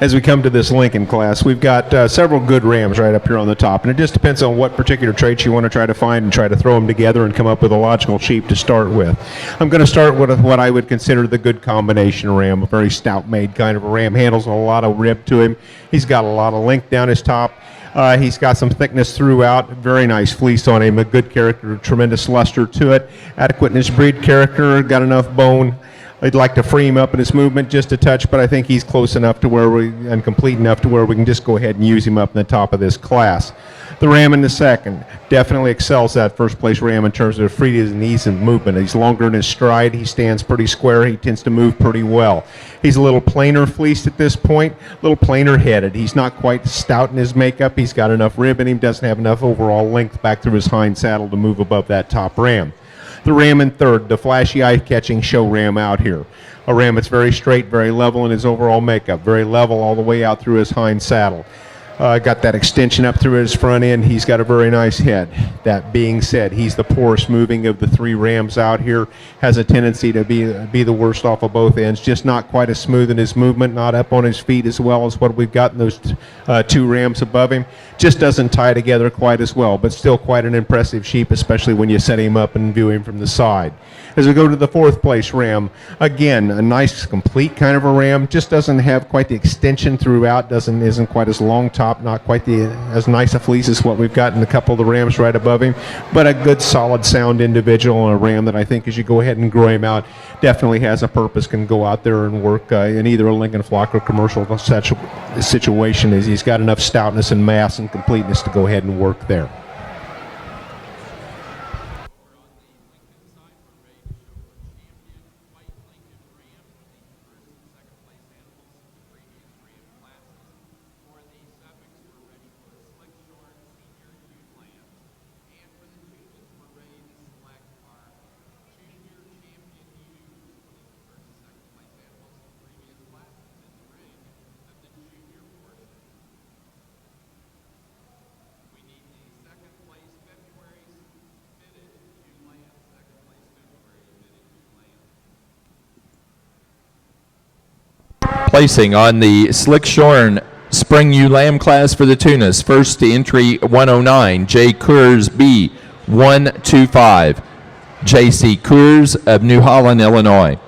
As we come to this Lincoln class, we've got several good rams right up here on the top, and it just depends on what particular traits you want to try to find and try to throw them together and come up with a logical sheep to start with. I'm going to start with what I would consider the good combination ram, a very stout-made kind of a ram. Handles a lot of rib to him. He's got a lot of length down his top. He's got some thickness throughout, very nice fleece on him, a good character, tremendous luster to it, adequate in his breed character, got enough bone. I'd like to free him up in his movement just a touch, but I think he's close enough to where and complete enough to where we can just go ahead and use him up in the top of this class. The ram in the second definitely excels that first place ram in terms of freedom and ease and movement. He's longer in his stride. He stands pretty square. He tends to move pretty well. He's a little plainer fleeced at this point, a little plainer headed. He's not quite stout in his makeup. He's got enough rib in him, doesn't have enough overall length back through his hind saddle to move above that top ram. The ram in third, the flashy eye-catching show ram out here. A ram that's very straight, very level in his overall makeup, very level all the way out through his hind saddle. Got that extension up through his front end. He's got a very nice head. That being said, he's the poorest moving of the three rams out here. Has a tendency to be the worst off of both ends. Just not quite as smooth in his movement, not up on his feet as well as what we've got in those two rams above him. Just doesn't tie together quite as well, but still quite an impressive sheep, especially when you set him up and view him from the side. As we go to the fourth place ram, again, a nice complete kind of a ram, just doesn't have quite the extension throughout, isn't quite as long top, not quite as nice a fleece as what we've got in a couple of the rams right above him, but a good solid sound individual and a ram that I think as you go ahead and grow him out, definitely has a purpose, can go out there and work in either a Lincoln flock or commercial situation, as he's got enough stoutness and mass and completeness to go ahead and work there. Placing on the Slickshorn Spring Ewe-Lamb class for the Tunis. First to entry 109, J. Coors B. 125, J.C. Coors of New Holland, Illinois.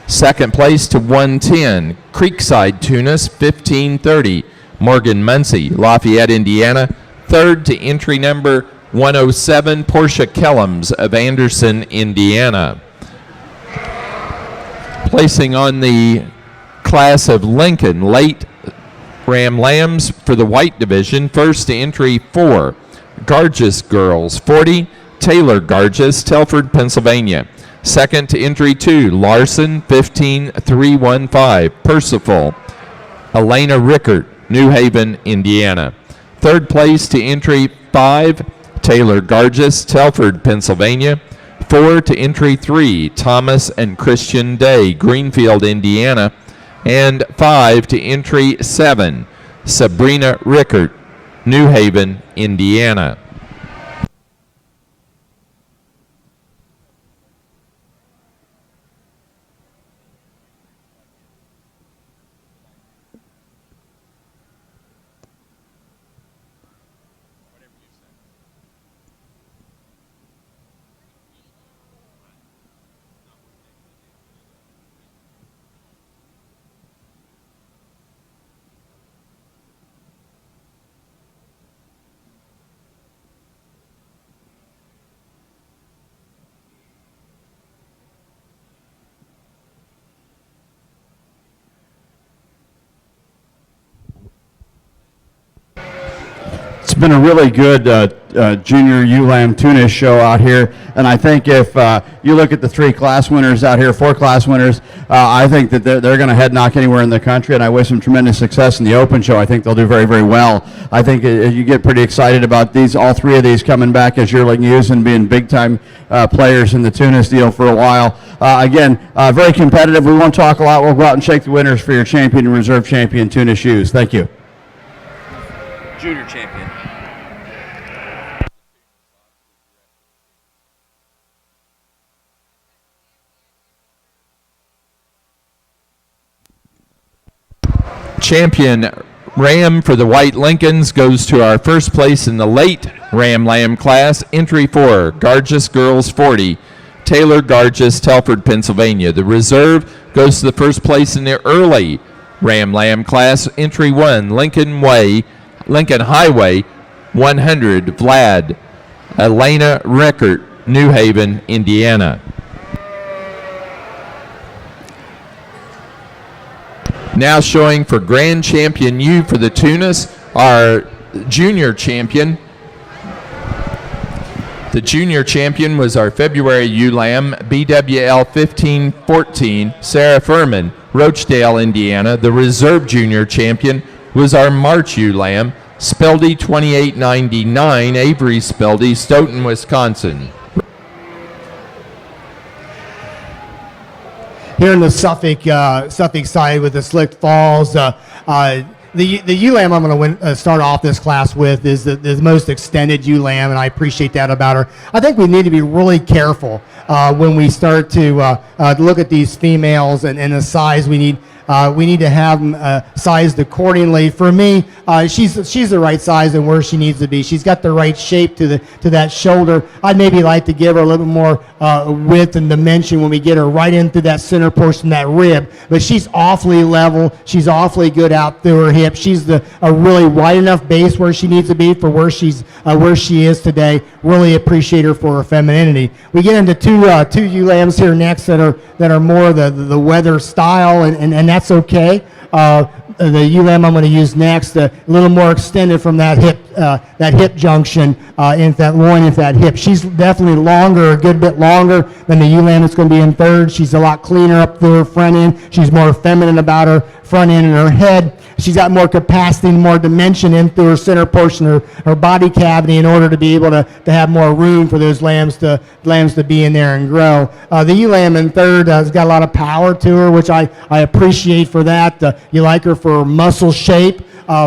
Second place to 110, Creekside Tunis 1530, Morgan Muncie, Lafayette, Indiana. Third to entry number 107, Portia Kellums of Anderson, Indiana. Placing on the class of Lincoln late ram lambs for the white division. First to entry 4, Gargis Girls 40, Taylor Gargis, Telford, Pennsylvania. Second to entry 2, Larson 15315, Percival, Elena Rickert, New Haven, Indiana. Third place to entry 5, Taylor Gargis, Telford, Pennsylvania. 4 to entry 3, Thomas and Christian Day, Greenfield, Indiana. And 5 to entry 7, Sabrina Rickert, New Haven, Indiana. It's been a really good junior ULAM Tunis show out here, and I think if you look at the 3 class winners out here, 4 class winners, I think that they're going to head knock anywhere in the country, and I wish them tremendous success in the Open show. I think they'll do very, very well. I think you get pretty excited about all 3 of these coming back as yearling ewes and being big-time players in the Tunis deal for a while. Again, very competitive. We won't talk a lot. We'll go out and shake the winners for your champion and reserve champion Tunis ewes. Thank you. Junior champion. Champion Ram for the White Lincolns goes to our first place in the late Ram Lamb class, entry 4, Gargis Girls 40, Taylor Gargis, Telford, Pennsylvania. The reserve goes to the first place in the early Ram Lamb class, entry 1, Lincoln Highway 100, Vlad Elena Rickert, New Haven, Indiana. Now showing for Grand Champion U for the Tunis, our junior champion. The junior champion was our February ULAM, BWL 1514, Sarah Furman, Rochdale, Indiana. The reserve junior champion was our March ULAM, Speldy 2899, Avery Speldy, Stoughton, Wisconsin. Here in the Suffolk side with the Slick Falls, the ULAM I'm going to start off this class with is the most extended ULAM, and I appreciate that about her. I think we need to be really careful when we start to look at these females and the size we need. We need to have them sized accordingly. For me, she's the right size and where she needs to be. She's got the right shape to that shoulder. I'd maybe like to give her a little bit more width and dimension when we get her right into that center portion, that rib. But she's awfully level. She's awfully good out through her hip. She's a really wide enough base where she needs to be for where she is today. Really appreciate her for her femininity. We get into two ULAMs here next that are more the Wether style, and that's okay. The ULAM I'm going to use next, a little more extended from that hip junction into that loin, into that hip. She's definitely longer, a good bit longer than the ULAM that's going to be in third. She's a lot cleaner up through her front end. She's more feminine about her front end and her head. She's got more capacity and more dimension in through her center portion, her body cavity, in order to be able to have more room for those lambs to be in there and grow. The ewe-lamb in third has got a lot of power to her, which I appreciate for that. You like her for muscle shape.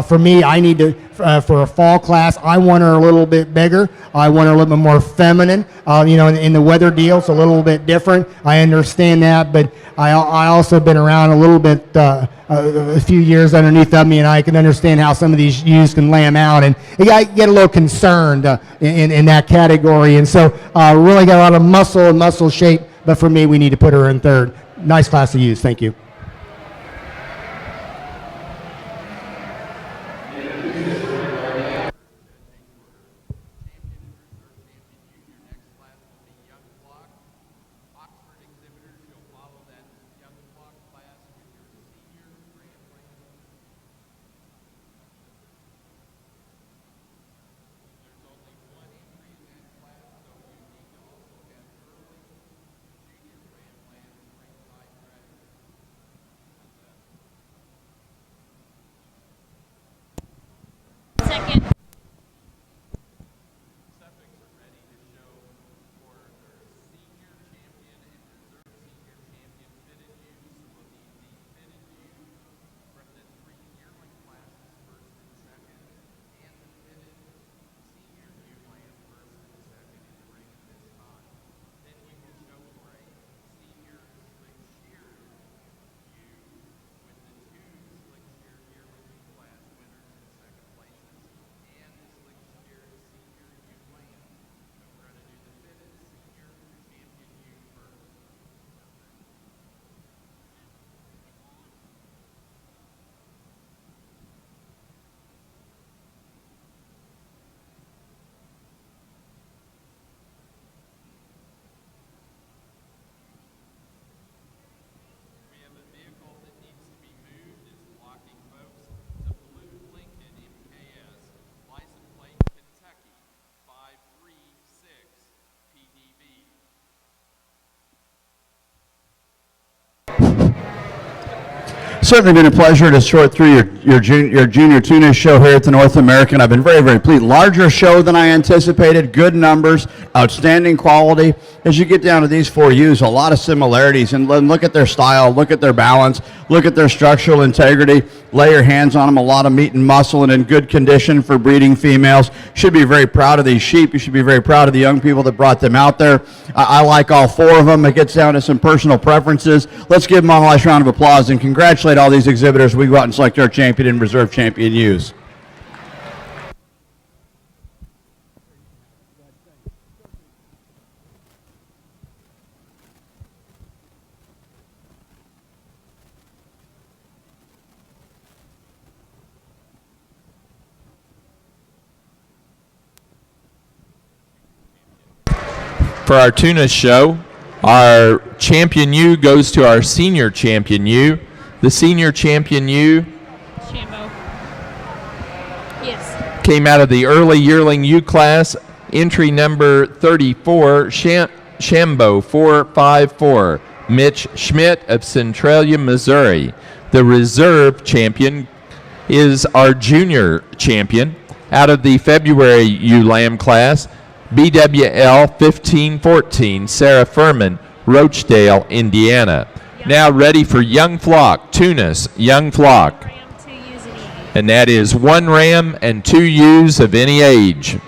For me, I need to, for a fall class, I want her a little bit bigger. I want her a little bit more feminine. In the Wether deal, it's a little bit different. I understand that, but I also been around a little bit, a few years underneath of me, and I can understand how some of these ewes can lamb out, and you get a little concerned in that category. And so, really got a lot of muscle and muscle shape, but for me, we need to put her in third. Nice class of ewes. Thank you. certainly been a pleasure to sort through your junior Tunis show here at the North American. I've been very, very pleased. Larger show than I anticipated, good numbers, outstanding quality. As you get down to these four ewes, a lot of similarities. And look at their style, look at their balance, look at their structural integrity. Lay your hands on them, a lot of meat and muscle and in good condition for breeding females. Should be very proud of these sheep. You should be very proud of the young people that brought them out there. I like all four of them. It gets down to some personal preferences. Let's give them a nice round of applause and congratulate all these exhibitors. We go out and select our champion and reserve champion ewes. For our Tunis show, our champion ewe goes to our senior champion ewe. The senior champion ewe Shambo. Yes. came out of the early yearling ewe class, entry number 34, Shambo 454, Mitch Schmidt of Centralia, Missouri. The reserve champion is our junior champion out of the February ewe lamb class, BWL 1514, Sarah Furman, Roachdale, Indiana. Now ready for young flock, Tunis, young flock. And that is 1 ram and 2 ewes of any age.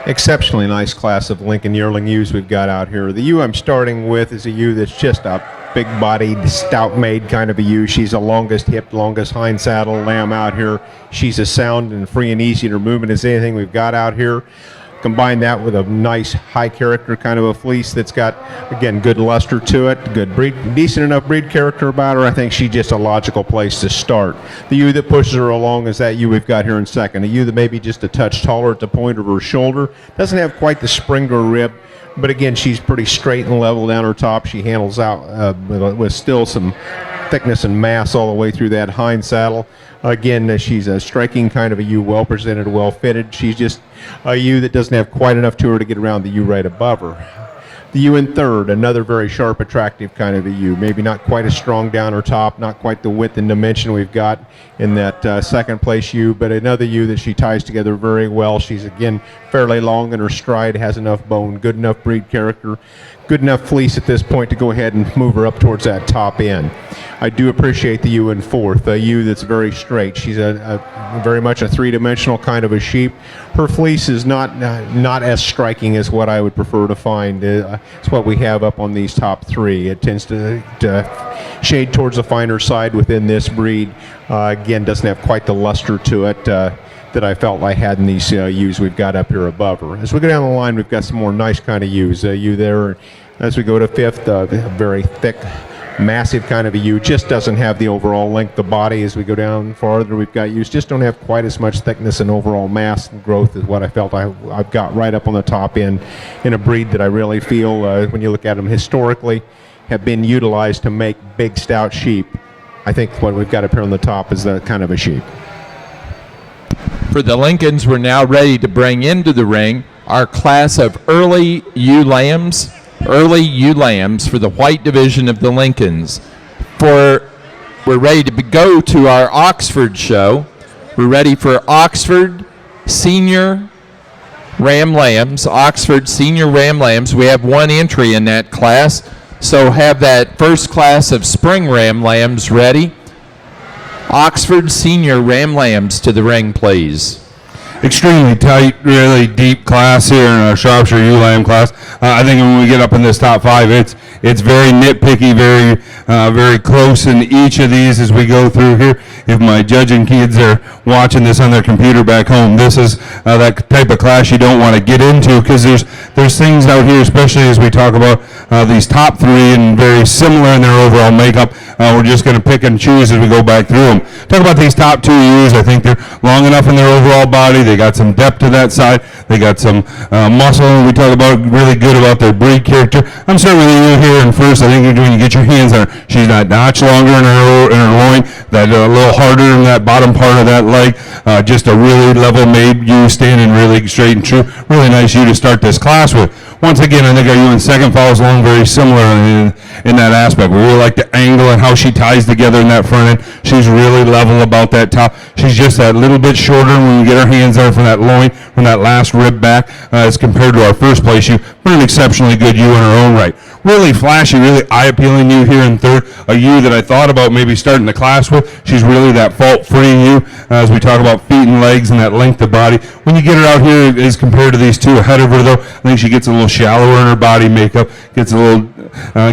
exceptionally nice class of Lincoln Yearling ewes we've got out here. The ewe I'm starting with is a ewe that's just a big-bodied, stout-made kind of a ewe. She's the longest hipped, longest hind saddle lamb out here. She's as sound and free and easy to movement as anything we've got out here. Combine that with a nice high character kind of a fleece that's got, again, good luster to it, good breed, decent enough breed character about her. I think she's just a logical place to start. The ewe that pushes her along is that ewe we've got here in second. A ewe that may be just a touch taller at the point of her shoulder. Doesn't have quite the spring to her rib, but again, she's pretty straight and level down her top. She handles out with still some thickness and mass all the way through that hind saddle. Again, she's a striking kind of a ewe, well presented, well fitted. She's just a ewe that doesn't have quite enough to her to get around the ewe right above her. The ewe in third, another very sharp, attractive kind of a ewe. Maybe not quite as strong down her top, not quite the width and dimension we've got in that second place ewe, but another ewe that she ties together very well. She's, again, fairly long in her stride, has enough bone, good enough breed character, good enough fleece at this point to go ahead and move her up towards that top end. I do appreciate the ewe in fourth, a ewe that's very straight. She's a very much a three-dimensional kind of a sheep. Her fleece is not as striking as what I would prefer to find. It's what we have up on these top three. It tends to shade towards the finer side within this breed. Again, doesn't have quite the luster to it that I felt I had in these ewes we've got up here above her. As we go down the line, we've got some more nice kind of ewes. Ewe there, as we go to fifth, a very thick, massive kind of a ewe, just doesn't have the overall length of body. As we go down farther, we've got ewes just don't have quite as much thickness and overall mass and growth as what I felt I've got right up on the top end in a breed that I really feel, when you look at them historically, have been utilized to make big, stout sheep. I think what we've got up here on the top is that kind of a sheep. For the Lincolns, we're now ready to bring into the ring our class of early ewe lambs for the white division of the Lincolns. We're ready to go to our Oxford show. We're ready for Oxford Senior Ram Lambs. Oxford Senior Ram Lambs. We have one entry in that class, so have that first class of spring Ram Lambs ready. Oxford Senior Ram Lambs to the ring, please. Extremely tight, really deep class here in our Shropshire ewe lamb class. I think when we get up in this top five, it's very nitpicky, very close in each of these as we go through here. If my judging kids are watching this on their computer back home, this is that type of class you don't want to get into, because there's things out here, especially as we talk about these top three and very similar in their overall makeup. We're just going to pick and choose as we go back through them. Talk about these top two ewes. I think they're long enough in their overall body. They got some depth to that side. They got some muscle. We talk about really good about their breed character. I'm starting with you here in first. I think when you get your hands on her, she's that notch longer in her loin, that a little harder in that bottom part of that leg. Just a really level-made ewe, standing really straight and true. Really nice ewe to start this class with. Once again, I think our ewe in second follows along very similar in that aspect. We really like the angle and how she ties together in that front end. She's really level about that top. She's just that little bit shorter when we get our hands on her from that loin, from that last rib back, as compared to our first place ewe. But an exceptionally good ewe in her own right. Really flashy, really eye-appealing ewe here in third. A ewe that I thought about maybe starting the class with. She's really that fault-free ewe as we talk about feet and legs and that length of body. When you get her out here as compared to these two ahead of her, though, I think she gets a little shallower in her body makeup, gets a little,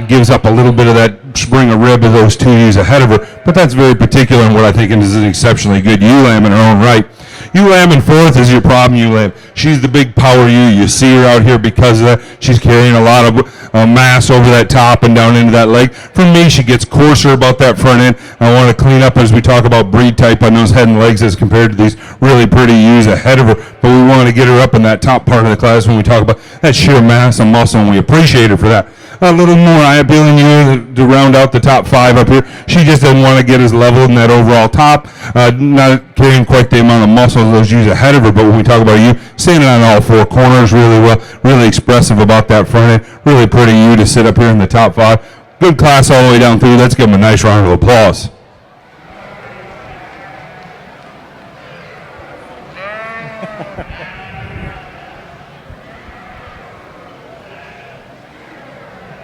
gives up a little bit of that spring of rib of those two ewes ahead of her. But that's very particular in what I think is an exceptionally good ewe lamb in her own right. Ewe lamb in fourth is your problem ewe lamb. She's the big power ewe. You see her out here because of that. She's carrying a lot of mass over that top and down into that leg. For me, she gets coarser about that front end. I want to clean up as we talk about breed type on those head and legs as compared to these really pretty ewes ahead of her. But we want to get her up in that top part of the class when we talk about that sheer mass and muscle, and we appreciate her for that. A little more eye-appealing ewe to round out the top five up here. She just doesn't want to get as level in that overall top, not carrying quite the amount of muscle as those ewes ahead of her. But when we talk about you standing on all four corners really well, really expressive about that front end, really pretty ewe to sit up here in the top five. Good class all the way down through. Let's give them a nice round of applause.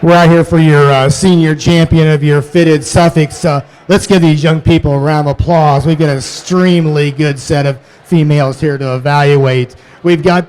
We're out here for your senior champion of your fitted Suffolks. Let's give these young people a round of applause. We've got an extremely good set of females here to evaluate. We've got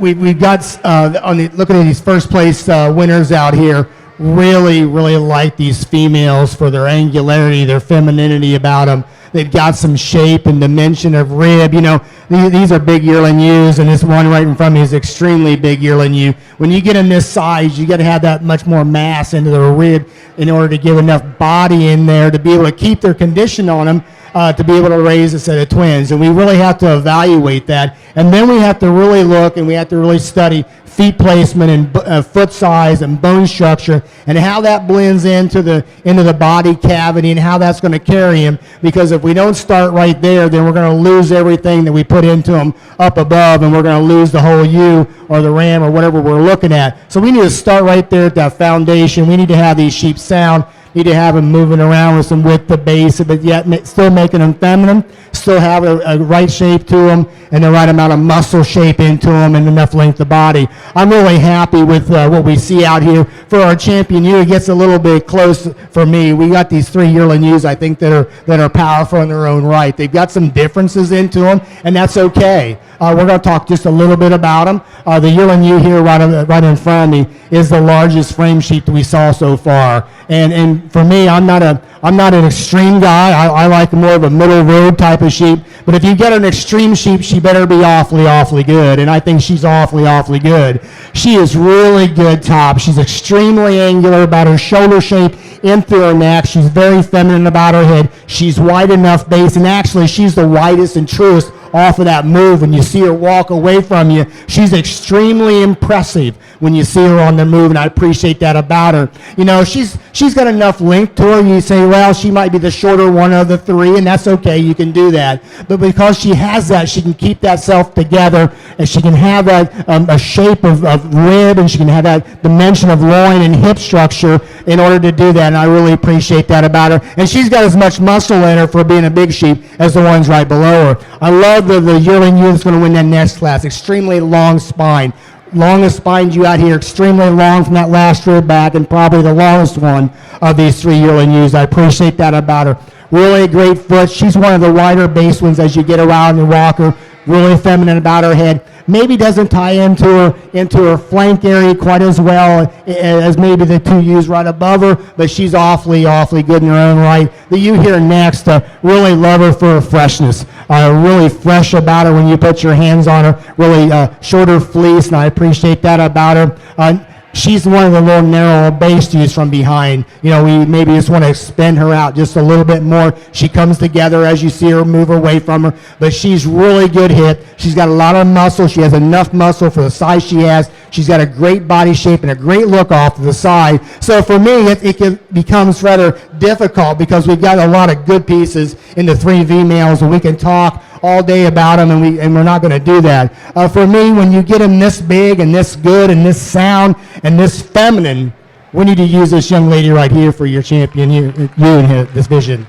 we've got looking at these first place winners out here. Really like these females for their angularity, their femininity about them. They've got some shape and dimension of rib. You know, these are big yearling ewes, and this one right in front of me is extremely big yearling ewe. When you get in this size, you got to have that much more mass into the rib in order to give enough body in there to be able to keep their condition on them. To be able to raise a set of twins. And we really have to evaluate that. And then we have to really look and we have to really study feet placement and foot size and bone structure and how that blends into the body cavity and how that's going to carry him. Because if we don't start right there, then we're going to lose everything that we put into him up above, and we're going to lose the whole ewe or the ram or whatever we're looking at. So we need to start right there at that foundation. We need to have these sheep sound. Need to have them moving around with some width to base, but yet still making them feminine, still have a right shape to them, and the right amount of muscle shape into them, and enough length of body. I'm really happy with what we see out here. For our champion ewe, it gets a little bit close for me. We got these 3 yearling ewes, I think, that are powerful in their own right. They've got some differences into them, and that's okay. We're going to talk just a little bit about them. The yearling ewe here right in front of me is the largest frame sheep that we saw so far. And for me, I'm not an extreme guy. I like more of a middle road type of sheep. But if you get an extreme sheep, she better be awfully good. And I think she's awfully good. She is really good top. She's extremely angular about her shoulder shape in through her neck. She's very feminine about her head. She's wide enough base, and actually she's the widest and truest off of that move. When you see her walk away from you, she's extremely impressive when you see her on the move, and I appreciate that about her. You know, she's got enough length to her. You say, well, she might be the shorter one of the 3, and that's okay. You can do that. But because she has that, she can keep that self together, and she can have that a shape of rib, and she can have that dimension of loin and hip structure in order to do that, and I really appreciate that about her. And she's got as much muscle in her for being a big sheep as the ones right below her. I love the yearling ewe that's going to win that next class. Extremely long spine. Longest spine ewe out here, extremely long from that last rib back, and probably the longest one of these 3 yearling ewes. I appreciate that about her. Really a great foot. She's one of the wider base ones as you get around and walk her. Really feminine about her head. Maybe doesn't tie into her flank area quite as well as maybe the 2 ewes right above her, but she's awfully good in her own right. The ewe here next, really love her for her freshness. Really fresh about her when you put your hands on her. Really shorter fleece, and I appreciate that about her. She's one of the little narrow base ewes from behind. You know, we maybe just want to expand her out just a little bit more. She comes together as you see her move away from her, but she's really good hip. She's got a lot of muscle. She has enough muscle for the size she has. She's got a great body shape and a great look off to the side. So for me, it becomes rather difficult because we've got a lot of good pieces in the 3 females, and we can talk all day about them, and we're not going to do that. For me, when you get them this big and this good and this sound and this feminine, we need to use this young lady right here for your champion, you in this vision.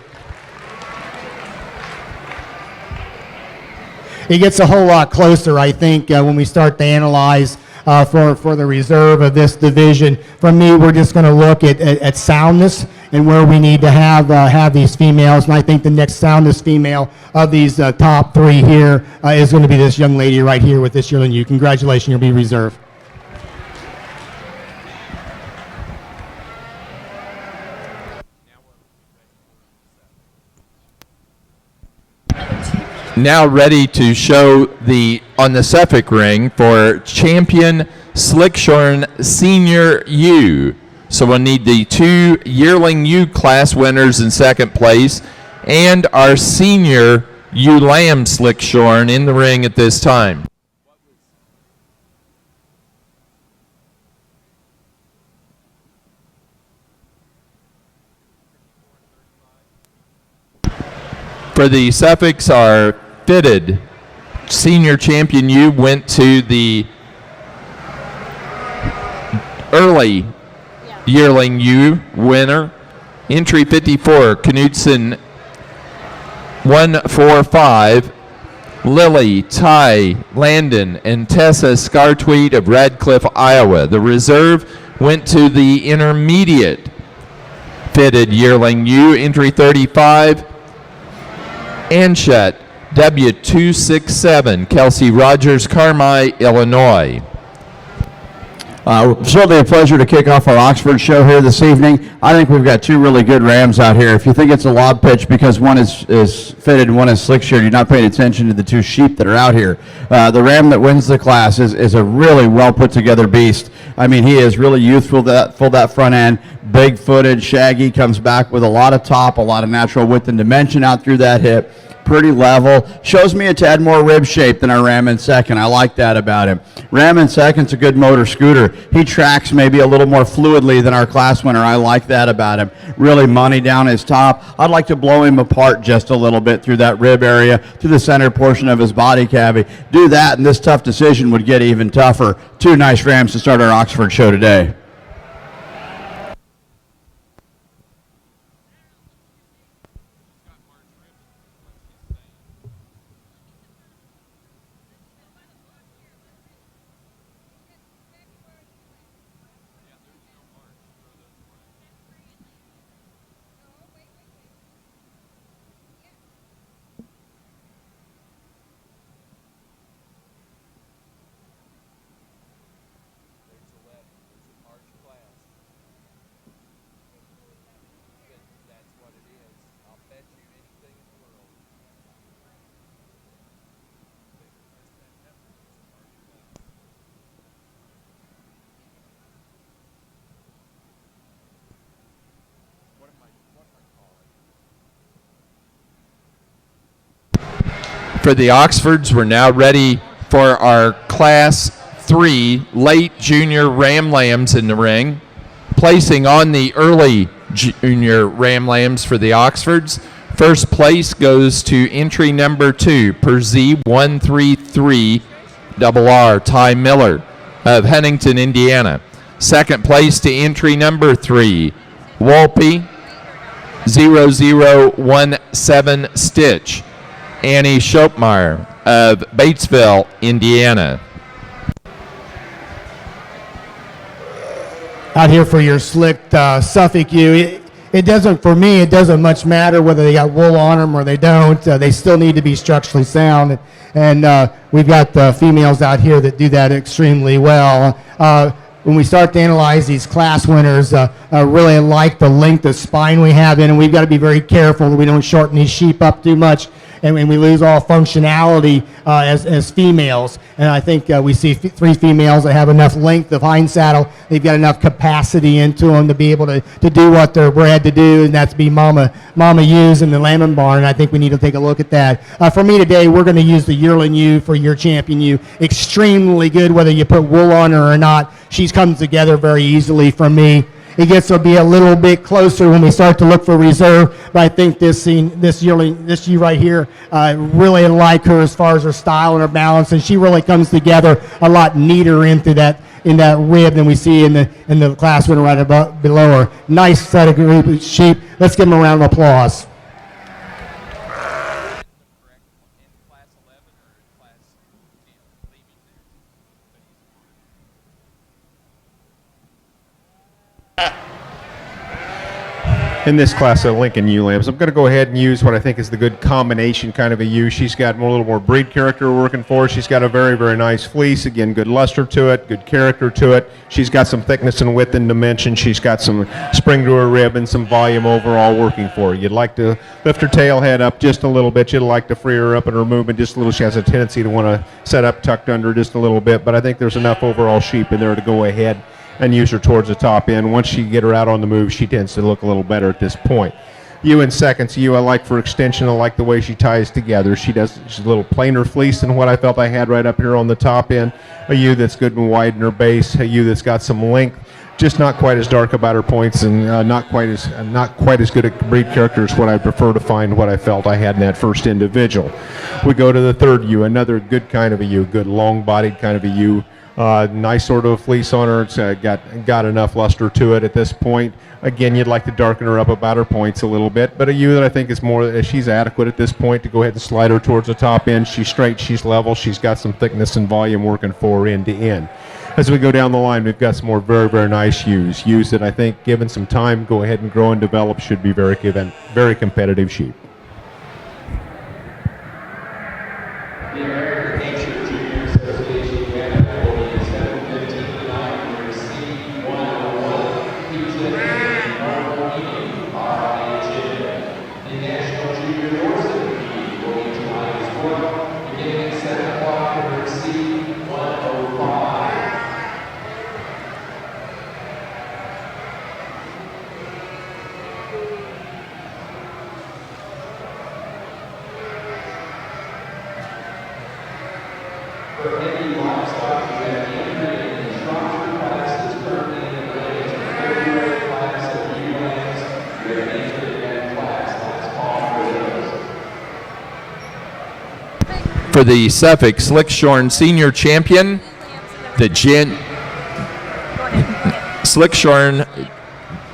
It gets a whole lot closer, I think, when we start to analyze for the reserve of this division. For me, we're just going to look at soundness and where we need to have these females. And I think the next soundest female of these top 3 here is going to be this young lady right here with this yearling ewe. Congratulations, you'll be reserved. Now ready to show on the Suffolk ring for champion Slickshorn Senior Ewe. So we'll need the 2 yearling ewe class winners in second place and our senior ewe lamb Slickshorn in the ring at this time. For the Suffolks, our fitted senior champion ewe went to the early yearling ewe winner. Entry 54, Knudsen 145, Lily, Ty, Landon, and Tessa Scartweed of Radcliffe, Iowa. The reserve went to the intermediate fitted yearling ewe. Entry 35, Anshet W267, Kelsey Rogers, Carmi, Illinois. Certainly a pleasure to kick off our Oxford show here this evening. I think we've got two really good rams out here. If you think it's a lob pitch because one is fitted and one is slick sheared, you're not paying attention to the two sheep that are out here. The ram that wins the class is a really well put together beast. I mean, he is really youthful, that front end, big footed, shaggy, comes back with a lot of top, a lot of natural width and dimension out through that hip. Pretty level. Shows me a tad more rib shape than our ram in second. I like that about him. Ram in second's a good motor scooter. He tracks maybe a little more fluidly than our class winner. I like that about him. Really money down his top. I'd like to blow him apart just a little bit through that rib area, through the center portion of his body cavity. Do that and this tough decision would get even tougher. Two nice rams to start our Oxford show today. For the Oxfords, we're now ready for our Class 3 late junior Ram Lambs in the ring. Placing on the early junior Ram Lambs for the Oxfords. First place goes to entry number 2, per Z133RR, Ty Miller of Huntington, Indiana. Second place to entry number 3, Wolpe 0017 Stitch, Annie Schopmeyer of Batesville, Indiana. Out here for your slicked Suffolk ewe. It doesn't, for me, it doesn't much matter whether they got wool on them or they don't. They still need to be structurally sound. And we've got females out here that do that extremely well. When we start to analyze these class winners, I really like the length of spine we have in, and we've got to be very careful that we don't shorten these sheep up too much and we lose all functionality as females. And I think we see 3 females that have enough length of hind saddle. They've got enough capacity into them to be able to do what they're bred to do, and that's be mama ewes in the lambing barn. And I think we need to take a look at that. For me today, we're going to use the yearling ewe for your champion ewe. Extremely good, whether you put wool on her or not. She comes together very easily for me. It gets to be a little bit closer when we start to look for reserve, but I think this yearling, this ewe right here, really like her as far as her style and her balance, and she really comes together a lot neater in that rib than we see in the class winner right above, below her. Nice set of group of sheep. Let's give them a round of applause. In this class of Lincoln ewe lambs, I'm going to go ahead and use what I think is the good combination kind of a ewe. She's got a little more breed character we're working for. She's got a very, very nice fleece. Again, good luster to it, good character to it. She's got some thickness and width and dimension. She's got some spring to her rib and some volume overall working for her. You'd like to lift her tail head up just a little bit. You'd like to free her up in her movement just a little. She has a tendency to want to set up tucked under just a little bit, but I think there's enough overall sheep in there to go ahead and use her towards the top end. Once you get her out on the move, she tends to look a little better at this point. Ewe in seconds. Ewe I like for extension. I like the way she ties together. She's a little plainer fleece than what I felt I had right up here on the top end. A ewe that's good and wide in her base. A ewe that's got some length. Just not quite as dark about her points, and not quite as good a breed character as what I prefer to find what I felt I had in that first individual. We go to the third ewe. Another good kind of a ewe. Good long-bodied kind of a ewe. Nice sort of fleece on her. It's got enough luster to it at this point. Again, you'd like to darken her up about her points a little bit, but a ewe that I think is she's adequate at this point to go ahead and slide her towards the top end. She's straight, she's level, she's got some thickness and volume working for her end to end. As we go down the line, we've got some more very, very nice ewes. Ewes that I think, given some time, go ahead and grow and develop, should be very competitive sheep. For the Suffolk Slickshorn Senior Champion, the Slickshorn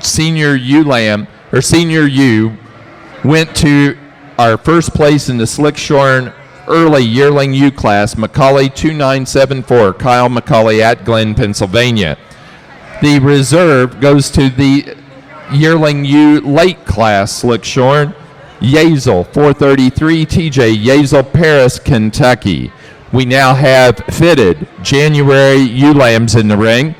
Senior Ewe Lamb, or Senior Ewe, went to our first place in the Slickshorn Early Yearling Ewe class, Macaulay 2974, Kyle Macaulay at Glen, Pennsylvania. The reserve goes to the Yearling Ewe Late class Slickshorn, Yazel 433, TJ Yazel, Paris, Kentucky. We now have fitted January ewe lambs in the ring.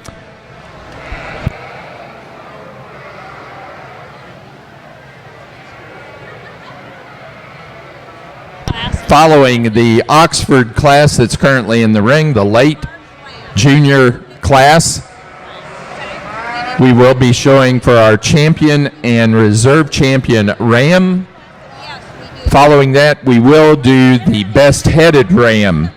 Following the Oxford class that's currently in the ring, the late junior class, we will be showing for our champion and reserve champion ram. Following that, we will do the best headed ram.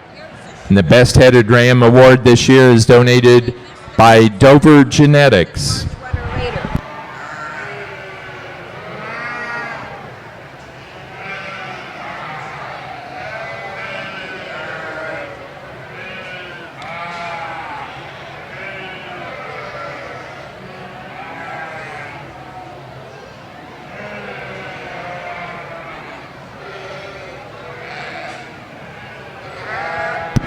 And the best headed ram award this year is donated by Dover Genetics.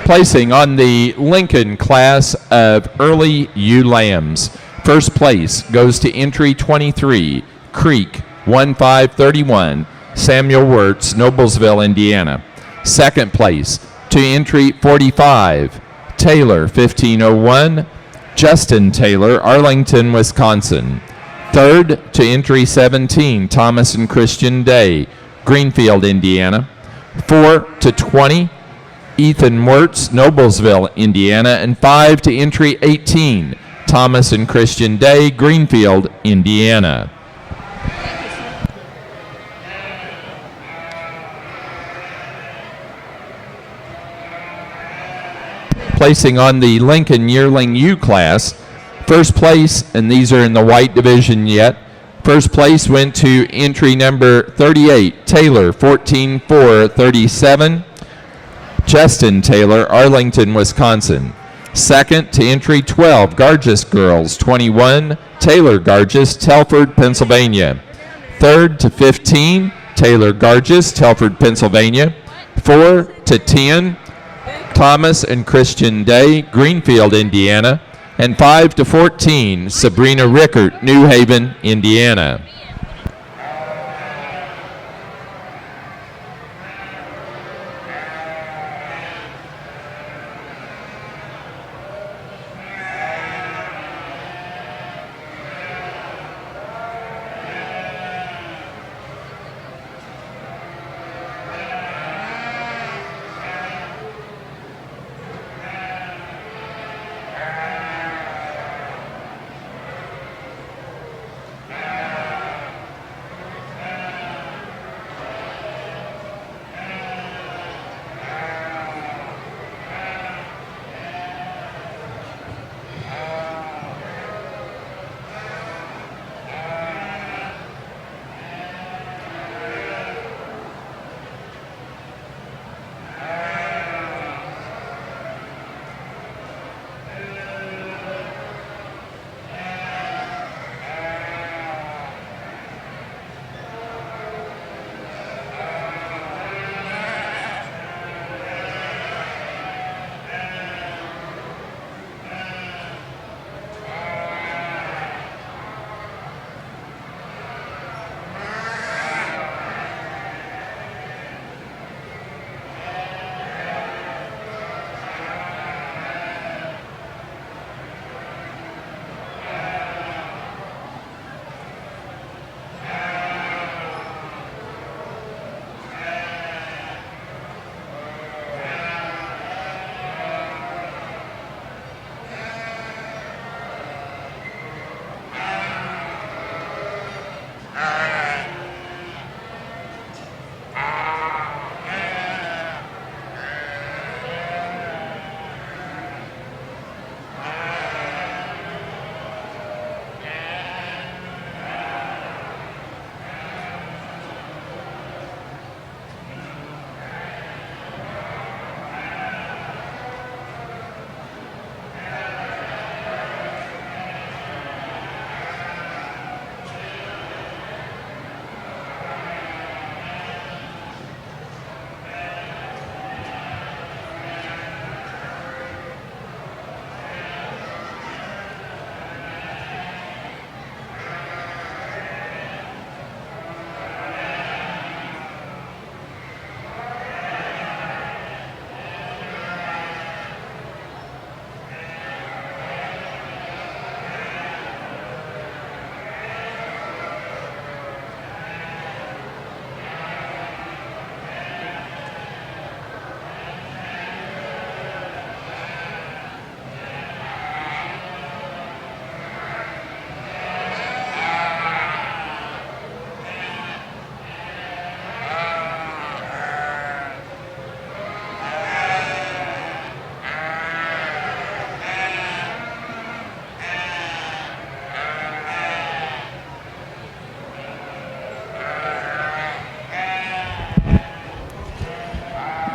Placing on the Lincoln class of early ewe lambs. First place goes to entry 23, Creek 1531, Samuel Wirtz, Noblesville, Indiana. Second place to entry 45, Taylor 1501, Justin Taylor, Arlington, Wisconsin. Third to entry 17, Thomas and Christian Day, Greenfield, Indiana. 4 to 20, Ethan Wirtz, Noblesville, Indiana. And 5 to entry 18, Thomas and Christian Day, Greenfield, Indiana. Placing on the Lincoln Yearling U class, first place, and these are in the white division yet, first place went to entry number 38, Taylor, 14-4-37, Justin Taylor, Arlington, Wisconsin. Second to entry 12, Gargis Girls, 21, Taylor Gargis, Telford, Pennsylvania. Third to 15, Taylor Gargis, Telford, Pennsylvania. 4 to 10, Thomas and Christian Day, Greenfield, Indiana. And 5 to 14, Sabrina Rickert, New Haven, Indiana.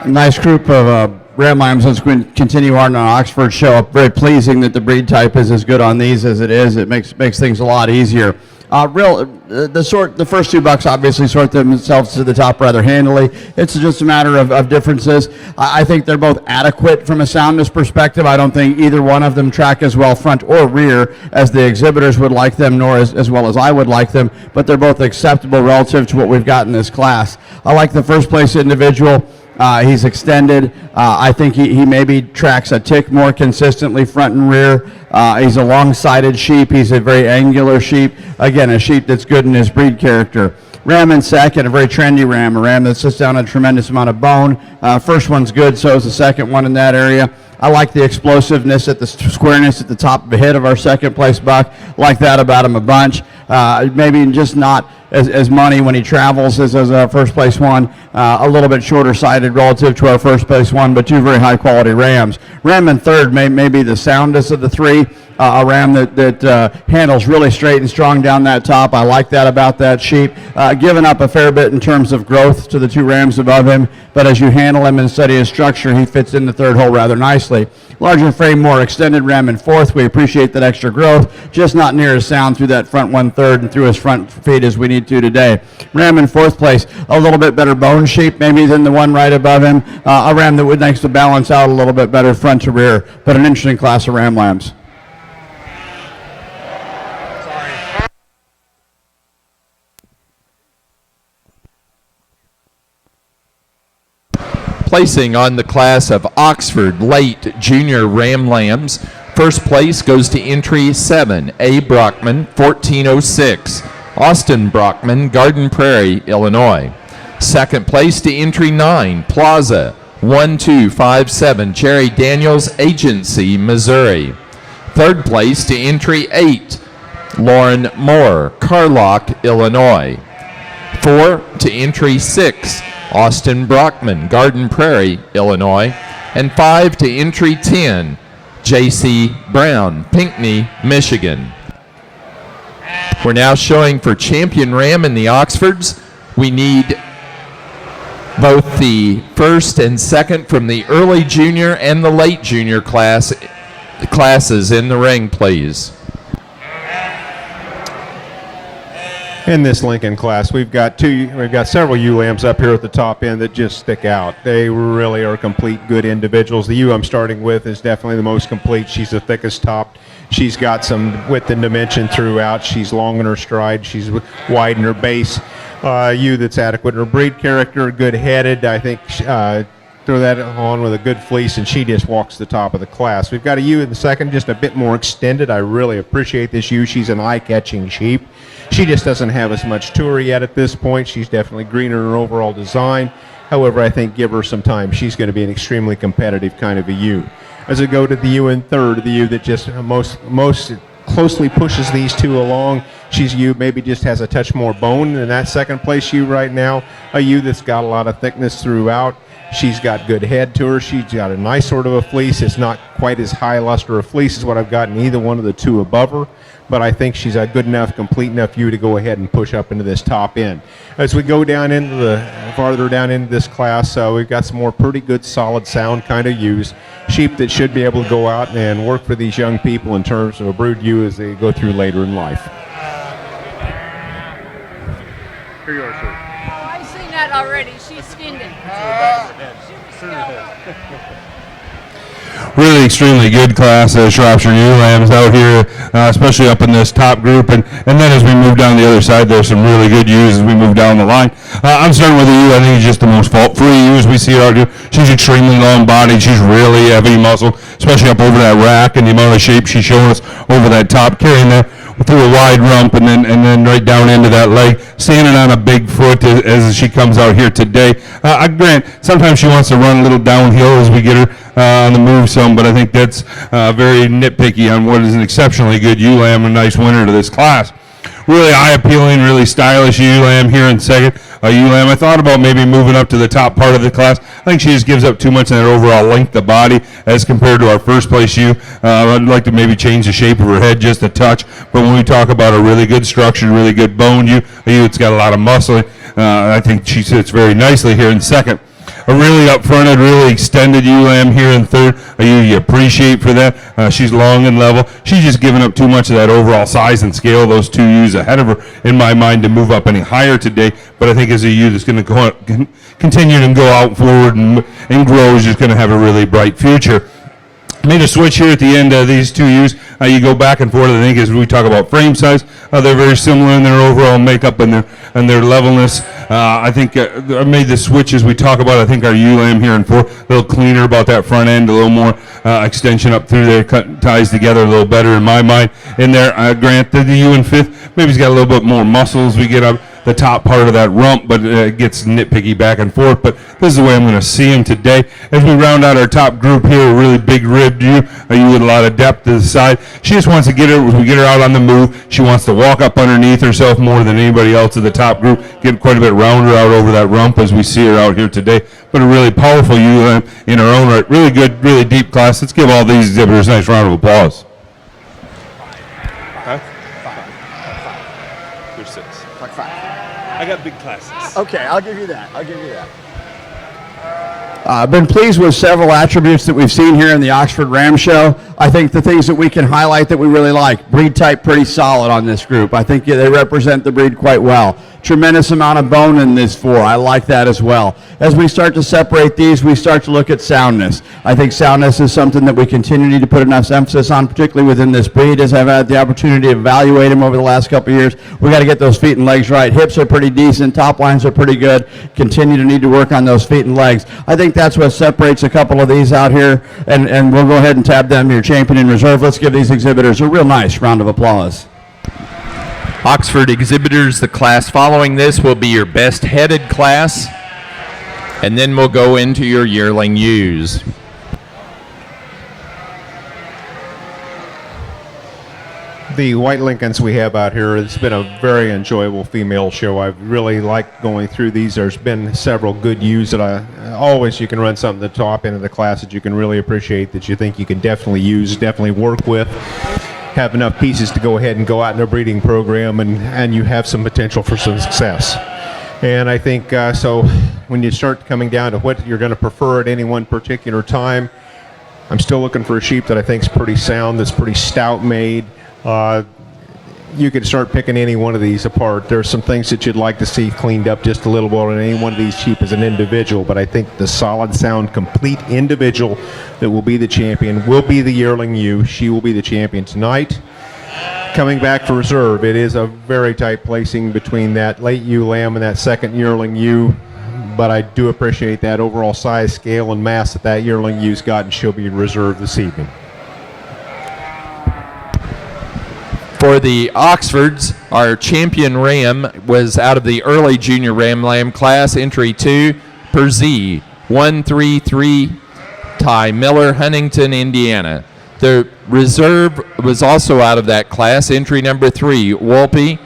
Nice group of ram lambs. Let's continue on our Oxford show. Very pleasing that the breed type is as good on these as it is. It makes things a lot easier. The first two bucks obviously sort themselves to the top rather handily. It's just a matter of differences. I think they're both adequate from a soundness perspective. I don't think either one of them track as well front or rear as the exhibitors would like them, nor as well as I would like them, but they're both acceptable relative to what we've got in this class. I like the first place individual. He's extended. I think he maybe tracks a tick more consistently front and rear. He's a long-sided sheep. He's a very angular sheep. Again, a sheep that's good in his breed character. Ram in second, a very trendy ram, a ram that sits down a tremendous amount of bone. First one's good, so is the second one in that area. I like the explosiveness at the squareness at the top of the head of our second place buck. Like that about him a bunch. Maybe just not as money when he travels as our first place one. A little bit shorter sided relative to our first place one, but two very high quality rams. Ram in third may be the soundest of the three. A ram that handles really straight and strong down that top. I like that about that sheep. Giving up a fair bit in terms of growth to the two rams above him, but as you handle him and study his structure, he fits in the third hole rather nicely. Larger frame, more extended ram in fourth. We appreciate that extra growth, just not near as sound through that front 1/3 and through his front feet as we need to today. Ram in fourth place, a little bit better bone sheep maybe than the one right above him. A ram that would next to balance out a little bit better front to rear, but an interesting class of ram lambs. Placing on the class of Oxford Late Junior Ram Lambs, first place goes to entry 7, A. Brockman, 1406, Austin Brockman, Garden Prairie, Illinois. Second place to entry 9, Plaza, 1257, Jerry Daniels Agency, Missouri. Third place to entry 8, Lauren Moore, Carlock, Illinois. 4 to entry 6, Austin Brockman, Garden Prairie, Illinois. And 5 to entry 10, J.C. Brown, Pinckney, Michigan. We're now showing for champion ram in the Oxfords. We need both the first and second from the early junior and the late junior classes in the ring, please. In this Lincoln class, we've got several ewe lambs up here at the top end that just stick out. They really are complete good individuals. The ewe I'm starting with is definitely the most complete. She's the thickest topped. She's got some width and dimension throughout. She's long in her stride. She's wide in her base. Ewe that's adequate in her breed character, good headed. I think throw that on with a good fleece, and she just walks the top of the class. We've got a ewe in the second, just a bit more extended. I really appreciate this ewe. She's an eye-catching sheep. She just doesn't have as much to her yet at this point. She's definitely greener in her overall design. However, I think give her some time. She's going to be an extremely competitive kind of a ewe. As we go to the ewe in third, the ewe that just most closely pushes these two along. She's a ewe maybe just has a touch more bone than that second place ewe right now. A ewe that's got a lot of thickness throughout. She's got good head to her. She's got a nice sort of a fleece. It's not quite as high luster a fleece as what I've got in either one of the two above her, but I think she's a good enough, complete enough ewe to go ahead and push up into this top end. As we go down into farther down into this class, we've got some more pretty good, solid, sound kind of ewes. Sheep that should be able to go out and work for these young people in terms of a brood ewe as they go through later in life. Here you are, sir. Oh, I've seen that already. She's skinned it. Really extremely good class of Shropshire ewe lambs out here, especially up in this top group. And then as we move down the other side, there's some really good ewes as we move down the line. I'm starting with the ewe. I think he's just the most fault-free ewes we see out here. She's extremely long-bodied. She's really heavy muscle, especially up over that rack, and the amount of shape she's showing us over that top, carrying that through a wide rump and then right down into that leg, standing on a big foot as she comes out here today. I grant sometimes she wants to run a little downhill as we get her on the move some, but I think that's very nitpicky on what is an exceptionally good ewe lamb, a nice winner to this class. Really eye-appealing, really stylish ewe lamb here in second. Ewe lamb, I thought about maybe moving up to the top part of the class. I think she just gives up too much in that overall length of body as compared to our first place ewe. I'd like to maybe change the shape of her head just a touch, but when we talk about a really good structured, really good bone ewe, a ewe that's got a lot of muscle, I think she sits very nicely here in second. a really upfronted, really extended ewe lamb here in third. You appreciate for that. She's long and level. She's just given up too much of that overall size and scale of those two ewes ahead of her, in my mind, to move up any higher today. But I think as a ewe that's going to continue and go out forward and grow, is just going to have a really bright future. Made a switch here at the end of these two ewes. You go back and forth. I think as we talk about frame size, they're very similar in their overall makeup and their levelness. I think I made the switch as we talk about. I think our ewe lamb here in four, a little cleaner about that front end, a little more extension up through there, ties together a little better in my mind. In there, Grant, the ewe in fifth, maybe he's got a little bit more muscles. We get up the top part of that rump, but it gets nitpicky back and forth. But this is the way I'm going to see him today. As we round out our top group here, a really big ribbed ewe, with a lot of depth to the side. She just wants to get her, as we get her out on the move, she wants to walk up underneath herself more than anybody else in the top group, get quite a bit rounder out over that rump as we see her out here today. But a really powerful ewe in her own right. Really good, really deep class. Let's give all these exhibitors a nice round of applause. There's six. I got big classes. Okay, I'll give you that. I've been pleased with several attributes that we've seen here in the Oxford Ram Show. I think the things that we can highlight that we really like, breed type pretty solid on this group. I think they represent the breed quite well. Tremendous amount of bone in this four. I like that as well. As we start to separate these, we start to look at soundness. I think soundness is something that we continue to put enough emphasis on, particularly within this breed. As I've had the opportunity to evaluate him over the last couple of years, we got to get those feet and legs right. Hips are pretty decent. Top lines are pretty good. Continue to need to work on those feet and legs. I think that's what separates a couple of these out here, and we'll go ahead and tab them your champion in reserve. Let's give these exhibitors a real nice round of applause. Oxford exhibitors, the class following this will be your best headed class, and then we'll go into your yearling ewes. The White Lincolns we have out here, it's been a very enjoyable female show. I've really liked going through these. There's been several good ewes that you can run something at the top end of the class that you can really appreciate, that you think you can definitely use, definitely work with. Have enough pieces to go ahead and go out in a breeding program, and you have some potential for some success. And I think so when you start coming down to what you're going to prefer at any one particular time, I'm still looking for a sheep that I think is pretty sound, that's pretty stout made. You could start picking any one of these apart. There's some things that you'd like to see cleaned up just a little bit on any one of these sheep as an individual, but I think the solid, sound, complete individual that will be the champion will be the yearling ewe. She will be the champion tonight. Coming back for reserve, it is a very tight placing between that late ewe lamb and that second yearling ewe, but I do appreciate that overall size, scale, and mass that yearling ewe's got, and she'll be reserved this evening. For the Oxfords, our champion ram was out of the early junior ram lamb class, entry 2, Perzee, 133, Ty Miller, Huntington, Indiana. The reserve was also out of that class, entry number 3, Wolpe,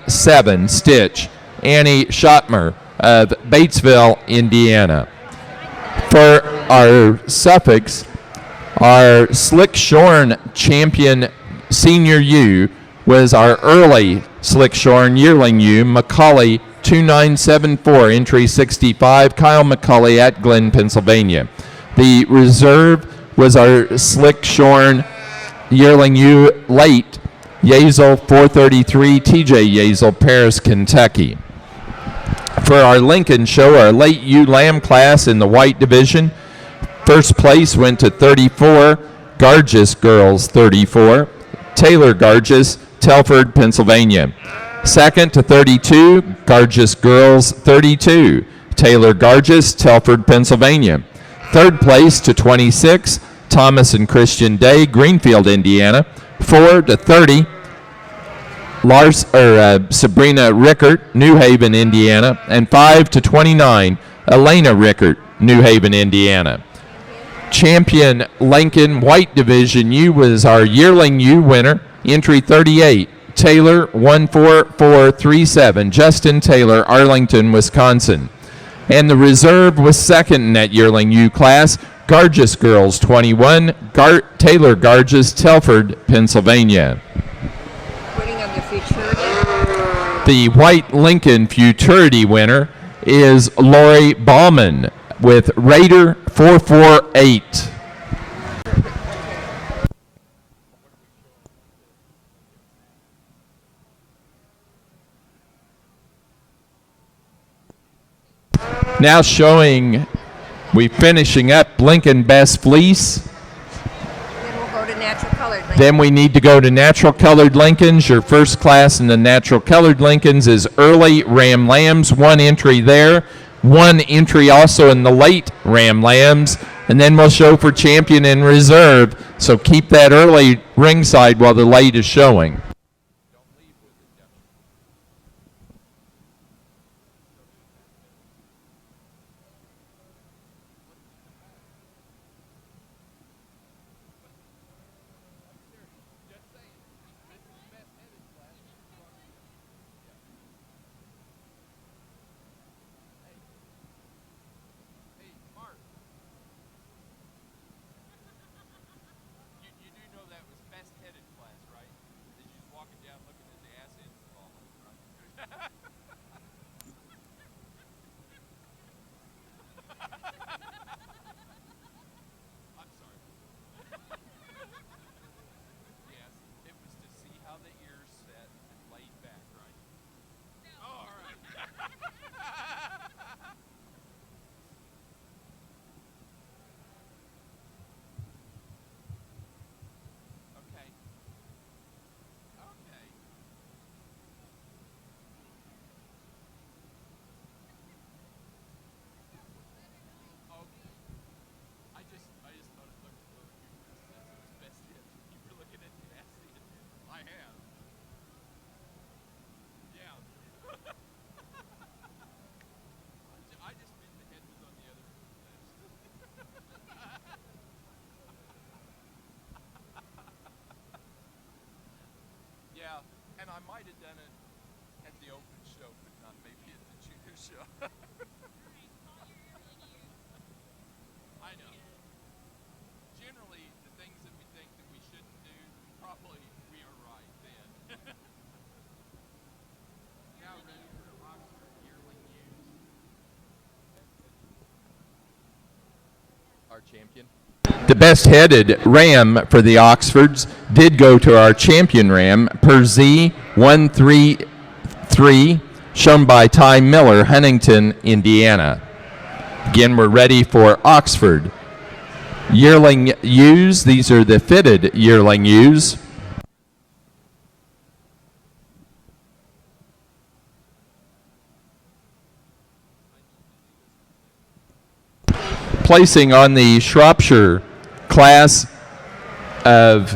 17, Stitch, Annie Schottmer of Batesville, Indiana. For our Suffolks, our Slick Shorn champion senior ewe was our early Slick Shorn yearling ewe, Macaulay 2974, entry 65, Kyle Macaulay at Glen, Pennsylvania. The reserve was our Slick Shorn yearling ewe late, Yazel 433, TJ Yazel, Paris, Kentucky. For our Lincoln show, our late ewe lamb class in the white division, first place went to 34, Gargis Girls 34, Taylor Gargis, Telford, Pennsylvania. Second to 32, Gargis Girls 32, Taylor Gargis, Telford, Pennsylvania. Third place to 26, Thomas and Christian Day, Greenfield, Indiana. 4 to 30, Sabrina Rickert, New Haven, Indiana. And 5 to 29, Elena Rickert, New Haven, Indiana. Champion Lincoln White Division ewe was our yearling ewe winner, entry 38, Taylor 14437, Justin Taylor, Arlington, Wisconsin. And the reserve was second in that yearling ewe class, Gargis Girls 21, Taylor Gargis, Telford, Pennsylvania. The White Lincoln Futurity winner is Lori Bauman with Raider 448. Now showing, we finishing up Lincoln Best Fleece. Then we'll go to natural colored Lincoln. Then we need to go to natural colored Lincolns. Your first class in the natural colored Lincolns is early Ram Lambs, 1 entry there. 1 entry also in the late Ram Lambs. And then we'll show for champion and reserve. So keep that early ringside while the late is showing. And I might have done it at the open show, but not maybe at the junior show. I know. Generally, the things that we think that we shouldn't do, probably we are right then. Now ready for the Oxford Yearling Ewes. Our champion. The best headed ram for the Oxfords did go to our champion ram, per Z 133, shown by Ty Miller, Huntington, Indiana. Again, we're ready for Oxford. Yearling ewes, these are the fitted yearling ewes. Placing on the Shropshire class of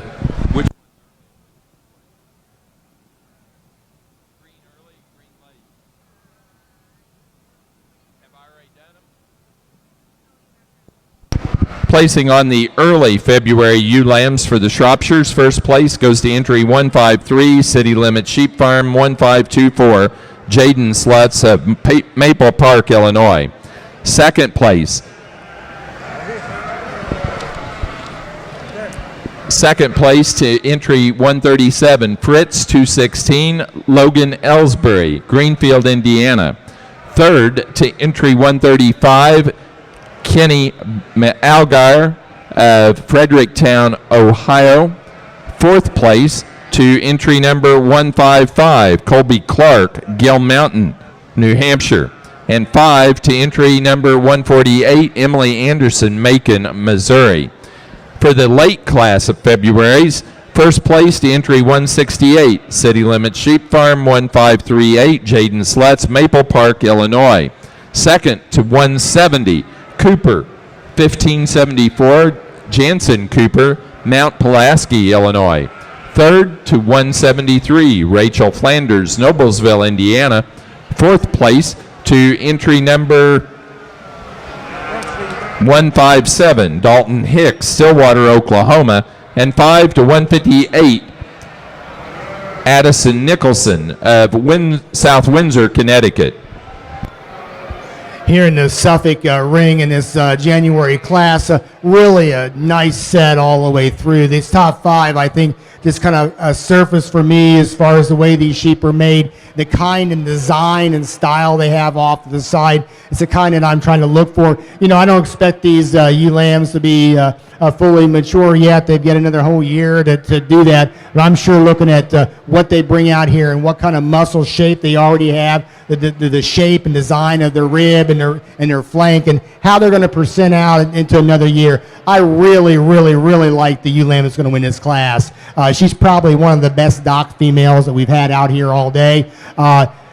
which green early, green late. Have I already done them? Placing on the early February ewe lambs for the Shropshires. First place goes to entry 153, City Limit Sheep Farm, 1524, Jaden Sluts of Maple Park, Illinois. Second place. Second place to entry 137, Fritz 216, Logan Ellsbury, Greenfield, Indiana. Third to entry 135, Kenny Algar of Fredericktown, Ohio. Fourth place to entry number 155, Colby Clark, Gill Mountain, New Hampshire. And 5 to entry number 148, Emily Anderson, Macon, Missouri. For the late class of February's, first place to entry 168, City Limit Sheep Farm, 1538, Jaden Sluts, Maple Park, Illinois. Second to 170, Cooper, 1574, Jansen Cooper, Mount Pulaski, Illinois. Third to 173, Rachel Flanders, Noblesville, Indiana. Fourth place to entry number 157, Dalton Hicks, Stillwater, Oklahoma. And 5 to 158, Addison Nicholson of South Windsor, Connecticut. here in the Suffolk ring in this January class. Really a nice set all the way through. These top 5, I think, just kind of surface for me as far as the way these sheep are made, the kind and design and style they have off to the side. It's the kind that I'm trying to look for. You know, I don't expect these ewe lambs to be fully mature yet. They've got another whole year to do that. But I'm sure looking at what they bring out here and what kind of muscle shape they already have, the shape and design of their rib and their flank, and how they're going to present out into another year. I really, really, really like the ewe lamb that's going to win this class. She's probably one of the best dock females that we've had out here all day.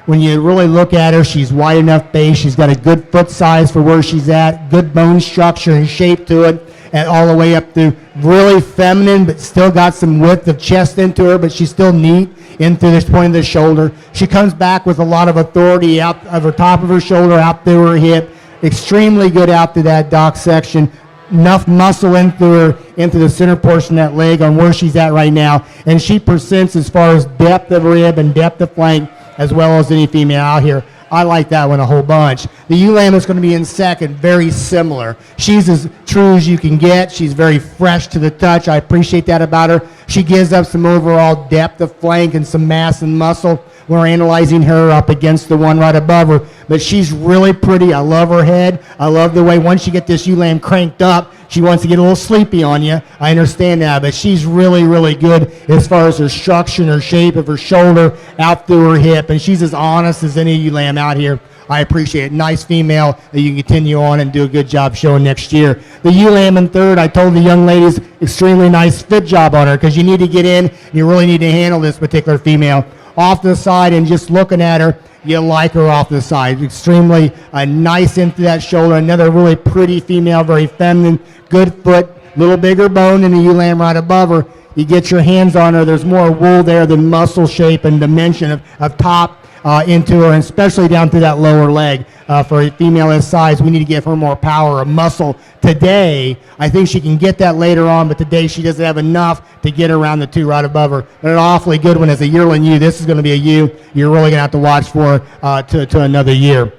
When you really look at her, she's wide enough base. She's got a good foot size for where she's at, good bone structure and shape to it, and all the way up to really feminine, but still got some width of chest into her, but she's still neat into this point of the shoulder. She comes back with a lot of authority out of her top of her shoulder, out through her hip, extremely good out to that dock section. Enough muscle into the center portion of that leg on where she's at right now, and she presents as far as depth of rib and depth of flank as well as any female out here. I like that one a whole bunch. The ewe lamb is going to be in second, very similar. She's as true as you can get. She's very fresh to the touch. I appreciate that about her. She gives up some overall depth of flank and some mass and muscle. We're analyzing her up against the one right above her, but she's really pretty. I love her head. I love the way once you get this ewe lamb cranked up, she wants to get a little sleepy on you. I understand that, but she's really, really good as far as her structure and her shape of her shoulder out through her hip, and she's as honest as any ewe lamb out here. I appreciate it. Nice female that you can continue on and do a good job showing next year. The ewe lamb in third, I told the young ladies, extremely nice fit job on her because you need to get in. You really need to handle this particular female. Off the side and just looking at her, you like her off the side. Extremely nice into that shoulder. Another really pretty female, very feminine, good foot, little bigger bone than the ewe lamb right above her. You get your hands on her, there's more wool there than muscle shape and dimension of top into her, and especially down through that lower leg. For a female this size, we need to give her more power or muscle today. I think she can get that later on, but today she doesn't have enough to get around the 2 right above her. But an awfully good one as a yearling ewe. This is going to be a ewe you're really going to have to watch for to another year.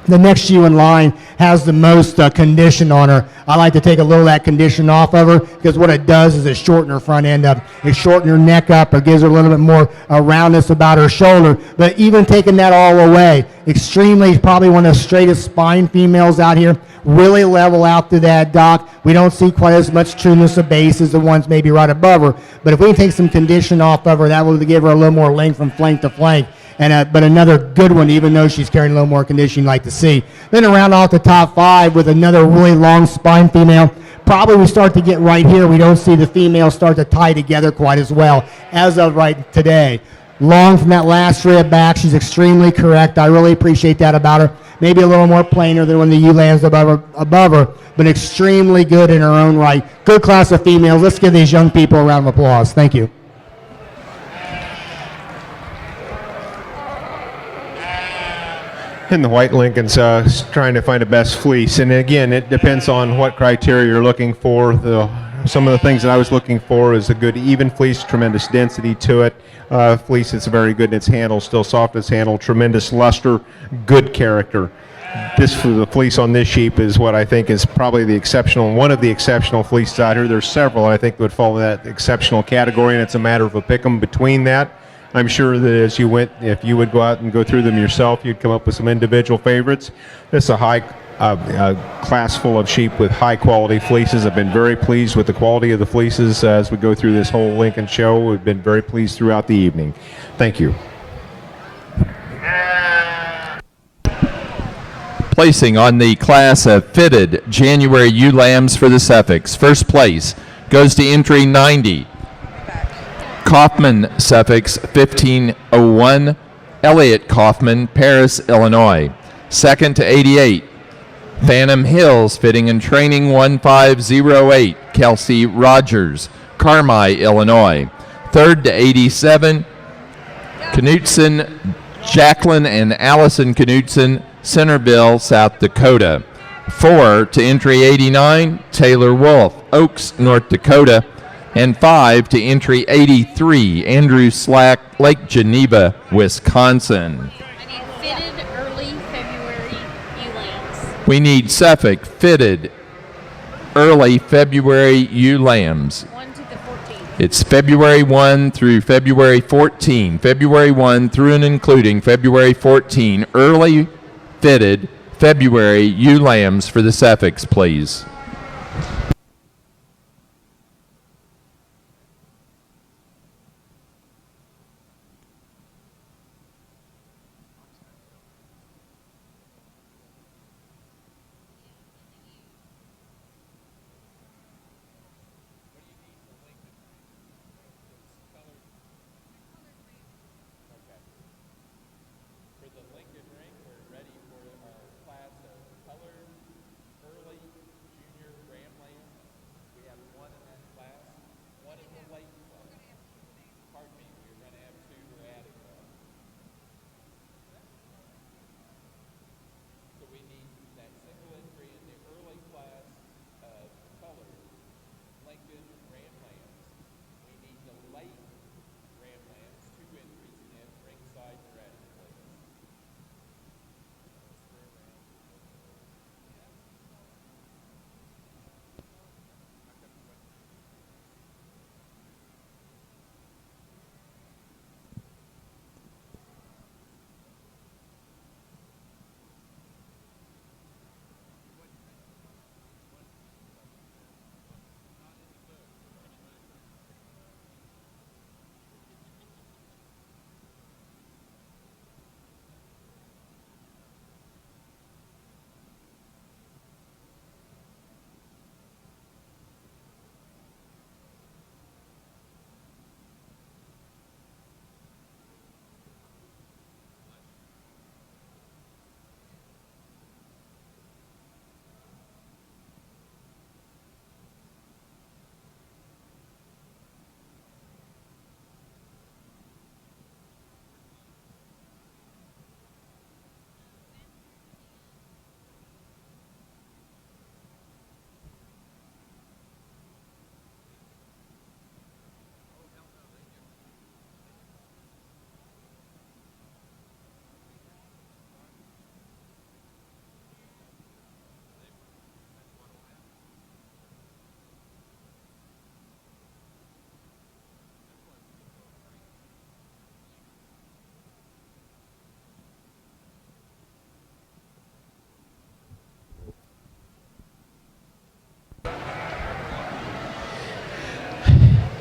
The next ewe in line has the most condition on her. I like to take a little of that condition off of her because what it does is it shortens her front end up. It shortens her neck up. It gives her a little bit more roundness about her shoulder. But even taking that all away, extremely, probably one of the straightest spine females out here. Really level out through that dock. We don't see quite as much trueness of base as the ones maybe right above her. But if we can take some condition off of her, that will give her a little more length from flank to flank. And but another good one, even though she's carrying a little more condition you'd like to see. Then around off the top 5 with another really long spine female. Probably we start to get right here. We don't see the females start to tie together quite as well as of right today. Long from that last rib back. She's extremely correct. I really appreciate that about her. Maybe a little more plainer than when the ewe lamb's above her, but extremely good in her own right. Good class of females. Let's give these young people a round of applause. Thank you. And the White Lincoln's trying to find the best fleece. And again, it depends on what criteria you're looking for. Some of the things that I was looking for is a good even fleece, tremendous density to it. Fleece that's very good in its handle, still soft in its handle, tremendous luster, good character. The fleece on this sheep is what I think is probably one of the exceptional fleeces out here. There's several I think would fall in that exceptional category, and it's a matter of a pick 'em between that. I'm sure that if you would go out and go through them yourself, you'd come up with some individual favorites. This is a high class full of sheep with high quality fleeces. I've been very pleased with the quality of the fleeces as we go through this whole Lincoln show. We've been very pleased throughout the evening. Thank you. Placing on the class of fitted January ewe lambs for the Suffolks. First place goes to entry 90. Kaufman, Suffolk, 1501. Elliott Kaufman, Paris, Illinois. Second to 88. Phantom Hills, fitting and training 1508. Kelsey Rogers, Carmi, Illinois. Third to 87. Knutson, Jacqueline and Allison Knutson, Centerville, South Dakota. 4 to entry 89. Taylor Wolf, Oaks, North Dakota. And 5 to entry 83, Andrew Slack, Lake Geneva, Wisconsin. I need fitted early February ewe lambs. We need Suffolk fitted early February ewe lambs. 1 to the 14th. It's February 1 through February 14. February 1 through and including February 14. Early fitted February ewe lambs for the Suffolks, please.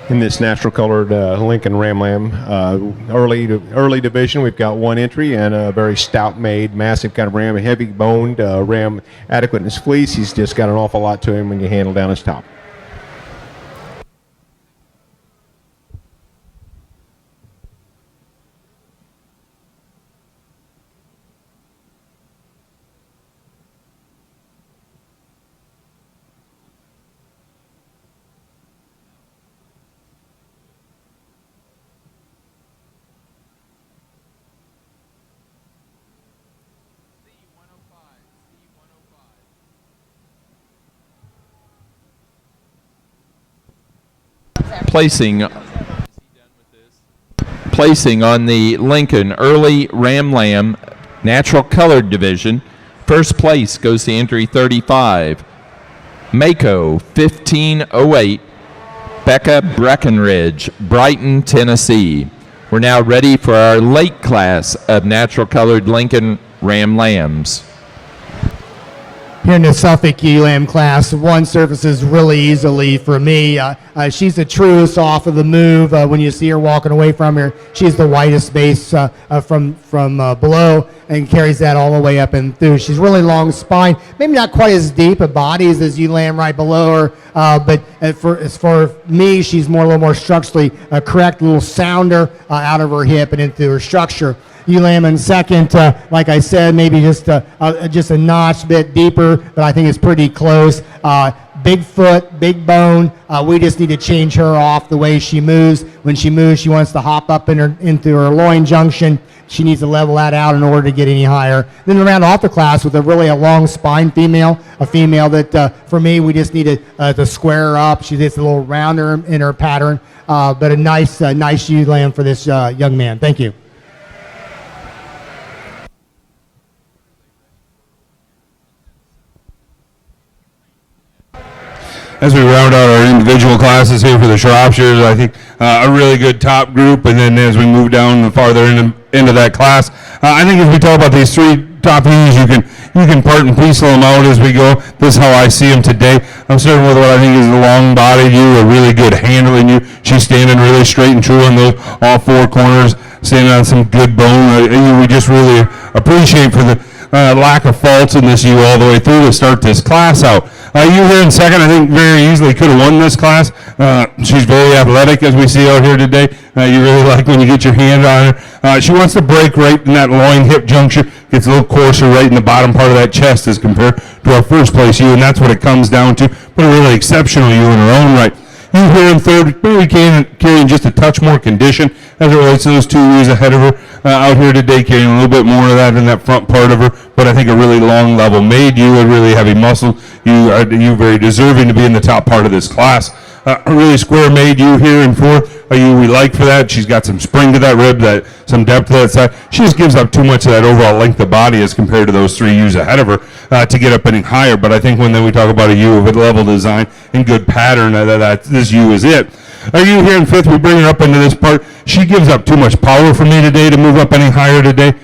In this natural colored Lincoln Ram Lamb early division, we've got one entry and a very stout made, massive kind of ram, a heavy boned ram, adequate in his fleece. He's just got an awful lot to him when you handle down his top. Placing on the Lincoln Early Ram Lamb Natural Colored Division, first place goes to entry 35, Mako 1508, Becca Breckenridge, Brighton, Tennessee. We're now ready for our late class of natural colored Lincoln Ram Lambs. Here in the Suffolk ewe lamb class, one surfaces really easily for me. She's the truest off of the move. When you see her walking away from her, she's the whitest base from below and carries that all the way up and through. She's really long spine, maybe not quite as deep a body as this ewe lamb right below her, but as for me, she's a little more structurally correct, a little sounder out of her hip and into her structure. Ewe lamb in second, like I said, maybe just a notch bit deeper, but I think it's pretty close. Big foot, big bone. We just need to change her off the way she moves. When she moves, she wants to hop up into her loin junction. She needs to level that out in order to get any higher. Then around off the class with a long spine female, a female that for me we just needed to square her up. She's just a little rounder in her pattern, but a nice ewe lamb for this young man. Thank you. as we round out our individual classes here for the Shropshires, I think a really good top group, and then as we move down the farther into that class, I think if we talk about these three top ewes, you can part and piece them out as we go. This is how I see them today. I'm starting with what I think is the long-bodied ewe, a really good handling ewe. She's standing really straight and true on those all four corners, standing on some good bone. We just really appreciate for the lack of faults in this ewe all the way through to start this class out. You here in second, I think very easily could have won this class. She's very athletic, as we see out here today. You really like when you get your hand on her. She wants to break right in that loin-hip juncture. Gets a little coarser right in the bottom part of that chest as compared to our first place ewe, and that's what it comes down to. But a really exceptional ewe in her own right. You here in third, maybe carrying just a touch more condition as it relates to those two ewes ahead of her. Out here today, carrying a little bit more of that in that front part of her, but I think a really long level made ewe, a really heavy muscle. You very deserving to be in the top part of this class. A really square made ewe here in fourth. A ewe we like for that. She's got some spring to that rib, some depth to that side. She just gives up too much of that overall length of body as compared to those three ewes ahead of her to get up any higher. But I think when then we talk about a ewe of a level design and good pattern, that this ewe is it. A ewe here in fifth, we bring her up into this part. She gives up too much power for me today to move up any higher today.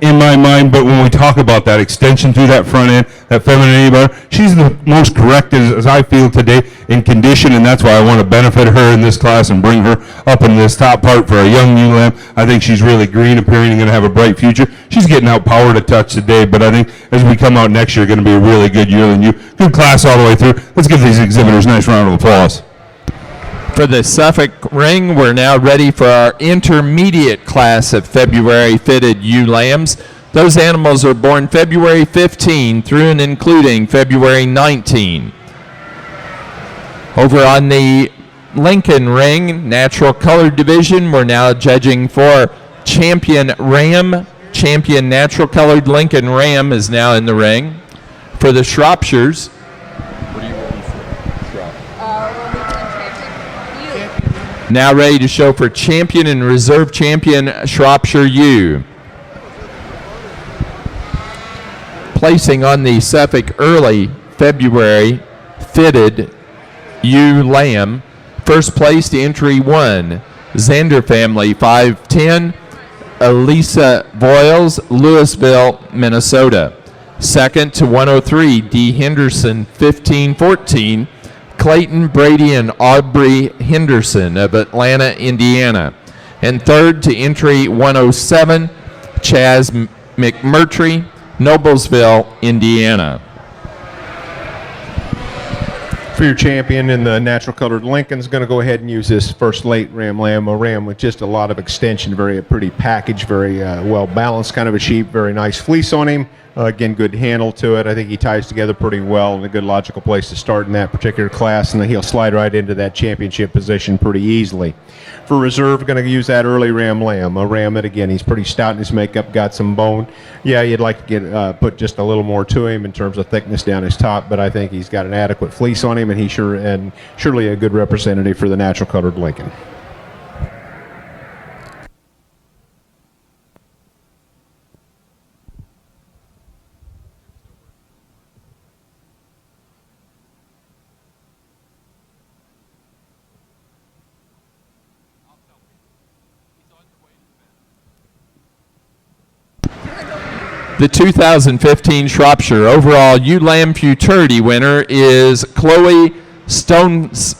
In my mind, but when we talk about that extension through that front end, that femininity bar, she's the most correct as I feel today in condition, and that's why I want to benefit her in this class and bring her up in this top part for a young ewe lamb. I think she's really green appearing and going to have a bright future. She's getting out powered a touch today, but I think as we come out next year, going to be a really good yearling ewe. Good class all the way through. Let's give these exhibitors a nice round of applause. For the Suffolk ring, we're now ready for our intermediate class of February fitted ewe lambs. Those animals are born February 15 through and including February 19. Over on the Lincoln ring, natural color division, we're now judging for champion ram. Champion natural colored Lincoln ram is now in the ring. For the Shropshires, now ready to show for champion and reserve champion Shropshire ewe. Placing on the Suffolk early February fitted ewe lamb. First place to entry 1, Zander family 510, Elisa Voiles, Louisville, Minnesota. Second to 103, D. Henderson 1514, Clayton, Brady, and Aubrey Henderson of Atlanta, Indiana. And third to entry 107, Chaz McMurtry, Noblesville, Indiana. For your champion in the natural colored Lincoln's going to go ahead and use this first late ram lamb, a ram with just a lot of extension, very pretty package, very well balanced kind of a sheep, very nice fleece on him. Again, good handle to it. I think he ties together pretty well and a good logical place to start in that particular class, and then he'll slide right into that championship position pretty easily. For reserve, going to use that early ram lamb, a ram that, again, he's pretty stout in his makeup, got some bone. Yeah, you'd like to get put just a little more to him in terms of thickness down his top, but I think he's got an adequate fleece on him, and he's surely a good representative for the natural colored Lincoln. The 2015 Shropshire overall ewe lamb futurity winner is Chloe Stonesiver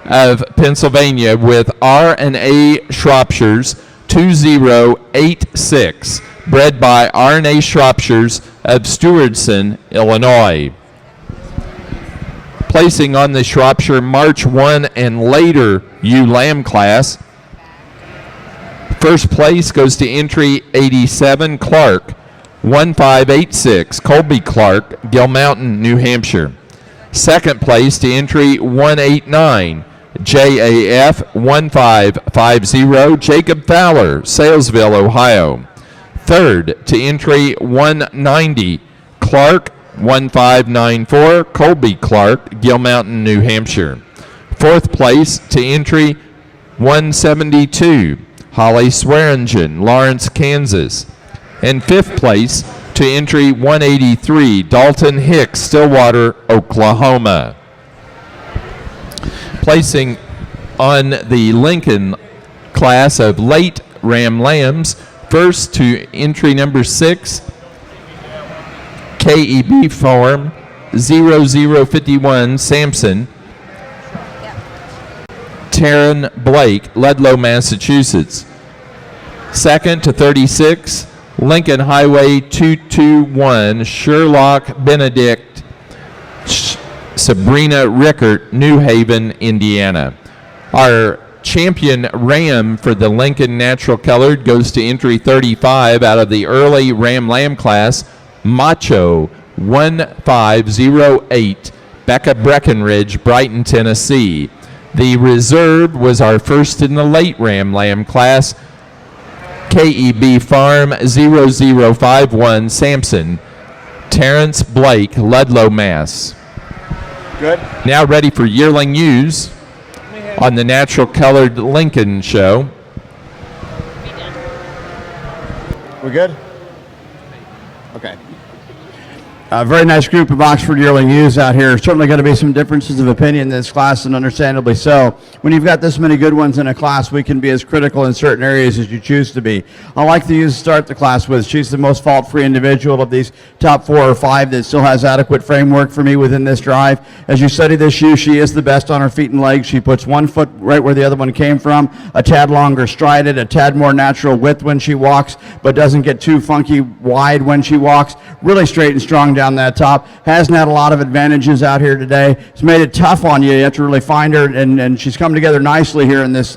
of Pennsylvania with R&A Shropshires 2086, bred by R&A Shropshires of Stewardson, Illinois. Placing on the Shropshire March 1 and later ewe lamb class, first place goes to entry 87, Clark, 1586, Colby Clark, Gill Mountain, New Hampshire. Second place to entry 189, JAF 1550, Jacob Fowler, Salesville, Ohio. Third to entry 190, Clark 1594, Colby Clark, Gill Mountain, New Hampshire. Fourth place to entry 172, Holly Swearingen, Lawrence, Kansas. And fifth place To entry 183, Dalton Hicks, Stillwater, Oklahoma. Placing on the Lincoln class of late Ram Lambs, first to entry number 6, KEB Farm 0051, Sampson, Taryn Blake, Ludlow, Massachusetts. Second to 36, Lincoln Highway 221, Sherlock Benedict, Sabrina Rickert, New Haven, Indiana. Our champion ram for the Lincoln Natural Colored goes to entry 35 out of the early Ram Lamb class, Macho 1508, Becca Breckenridge, Brighton, Tennessee. The reserve was our first in the late Ram Lamb class, KEB Farm 0051, Sampson, Terrence Blake, Ludlow, Mass. Good. Now ready for yearling ewes on the Natural Colored Lincoln show. We good? Okay. A very nice group of Oxford yearling ewes out here. Certainly going to be some differences of opinion in this class, and understandably so. When you've got this many good ones in a class, we can be as critical in certain areas as you choose to be. I like the ewes to start the class with. She's the most fault-free individual of these top 4 or 5 that still has adequate framework for me within this drive. As you study this ewe, she is the best on her feet and legs. She puts one foot right where the other one came from, a tad longer strided, a tad more natural width when she walks, but doesn't get too funky wide when she walks. Really straight and strong down that top. Hasn't had a lot of advantages out here today. It's made it tough on you. You have to really find her, and she's come together nicely here in this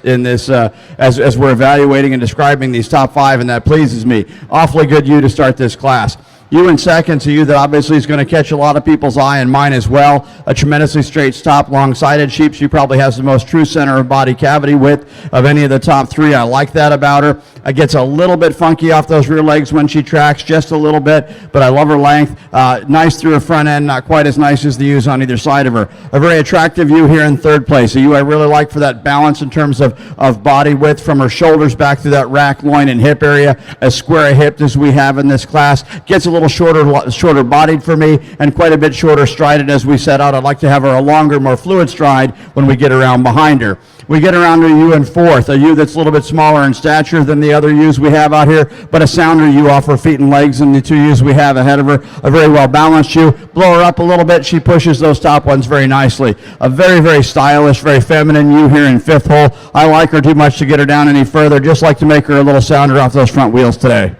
as we're evaluating and describing these top 5, and that pleases me. Awfully good ewe to start this class. You in second, a ewe that obviously is going to catch a lot of people's eye, and mine as well. A tremendously straight stop, long-sided sheep. She probably has the most true center of body cavity width of any of the top 3. I like that about her. It gets a little bit funky off those rear legs when she tracks, just a little bit, but I love her length. Nice through her front end, not quite as nice as the ewes on either side of her. A very attractive ewe here in third place. A ewe I really like for that balance in terms of body width from her shoulders back through that rack, loin, and hip area. As square a hipped as we have in this class. Gets a little shorter bodied for me, and quite a bit shorter strided as we set out. I'd like to have her a longer, more fluid stride when we get around behind her. We get around to a ewe in fourth, a ewe that's a little bit smaller in stature than the other ewes we have out here, but a sounder ewe off her feet and legs than the 2 ewes we have ahead of her. A very well balanced ewe. Blow her up a little bit, she pushes those top ones very nicely. A very, very stylish, very feminine ewe here in fifth hole. I like her too much to get her down any further, just like to make her a little sounder off those front wheels today.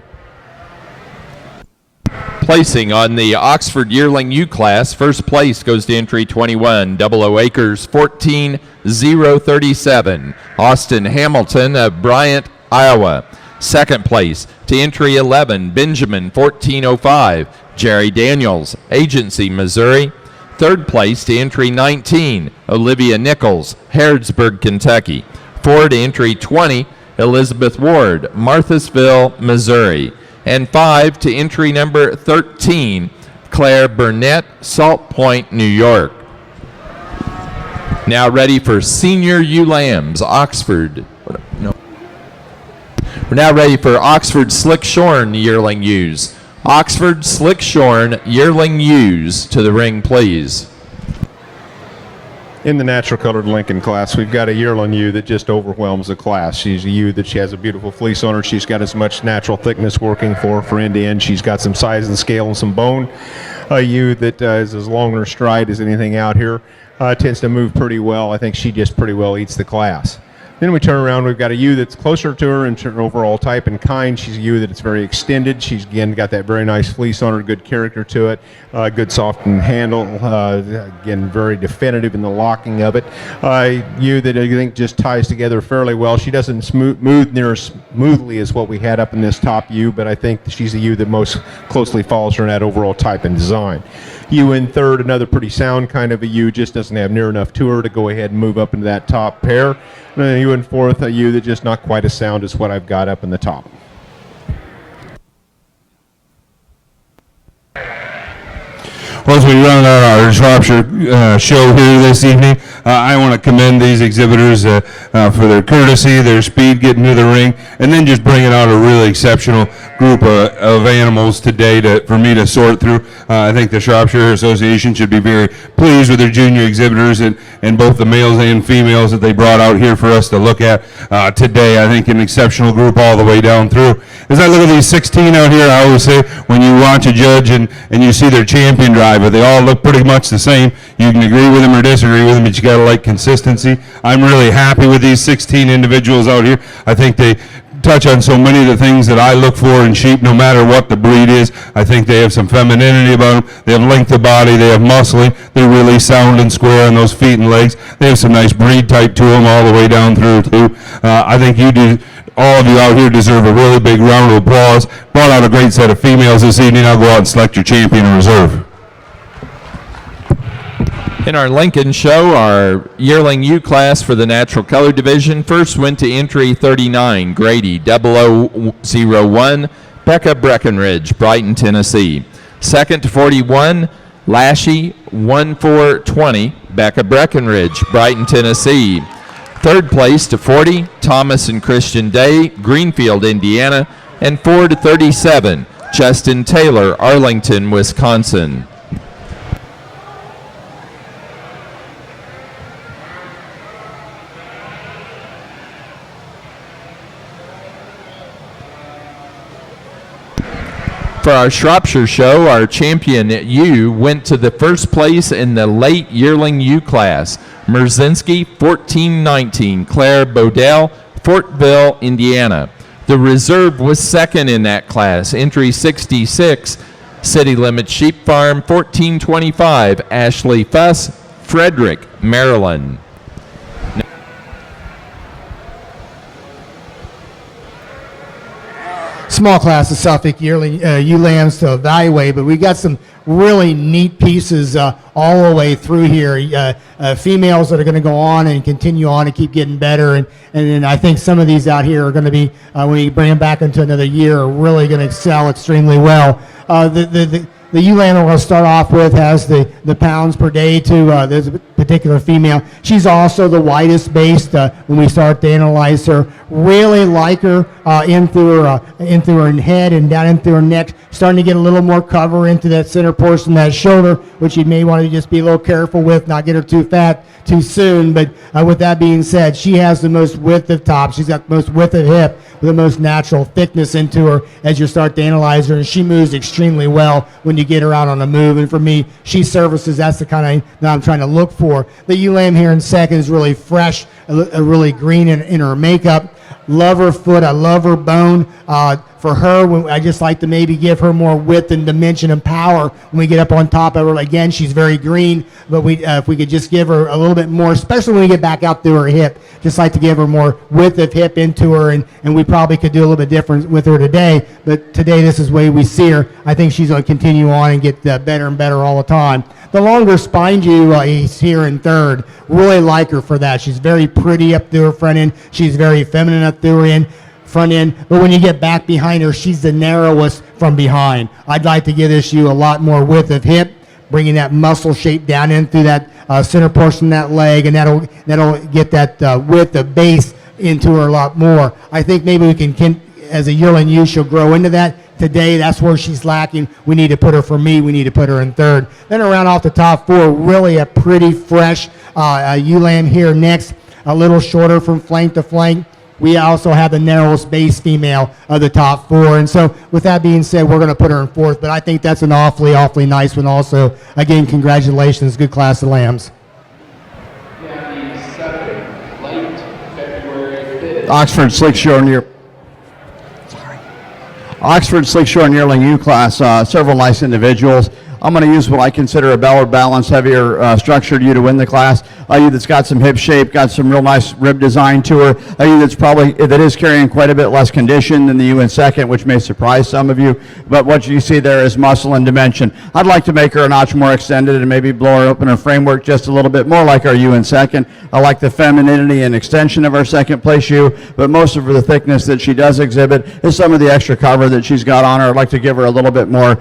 Placing on the Oxford Yearling U class, first place goes to entry 21, 00 Acres, 14037, Austin Hamilton of Bryant, Iowa. Second place to entry 11, Benjamin, 1405, Jerry Daniels, Agency, Missouri. Third place to entry 19, Olivia Nichols, Harrodsburg, Kentucky. 4 to entry 20, Elizabeth Ward, Marthasville, Missouri. And 5 to entry number 13, Claire Burnett, Salt Point, New York. Now ready for Senior Ewe Lambs, Oxford. No. We're now ready for Oxford Slick Shorn Yearling Ewes. Oxford Slick Shorn Yearling Ewes to the ring, please. In the natural colored Lincoln class, we've got a yearling ewe that just overwhelms the class. She's a ewe that she has a beautiful fleece on her. She's got as much natural thickness working for her for end to end. She's got some size and scale and some bone. A ewe that is as long in her stride as anything out here. Tends to move pretty well. I think she just pretty well eats the class. Then we turn around, we've got a ewe that's closer to her in her overall type and kind. She's a ewe that it's very extended. She's, again, got that very nice fleece on her, good character to it, good soft handle, again, very definitive in the locking of it. Ewe that I think just ties together fairly well. She doesn't move near as smoothly as what we had up in this top ewe, but I think she's a ewe that most closely follows her in that overall type and design. Ewe in third, another pretty sound kind of a ewe, just doesn't have near enough to her to go ahead and move up into that top pair. And ewe in fourth, a ewe that's just not quite as sound as what I've got up in the top. Well, as we run our Shropshire show here this evening, I want to commend these exhibitors for their courtesy, their speed getting to the ring, and then just bringing out a really exceptional group of animals today for me to sort through. I think the Shropshire Association should be very pleased with their junior exhibitors and both the males and females that they brought out here for us to look at today. I think an exceptional group all the way down through. As I look at these 16 out here, I always say when you watch a judge and you see their champion driver, they all look pretty much the same. You can agree with them or disagree with them, but you got to like consistency. I'm really happy with these 16 individuals out here. I think they touch on so many of the things that I look for in sheep, no matter what the breed is. I think they have some femininity about them. They have length of body. They have muscling. They're really sound and square on those feet and legs. They have some nice breed type to them all the way down through, too. I think you do. All of you out here deserve a really big round of applause. Brought out a great set of females this evening. I'll go out and select your champion in reserve. In our Lincoln show, our yearling U class for the natural color division first went to entry 39, Grady 0001, Becca Breckenridge, Brighton, Tennessee. Second to 41, Lashy 1420, Becca Breckenridge, Brighton, Tennessee. Third place to 40, Thomas and Christian Day, Greenfield, Indiana. And 4 to 37, Justin Taylor, Arlington, Wisconsin. For our Shropshire show, our champion U went to the first place in the late yearling U class. Merzinski 1419, Claire Bodell, Fortville, Indiana. The reserve was second in that class, entry 66, City Limits Sheep Farm 1425, Ashley Fuss, Frederick, Maryland. Small class of Suffolk yearling ewe lambs to evaluate, but we got some really neat pieces all the way through here. Females that are going to go on and continue on and keep getting better, and then I think some of these out here are going to be when we bring them back into another year are really going to excel extremely well. The ewe lamb we're going to start off with has the pounds per day to this particular female. She's also the widest based when we start to analyze her. Really like her in through her head and down in through her neck. Starting to get a little more cover into that center portion of that shoulder, which you may want to just be a little careful with, not get her too fat too soon. But with that being said, she has the most width of top. She's got the most width of hip, the most natural thickness into her as you start to analyze her, and she moves extremely well when you get her out on the move. And for me, she services, that's the kind of that I'm trying to look for. The ewe lamb here in second is really fresh, really green in her makeup. Love her foot, I love her bone. For her, I just like to maybe give her more width and dimension and power when we get up on top of her. Again, she's very green, but if we could just give her a little bit more, especially when we get back out through her hip, just like to give her more width of hip into her, and we probably could do a little bit different with her today, but today this is the way we see her. I think she's going to continue on and get better and better all the time. The longer spine ewe is here in third. Really like her for that. She's very pretty up through her front end. She's very feminine up through her front end. But when you get back behind her, she's the narrowest from behind. I'd like to give this ewe a lot more width of hip, bringing that muscle shape down in through that center portion of that leg, and that'll get that width of base into her a lot more. I think maybe we can as a yearling ewe, she'll grow into that. Today, that's where she's lacking. We need to put her, for me, we need to put her in third. Then around off the top four, really a pretty fresh ewe lamb here next, a little shorter from flank to flank. We also have the narrowest base female of the top four. And so with that being said, we're going to put her in fourth, but I think that's an awfully, awfully nice one also. Again, congratulations, good class of lambs. Oxford Slick Shore near Oxford Slick Shore and Yearling U class, several nice individuals. I'm going to use what I consider a Ballard balanced, heavier structured ewe to win the class. A ewe that's got some hip shape, got some real nice rib design to her. A ewe that is carrying quite a bit less condition than the ewe in second, which may surprise some of you. But what you see there is muscle and dimension. I'd like to make her a notch more extended and maybe blow her open her framework just a little bit more like our ewe in second. I like the femininity and extension of our second place ewe, but most of the thickness that she does exhibit is some of the extra cover that she's got on her. I'd like to give her a little bit more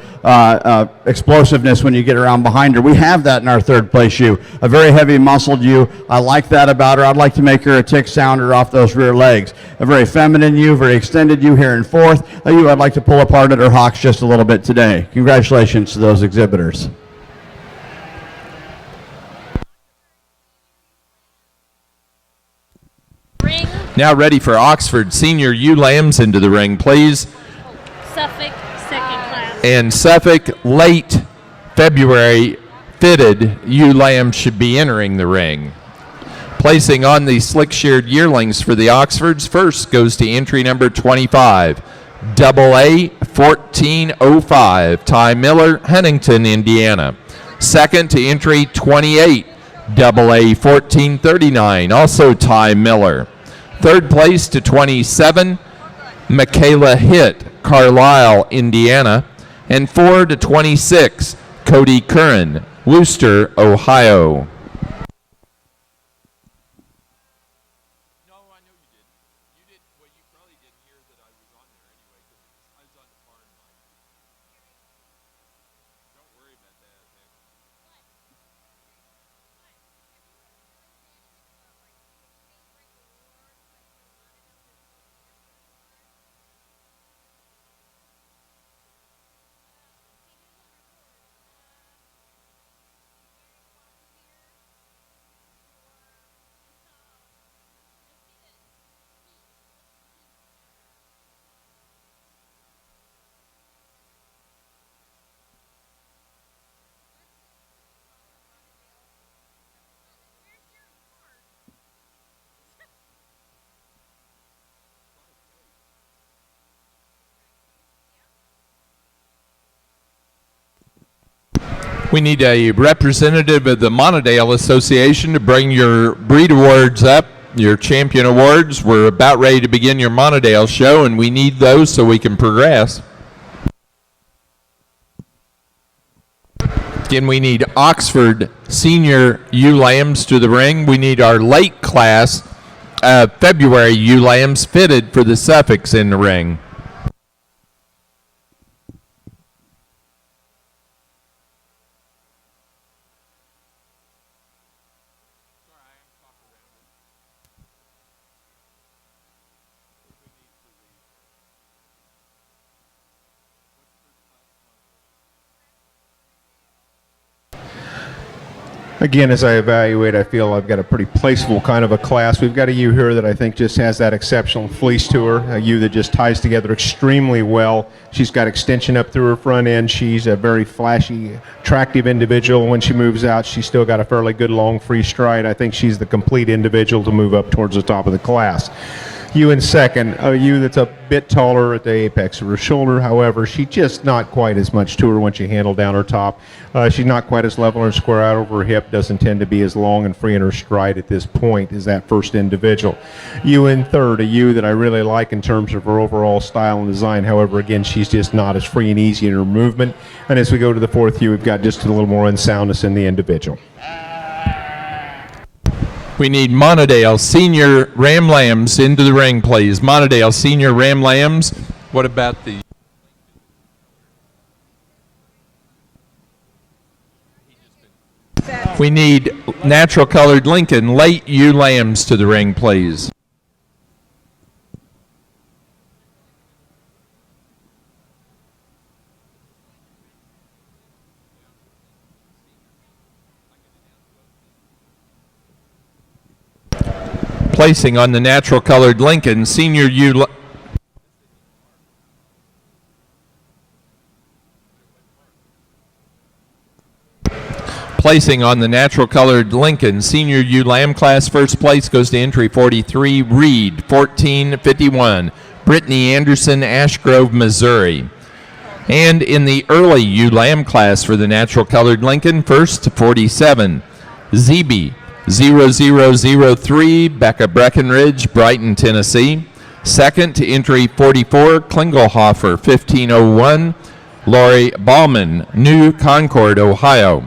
explosive explosiveness when you get around behind her. We have that in our third place ewe, a very heavy muscled ewe. I like that about her. I'd like to make her a tick sounder off those rear legs. A very feminine ewe, very extended ewe here in fourth. A ewe I'd like to pull apart at her hocks just a little bit today. Congratulations to those exhibitors. Now ready for Oxford senior ewe lambs into the ring, please. Suffolk, second class. And Suffolk, late February fitted ewe lambs should be entering the ring. Placing on the slick-sheared yearlings for the Oxfords, first goes to entry number 25, AA 1405, Ty Miller, Huntington, Indiana. Second to entry 28, AA 1439, also Ty Miller. Third place to 27, Michaela Hitt, Carlisle, Indiana. And 4 to 26, Cody Curran, Wooster, Ohio. We need a representative of the Monadale Association to bring your breed awards up, your champion awards. We're about ready to begin your Monadale show, and we need those so we can progress. Again, we need Oxford senior ewe lambs to the ring. We need our late class February ewe lambs fitted for the Suffolks in the ring. Again, as I evaluate, I feel I've got a pretty placeable kind of a class. We've got a ewe here that I think just has that exceptional fleece to her, a ewe that just ties together extremely well. She's got extension up through her front end. She's a very flashy, attractive individual. When she moves out, she's still got a fairly good long free stride. I think she's the complete individual to move up towards the top of the class. Ewe in second, a ewe that's a bit taller at the apex of her shoulder. However, she's just not quite as much to her when you handle down her top. She's not quite as level and square out over her hip, doesn't tend to be as long and free in her stride at this point as that first individual. Ewe in third, a ewe that I really like in terms of her overall style and design. However, again, she's just not as free and easy in her movement. And as we go to the fourth ewe, we've got just a little more unsoundness in the individual. We need Monadale senior ram lambs into the ring, please. Monadale senior ram lambs. What about the... We need natural colored Lincoln late ewe lambs to the ring, please. Placing on the natural colored Lincoln senior ewe. Placing on the natural colored Lincoln senior ewe lamb class, first place goes to entry 43 Reed 1451, Brittany Anderson, Ashgrove, Missouri. And in the early ewe lamb class for the natural colored Lincoln, first to 47 ZB 0003, Becca Breckenridge, Brighton, Tennessee. Second to entry 44, Klingelhofer, 1501, Lori Ballman, New Concord, Ohio.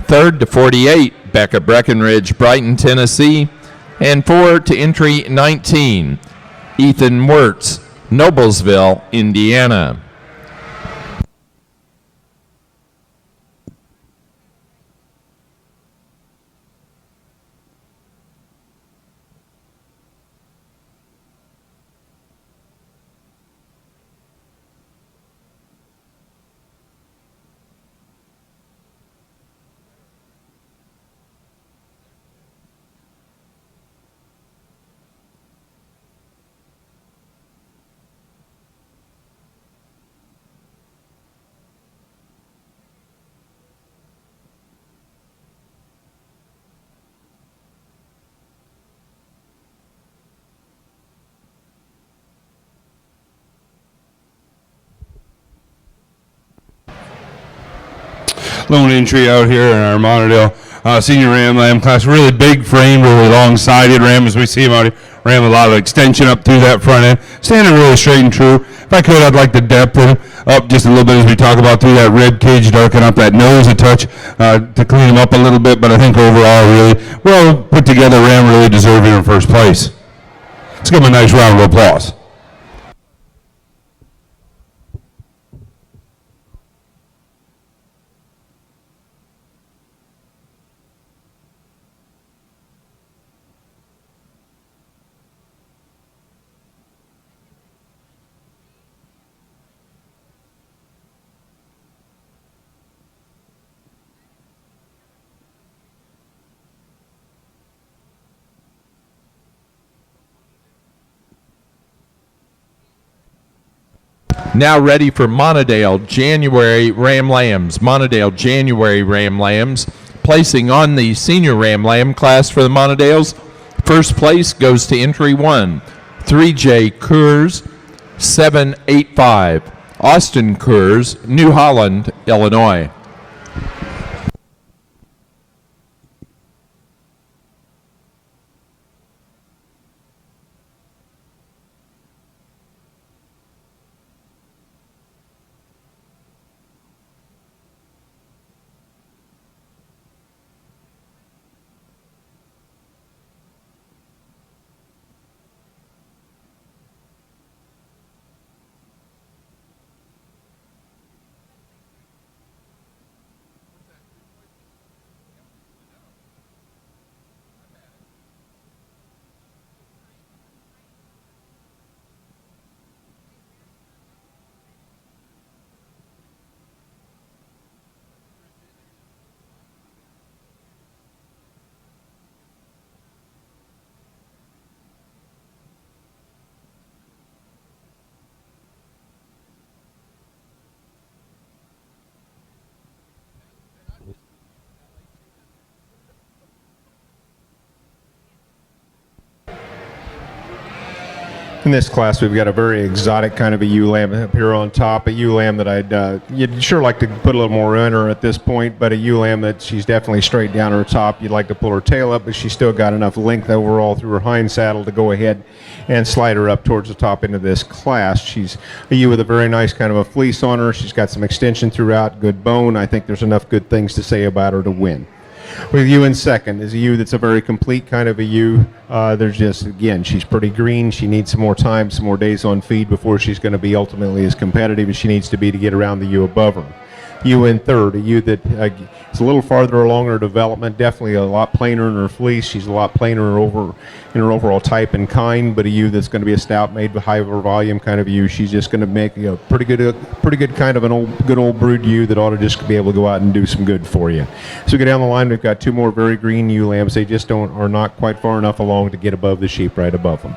Third to 48, Becca Breckenridge, Brighton, Tennessee. And 4 to entry 19, Ethan Wirtz, Noblesville, Indiana. lone entry out here in our Monadale senior ram lamb class. Really big frame, really long-sided ram as we see him out here. Ram with a lot of extension up through that front end. Standing really straight and true. If I could, I'd like to depth him up just a little bit as we talk about through that rib cage, darken up that nose a touch to clean him up a little bit. But I think overall, really well put together ram, really deserving in first place. Let's give him a nice round of applause. Now ready for Monadale January Ram Lambs. Monadale January Ram Lambs. Placing on the senior Ram Lamb class for the Monadales. First place goes to entry 1, 3J Coors, 785. Austin Coors, New Holland, Illinois. In this class, we've got a very exotic kind of a ewe lamb up here on top, a ewe lamb that you'd sure like to put a little more in her at this point, but a ewe lamb that she's definitely straight down her top. You'd like to pull her tail up, but she's still got enough length overall through her hind saddle to go ahead and slide her up towards the top end of this class. She's a ewe with a very nice kind of a fleece on her. She's got some extension throughout, good bone. I think there's enough good things to say about her to win. With ewe in second is a ewe that's a very complete kind of a ewe. There's just, again, she's pretty green. She needs some more time, some more days on feed before she's going to be ultimately as competitive as she needs to be to get around the ewe above her. Ewe in third, a ewe that is a little farther along her development, definitely a lot plainer in her fleece. She's a lot plainer in her overall type and kind, but a ewe that's going to be a stout made with high volume kind of ewe. She's just going to make a pretty good kind of an good old brood ewe that ought to just be able to go out and do some good for you. So we go down the line, we've got two more very green ewe lambs. They just are not quite far enough along to get above the sheep right above them.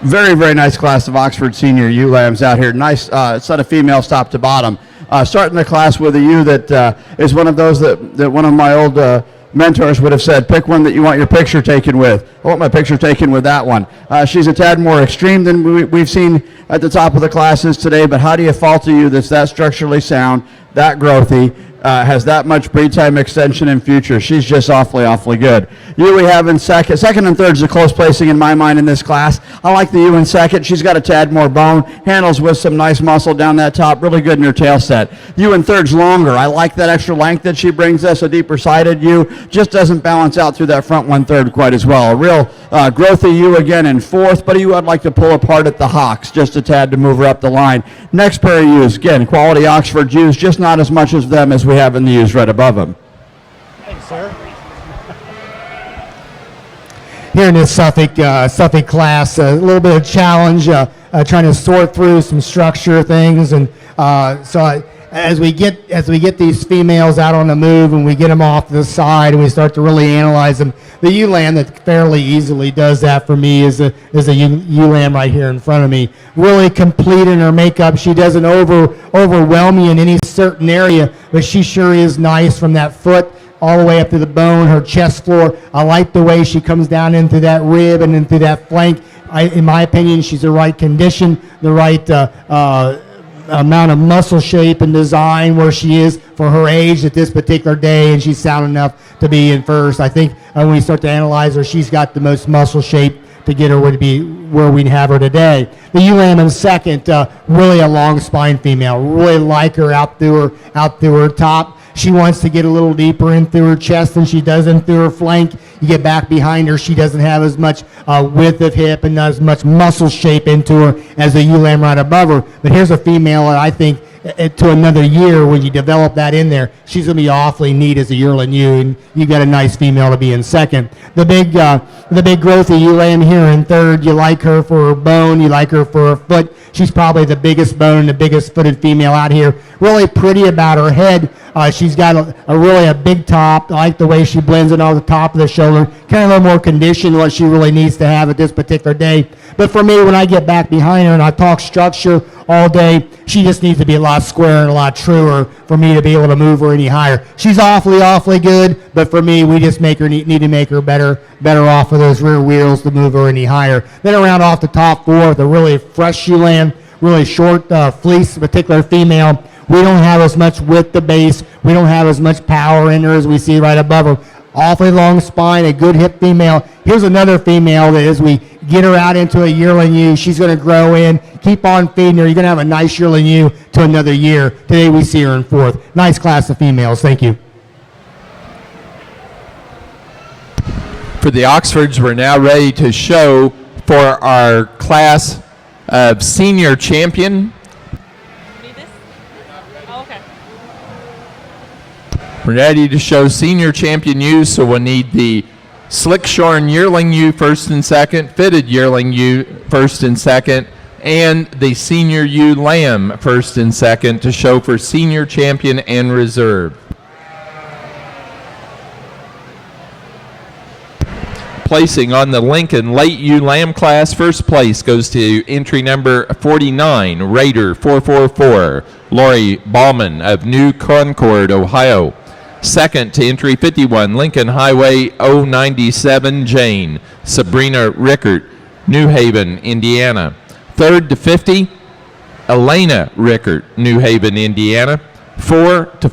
Very, very nice class of Oxford senior ewe lambs out here. Nice set of females top to bottom. Starting the class with a ewe that is one of those that one of my old mentors would have said, pick one that you want your picture taken with. I want my picture taken with that one. She's a tad more extreme than we've seen at the top of the classes today, but how do you fault a ewe that's that structurally sound, that growthy, has that much breed time extension in future? She's just awfully, awfully good. Ewe we have in second. Second and third is a close placing in my mind in this class. I like the ewe in second. She's got a tad more bone. Handles with some nice muscle down that top. Really good in her tail set. Ewe in third's longer. I like that extra length that she brings us. A deeper sided ewe. Just doesn't balance out through that front 1/3 quite as well. A real growthy ewe again in fourth, but a ewe I'd like to pull apart at the hocks just a tad to move her up the line. Next pair of ewes, again, quality Oxford ewes, just not as much as them as we have in the ewes right above them. Thanks, sir. Here in this Suffolk class, a little bit of challenge, trying to sort through some structure things, and as we get these females out on the move and we get them off to the side and we start to really analyze them, the ewe lamb that fairly easily does that for me is a ewe lamb right here in front of me. Really complete in her makeup. She doesn't overwhelm me in any certain area, but she sure is nice from that foot all the way up to the bone, her chest floor. I like the way she comes down into that rib and into that flank. In my opinion, she's the right condition, the right amount of muscle shape and design where she is for her age at this particular day, and she's sound enough to be in first. I think when we start to analyze her, she's got the most muscle shape to get her to be where we'd have her today. The ewe lamb in second, really a long spine female. Really like her out through her top. She wants to get a little deeper in through her chest than she does in through her flank. You get back behind her, she doesn't have as much width of hip and not as much muscle shape into her as the ewe lamb right above her. But here's a female that I think to another year, when you develop that in there, she's going to be awfully neat as a yearling ewe, and you got a nice female to be in second. The big growth of ewe lamb here in third. You like her for her bone, you like her for her foot. She's probably the biggest bone, the biggest footed female out here. Really pretty about her head. She's got a really big top. I like the way she blends it on the top of the shoulder. Kind of a little more condition what she really needs to have at this particular day. But for me, when I get back behind her and I talk structure all day, she just needs to be a lot squarer and a lot truer for me to be able to move her any higher. She's awfully good, but for me, we just need to make her better off of those rear wheels to move her any higher. Then around off the top four, the really fresh ewe lamb, really short fleece, particular female. We don't have as much width to base. We don't have as much power in her as we see right above her. Awfully long spine, a good hip female. Here's another female that as we get her out into a yearling ewe, she's going to grow in, keep on feeding her. You're going to have a nice yearling ewe to another year. Today we see her in fourth. Nice class of females. Thank you. For the Oxfords, we're now ready to show for our class of senior champion. We're ready to show senior champion ewes, so we'll need the slick shorn yearling ewe first and second, fitted yearling ewe first and second, and the senior ewe lamb first and second to show for senior champion and reserve. Placing on the Lincoln late ewe lamb class, first place goes to entry number 49, Raider 444, Lori Ballman of New Concord, Ohio. Second to entry 51, Lincoln Highway 097, Jane Sabrina Rickert, New Haven, Indiana. Third to 50, Elena Rickert, New Haven, Indiana. 4 to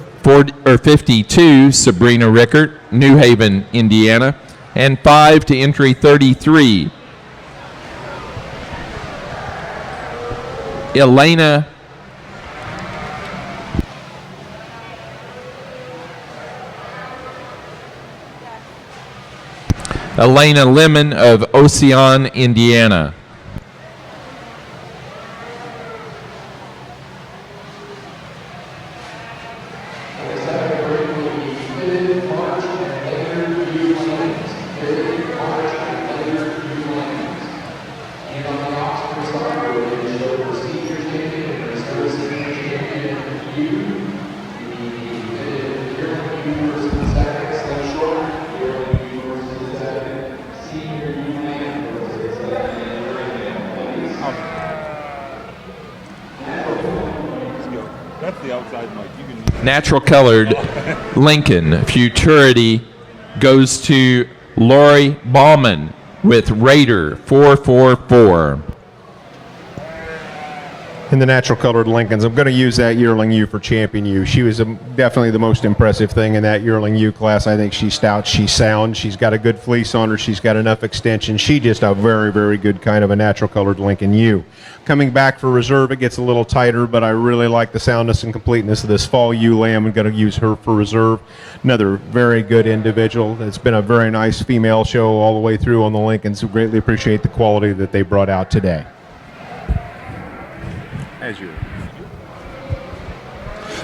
52, Sabrina Rickert, New Haven, Indiana. And 5 to entry 33, Elena Lemon of Ocean, Indiana. Natural colored Lincoln Futurity goes to Lori Ballman with Raider 444. In the natural colored Lincolns, I'm going to use that yearling ewe for champion ewe. She was definitely the most impressive thing in that yearling ewe class. I think she's stout, she's sound, she's got a good fleece on her, she's got enough extension. She's just a very, very good kind of a natural colored Lincoln ewe. Coming back for reserve, it gets a little tighter, but I really like the soundness and completeness of this fall ewe lamb. I'm going to use her for reserve. Another very good individual. It's been a very nice female show all the way through on the Lincolns. We greatly appreciate the quality that they brought out today.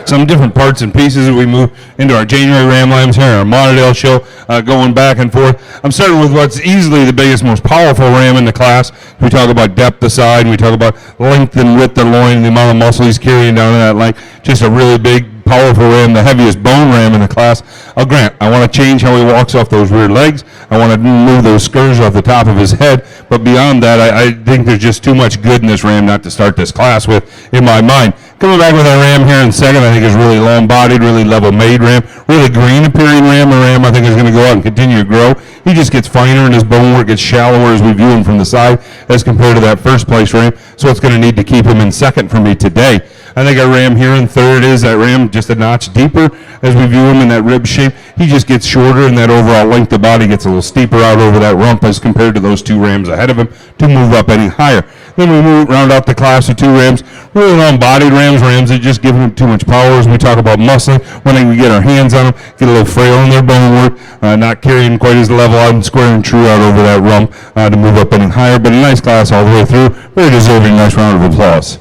Some different parts and pieces as we move into our January Ram Lambs here, our Monadale show, going back and forth. I'm starting with what's easily the biggest, most powerful ram in the class. We talk about depth of side, we talk about length and width of loin, the amount of muscle he's carrying down in that length. Just a really big, powerful ram, the heaviest bone ram in the class. I'll grant, I want to change how he walks off those rear legs. I want to move those skirts off the top of his head. But beyond that, I think there's just too much good in this ram not to start this class with, in my mind. Coming back with our ram here in second, I think is really long-bodied, really level-made ram, really green-appearing ram. A ram I think is going to go out and continue to grow. He just gets finer and his bone work gets shallower as we view him from the side as compared to that first place ram. So it's going to need to keep him in second for me today. I think our ram here in third is that ram just a notch deeper as we view him in that rib shape. He just gets shorter and that overall length of body gets a little steeper out over that rump as compared to those two rams ahead of him to move up any higher. Then we round out the class with two rams, really long-bodied rams that just give them too much power as we talk about muscling. When we get our hands on them, get a little frail in their bone work, not carrying quite as level out and square and true out over that rump to move up any higher. But a nice class all the way through. Very deserving, nice round of applause.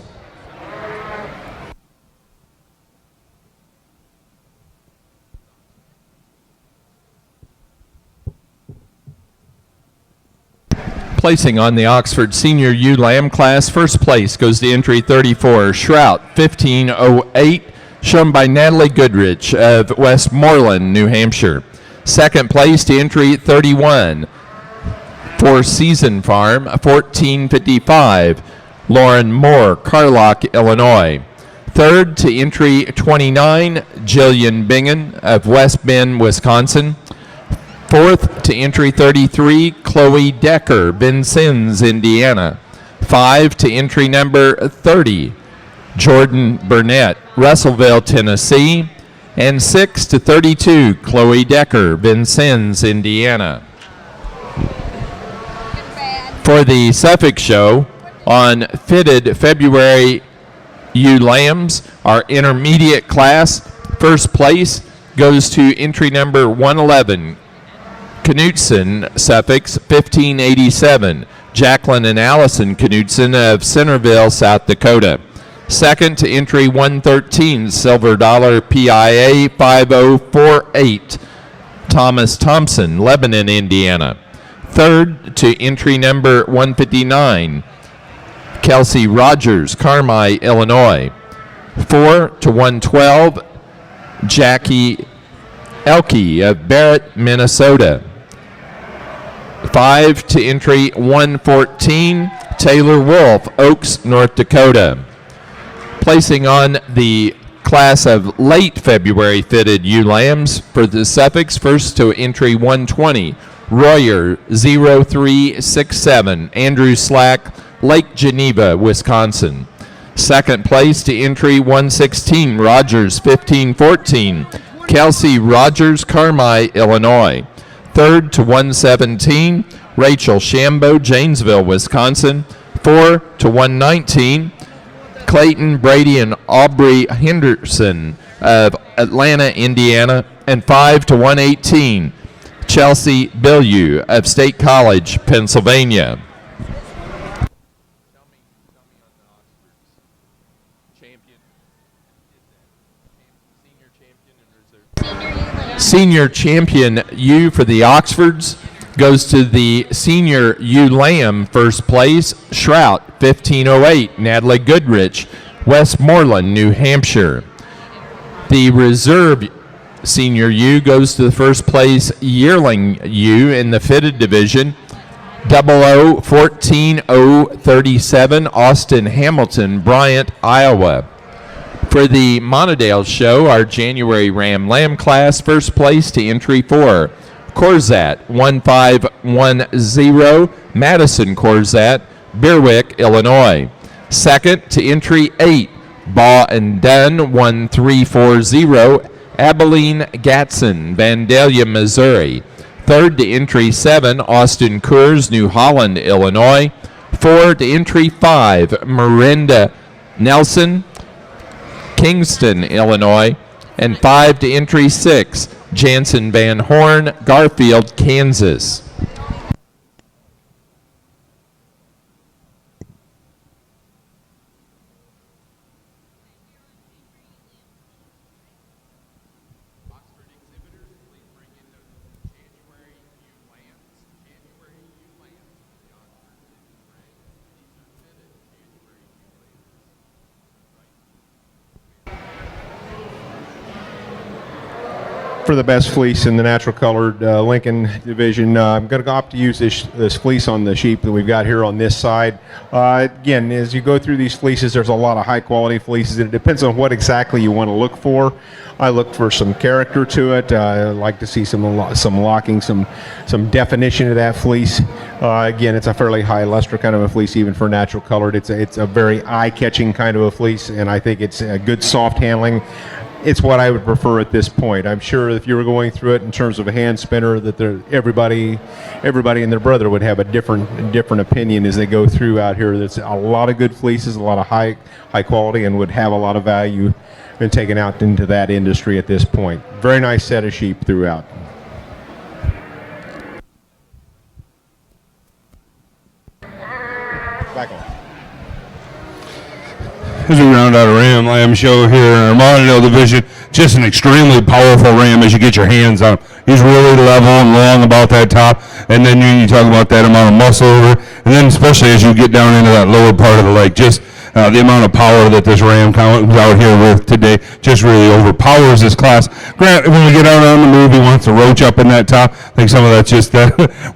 Placing on the Oxford Senior Ewe Lamb class, first place goes to entry 34, Shrout 1508, shown by Natalie Goodrich of Westmoreland, New Hampshire. Second place to entry 31, Four Season Farm 1455, Lauren Moore, Carlock, Illinois. Third to entry 29, Jillian Bingen of West Bend, Wisconsin. Fourth to entry 33, Chloe Decker, Vincennes, Indiana. 5 to entry number 30, Jordan Burnett, Russellville, Tennessee. And 6 to 32, Chloe Decker, Vincennes, Indiana. For the Suffolk Show, on fitted February ewe lambs, our intermediate class, first place goes to entry number 111, Knutson, Suffolk, 1587. Jacqueline and Allison Knutson of Centerville, South Dakota. Second to entry 113, Silver Dollar PIA 5048. Thomas Thompson, Lebanon, Indiana. Third to entry number 159, Kelsey Rogers, Carmi, Illinois. 4 to 112, Jackie Elke of Barrett, Minnesota. 5 to entry 114, Taylor Wolf, Oaks, North Dakota. Placing on the class of late February fitted ewe lambs for the Suffolks, first to entry 120, Royer 0367, Andrew Slack, Lake Geneva, Wisconsin. Second place to entry 116, Rogers 1514, Kelsey Rogers, Carmi, Illinois. Third to 117, Rachel Shambo, Janesville, Wisconsin. 4 to 119, Clayton Brady and Aubrey Henderson of Atlanta, Indiana. And 5 to 118, Chelsea Bilyeu of State College, Pennsylvania. Senior champion ewe for the Oxfords goes to the senior ewe lamb, first place, Shrout 1508, Natalie Goodrich, Westmoreland, New Hampshire. The reserve senior ewe goes to the first place Yearling ewe in the fitted division, 00-14037, Austin Hamilton, Bryant, Iowa. For the Monadale Show, our January Ram Lamb class, first place to entry 4, Corzat 1510, Madison Corzat, Berwick, Illinois. Second to entry 8, Baugh and Dunn 1340, Abilene Gatson, Vandalia, Missouri. Third to entry 7, Austin Coors, New Holland, Illinois. 4 to entry 5, Miranda Nelson, Kingston, Illinois. And 5 to entry 6, Jansen Van Horn, Garfield, Kansas. for the best fleece in the natural colored Lincoln division. I'm going to opt to use this fleece on the sheep that we've got here on this side. Again, as you go through these fleeces, there's a lot of high quality fleeces, and it depends on what exactly you want to look for. I look for some character to it. I like to see some locking, some definition to that fleece. Again, it's a fairly high luster kind of a fleece, even for natural colored. It's a very eye-catching kind of a fleece, and I think it's a good soft handling. It's what I would prefer at this point. I'm sure if you were going through it in terms of a hand spinner, that everybody and their brother would have a different opinion as they go through out here. There's a lot of good fleeces, a lot of high quality, and would have a lot of value and taken out into that industry at this point. Very nice set of sheep throughout. Back on. As we round out a ram lamb show here in our Monadale division, just an extremely powerful ram as you get your hands on him. He's really level and long about that top, and then you talk about that amount of muscle over, and then especially as you get down into that lower part of the leg, just the amount of power that this ram comes out here with today just really overpowers this class. Grant, when we get out on the move, he wants to roach up in that top. I think some of that's just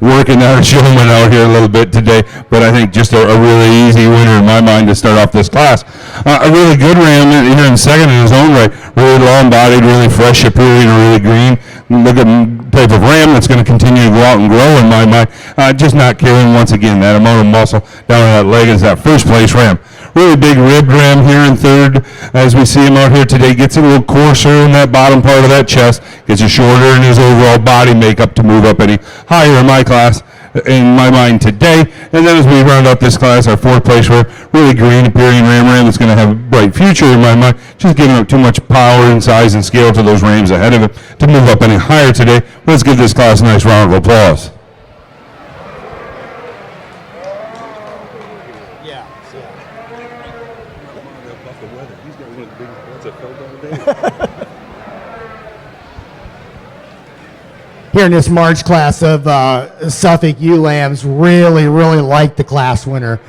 working out showman out here a little bit today, but I think just a really easy winner in my mind to start off this class. A really good ram here in second in his own right, really long-bodied, really fresh, superior, and really green. Look at the type of ram that's going to continue to go out and grow in my mind. Just not carrying, once again, that amount of muscle down in that leg as that first place ram. Really big ribbed ram here in third, as we see him out here today. Gets a little coarser in that bottom part of that chest. Gets a shorter in his overall body makeup to move up any higher in my class, in my mind today. And then as we round out this class, our fourth place ram, really green appearing ram that's going to have a bright future in my mind. Just giving up too much power and size and scale to those rams ahead of him to move up any higher today. Let's give this class a nice round of applause. Here in this March class of Suffolk ewe lambs, really like the class winner.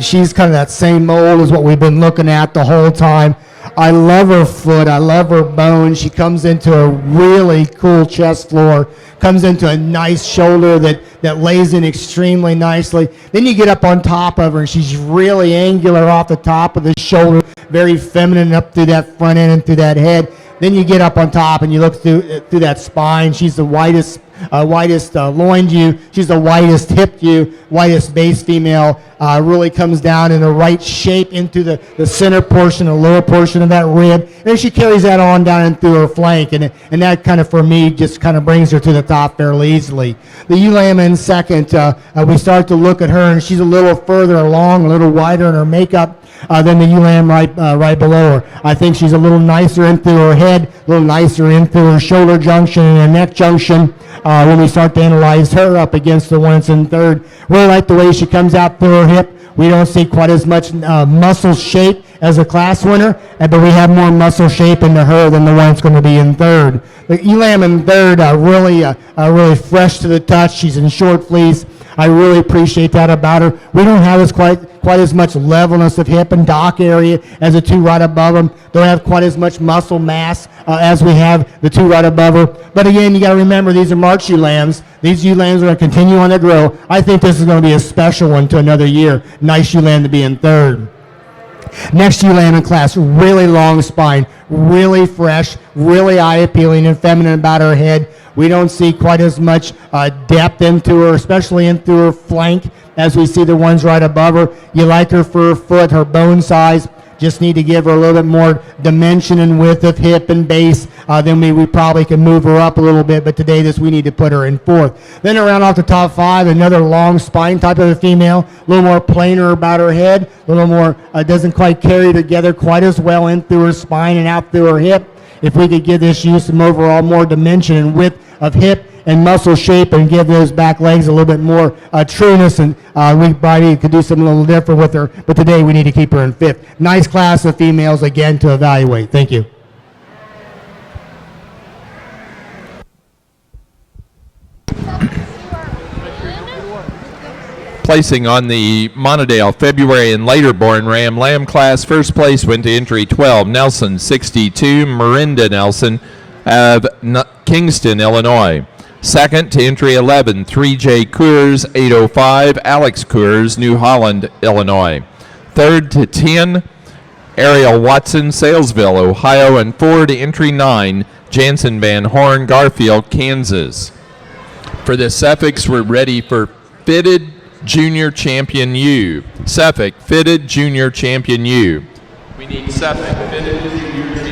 She's kind of that same mold as what we've been looking at the whole time. I love her foot. I love her bone. She comes into a really cool chest floor, comes into a nice shoulder that lays in extremely nicely. Then you get up on top of her, and she's really angular off the top of the shoulder, very feminine up through that front end and through that head. Then you get up on top and you look through that spine. She's the whitest loined ewe. She's the whitest hipped ewe, whitest base female. Really comes down in the right shape into the center portion, the lower portion of that rib. And then she carries that on down and through her flank. And that kind of, for me, just kind of brings her to the top fairly easily. The ewe lamb in second, we start to look at her, and she's a little further along, a little wider in her makeup than the ewe lamb right below her. I think she's a little nicer in through her head, a little nicer in through her shoulder junction and her neck junction when we start to analyze her up against the one that's in third. Really like the way she comes out through her hip. We don't see quite as much muscle shape as a class winner, but we have more muscle shape into her than the one that's going to be in third. The ewe lamb in third, really fresh to the touch. She's in short fleece. I really appreciate that about her. We don't have quite as much levelness of hip and dock area as the two right above them. Don't have quite as much muscle mass as we have the two right above her. But again, you got to remember, these are March ewe lambs. These ewe lambs are going to continue on their grow. I think this is going to be a special one to another year. Nice ewe lamb to be in third. Next ewe lamb in class, really long spine, really fresh, really eye appealing and feminine about her head. We don't see quite as much depth into her, especially into her flank, as we see the ones right above her. You like her for her foot, her bone size. Just need to give her a little bit more dimension and width of hip and base. Then we probably can move her up a little bit, but today we need to put her in fourth. Then around off the top five, another long spine type of a female, a little more plainer about her head, a little more, doesn't quite carry together quite as well in through her spine and out through her hip. If we could give this ewe some overall more dimension and width of hip and muscle shape and give those back legs a little bit more trueness, and we probably could do something a little different with her, but today we need to keep her in fifth. Nice class of females again to evaluate. Thank you. Placing on the Monadale February and later born ram lamb class, first place went to entry 12, Nelson 62, Marinda Nelson of Kingston, Illinois. Second to entry 11, 3J Coors, 805, Alex Coors, New Holland, Illinois. Third to 10, Ariel Watson, Salesville, Ohio. And 4 to entry 9, Jansen Van Horn, Garfield, Kansas. For the Suffolks, we're ready for Fitted Junior Champion U. Suffolk, Fitted Junior Champion U. We need Suffolk, Fitted Junior Champion U.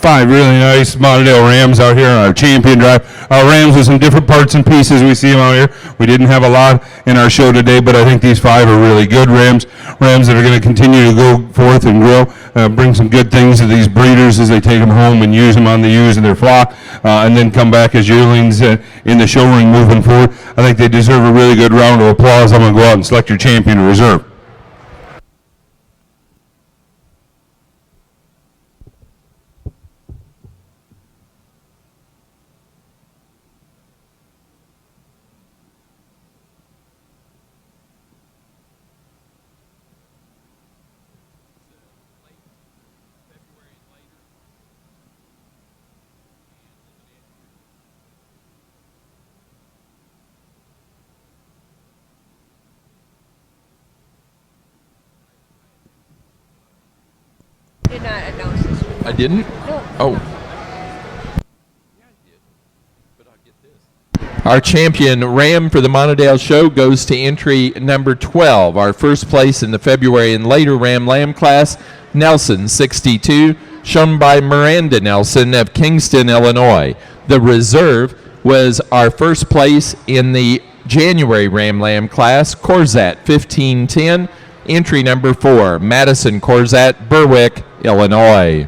Five really nice Monadale Rams out here on our champion drive. Our Rams with some different parts and pieces. We see them out here. We didn't have a lot in our show today, but I think these 5 are really good Rams that are going to continue to go forth and grow, bring some good things to these breeders as they take them home and use them on the ewes in their flock, and then come back as yearlings in the show ring moving forward. I think they deserve a really good round of applause. I'm going to go out and select your champion to reserve. Did not announce this one. I didn't? No. Oh. Our champion ram for the Monadale show goes to entry number 12. Our first place in the February and later Ram Lamb class, Nelson, 62, shown by Miranda Nelson of Kingston, Illinois. The reserve was our first place in the January Ram Lamb class, Corzat, 1510, entry number 4, Madison Corzat, Berwick, Illinois.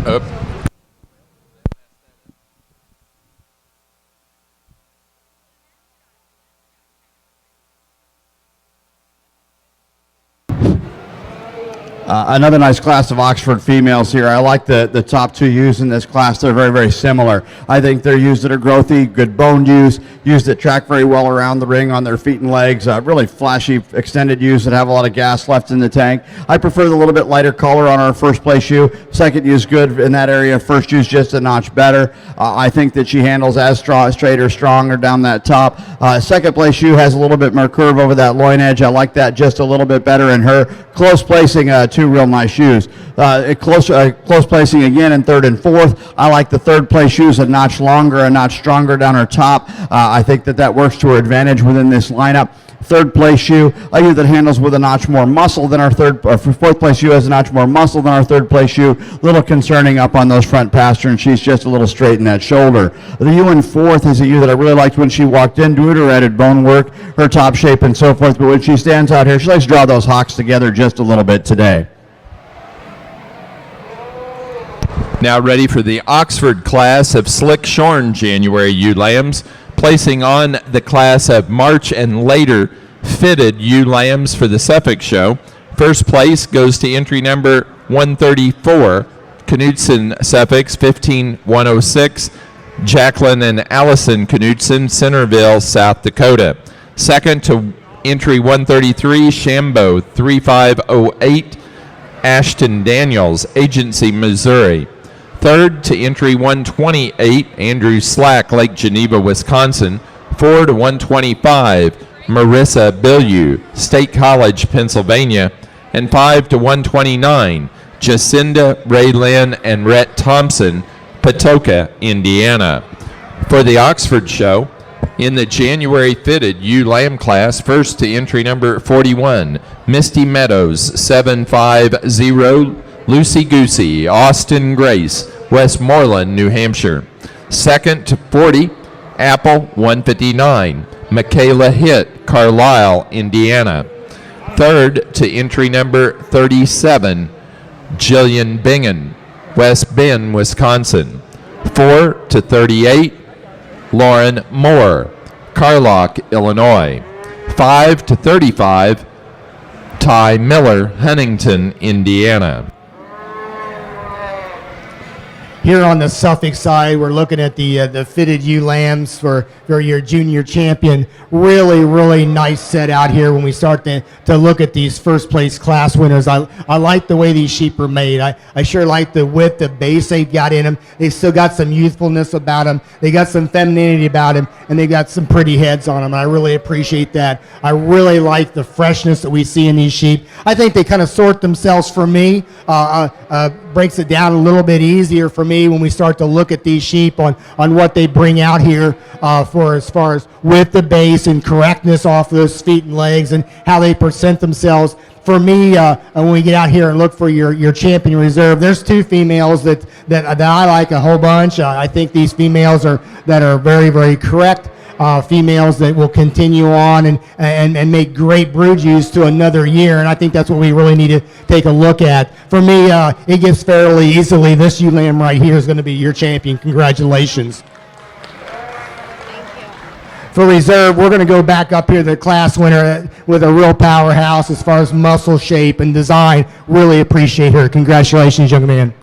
Up. Another nice class of Oxford females here. I like the top 2 ewes in this class. They're very, very similar. I think they're ewes that are growthy, good boned ewes that track very well around the ring on their feet and legs. Really flashy, extended ewes that have a lot of gas left in the tank. I prefer the little bit lighter color on our first place ewe. Second ewe is good in that area. First ewe is just a notch better. I think that she handles as straight or stronger down that top. Second place ewe has a little bit more curve over that loin edge. I like that just a little bit better in her. Close placing, 2 real nice shoes. Close placing again in 3rd and 4th. I like the 3rd place shoes a notch longer, a notch stronger down her top. I think that works to her advantage within this lineup. 3rd place shoe, a ewe that handles with a notch more muscle than our 4th place shoe has a notch more muscle than our 3rd place shoe. Little concerning up on those front pasterns. She's just a little straight in that shoulder. The ewe in 4th is a ewe that I really liked when she walked in due to her added bone work, her top shape and so forth. But when she stands out here, she likes to draw those hocks together just a little bit today. Now ready for the Oxford class of slick shorn January ewe lambs, placing on the class of March and later fitted ewe lambs for the Suffolk show. First place goes to entry number 134, Knudsen, Suffolk, 15106, Jacqueline and Allison Knudsen, Centerville, South Dakota. Second to entry 133, Shambo, 3508, Ashton Daniels, Agency, Missouri. Third to entry 128, Andrew Slack, Lake Geneva, Wisconsin. 4 to 125, Marissa Bilyeu, State College, Pennsylvania. And 5 to 129, Jacinda Raylin and Rhett Thompson, Patoka, Indiana. For the Oxford show, in the January fitted ewe lamb class, first to entry number 41, Misty Meadows, 750, Lucy Goosey, Austin Grace, Westmoreland, New Hampshire. Second to 40, Apple, 159, Michaela Hitt, Carlisle, Indiana. Third to entry number 37, Jillian Bingen, West Bend, Wisconsin. 4 to 38, Lauren Moore, Carlock, Illinois. 5 to 35, Ty Miller, Huntington, Indiana. Here on the Suffolk side, we're looking at the fitted ewe lambs for your junior champion. Really, really nice set out here when we start to look at these first place class winners. I like the way these sheep are made. I sure like the width, the base they've got in them. They still got some youthfulness about them. They got some femininity about them, and they got some pretty heads on them. I really appreciate that. I really like the freshness that we see in these sheep. I think they kind of sort themselves for me. Breaks it down a little bit easier for me when we start to look at these sheep on what they bring out here for as far as with the base and correctness off those feet and legs and how they present themselves. For me, when we get out here and look for your champion reserve, there's two females that I like a whole bunch. I think these females are very, very correct. Females that will continue on and make great brood ewes to another year, and I think that's what we really need to take a look at. For me, it gets fairly easily. This ewe lamb right here is going to be your champion. Congratulations. For reserve, we're going to go back up here to the class winner with a real powerhouse as far as muscle shape and design. Really appreciate her. Congratulations, young man.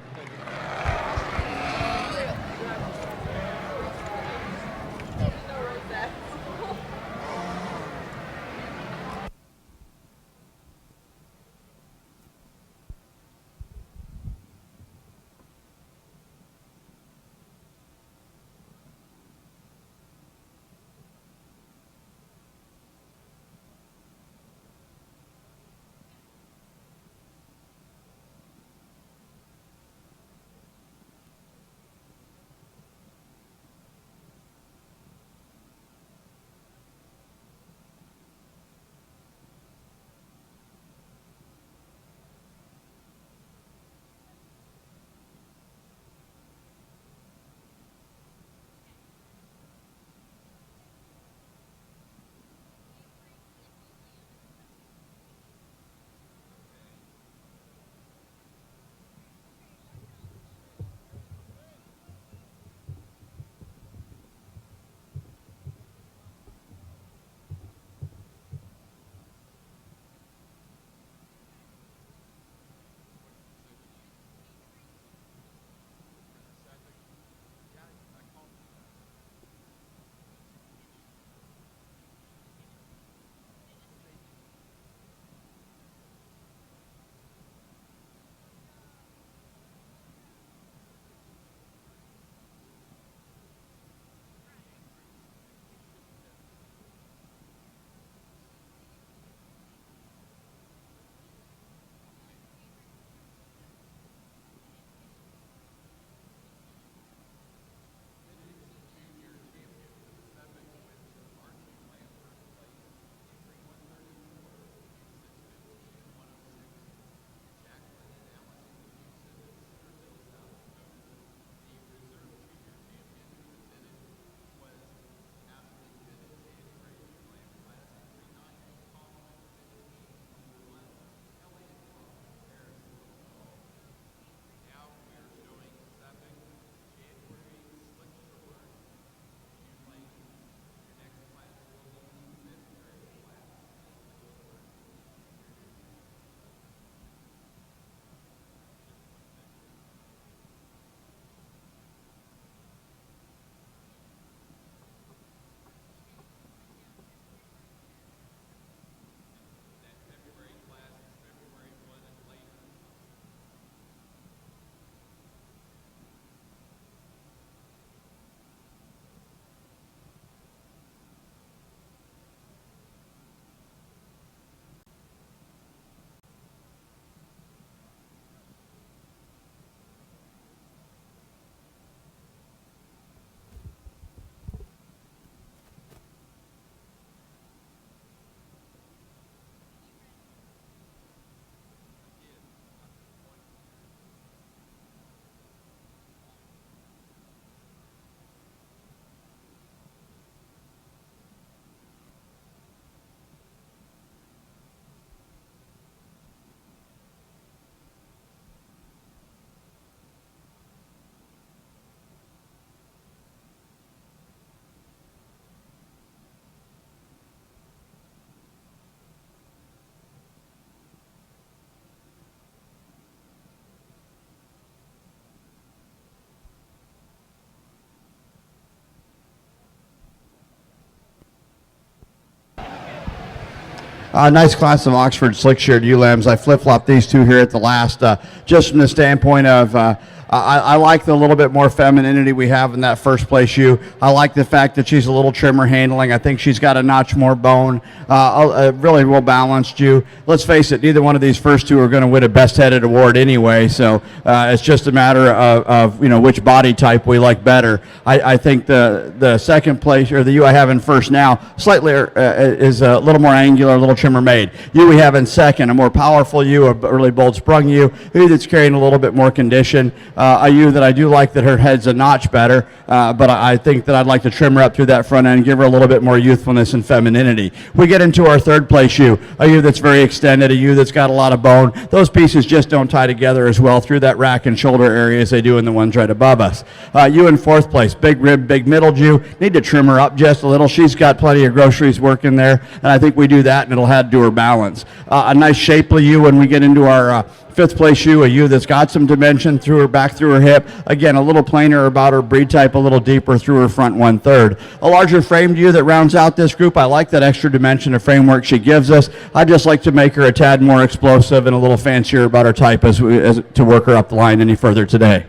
Nice class of Oxford slick-sheared ewe lambs. I flip-flopped these two here at the last, just from the standpoint of I like the little bit more femininity we have in that first place ewe. I like the fact that she's a little trimmer handling. I think she's got a notch more bone. A really well balanced ewe. Let's face it, neither one of these first two are going to win a best headed award anyway. So it's just a matter of which body type we like better. I think the second place, or the ewe I have in first now, slightly is a little more angular, a little trimmer made. Ewe we have in second, a more powerful ewe, a really bold sprung ewe that's carrying a little bit more condition. A ewe that I do like that her head's a notch better, but I think that I'd like to trim her up through that front end, give her a little bit more youthfulness and femininity. We get into our third place ewe, a ewe that's very extended, a ewe that's got a lot of bone. Those pieces just don't tie together as well through that rack and shoulder area as they do in the ones right above us. Ewe in fourth place, big rib, big middle ewe. Need to trim her up just a little. She's got plenty of groceries working there, and I think we do that, and it'll add to her balance. A nice shapely ewe when we get into our fifth place ewe, a ewe that's got some dimension through her back, through her hip. Again, a little plainer about her breed type, a little deeper through her front 1/3. A larger framed ewe that rounds out this group. I like that extra dimension of framework she gives us. I'd just like to make her a tad more explosive and a little fancier about her type as to work her up the line any further today.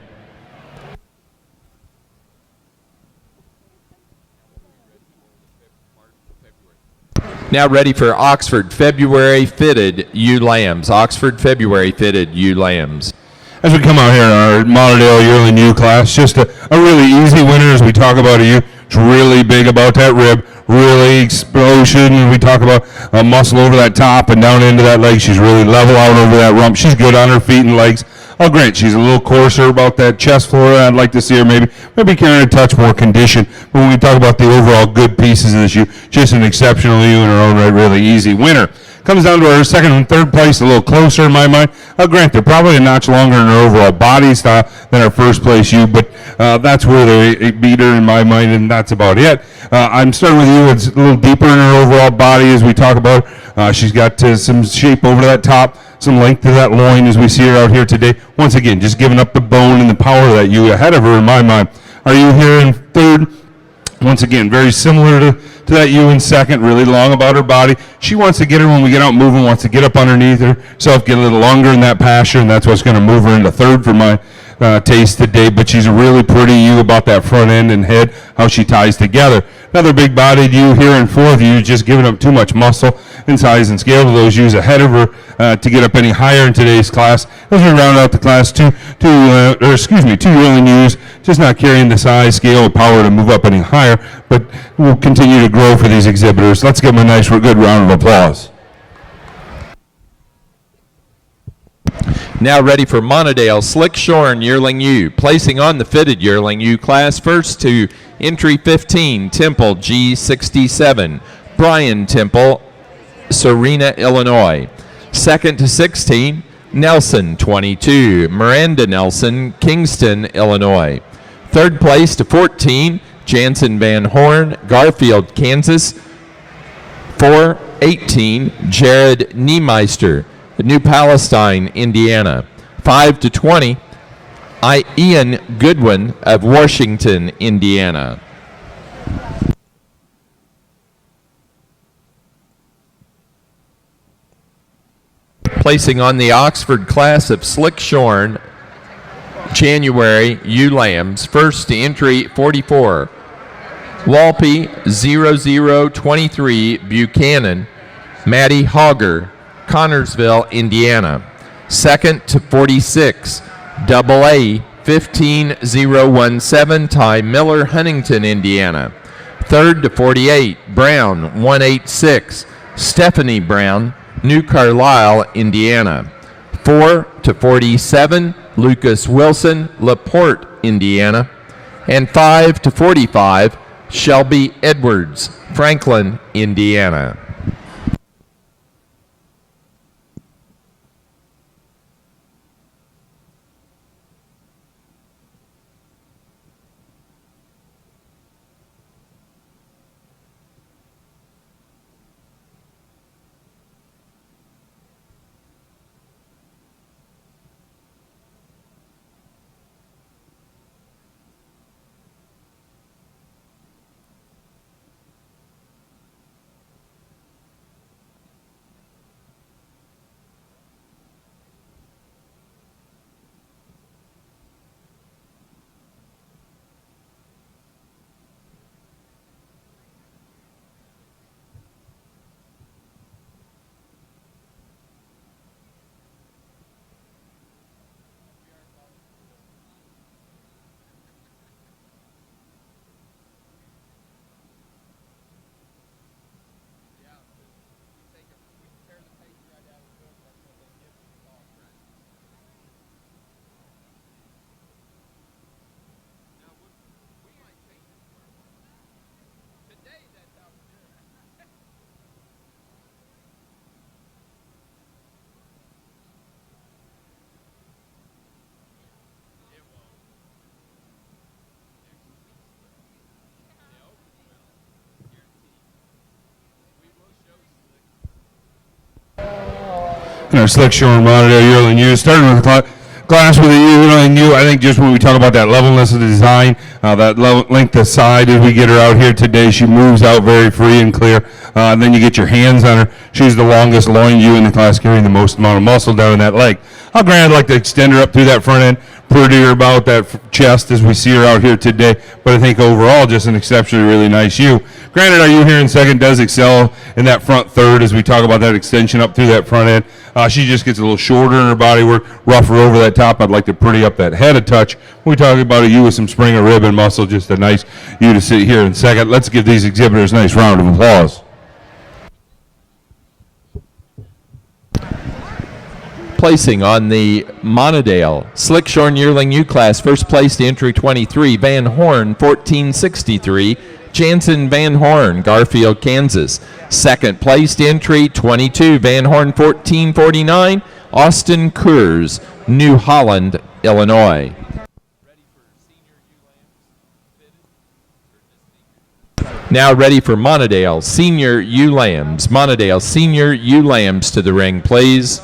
Now ready for Oxford February fitted ewe lambs. Oxford February fitted ewe lambs. As we come out here in our Monadale Yearling ewe class, just a really easy winner as we talk about a ewe. It's really big about that rib, really explosion. We talk about muscle over that top and down into that leg. She's really level out over that rump. She's good on her feet and legs. I'll grant she's a little coarser about that chest flora. I'd like to see her maybe carrying a touch more condition. But when we talk about the overall good pieces of this ewe, just an exceptional ewe in her own right, really easy winner. Comes down to our second and third place, a little closer in my mind. I'll grant they're probably a notch longer in her overall body style than our first place ewe, but that's where they beat her in my mind, and that's about it. I'm starting with you. It's a little deeper in her overall body as we talk about. She's got some shape over that top, some length to that loin as we see her out here today. Once again, just giving up the bone and the power of that ewe ahead of her in my mind. Are you here in third? Once again, very similar to that ewe in second, really long about her body. She wants to get her when we get out moving, wants to get up underneath herself, get a little longer in that pasture, and that's what's going to move her into third for my taste today. But she's a really pretty ewe about that front end and head, how she ties together. Another big-bodied ewe here in fourth ewe, just giving up too much muscle and size and scale to those ewes ahead of her to get up any higher in today's class. As we round out the class, two yearling ewes, just not carrying the size, scale, or power to move up any higher, but we'll continue to grow for these exhibitors. Let's give them a nice, good round of applause. Now ready for Monadale Slick-Shorn Yearling ewe. Placing on the fitted Yearling ewe class, first to entry 15, Temple G67, Brian Temple, Serena, Illinois. Second to 16, Nelson 22, Miranda Nelson, Kingston, Illinois. Third place to 14, Jansen Van Horn, Garfield, Kansas. 4-18, Jared Niemeister, New Palestine, Indiana. 5 to 20, Ian Goodwin of Washington, Indiana. Placing on the Oxford class of Slick-Shorn January ewe lambs, first to entry 44, Walpy 0023 Buchanan, Maddie Hogger, Connorsville, Indiana. Second to 46, AA 15017, Ty Miller, Huntington, Indiana. Third to 48, Brown 186, Stephanie Brown, New Carlisle, Indiana. 4 to 47, Lucas Wilson, LaPorte, Indiana. And 5 to 45, Shelby Edwards, Franklin, Indiana. in our Slick Shore and Monadale Yearling U. Starting with glass with a Yearling U. I think just when we talk about that levelness of the design, that length of side as we get her out here today, she moves out very free and clear. And then you get your hands on her. She's the longest loin U in the class, carrying the most amount of muscle down in that leg. I'll granted like to extend her up through that front end, prettier about that chest as we see her out here today, but I think overall just an exceptionally really nice ewe. Granted, our ewe here in second does excel in that front third as we talk about that extension up through that front end. She just gets a little shorter in her body work, rougher over that top. I'd like to pretty up that head a touch. We talk about a ewe with some spring of rib and muscle, just a nice ewe to sit here in second. Let's give these exhibitors a nice round of applause. Placing on the Monadale Slick Shore and Yearling U class, first place to entry 23, Van Horn, 1463. Jansen Van Horn, Garfield, Kansas. Second place to entry 22, Van Horn, 1449. Austin Kurz, New Holland, Illinois. Now ready for Monadale Senior Ewe Lambs. Monadale Senior Ewe Lambs to the ring, please.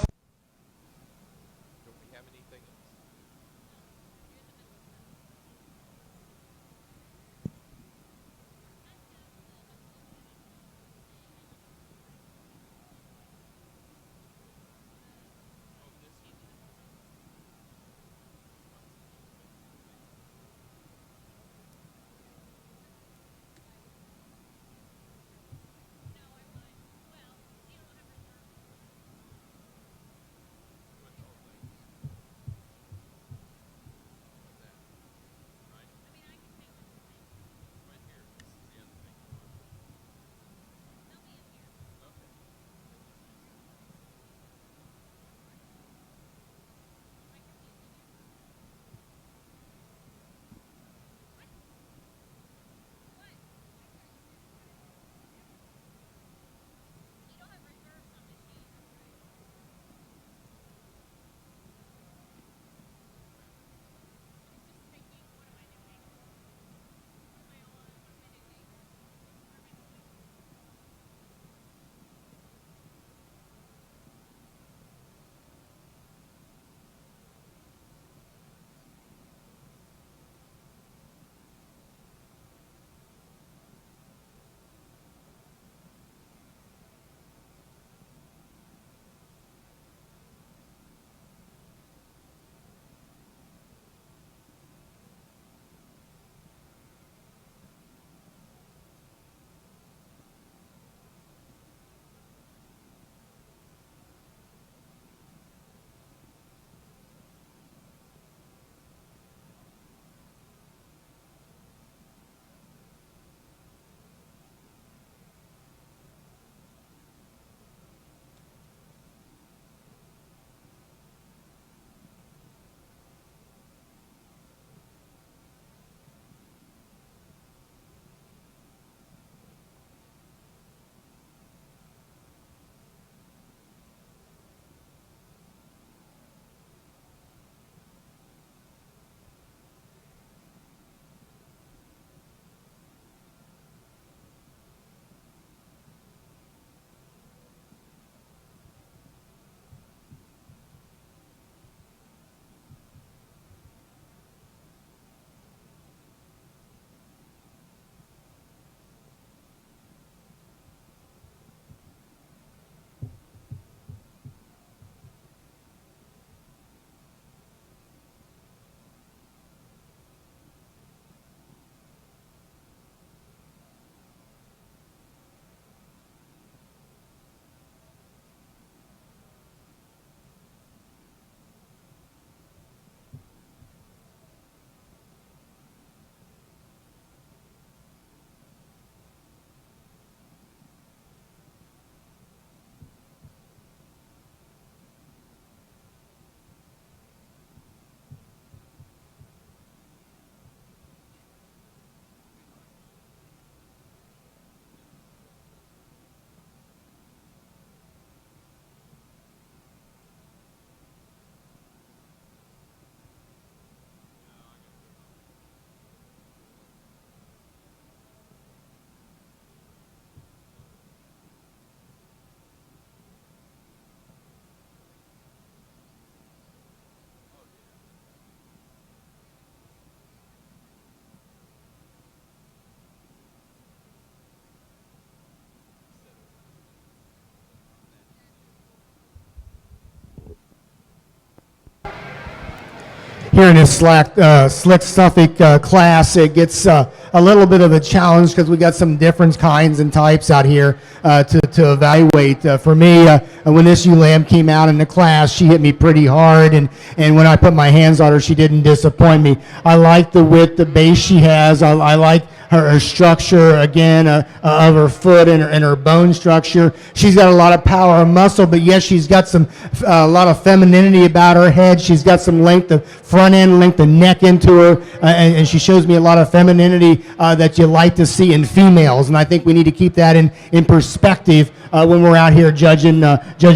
here in this slick Suffolk class, it gets a little bit of a challenge because we got some different kinds and types out here to evaluate. For me, when this ewe lamb came out in the class, she hit me pretty hard, and when I put my hands on her, she didn't disappoint me. I like the width, the base she has. I like her structure, again, of her foot and her bone structure. She's got a lot of power and muscle, but yes, she's got a lot of femininity about her head. She's got some length of front end, length of neck into her, and she shows me a lot of femininity that you like to see in females, and I think we need to keep that in perspective when we're out here judging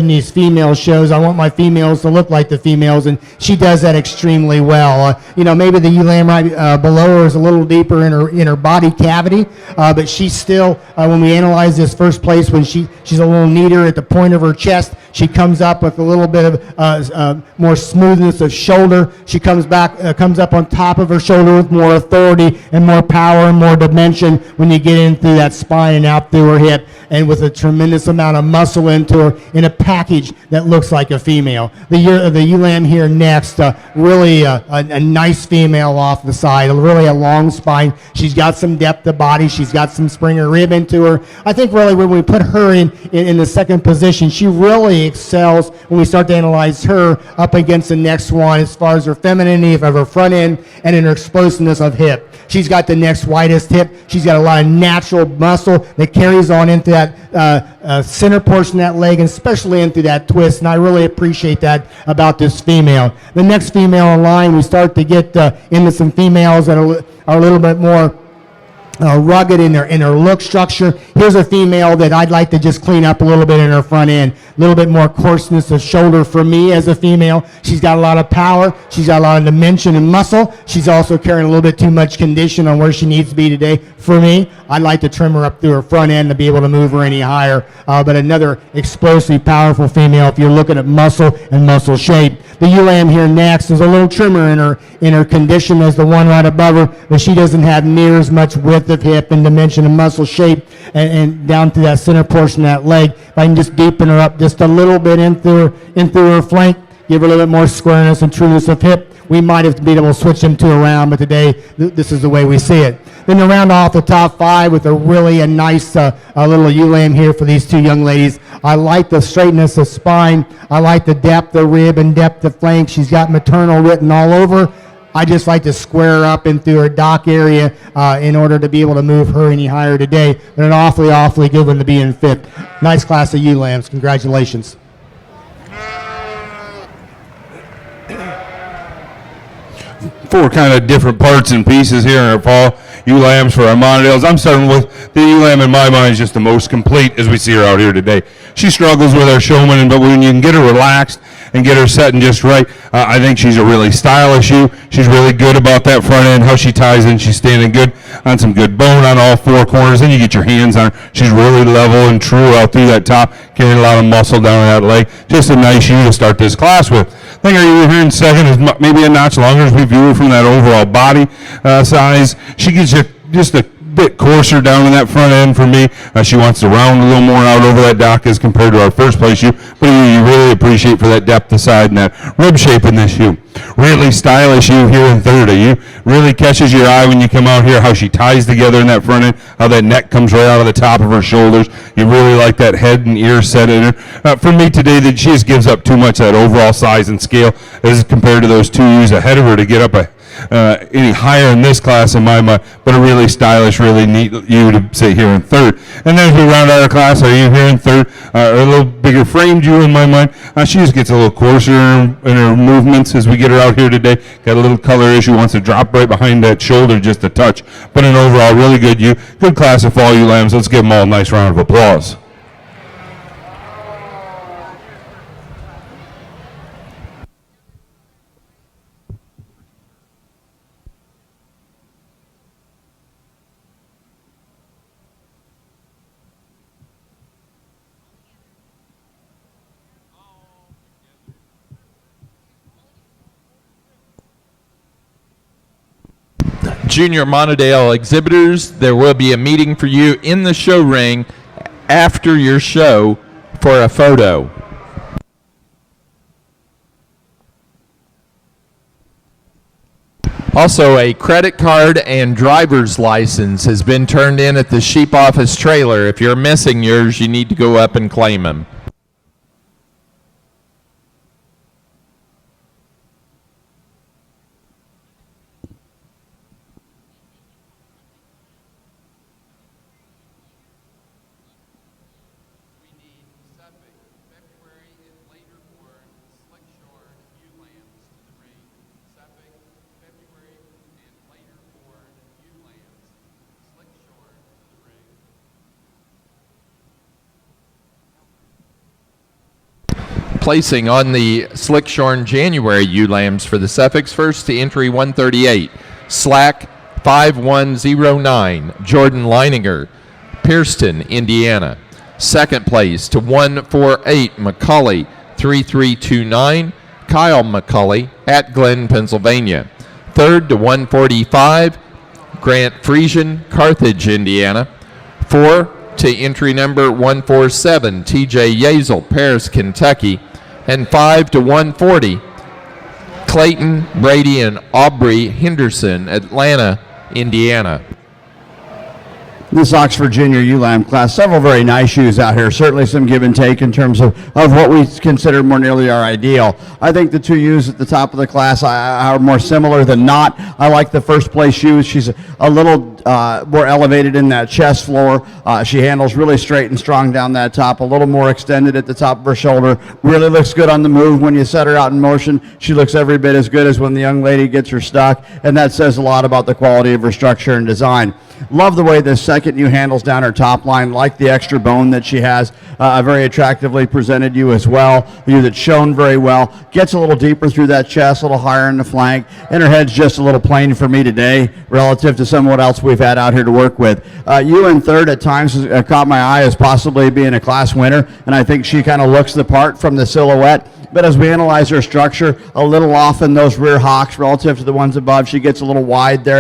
these female shows. I want my females to look like the females, and she does that extremely well. Maybe the ewe lamb right below her is a little deeper in her body cavity, but she's still, when we analyze this first place, when she's a little neater at the point of her chest, she comes up with a little bit of more smoothness of shoulder. She comes up on top of her shoulder with more authority and more power and more dimension when you get in through that spine and out through her hip, and with a tremendous amount of muscle into her in a package that looks like a female. The ewe lamb here next, really a nice female off the side, really a long spine. She's got some depth of body. She's got some springer rib into her. I think really when we put her in the second position, she really excels when we start to analyze her up against the next one as far as her femininity of her front end and in her explosiveness of hip. She's got the next widest hip. She's got a lot of natural muscle that carries on into that center portion of that leg, and especially into that twist, and I really appreciate that about this female. The next female in line, we start to get into some females that are a little bit more rugged in her look structure. Here's a female that I'd like to just clean up a little bit in her front end. A little bit more coarseness of shoulder for me as a female. She's got a lot of power. She's got a lot of dimension and muscle. She's also carrying a little bit too much condition on where she needs to be today. For me, I'd like to trim her up through her front end to be able to move her any higher. But another explosive, powerful female if you're looking at muscle and muscle shape. The ewe lamb here next is a little trimmer in her condition as the one right above her, but she doesn't have near as much width of hip and dimension and muscle shape and down to that center portion of that leg. If I can just deepen her up just a little bit in through her flank, give her a little bit more squareness and trueness of hip, we might have been able to switch them two around, but today this is the way we see it. Then to round off the top five with a nice little ewe lamb here for these two young ladies. I like the straightness of spine. I like the depth of rib and depth of flank. She's got maternal written all over. I just like to square her up in through her dock area in order to be able to move her any higher today. But an awfully good one to be in fifth. Nice class of ewe lambs. Congratulations. Four kind of different parts and pieces here in our fall ewe lambs for our Monadales. I'm starting with the ewe lamb in my mind is just the most complete as we see her out here today. She struggles with her showman, but when you can get her relaxed and get her set and just right, I think she's a really stylish ewe. She's really good about that front end, how she ties in. She's standing good on some good bone on all four corners. Then you get your hands on her. She's really level and true out through that top, carrying a lot of muscle down that leg. Just a nice ewe to start this class with. I think our ewe here in second is maybe a notch longer as we view her from that overall body size. She gets you just a bit coarser down in that front end for me. She wants to round a little more out over that dock as compared to our first place ewe, but you really appreciate for that depth of side and that rib shape in this ewe. Really stylish ewe here in third. You really catches your eye when you come out here, how she ties together in that front end, how that neck comes right out of the top of her shoulders. You really like that head and ear set in her. For me today, that she just gives up too much of that overall size and scale as compared to those two ewes ahead of her to get up any higher in this class in my mind, but a really stylish, really neat ewe to say here in third. And then as we round out our class, our ewe here in third, a little bigger framed ewe in my mind. She just gets a little coarser in her movements as we get her out here today. Got a little color issue, wants to drop right behind that shoulder just a touch. But an overall really good ewe. Good class of fall ewe lambs. Let's give them all a nice round of applause. Junior Monadale exhibitors, there will be a meeting for you in the show ring after your show for a photo. Also, a credit card and driver's license has been turned in at the sheep office trailer. If you're missing yours, you need to go up and claim them. Placing on the Slickshorn January ewe lambs for the Suffolks, first to entry 138, Slack 5109, Jordan Leininger, Pierceton, Indiana. Second place to 148, Macaulay 3329, Kyle Macaulay at Glen, Pennsylvania. Third to 145, Grant Friesian, Carthage, Indiana. 4 to entry number 147, TJ Yazel, Paris, Kentucky. And 5 to 140, Clayton, Brady, and Aubrey Henderson, Atlanta, Indiana. This Oxford Junior ewe lamb class, several very nice ewes out here. Certainly some give and take in terms of what we consider more nearly our ideal. I think the two ewes at the top of the class are more similar than not. I like the first place ewe. She's a little more elevated in that chest floor. She handles really straight and strong down that top, a little more extended at the top of her shoulder. Really looks good on the move. When you set her out in motion, she looks every bit as good as when the young lady gets her stuck, and that says a lot about the quality of her structure and design. Love the way this second ewe handles down her top line, like the extra bone that she has. A very attractively presented ewe as well. A ewe that's shown very well. Gets a little deeper through that chest, a little higher in the flank, and her head's just a little plain for me today relative to some of what else we've had out here to work with. Ewe in third at times has caught my eye as possibly being a class winner, and I think she kind of looks the part from the silhouette. But as we analyze her structure, a little off in those rear hocks relative to the ones above. She gets a little wide there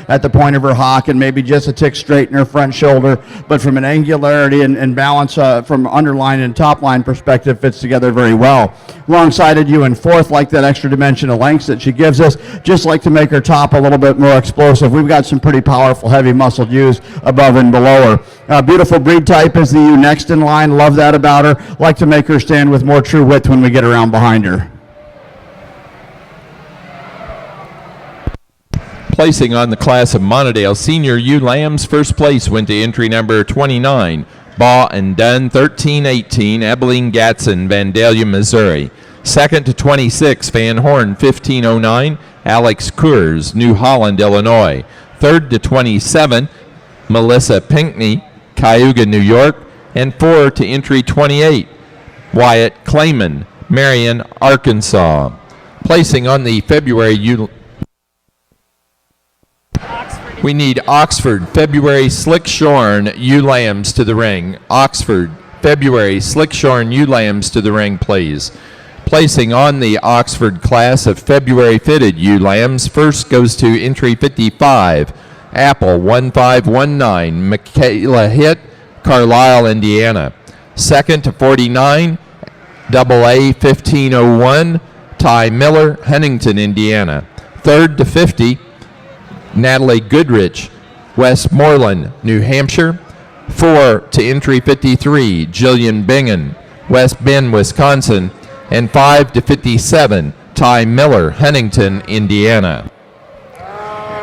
at the point of her hock, and maybe just a tick straight in her front shoulder. But from an angularity and balance from underline and top line perspective, fits together very well. Long-sided ewe in fourth, like that extra dimension of lengths that she gives us. Just like to make her top a little bit more explosive. We've got some pretty powerful, heavy muscled ewes above and below her. Beautiful breed type is the ewe next in line. Love that about her. Like to make her stand with more true width when we get around behind her. Placing on the class of Monadale senior ewe lambs, first place went to entry number 29, Baugh and Dunn 1318, Abilene Gadsden, Vandalia, Missouri. Second to 26, Van Horn 1509, Alex Coors, New Holland, Illinois. Third to 27, Melissa Pinkney, Cayuga, New York. And 4 to entry 28, Wyatt Clayman, Marion, Arkansas. Placing on the February we need Oxford, February Slickshorn ewe lambs to the ring. Oxford, February Slickshorn ewe lambs to the ring, please. Placing on the Oxford class of February fitted ewe lambs, first goes to entry 55, Apple 1519, Michaela Hitt, Carlisle, Indiana. Second to 49, Double A 1501, Ty Miller, Huntington, Indiana. Third to 50, Natalie Goodrich, Westmoreland, New Hampshire. 4 to entry 53, Jillian Bingen, West Bend, Wisconsin. And 5 to 57, Ty Miller, Huntington, Indiana.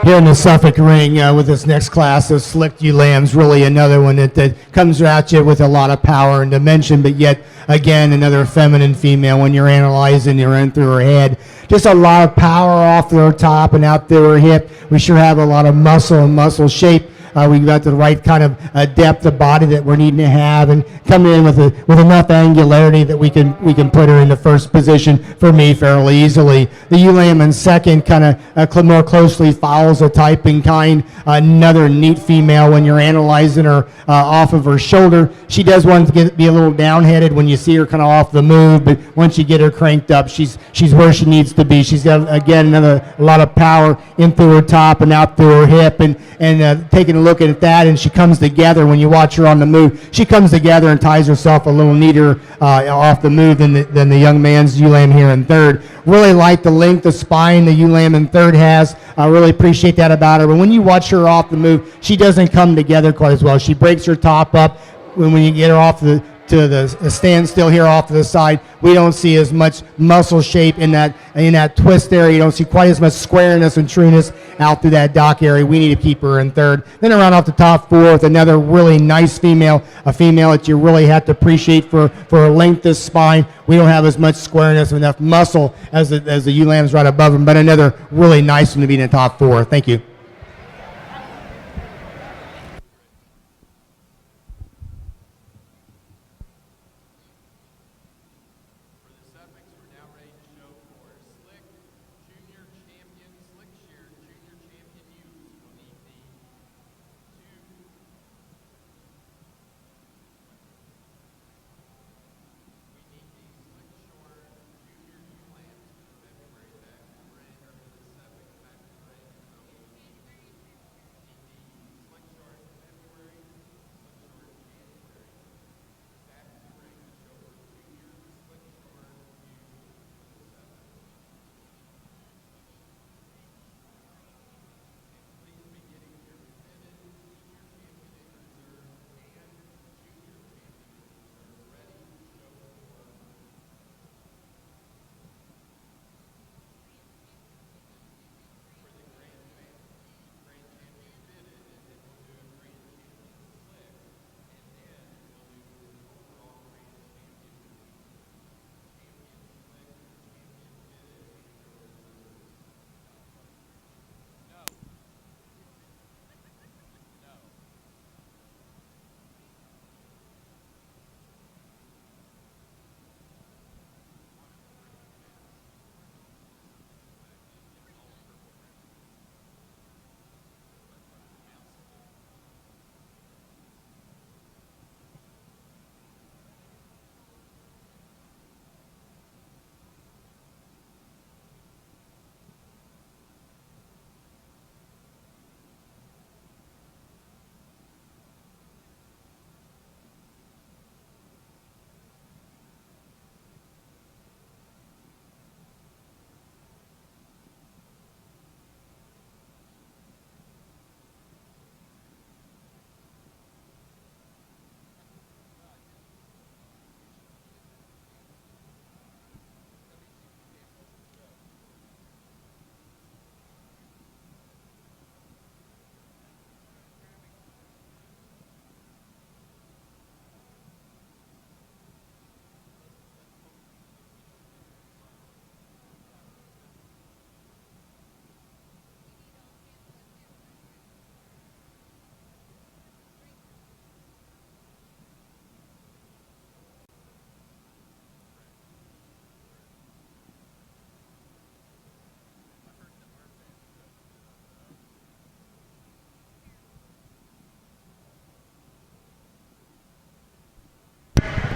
Here in the Suffolk ring with this next class of slicked ewe lambs, really another one that comes at you with a lot of power and dimension, but yet again another feminine female when you're analyzing her in through her head. Just a lot of power off her top and out through her hip. We sure have a lot of muscle and muscle shape. We've got the right kind of depth of body that we're needing to have, and coming in with enough angularity that we can put her in the first position for me fairly easily. The ewe lamb in second kind of more closely follows a type and kind. Another neat female when you're analyzing her off of her shoulder. She does want to be a little downheaded when you see her kind of off the move, but once you get her cranked up, she's where she needs to be. She's got again a lot of power in through her top and out through her hip, and taking a looking at that, and she comes together when you watch her on the move. She comes together and ties herself a little neater off the move than the young man's ewe lamb here in third. Really like the length of spine the ewe lamb in third has. I really appreciate that about her. But when you watch her off the move, she doesn't come together quite as well. She breaks her top up when you get her off the standstill here off to the side. We don't see as much muscle shape in that twist area. You don't see quite as much squareness and trueness out through that dock area. We need to keep her in third. Then around off the top fourth, another really nice female, a female that you really have to appreciate for her length of spine. We don't have as much squareness, enough muscle as the ewe lambs right above them, but another really nice one to be in the top four. Thank you.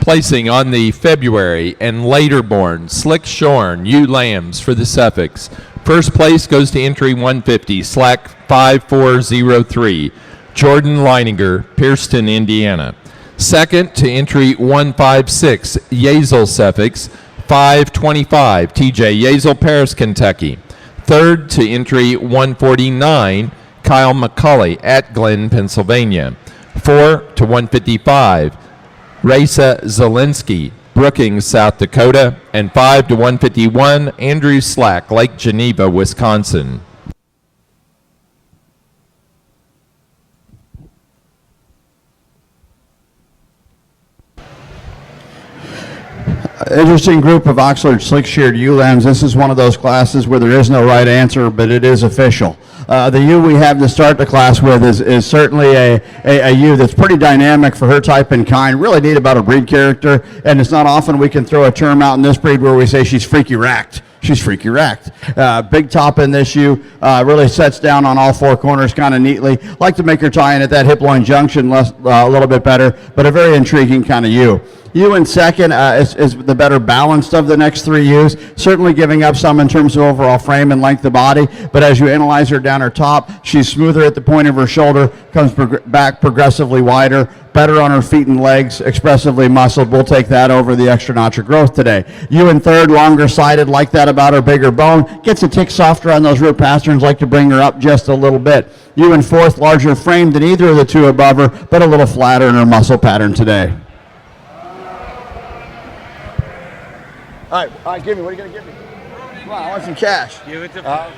Placing on the February and later born slick shorn ewe lambs for the Suffolks. First place goes to entry 150, slack 5403, Jordan Leininger, Pierceton, Indiana. Second to entry 156, Yearling, Suffolk, 525, TJ Yearling, Paris, Kentucky. Third to entry 149, Kyle McCauley at Glen, Pennsylvania. 4 to 155, Raisa Zelensky, Brookings, South Dakota. And 5 to 151, Andrew Slack, Lake Geneva, Wisconsin. Interesting group of Oxford slick-sheared ewe lambs. This is one of those classes where there is no right answer, but it is official. The ewe we have to start the class with is certainly a ewe that's pretty dynamic for her type and kind, really neat about her breed character, and it's not often we can throw a term out in this breed where we say she's freaky racked. she's freaky wrecked. Big top in this ewe, really sets down on all four corners kind of neatly. Like to make her tie in at that hip loin junction a little bit better, but a very intriguing kind of ewe. Ewe in second is the better balanced of the next three ewes, certainly giving up some in terms of overall frame and length of body, but as you analyze her down her top, she's smoother at the point of her shoulder, comes back progressively wider, better on her feet and legs, expressively muscled. We'll take that over the extra notch of growth today. Ewe in third, longer sided, like that about her bigger bone, gets a tick softer on those root pasterns, like to bring her up just a little bit. Ewe in fourth, larger frame than either of the two above her, but a little flatter in her muscle pattern today. All right, give me. What are you going to give me? Come on, I want some cash. Give it to okay.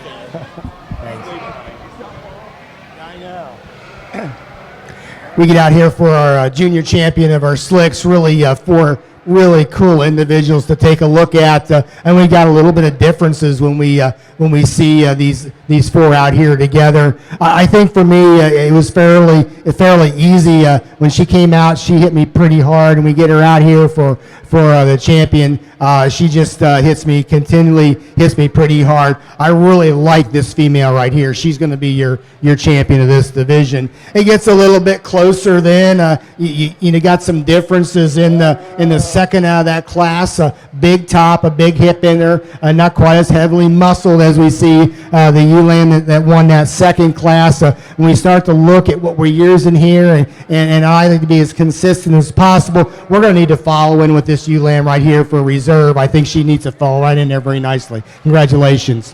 Thanks. I know. We get out here for our junior champion of our slicks, really four really cool individuals to take a look at, and we got a little bit of differences when we see these four out here together. I think for me it was fairly easy. When she came out, she hit me pretty hard, and we get her out here for the champion. She just continually hits me pretty hard. I really like this female right here. She's going to be your champion of this division. It gets a little bit closer then. You got some differences in the second out of that class. A big top, a big hip in her, not quite as heavily muscled as we see the ewe lamb that won that second class. When we start to look at what we're using here, and I like to be as consistent as possible, we're going to need to follow in with this ewe lamb right here for reserve. I think she needs to fall right in there very nicely. Congratulations.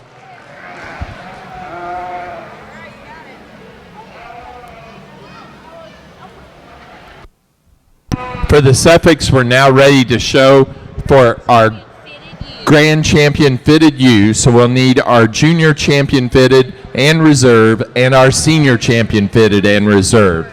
For the Suffolks, we're now ready to show for our grand champion fitted ewe, so we'll need our junior champion fitted and reserve and our senior champion fitted and reserve.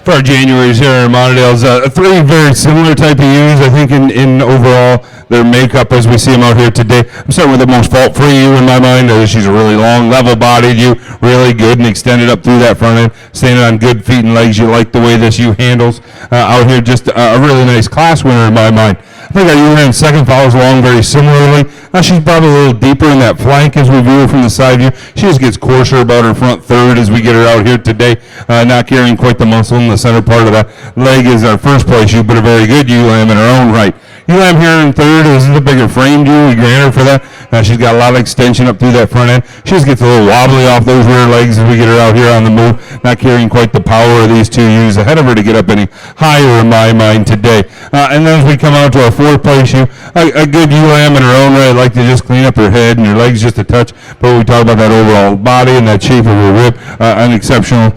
For our Januaries here in Monadale's, three very similar type of ewes, I think, in overall their makeup as we see them out here today. I'm starting with the most fault-free ewe in my mind. She's a really long, level-bodied ewe, really good and extended up through that front end, standing on good feet and legs. You like the way this ewe handles out here. Just a really nice class winner in my mind. I think our ewe in second follows along very similarly. She's probably a little deeper in that flank as we view her from the side view. She just gets coarser about her front third as we get her out here today, not carrying quite the muscle in the center part of that leg is our first place ewe, but a very good ewe lamb in her own right. Ewe lamb here in third is the bigger framed ewe. We grant her for that. She's got a lot of extension up through that front end. She just gets a little wobbly off those rear legs as we get her out here on the move, not carrying quite the power of these two ewes ahead of her to get up any higher in my mind today. And then as we come out to our fourth place ewe, a good ewe lamb in her own right. I'd like to just clean up her head and her legs just a touch, but we talk about that overall body and that shape of her rib, an exceptional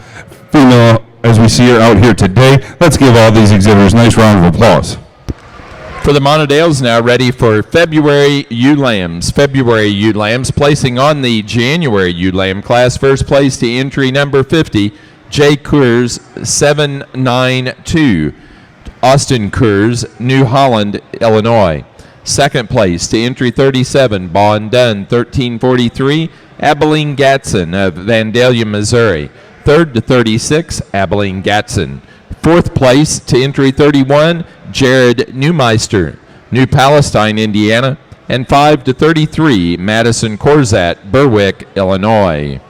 female as we see her out here today. Let's give all these exhibitors a nice round of applause. For the Monadales, now ready for February ewe lambs. February ewe lambs placing on the January ewe lamb class. First place to entry number 50, J. Coors 792, Austin Coors, New Holland, Illinois. Second place to entry 37, Bon Dunn 1343, Abilene Gatson of Vandalia, Missouri. Third to 36, Abilene Gatson. Fourth place to entry 31, Jared Neumeister, New Palestine, Indiana. And 5 to 33, Madison Corzat, Berwick, Illinois.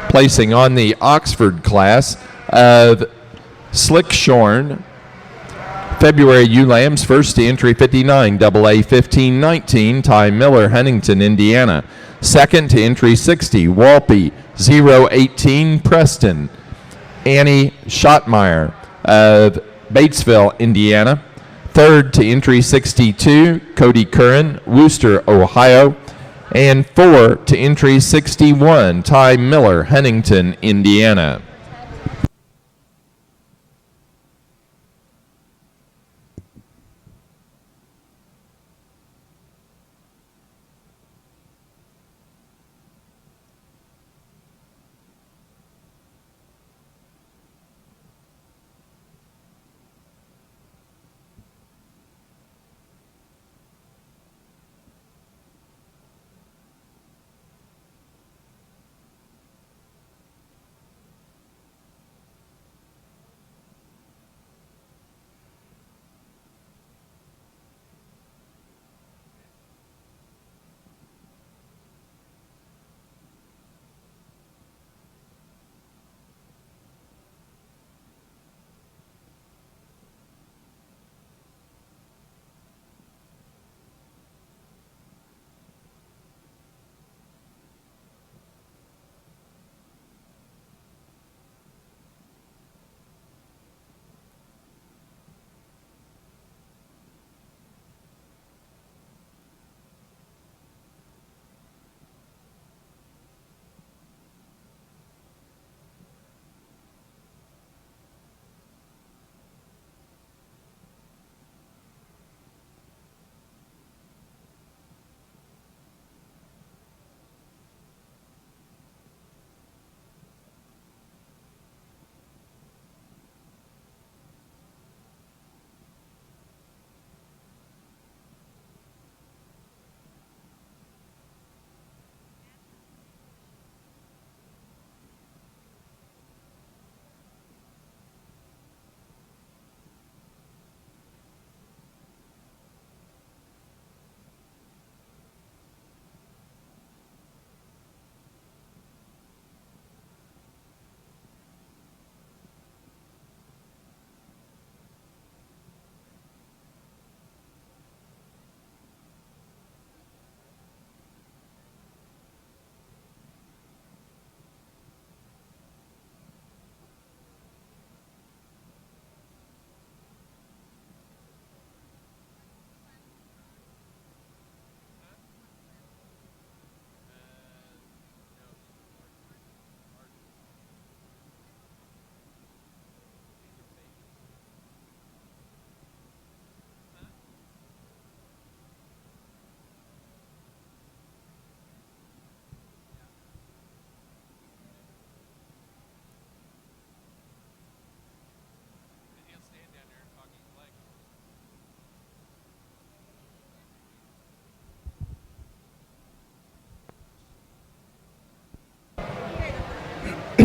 Placing on the Oxford class of Slick Shorn, February ewe lambs, first to entry 59, AA 1519, Ty Miller, Huntington, Indiana. Second to entry 60, Walpy 018, Preston, Annie Schottmeyer of Batesville, Indiana. Third to entry 62, Cody Curran, Wooster, Ohio. And 4 to entry 61, Ty Miller, Huntington, Indiana.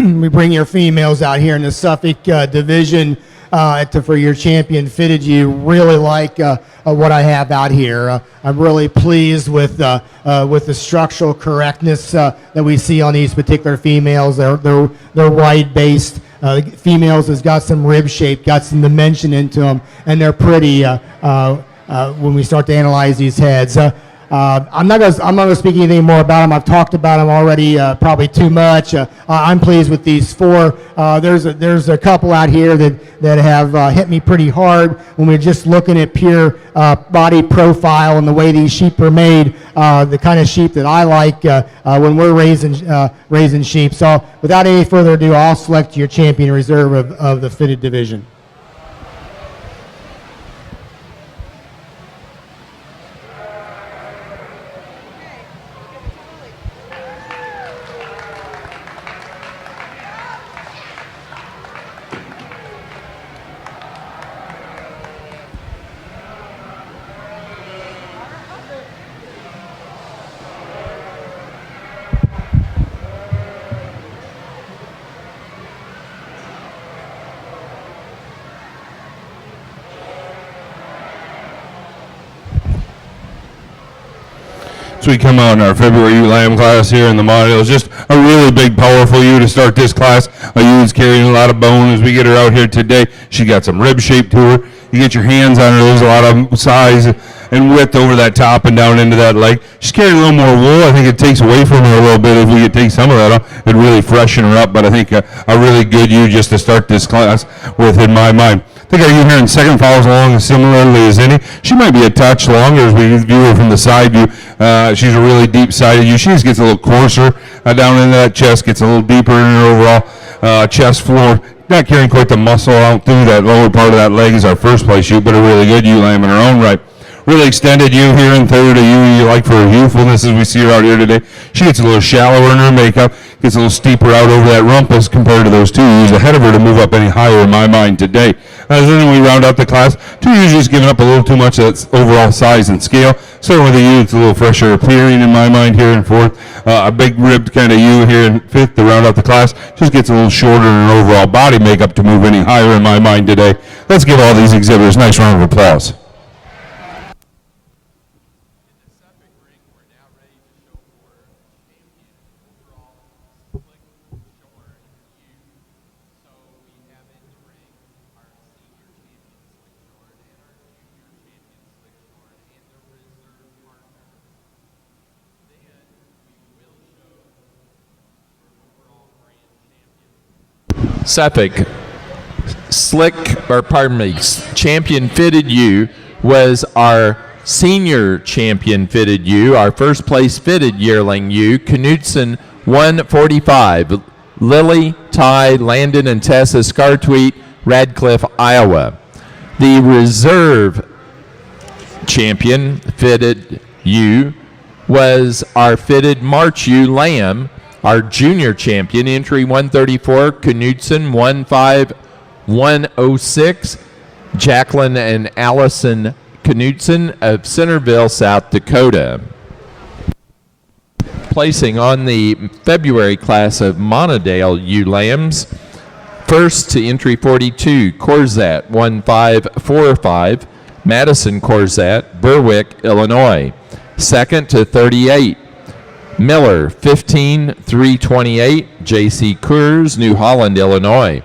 we bring your females out here in the Suffolk division for your champion fitted you. Really like what I have out here. I'm really pleased with the structural correctness that we see on these particular females. They're wide based. Females has got some rib shape, got some dimension into them, and they're pretty when we start to analyze these heads. I'm not gonna speak anything more about them. I've talked about them already, probably too much. I'm pleased with these four. There's a couple out here that have hit me pretty hard when we're just looking at pure body profile and the way these sheep are made. The kind of sheep that I like when we're raising sheep. So without any further ado, I'll select your champion reserve of the fitted division. So we come out in our February ewe lamb class here in the Monadale. It's just a really big, powerful ewe to start this class. A ewe is carrying a lot of bone as we get her out here today. She got some rib shape to her. You get your hands on her, there's a lot of size and width over that top and down into that leg. She's carrying a little more wool. I think it takes away from her a little bit. If we could take some of that off, it'd really freshen her up. But I think a really good ewe just to start this class with, in my mind. I think our ewe here in second follows along similarly as any. She might be a touch longer as we view her from the side view. She's a really deep-sided ewe. She just gets a little coarser down into that chest, gets a little deeper in her overall chest floor. Not carrying quite the muscle out through that lower part of that leg as our first place ewe, but a really good ewe lamb in her own right. Really extended ewe here in third, a ewe you like for her youthfulness as we see her out here today. She gets a little shallower in her makeup, gets a little steeper out over that rump as compared to those two ewes ahead of her to move up any higher in my mind today. As then we round out the class, two ewes just giving up a little too much of that overall size and scale. Starting with a ewe that's a little fresher appearing in my mind here in fourth. A big ribbed kind of ewe here in fifth to round out the class. Just gets a little shorter in her overall body makeup to move any higher in my mind today. Let's give all these exhibitors a nice round of applause. Suffolk champion fitted ewe was our senior champion fitted ewe, our first place fitted yearling ewe, Knudsen 145, Lily, Ty, Landon, and Tessa Scartweet, Radcliffe, Iowa. The reserve champion fitted ewe was our fitted March ewe lamb, our junior champion, entry 134, Knudsen 15106, Jacqueline and Allison Knudsen of Centerville, South Dakota. Placing on the February class of Monadale ewe lambs, first to entry 42, Corzat 1545, Madison Corzat, Berwick, Illinois. Second to 38, Miller 15328, J.C. Coors, New Holland, Illinois.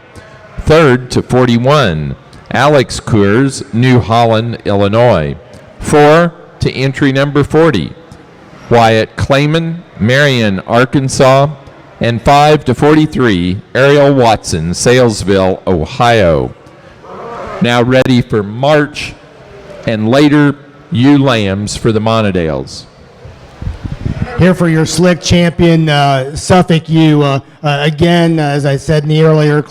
Third to 41, Alex Coors, New Holland, Illinois. 4 to entry number 40, Wyatt Clayman, Marion, Arkansas. And 5 to 43, Ariel Watson, Salesville, Ohio. Now ready for March and later ewe lambs for the Monadales. Here for your slick champion, Suffolk ewe. Again, as I said in the earlier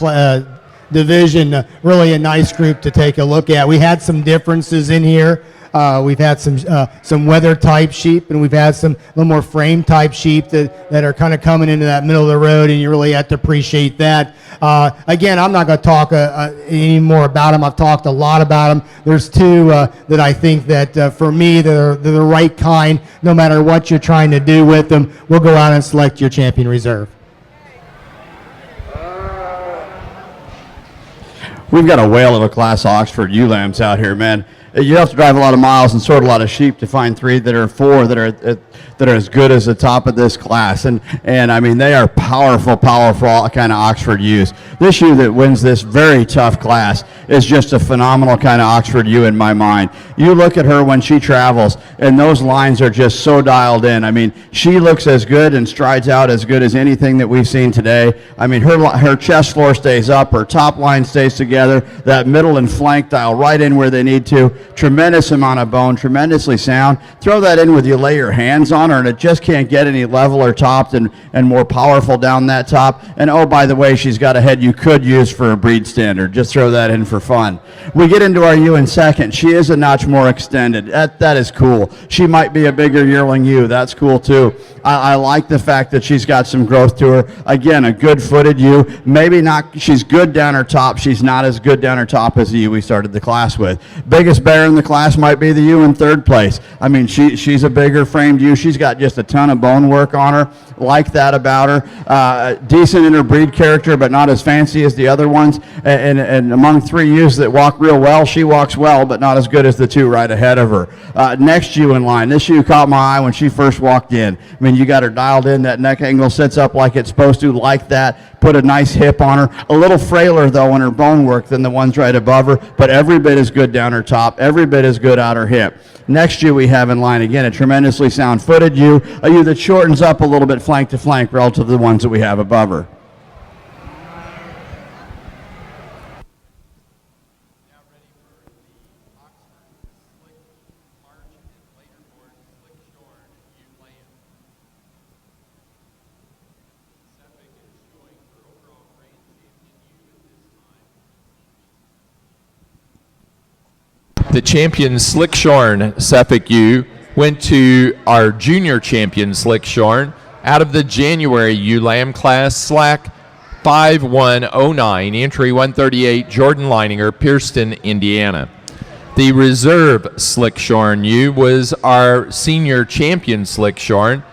division, really a nice group to take a look at. We had some differences in here. We've had some weather type sheep, and we've had some little more frame type sheep that are kind of coming into that middle of the road, and you really have to appreciate that. Again, I'm not going to talk any more about them. I've talked a lot about them. There's two that I think that for me they're the right kind. No matter what you're trying to do with them, we'll go out and select your champion reserve. we've got a whale of a class Oxford ewe lambs out here, man. You have to drive a lot of miles and sort a lot of sheep to find three that are four that are as good as the top of this class. And I mean, they are powerful kind of Oxford ewes. This ewe that wins this very tough class is just a phenomenal kind of Oxford ewe in my mind. You look at her when she travels, and those lines are just so dialed in. I mean, she looks as good and strides out as good as anything that we've seen today. I mean, her chest floor stays up, her top line stays together, that middle and flank dial right in where they need to. Tremendous amount of bone, tremendously sound. Throw that in with you lay your hands on her, and it just can't get any leveler topped and more powerful down that top. And oh, by the way, she's got a head you could use for a breed standard. Just throw that in for fun. We get into our ewe in second. She is a notch more extended. That is cool. She might be a bigger yearling ewe. That's cool too. I like the fact that she's got some growth to her. Again, a good-footed ewe. Maybe not, she's good down her top. She's not as good down her top as the ewe we started the class with. Biggest bear in the class might be the ewe in third place. I mean, she's a bigger framed ewe. She's got just a ton of bone work on her. Like that about her. Decent in her breed character, but not as fancy as the other ones. And among three ewes that walk real well, she walks well, but not as good as the two right ahead of her. Next ewe in line. This ewe caught my eye when she first walked in. I mean, you got her dialed in. That neck angle sits up like it's supposed to, like that. Put a nice hip on her. A little frailer, though, in her bone work than the ones right above her, but every bit as good down her top, every bit as good out her hip. Next ewe we have in line, again, a tremendously sound-footed ewe, a ewe that shortens up a little bit flank to flank relative to the ones that we have above her. The champion Slickshorn Suffolk ewe went to our junior champion Slickshorn out of the January ewe lamb class, Slack 5109, entry 138, Jordan Leininger, Pierceton, Indiana. The reserve Slickshorn ewe was our senior champion Slickshorn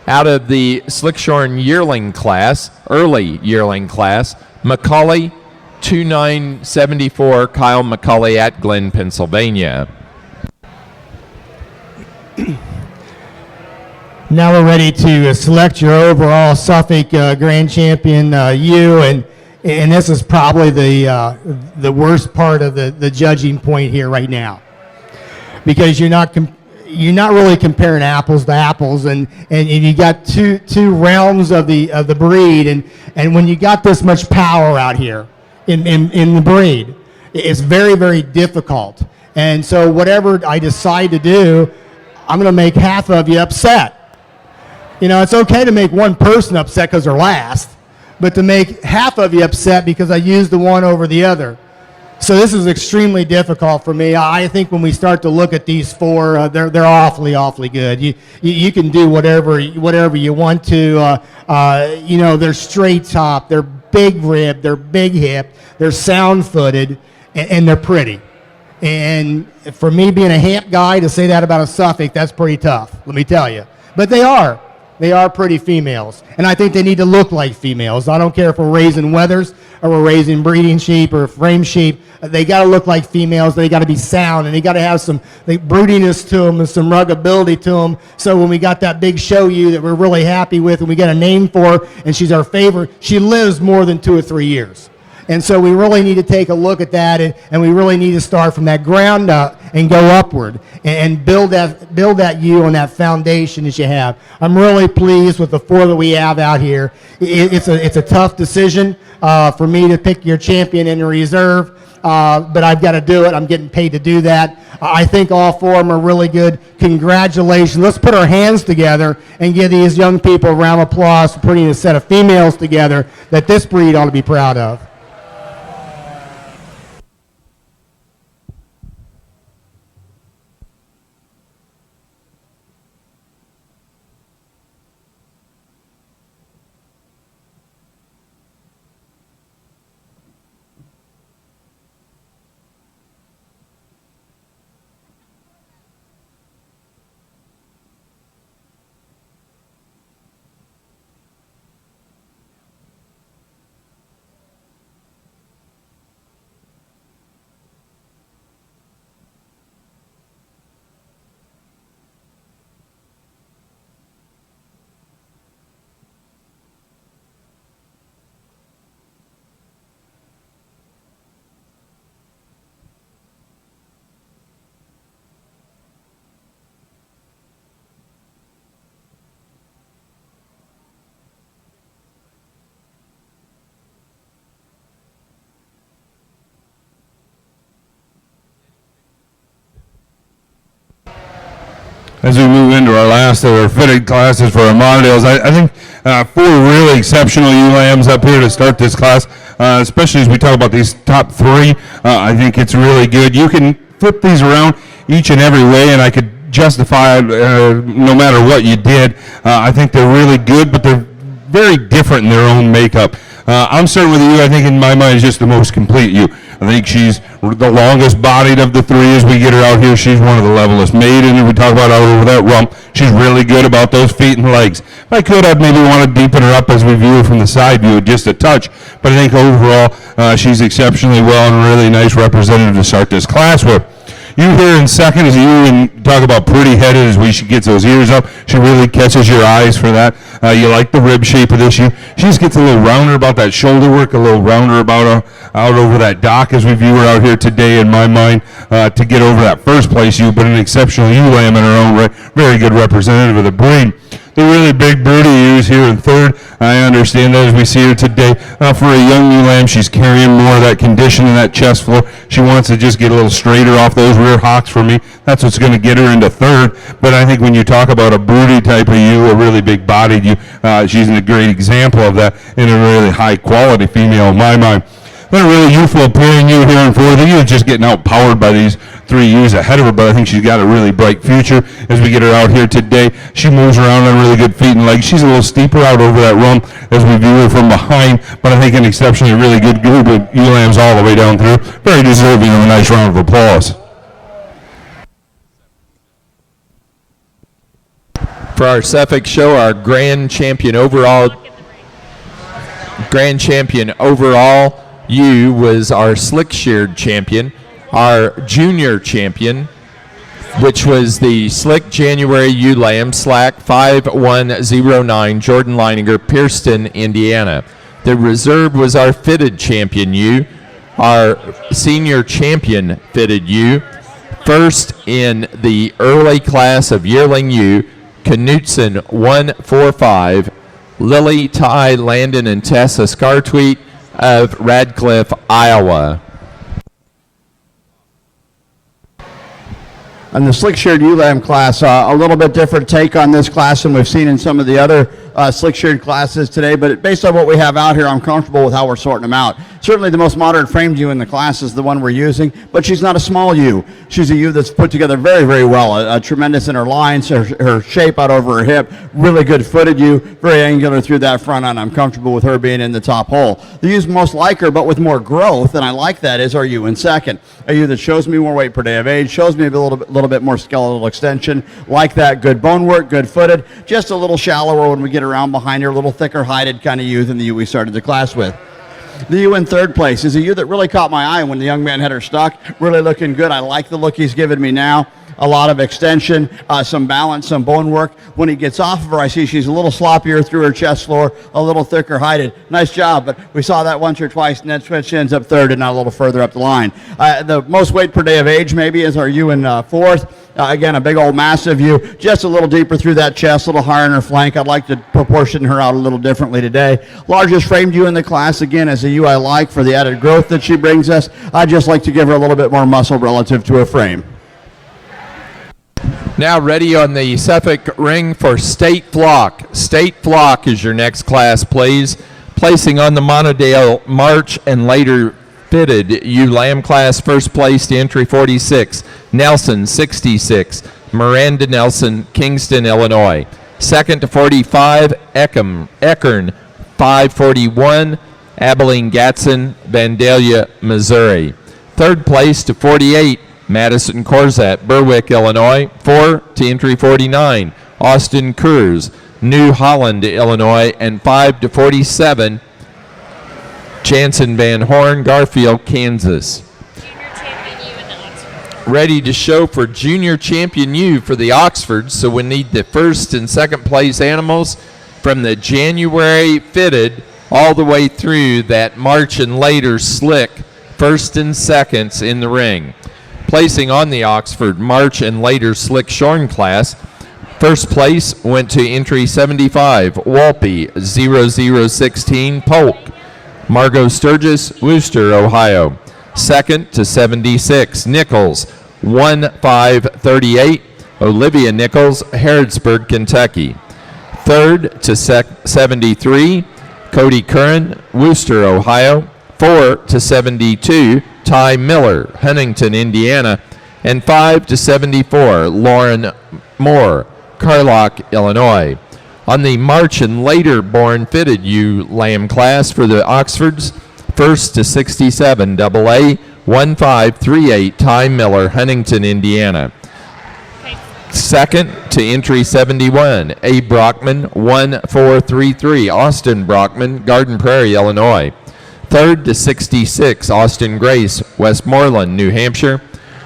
out of the Slickshorn yearling class, early yearling class, Macaulay 2974, Kyle McCauley at Glen, Pennsylvania. Now we're ready to select your overall Suffolk Grand Champion ewe, and this is probably the worst part of the judging point here right now, because you're not really comparing apples to apples, and you got two realms of the breed, and when you got this much power out here in the breed, it's very, very difficult. And so whatever I decide to do, I'm going to make half of you upset. You know, it's okay to make one person upset because they're last, but to make half of you upset because I used the one over the other. So this is extremely difficult for me. I think when we start to look at these four, they're awfully good. You can do whatever you want to. You know, they're straight top, they're big rib, they're big hip, they're sound footed, and they're pretty. And for me being a hamp guy to say that about a Suffolk, that's pretty tough, let me tell you. But they are pretty females, and I think they need to look like females. I don't care if we're raising wethers or we're raising breeding sheep or frame sheep. They got to look like females. They got to be sound, and they got to have some broodiness to them and some ruggability to them. So when we got that big show ewe that we're really happy with, and we got a name for her, and she's our favorite, she lives more than 2 or 3 years. And so we really need to take a look at that, and we really need to start from that ground up and go upward and build that ewe on that foundation that you have. I'm really pleased with the four that we have out here. It's a tough decision for me to pick your champion in the reserve, but I've got to do it. I'm getting paid to do that. I think all four of them are really good. Congratulations. Let's put our hands together and give these young people a round of applause for putting a set of females together that this breed ought to be proud of. as we move into our last of our fitted classes for our Monadales. I think 4 really exceptional ewe lambs up here to start this class, especially as we talk about these top 3. I think it's really good. You can flip these around each and every way, and I could justify it no matter what you did. I think they're really good, but they're very different in their own makeup. I'm starting with the ewe. I think in my mind is just the most complete ewe. I think she's the longest bodied of the 3 as we get her out here. She's one of the levelest made, and if we talk about out over that rump, she's really good about those feet and legs. If I could, I'd maybe want to deepen her up as we view her from the side view just a touch, but I think overall she's exceptionally well and a really nice representative to start this class with. You here in second is you, and talk about pretty headed as she gets those ears up. She really catches your eyes for that. You like the rib shape of this ewe. She just gets a little rounder about that shoulder work, a little rounder about out over that dock as we view her out here today in my mind to get over that first place ewe, but an exceptional ewe lamb in her own right. Very good representative of the breed. The really big broody ewes here in third. I understand that as we see her today. For a young ewe lamb, she's carrying more of that condition in that chest floor. She wants to just get a little straighter off those rear hocks for me. That's what's going to get her into third. But I think when you talk about a broody type of ewe, a really big-bodied ewe, she's a great example of that in a really high-quality female in my mind. Then a really youthful appearing ewe here in fourth. The ewe is just getting outpowered by these 3 ewes ahead of her, but I think she's got a really bright future as we get her out here today. She moves around on really good feet and legs. She's a little steeper out over that rump as we view her from behind, but I think an exceptionally really good group of ewe lambs all the way down through. Very deserving of a nice round of applause. For our Suffolk show, our grand champion overall ewe was our slick-sheared champion. Our junior champion, which was the Slick January ewe lamb, Slack 5109, Jordan Leininger, Pierceton, Indiana. The reserve was our fitted champion ewe, our senior champion fitted ewe. First in the early class of yearling ewe, Knutson 145, Lily, Ty, Landon, and Tessa Scartweet of Radcliffe, Iowa. And the slick-sheared ewe lamb class, a little bit different take on this class than we've seen in some of the other slick-sheared classes today, but based on what we have out here, I'm comfortable with how we're sorting them out. Certainly the most modern framed ewe in the class is the one we're using, but she's not a small ewe. She's a ewe that's put together very, very well. Tremendous in her lines, her shape out over her hip, really good footed ewe, very angular through that front end. I'm comfortable with her being in the top hole. The ewe's most like her, but with more growth, and I like that, is our ewe in second. A ewe that shows me more weight per day of age, shows me a little bit more skeletal extension, like that, good bone work, good footed, just a little shallower when we get around behind her, a little thicker hided kind of ewe than the ewe we started the class with. The ewe in third place is a ewe that really caught my eye when the young man had her stuck, really looking good. I like the look he's given me now. A lot of extension, some balance, some bone work. When he gets off of her, I see she's a little sloppier through her chest floor, a little thicker hided. Nice job, but we saw that once or twice, and then she ends up third and not a little further up the line. The most weight per day of age maybe is our ewe in fourth. Again, a big old massive ewe, just a little deeper through that chest, a little higher in her flank. I'd like to proportion her out a little differently today. Largest framed ewe in the class, again, is a ewe I like for the added growth that she brings us. I'd just like to give her a little bit more muscle relative to her frame. Now ready on the Suffolk ring for State Flock. State Flock is your next class, please. Placing on the Monadale March and later fitted ewe lamb class, first place to entry 46, Nelson 66, Miranda Nelson, Kingston, Illinois. Second to 45, Eckern 541, Abilene Gatson, Vandalia, Missouri. Third place to 48, Madison Corzat, Berwick, Illinois. 4 to entry 49, Austin Kurz, New Holland, Illinois. And 5 to 47, Jansen Van Horn, Garfield, Kansas. Ready to show for Junior Champion ewe for the Oxfords, so we need the first and second place animals from the January fitted all the way through that March and later slick first and seconds in the ring. Placing on the Oxford March and later slick shorn class, first place went to entry 75, Walpy 0016, Polk, Margot Sturgis, Wooster, Ohio. Second to 76, Nichols 1538, Olivia Nichols, Harrodsburg, Kentucky. Third to 73, Cody Curran, Wooster, Ohio. 4 to 72, Ty Miller, Huntington, Indiana. And 5 to 74, Lauren Moore, Carlock, Illinois. On the March and later born fitted ewe lamb class for the Oxfords, 1st to 67, AA, 1538, Ty Miller, Huntington, Indiana. Second to entry 71, A. Brockman, 1433, Austin Brockman, Garden Prairie, Illinois. Third to 66, Austin Grace, Westmoreland, New Hampshire.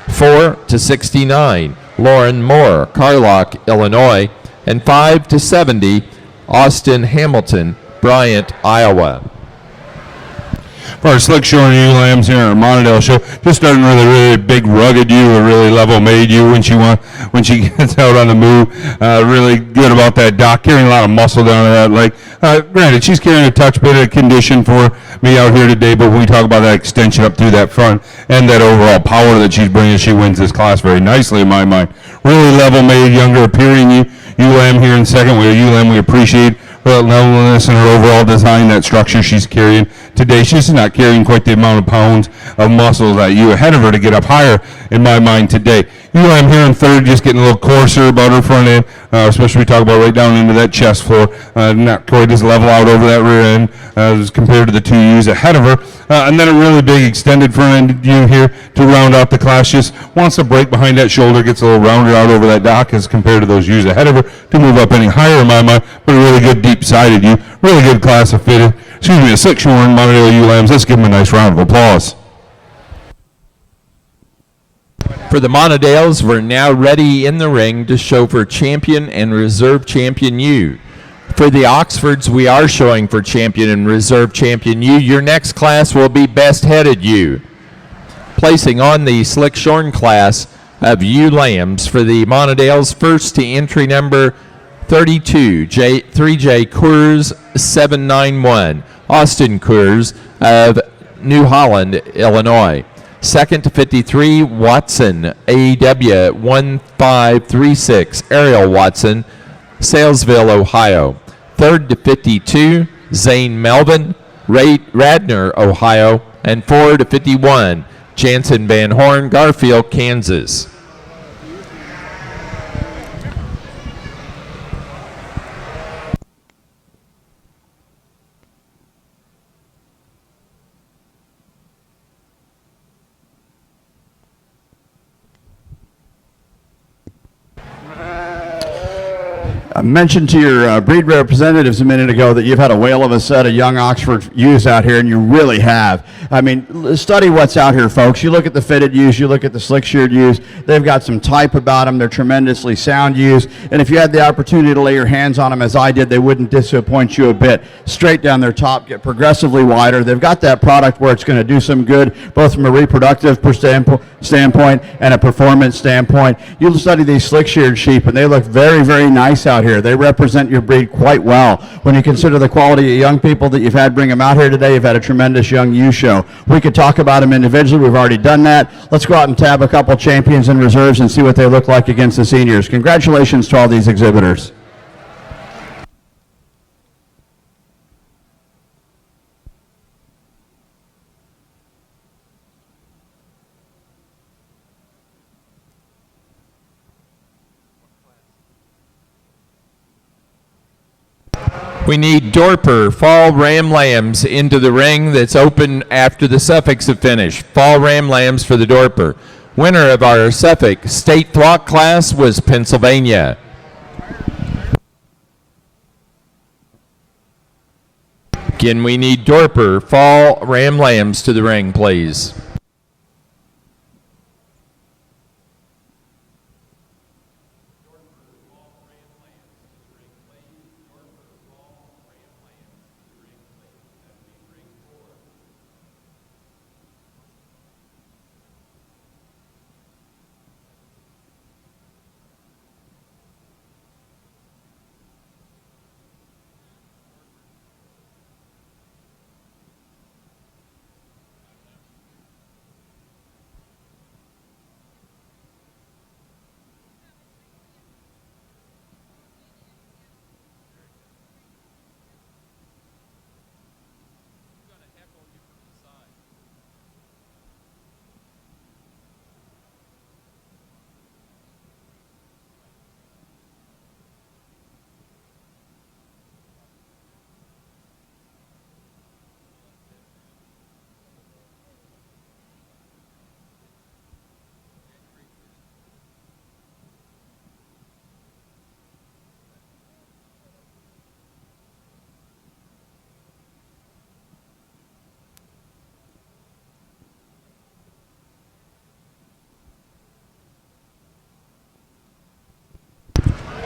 4 to 69, Lauren Moore, Carlock, Illinois. And 5 to 70, Austin Hamilton, Bryant, Iowa. For our slick showing ewe lambs here on our Monadale show, just starting with a really big rugged ewe, a really level made ewe when she gets out on the move. Really good about that dock, carrying a lot of muscle down to that leg. Granted, she's carrying a touch bit of condition for me out here today, but when we talk about that extension up through that front and that overall power that she's bringing, she wins this class very nicely in my mind. Really level made, younger appearing ewe lamb here in second. With a ewe lamb we appreciate her levelness and her overall design, that structure she's carrying today. She's not carrying quite the amount of pounds of muscle that you ahead of her to get up higher in my mind today. Ewe lamb here in third, just getting a little coarser about her front end, especially we talk about right down into that chest floor. Not quite as level out over that rear end as compared to the two ewes ahead of her. And then a really big extended front end ewe here to round out the class. Just wants to break behind that shoulder, gets a little rounded out over that dock as compared to those ewes ahead of her to move up any higher in my mind. But a really good deep-sided ewe, really good class of fitted. A six-shorn Monadale ewe lambs. Let's give them a nice round of applause. For the Monadales, we're now ready in the ring to show for champion and reserve champion ewe. For the Oxfords, we are showing for champion and reserve champion ewe. Your next class will be best headed ewe. Placing on the slick shorn class of ewe lambs for the Monadales, first to entry number 32, 3J Coors 791, Austin Coors of New Holland, Illinois. Second to 53, Watson, AW 1536, Ariel Watson, Salesville, Ohio. Third to 52, Zane Melvin, Radnor, Ohio. And 4 to 51, Jansen Van Horn, Garfield, Kansas. I mentioned to your breed representatives a minute ago that you've had a whale of a set of young Oxford ewes out here, and you really have. I mean, study what's out here, folks. You look at the fitted ewes, you look at the slick-sheared ewes. They've got some type about them. They're tremendously sound ewes, and if you had the opportunity to lay your hands on them as I did, they wouldn't disappoint you a bit. Straight down their top, get progressively wider. They've got that product where it's going to do some good, both from a reproductive standpoint and a performance standpoint. You'll study these slick-sheared sheep, and they look very, very nice out here. They represent your breed quite well. When you consider the quality of young people that you've had bring them out here today, you've had a tremendous young ewe show. We could talk about them individually. We've already done that. Let's go out and tab a couple champions and reserves and see what they look like against the seniors. Congratulations to all these exhibitors. We need Dorper Fall Ram Lambs into the ring that's open after the Suffolks have finished. Fall Ram Lambs for the Dorper. Winner of our Suffolk State Flock class was Pennsylvania. Again, we need Dorper Fall Ram Lambs to the ring, please.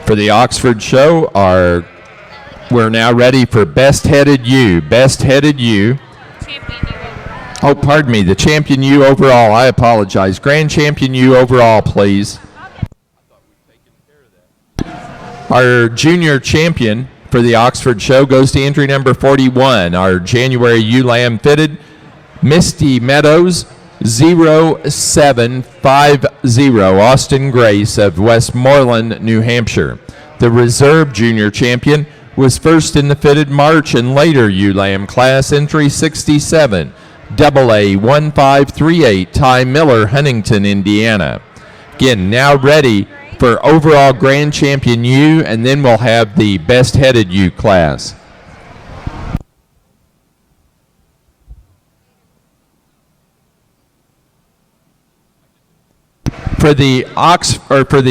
For the Oxford show, we're now ready for Best Headed Ewe. Best Headed Ewe. Oh, pardon me, the Champion Ewe overall. I apologize. Grand Champion Ewe overall, please. Our junior champion for the Oxford show goes to entry number 41, our January ewe lamb fitted, Misty Meadows 0750, Austin Grace of Westmoreland, New Hampshire. The reserve junior champion was first in the fitted March and later ewe lamb class, entry 67, AA 1538, Ty Miller, Huntington, Indiana. Again, now ready for overall grand champion ewe, and then we'll have the best headed ewe class. For the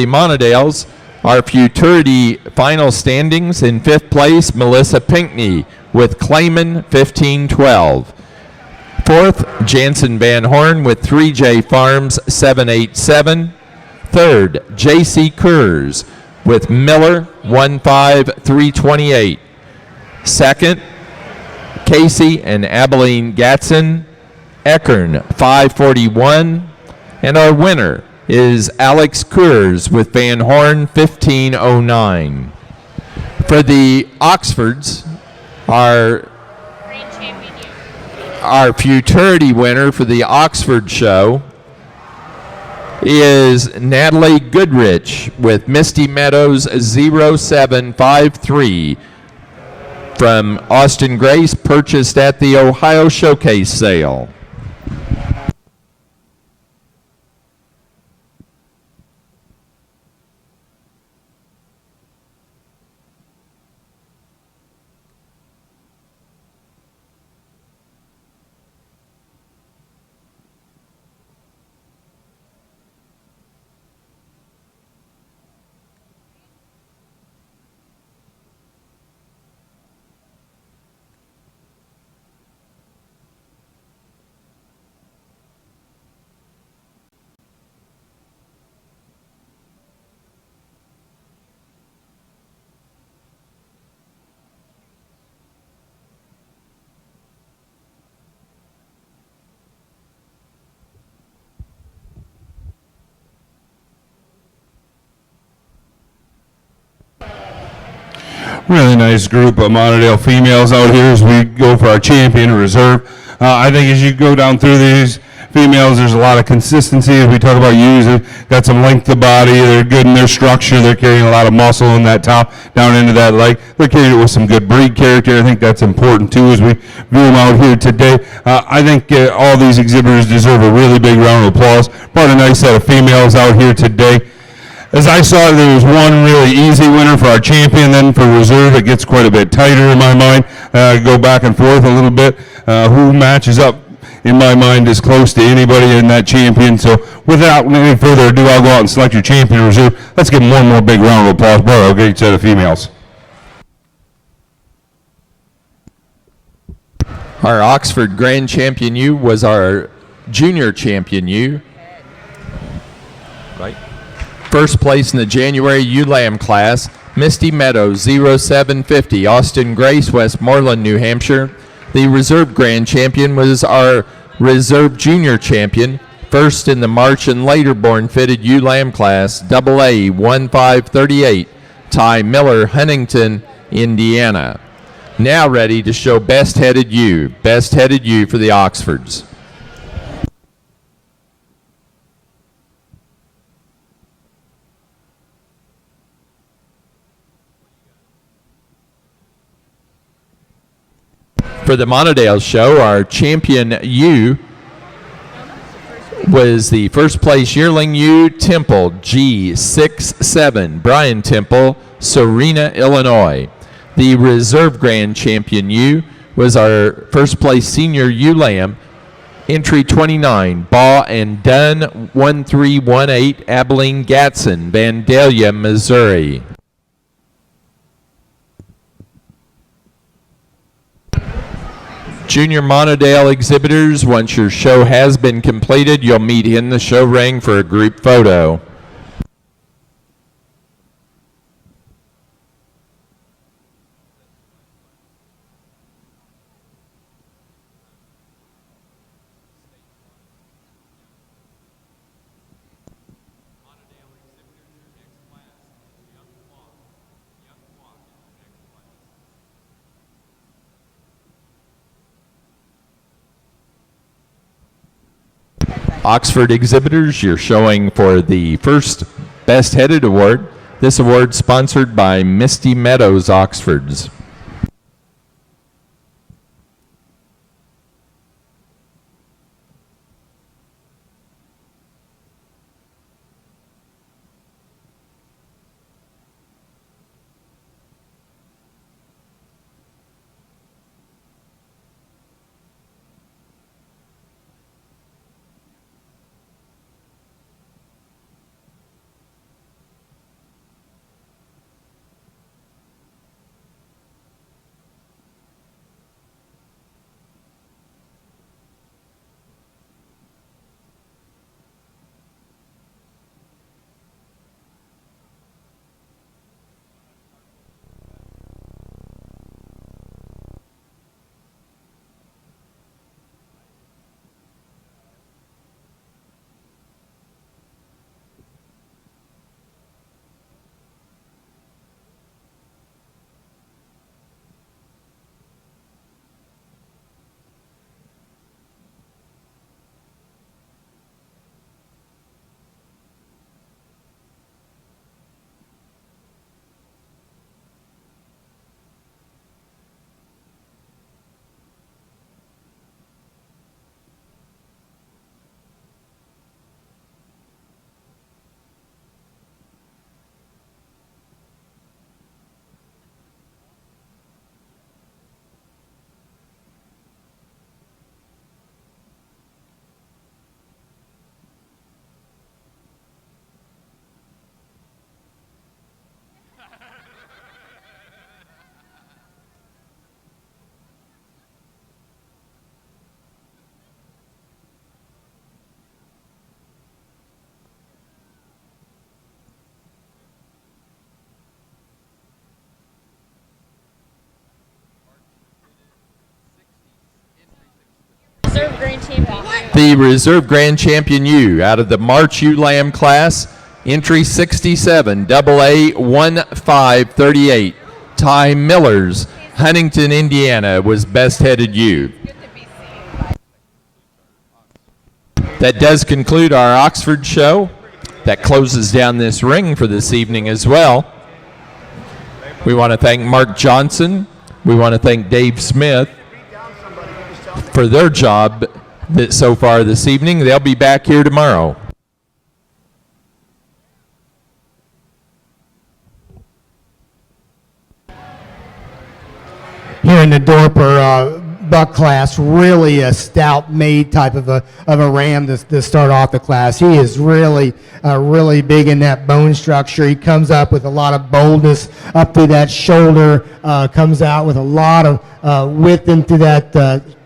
Monadales, our futurity final standings: in 5th place, Melissa Pinkney with Clayman 1512. 4th, Jansen Van Horn with 3J Farms 787. 3rd, J.C. Kurz with Miller 15328. 2nd, Casey and Abilene Gatson, Eckern 541. And our winner is Alex Kurz with Van Horn 1509. For the Oxfords, our futurity winner for the Oxford show is Natalie Goodrich with Misty Meadows 0753 from Austin Grace, purchased at the Ohio Showcase sale. Really nice group of Monadale females out here as we go for our champion reserve. I think as you go down through these females, there's a lot of consistency. As we talk about ewes, they've got some length of body. They're good in their structure. They're carrying a lot of muscle in that top down into that leg. They're carrying it with some good breed character. I think that's important too as we view them out here today. I think all these exhibitors deserve a really big round of applause. Brought a nice set of females out here today. As I saw, there was one really easy winner for our champion. Then for reserve, it gets quite a bit tighter in my mind. Go back and forth a little bit. Who matches up, in my mind, as close to anybody in that champion. So without any further ado, I'll go out and select your champion reserve. Let's give them one more big round of applause. Brother, a great set of females. Our Oxford Grand Champion ewe was our junior champion ewe. Right. First place in the January ewe lamb class, Misty Meadows 0750, Austin Grace, Westmoreland, New Hampshire. The reserve grand champion was our reserve junior champion, first in the March and later born fitted ewe lamb class, AA 1538, Ty Miller, Huntington, Indiana. Now ready to show best headed ewe for the Oxfords. For the Monadale show, our champion ewe was the first place yearling ewe, Temple G67, Brian Temple, Serena, Illinois. The reserve grand champion ewe was our first place senior ewe lamb, entry 29, Baugh and Dunn 1318, Abilene Gatson, Vandalia, Missouri. Junior Monadale exhibitors, once your show has been completed, you'll meet in the show ring for a group photo. Oxford exhibitors, you're showing for the first Best Headed Award. This award sponsored by Misty Meadows Oxfords. Reserve Grand Champion. The Reserve Grand Champion U out of the March Ewe Lamb class, entry 67, AA 1538. Ty Millers, Huntington, Indiana, was Best Headed ewe. That does conclude our Oxford show. That closes down this ring for this evening as well. We want to thank Mark Johnson. We want to thank Dave Smith for their job so far this evening. They'll be back here tomorrow. Here in the Dorper buck class, really a stout made type of a ram to start off the class. He is really big in that bone structure. He comes up with a lot of boldness up through that shoulder, comes out with a lot of width into that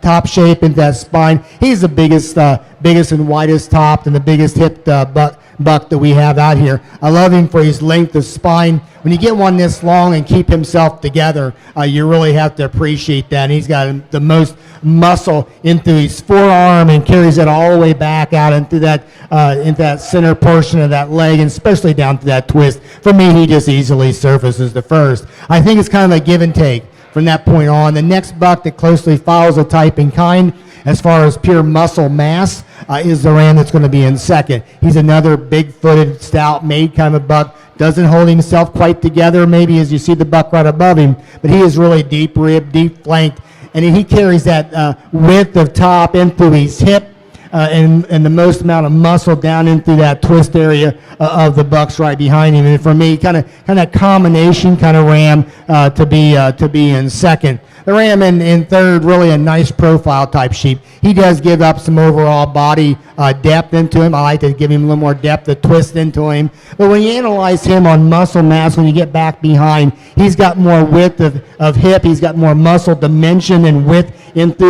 top shape, into that spine. He's the biggest and widest topped and the biggest hipped buck that we have out here. I love him for his length of spine. When you get one this long and keep himself together, you really have to appreciate that. And he's got the most muscle into his forearm and carries it all the way back out into that center portion of that leg, and especially down to that twist. For me, he just easily surfaces the first. I think it's kind of a give and take from that point on. The next buck that closely follows the type and kind as far as pure muscle mass is the ram that's going to be in second. He's another big-footed, stout-made kind of buck. Doesn't hold himself quite together maybe as you see the buck right above him, but he is really deep-ribbed, deep-flanked, and he carries that width of top into his hip and the most amount of muscle down into that twist area of the bucks right behind him. And for me, kind of combination kind of ram to be in second. The ram in third, really a nice profile type sheep. He does give up some overall body depth into him. I like to give him a little more depth, a twist into him. But when you analyze him on muscle mass, when you get back behind, he's got more width of hip. He's got more muscle dimension and width into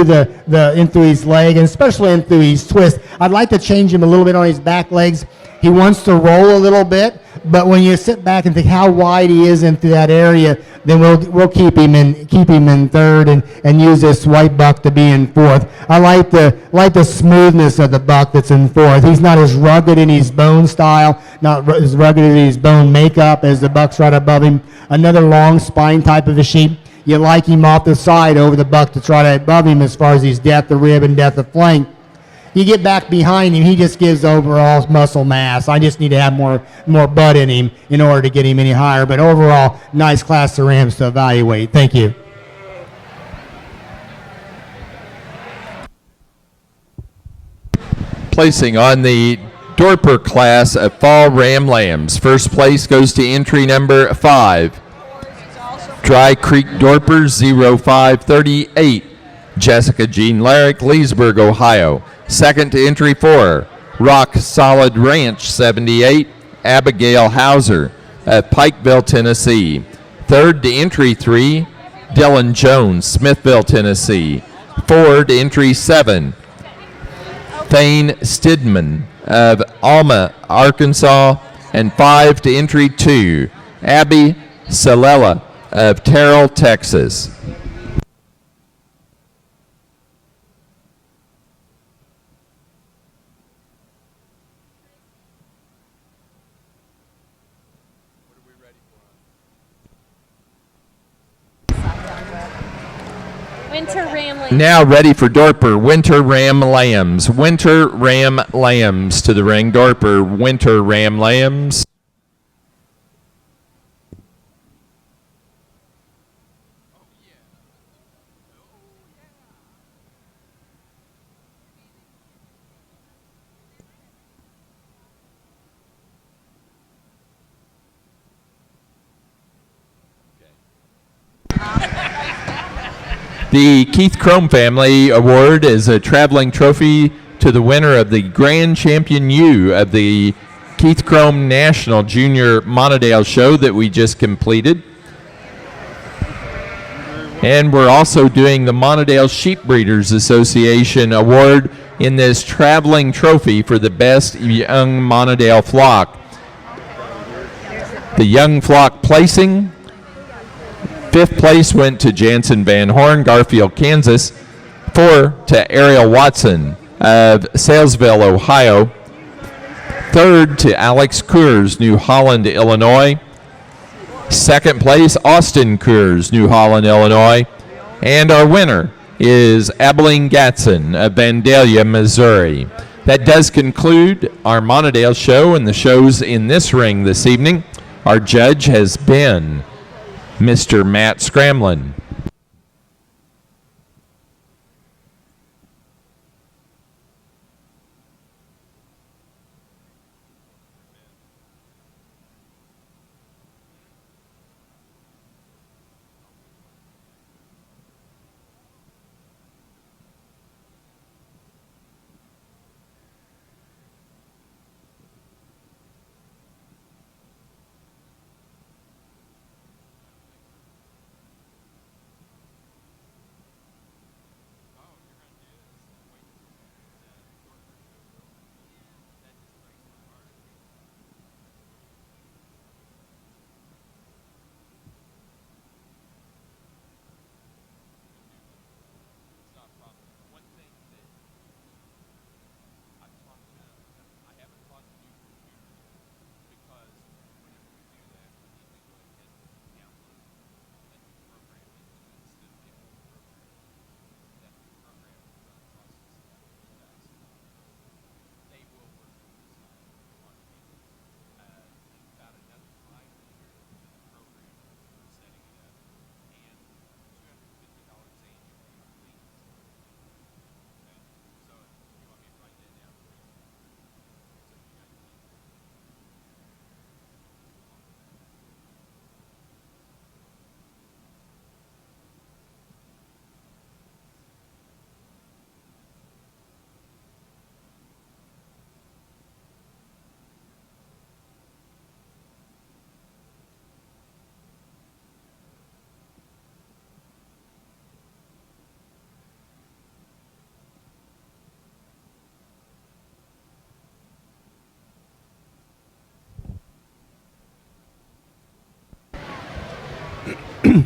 into his leg, and especially into his twist. I'd like to change him a little bit on his back legs. He wants to roll a little bit, but when you sit back and think how wide he is into that area, then we'll keep him in third and use this white buck to be in fourth. I like the smoothness of the buck that's in fourth. He's not as rugged in his bone style, not as rugged in his bone makeup as the bucks right above him. Another long spine type of a sheep. You like him off the side over the buck that's right above him as far as his depth of rib and depth of flank. You get back behind him, he just gives overall muscle mass. I just need to have more butt in him in order to get him any higher. But overall, nice class of rams to evaluate. Thank you. Placing on the Dorper class of fall ram lambs. First place goes to entry number 5. Dry Creek Dorper 0538. Jessica Jean Larrick, Leesburg, Ohio. Second to entry 4. Rock Solid Ranch 78. Abigail Hauser of Pikeville, Tennessee. Third to entry 3. Dylan Jones, Smithville, Tennessee. 4 to entry 7. Thane Stidman of Alma, Arkansas, and 5 to entry 2, Abby Salela of Terrell, Texas. Winter Ramley. Now ready for Dorper, Winter Ram Lambs. Winter Ram Lambs to the ring. Dorper, Winter Ram Lambs. The Keith Crome Family Award is a traveling trophy to the winner of the Grand Champion U of the Keith Crome National Junior Monadale Show that we just completed. And we're also doing the Monadale Sheep Breeders Association Award in this traveling trophy for the best young Monadale flock. The young flock placing: 5th place went to Jansen Van Horn, Garfield, Kansas. 4 to Ariel Watson of Salesville, Ohio. 3rd to Alex Coors, New Holland, Illinois. 2nd place, Austin Coors, New Holland, Illinois. And our winner is Abilene Gatson of Vandalia, Missouri. That does conclude our Monadale show and the shows in this ring this evening. Our judge has been Mr. Matt Scramlin.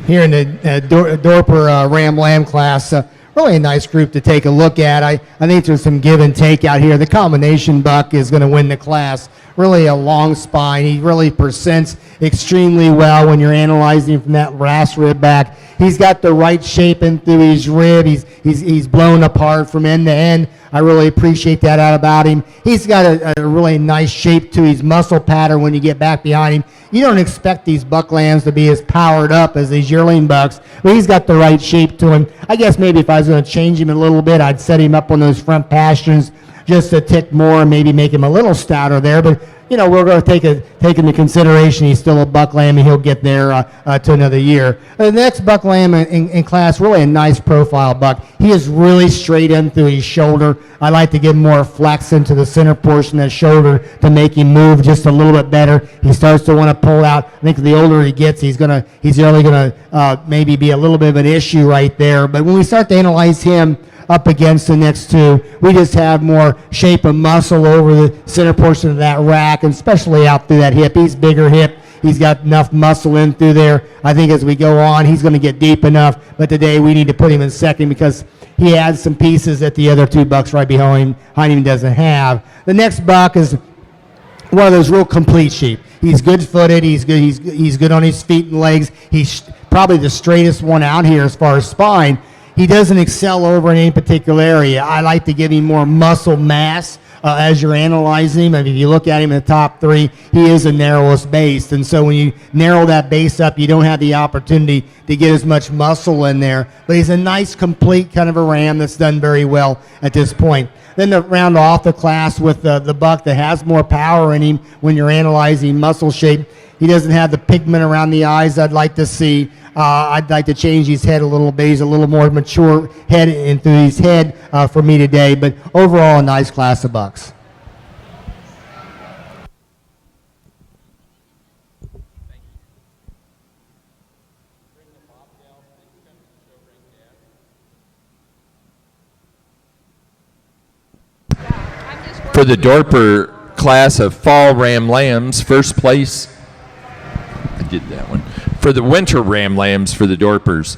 Here in the Dorper Ram Lamb class. Really a nice group to take a look at. I think there's some give and take out here. The combination buck is going to win the class. Really a long spine. He really percents extremely well when you're analyzing from that last rib back. He's got the right shape in through his rib. He's blown apart from end to end. I really appreciate that out about him. He's got a really nice shape to his muscle pattern when you get back behind him. You don't expect these buck lambs to be as powered up as these yearling bucks, but he's got the right shape to him. I guess maybe if I was going to change him a little bit, I'd set him up on those front pastures just a tick more and maybe make him a little stouter there. But, you know, we're going to take into consideration he's still a buck lamb and he'll get there to another year. The next buck lamb in class, really a nice profile buck. He is really straight in through his shoulder. I like to give more flex into the center portion of the shoulder to make him move just a little bit better. He starts to want to pull out. I think the older he gets, he's really going to maybe be a little bit of an issue right there. But when we start to analyze him up against the next two, we just have more shape and muscle over the center portion of that rack, and especially out through that hip. He's bigger hip. He's got enough muscle in through there. I think as we go on, he's going to get deep enough. But today we need to put him in second because he adds some pieces that the other two bucks right behind him doesn't have. The next buck is one of those real complete sheep. He's good-footed. He's good on his feet and legs. He's probably the straightest one out here as far as spine. He doesn't excel over in any particular area. I like to give him more muscle mass as you're analyzing him. I mean, if you look at him in the top three, he is the narrowest base. And so when you narrow that base up, you don't have the opportunity to get as much muscle in there. But he's a nice, complete kind of a ram that's done very well at this point. Then to round off the class with the buck that has more power in him when you're analyzing muscle shape, he doesn't have the pigment around the eyes I'd like to see. I'd like to change his head a little bit. He's a little more mature head into his head for me today, but overall a nice class of bucks. For the Dorper class of fall ram lambs, first place, I did that one. For the winter ram lambs for the Dorpers,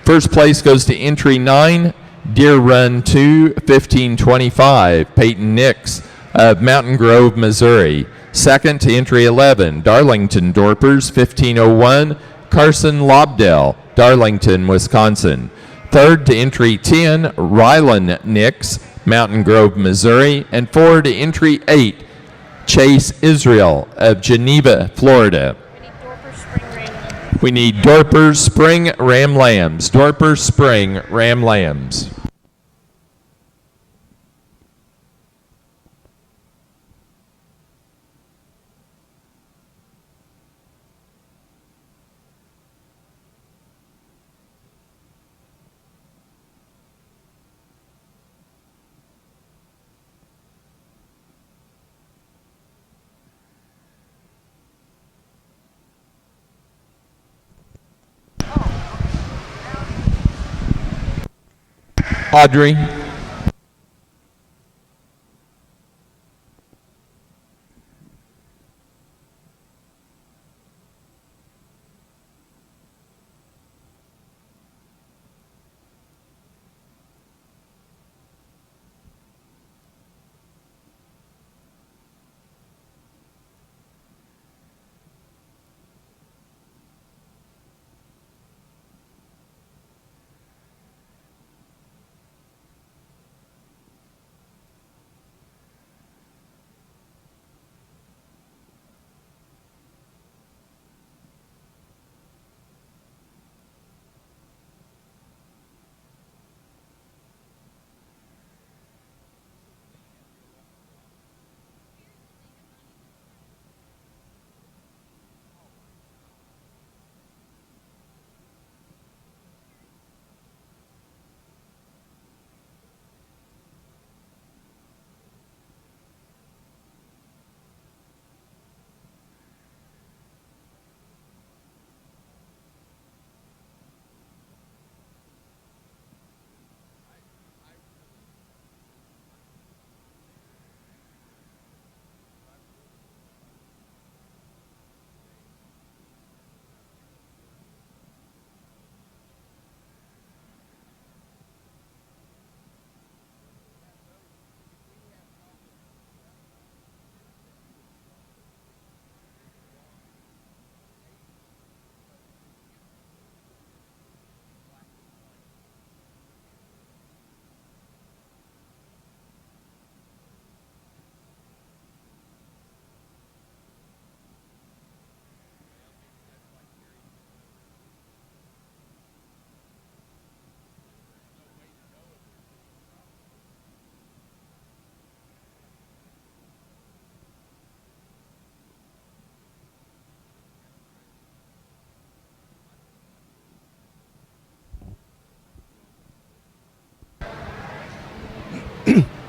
first place goes to entry 9, Deer Run 2, 1525, Peyton Nix of Mountain Grove, Missouri. Second to entry 11, Darlington Dorpers, 1501, Carson Lobdell, Darlington, Wisconsin. Third to entry 10, Rylan Nix, Mountain Grove, Missouri. And forward to entry 8, Chase Israel of Geneva, Florida. We need Dorper Spring Ram Lambs. Dorper Spring Ram Lambs. Audrey.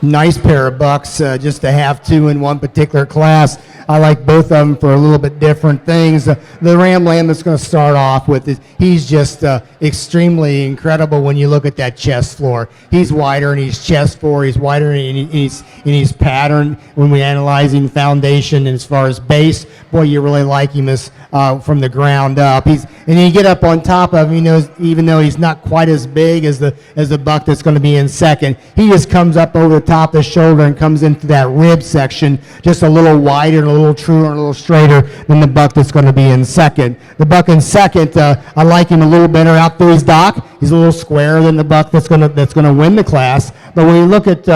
Nice pair of bucks, just to have two in one particular class. I like both of them for a little bit different things. The Ram Lamb that's going to start off with, he's just extremely incredible when you look at that chest floor. He's wider in his chest floor. He's wider in his pattern when we're analyzing foundation. And as far as base, boy, you really like him as from the ground up. And you get up on top of him, even though he's not quite as big as the buck that's going to be in second, he just comes up over the top of the shoulder and comes into that rib section just a little wider and a little truer and a little straighter than the buck that's going to be in second. The buck in second, I like him a little better out through his dock. He's a little squarer than the buck that's going to win the class. But when you look at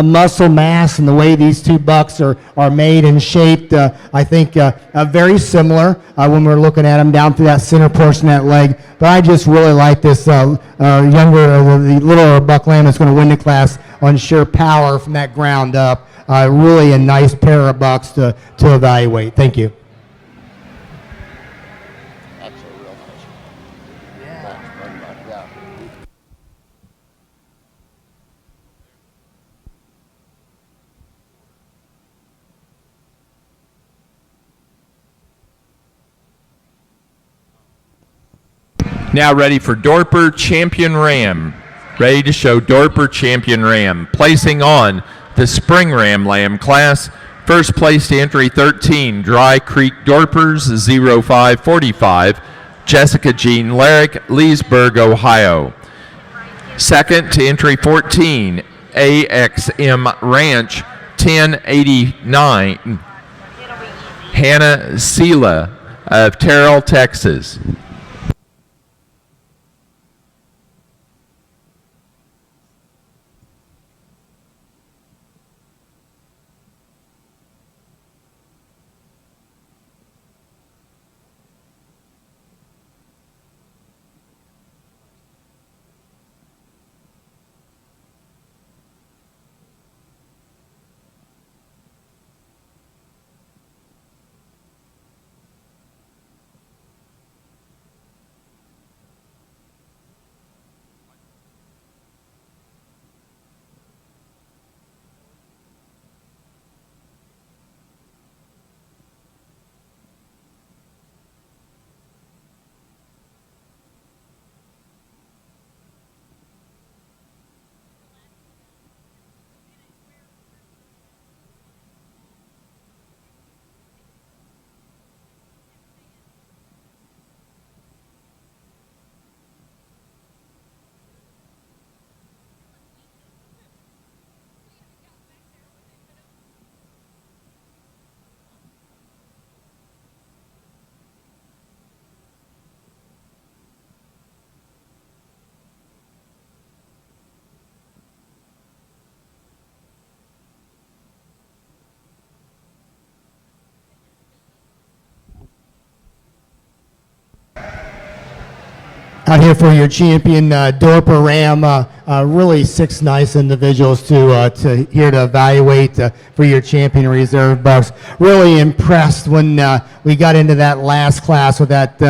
muscle mass and the way these two bucks are made and shaped, I think very similar when we're looking at them down through that center portion of that leg. But I just really like this the littler buck lamb that's going to win the class on sheer power from that ground up. Really a nice pair of bucks to evaluate. Thank you. Now ready for Dorper Champion Ram. Ready to show Dorper Champion Ram. Placing on the Spring Ram Lamb class. First place to entry 13, Dry Creek Dorpers 0545, Jessica Jean Larrick, Leesburg, Ohio. Second to entry 14, AXM Ranch 1089, Hannah Sela of Terrell, Texas. Out here for your champion, Dorper Ram. Really 6 nice individuals to here to evaluate for your champion reserve bucks. Really impressed when we got into that last class with that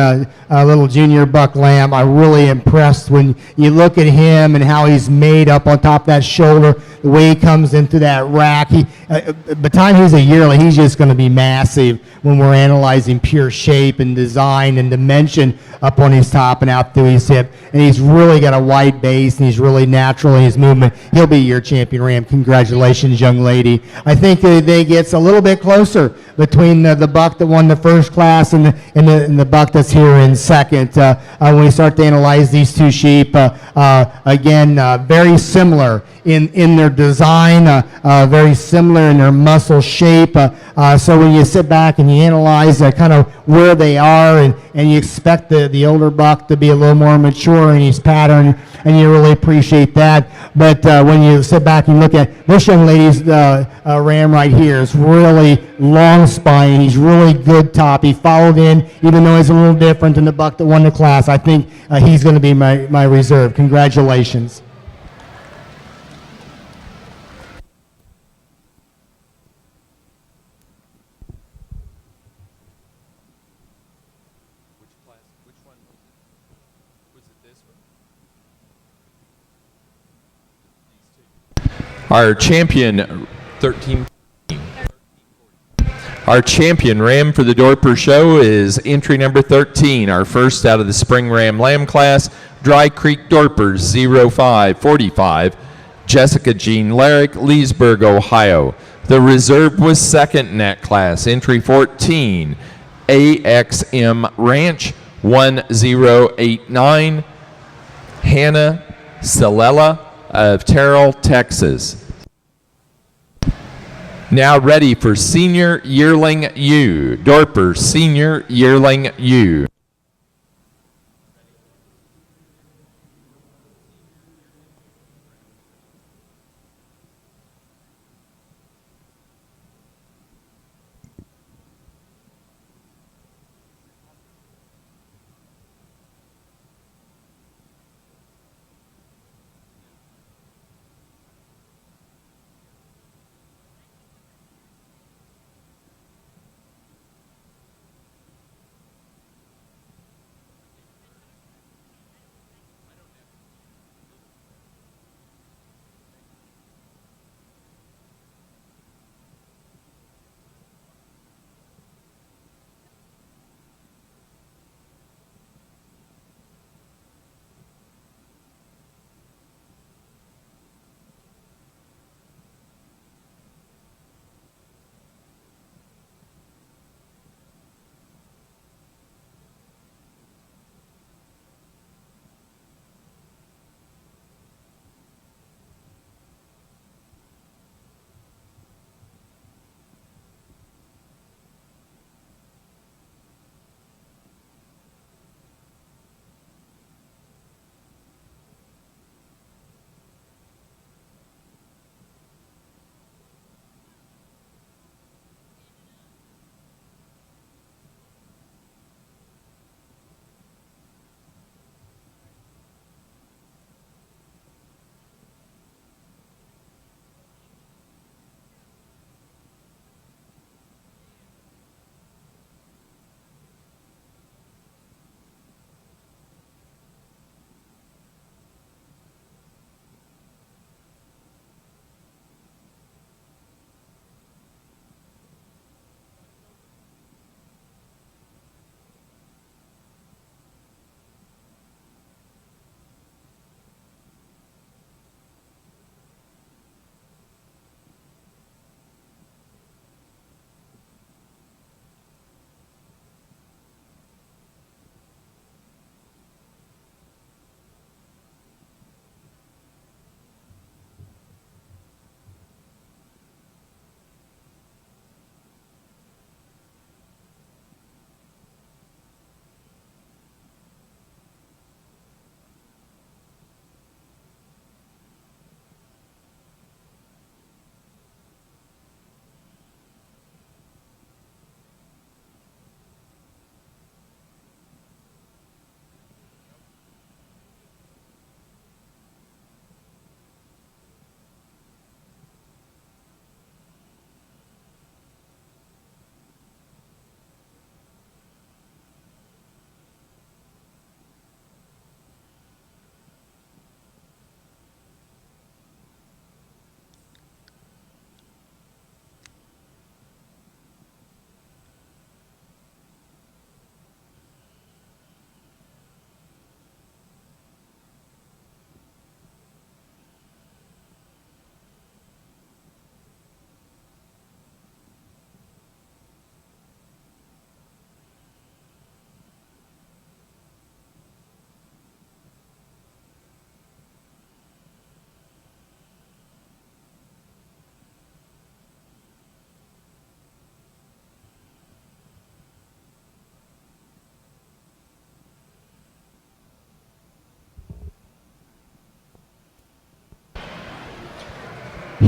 little junior buck lamb. I'm really impressed when you look at him and how he's made up on top of that shoulder, the way he comes into that rack. By the time he's a yearling, he's just going to be massive when we're analyzing pure shape and design and dimension up on his top and out through his hip. And he's really got a wide base and he's really natural in his movement. He'll be your champion ram. Congratulations, young lady. I think they gets a little bit closer between the buck that won the first class and the buck that's here in second. When we start to analyze these two sheep, again, very similar in their design, very similar in their muscle shape. So when you sit back and you analyze kind of where they are and you expect the older buck to be a little more mature in his pattern, and you really appreciate that. But when you sit back and look at this young lady's ram right here, is really long spine. He's really good top. He followed in, even though he's a little different than the buck that won the class. I think he's going to be my reserve. Congratulations. Our champion 13. Our champion ram for the Dorper Show is entry number 13, our first out of the Spring Ram Lamb class, Dry Creek Dorpers 0545, Jessica Jean Larrick, Leesburg, Ohio. The reserve was second in that class, entry 14, AXM Ranch 1089, Hannah Salela of Terrell, Texas. Now ready for Senior Yearling U, Dorper Senior Yearling U.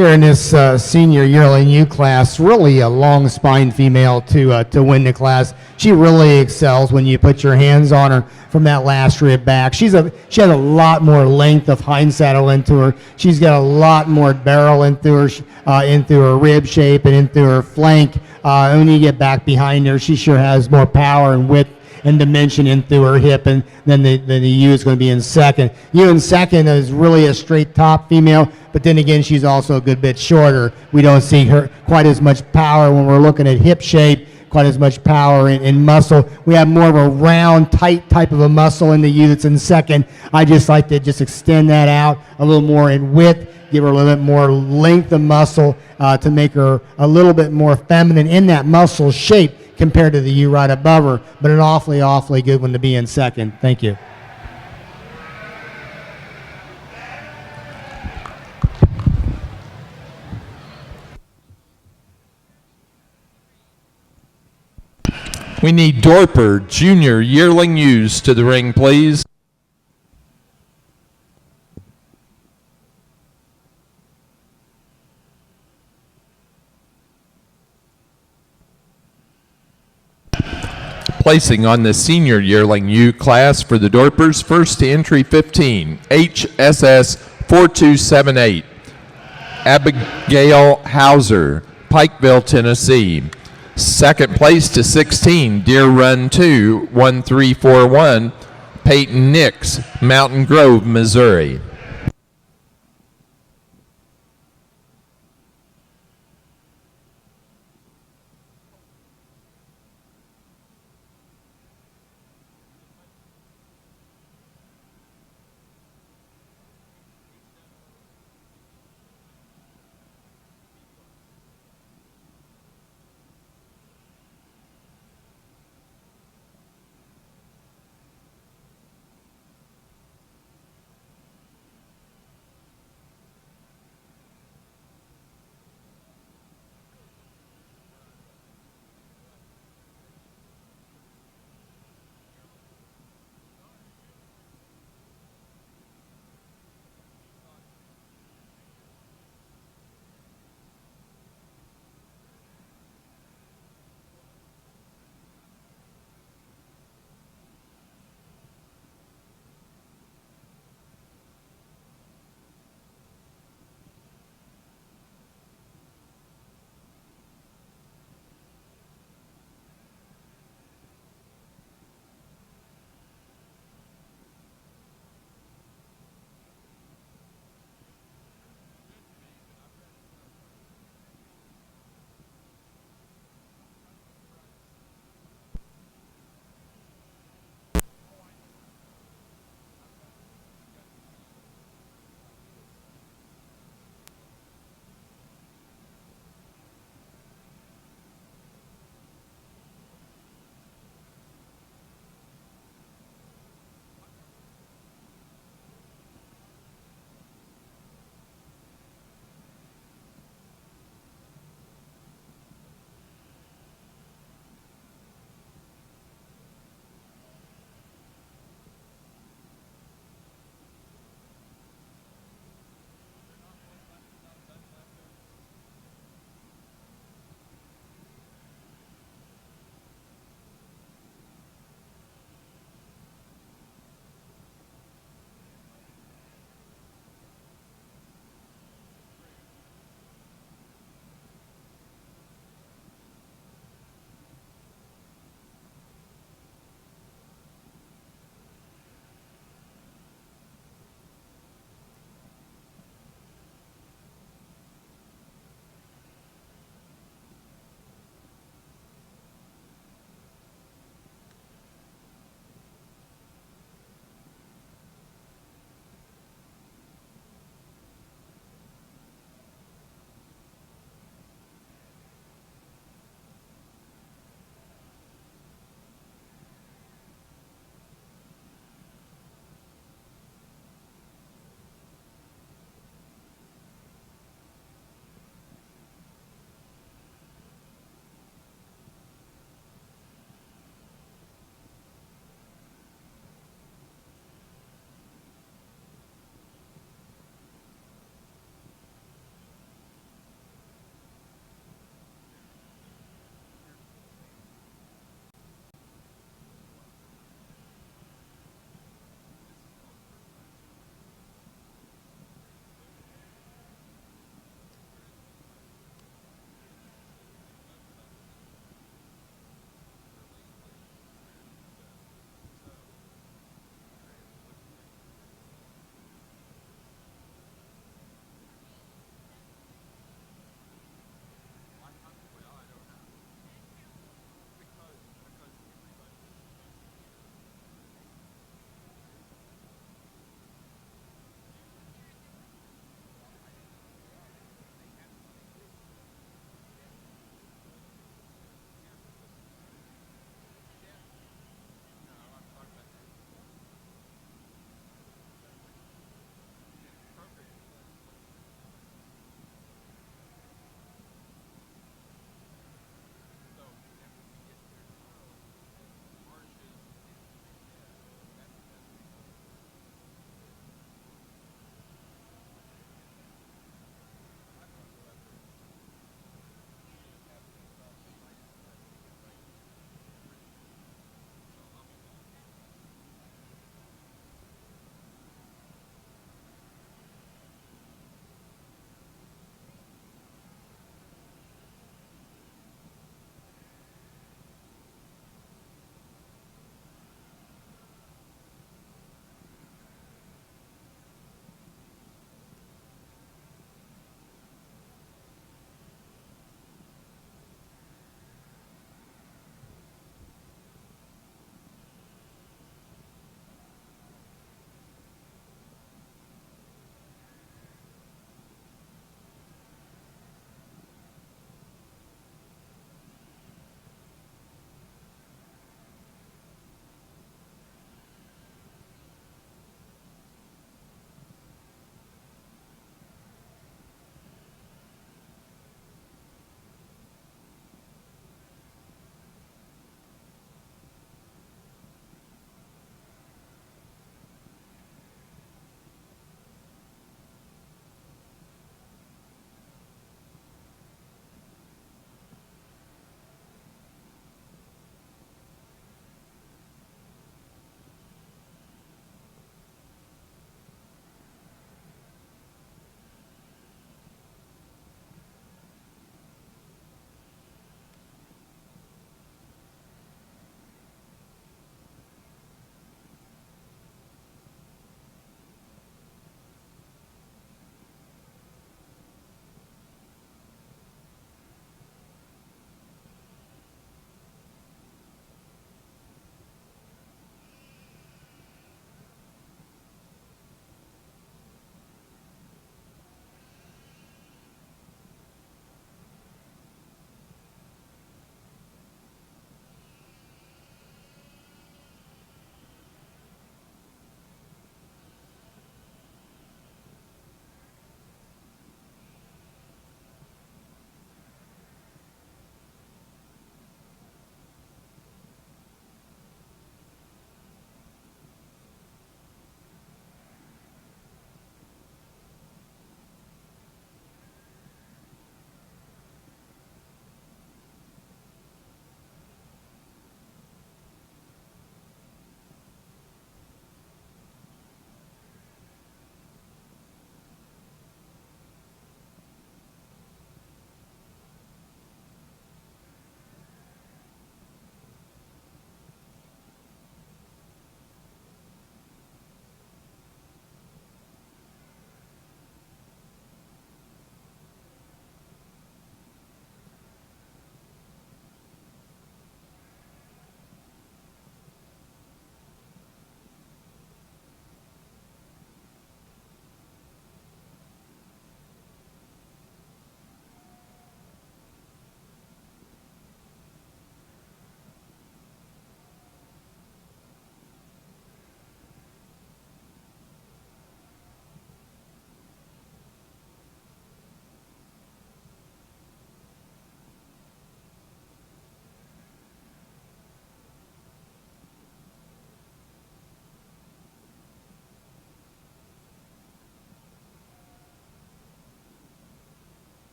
here in this senior yearling U class, really a long spine female to win the class. She really excels when you put your hands on her from that last rib back. She has a lot more length of hind saddle into her. She's got a lot more barrel into her rib shape and into her flank. When you get back behind her, she sure has more power and width and dimension in through her hip, and then the ewe is going to be in second. Ewe in second is really a straight top female, but then again, she's also a good bit shorter. We don't see her quite as much power when we're looking at hip shape, quite as much power in muscle. We have more of a round, tight type of a muscle in the ewe that's in second. I just like to just extend that out a little more in width, give her a little bit more length of muscle to make her a little bit more feminine in that muscle shape compared to the ewe right above her, but an awfully, awfully good one to be in second. Thank you. We need Dorper Junior Yearling ewes to the ring, please. Placing on the senior yearling ewe class for the Dorpers, first to entry 15, HSS 4278, Abigail Hauser, Pikeville, Tennessee. Second place to 16, Deer Run 2, 1341, Peyton Nix, Mountain Grove, Missouri.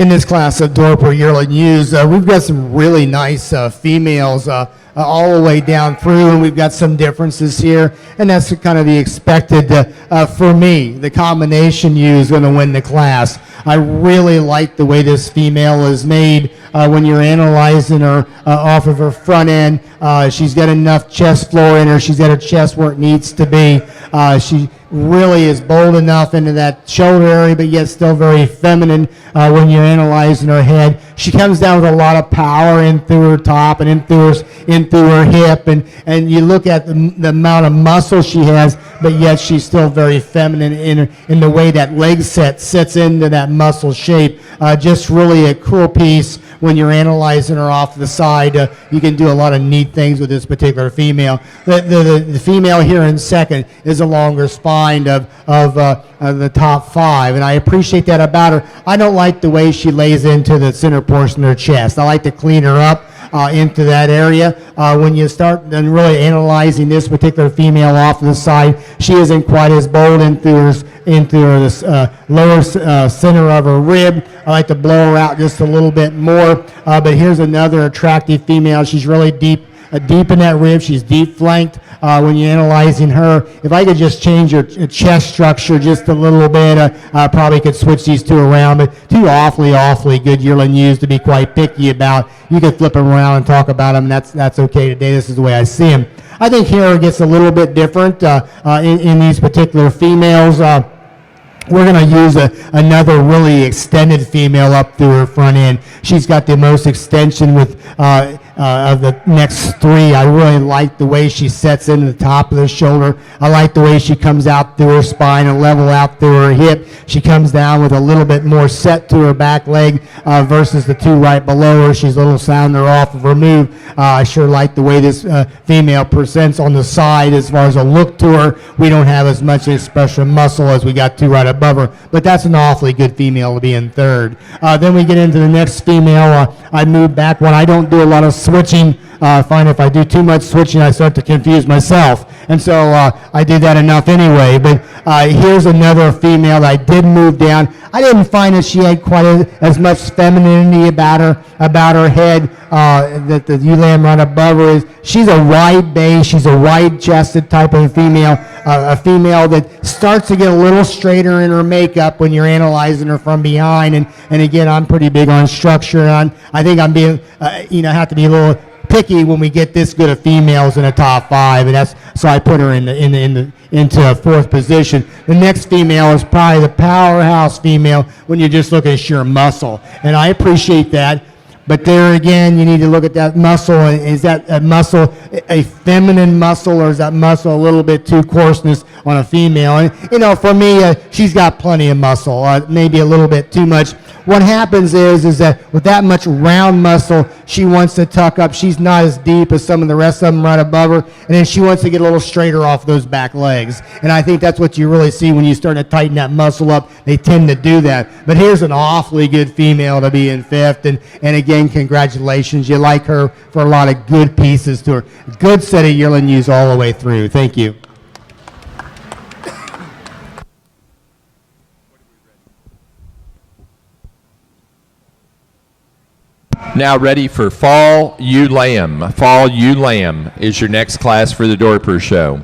in this class of Dorper Yearling ewes. We've got some really nice females all the way down through, and we've got some differences here, and that's kind of the expected. For me, the combination ewe is going to win the class. I really like the way this female is made when you're analyzing her off of her front end. She's got enough chest floor in her. She's got her chest where it needs to be. She really is bold enough into that shoulder area, but yet still very feminine when you're analyzing her head. She comes down with a lot of power in through her top and in through her hip, and you look at the amount of muscle she has, but yet she's still very feminine in the way that leg set sits into that muscle shape. Just really a cool piece when you're analyzing her off the side. You can do a lot of neat things with this particular female. The female here in second is a longer spine of the top five, and I appreciate that about her. I don't like the way she lays into the center portion of her chest. I like to clean her up into that area. When you start then really analyzing this particular female off to the side, she isn't quite as bold into her lower center of her rib. I like to blow her out just a little bit more. But here's another attractive female. She's really deep in that rib. She's deep flanked when you're analyzing her. If I could just change her chest structure just a little bit, I probably could switch these two around. But two awfully good yearling ewes to be quite picky about. You could flip them around and talk about them. That's okay today. This is the way I see them. I think here it gets a little bit different in these particular females. We're going to use another really extended female up through her front end. She's got the most extension with of the next three. I really like the way she sets into the top of the shoulder. I like the way she comes out through her spine and level out through her hip. She comes down with a little bit more set to her back leg versus the two right below her. She's a little sounder off of her move. I sure like the way this female presents on the side as far as a look to her. We don't have as much expression muscle as we got two right above her, but that's an awfully good female to be in third. Then we get into the next female. I move back one. I don't do a lot of switching. I find if I do too much switching, I start to confuse myself. And so I did that enough anyway. But here's another female that I did move down. I didn't find that she had quite as much femininity about her head that the ewe lamb right above her is. She's a wide base. She's a wide-chested type of female. A female that starts to get a little straighter in her makeup when you're analyzing her from behind. And again, I'm pretty big on structure. And I think I'm being, have to be a little picky when we get this good of females in the top five, and so I put her into fourth position. The next female is probably the powerhouse female when you're just looking at sheer muscle, and I appreciate that. But there again, you need to look at that muscle. Is that muscle a feminine muscle, or is that muscle a little bit too coarseness on a female? And for me, she's got plenty of muscle, maybe a little bit too much. What happens is that with that much round muscle, she wants to tuck up. She's not as deep as some of the rest of them right above her, and then she wants to get a little straighter off those back legs. And I think that's what you really see when you start to tighten that muscle up. They tend to do that. But here's an awfully good female to be in fifth, and again, congratulations. You like her for a lot of good pieces to her. Good set of yearling ewes all the way through. Thank you. Now ready for Fall Ewe Lamb. Fall Ewe Lamb is your next class for the Dorper Show.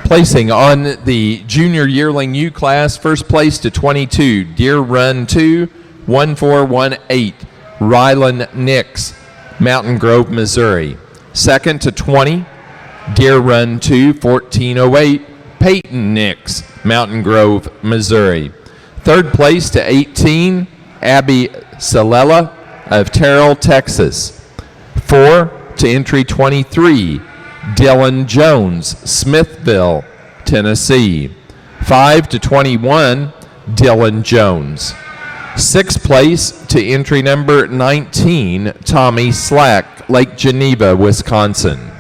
Placing on the Junior Yearling Ewe class, first place to 22, Deer Run 2, 1418, Ryland Nix, Mountain Grove, Missouri. Second to 20, Deer Run 2, 1408, Peyton Nix, Mountain Grove, Missouri. Third place to 18, Abby Salela of Terrell, Texas. 4 to entry 23, Dylan Jones, Smithville, Tennessee. 5 to 21, Dylan Jones. Sixth place to entry number 19, Tommy Slack, Lake Geneva, Wisconsin.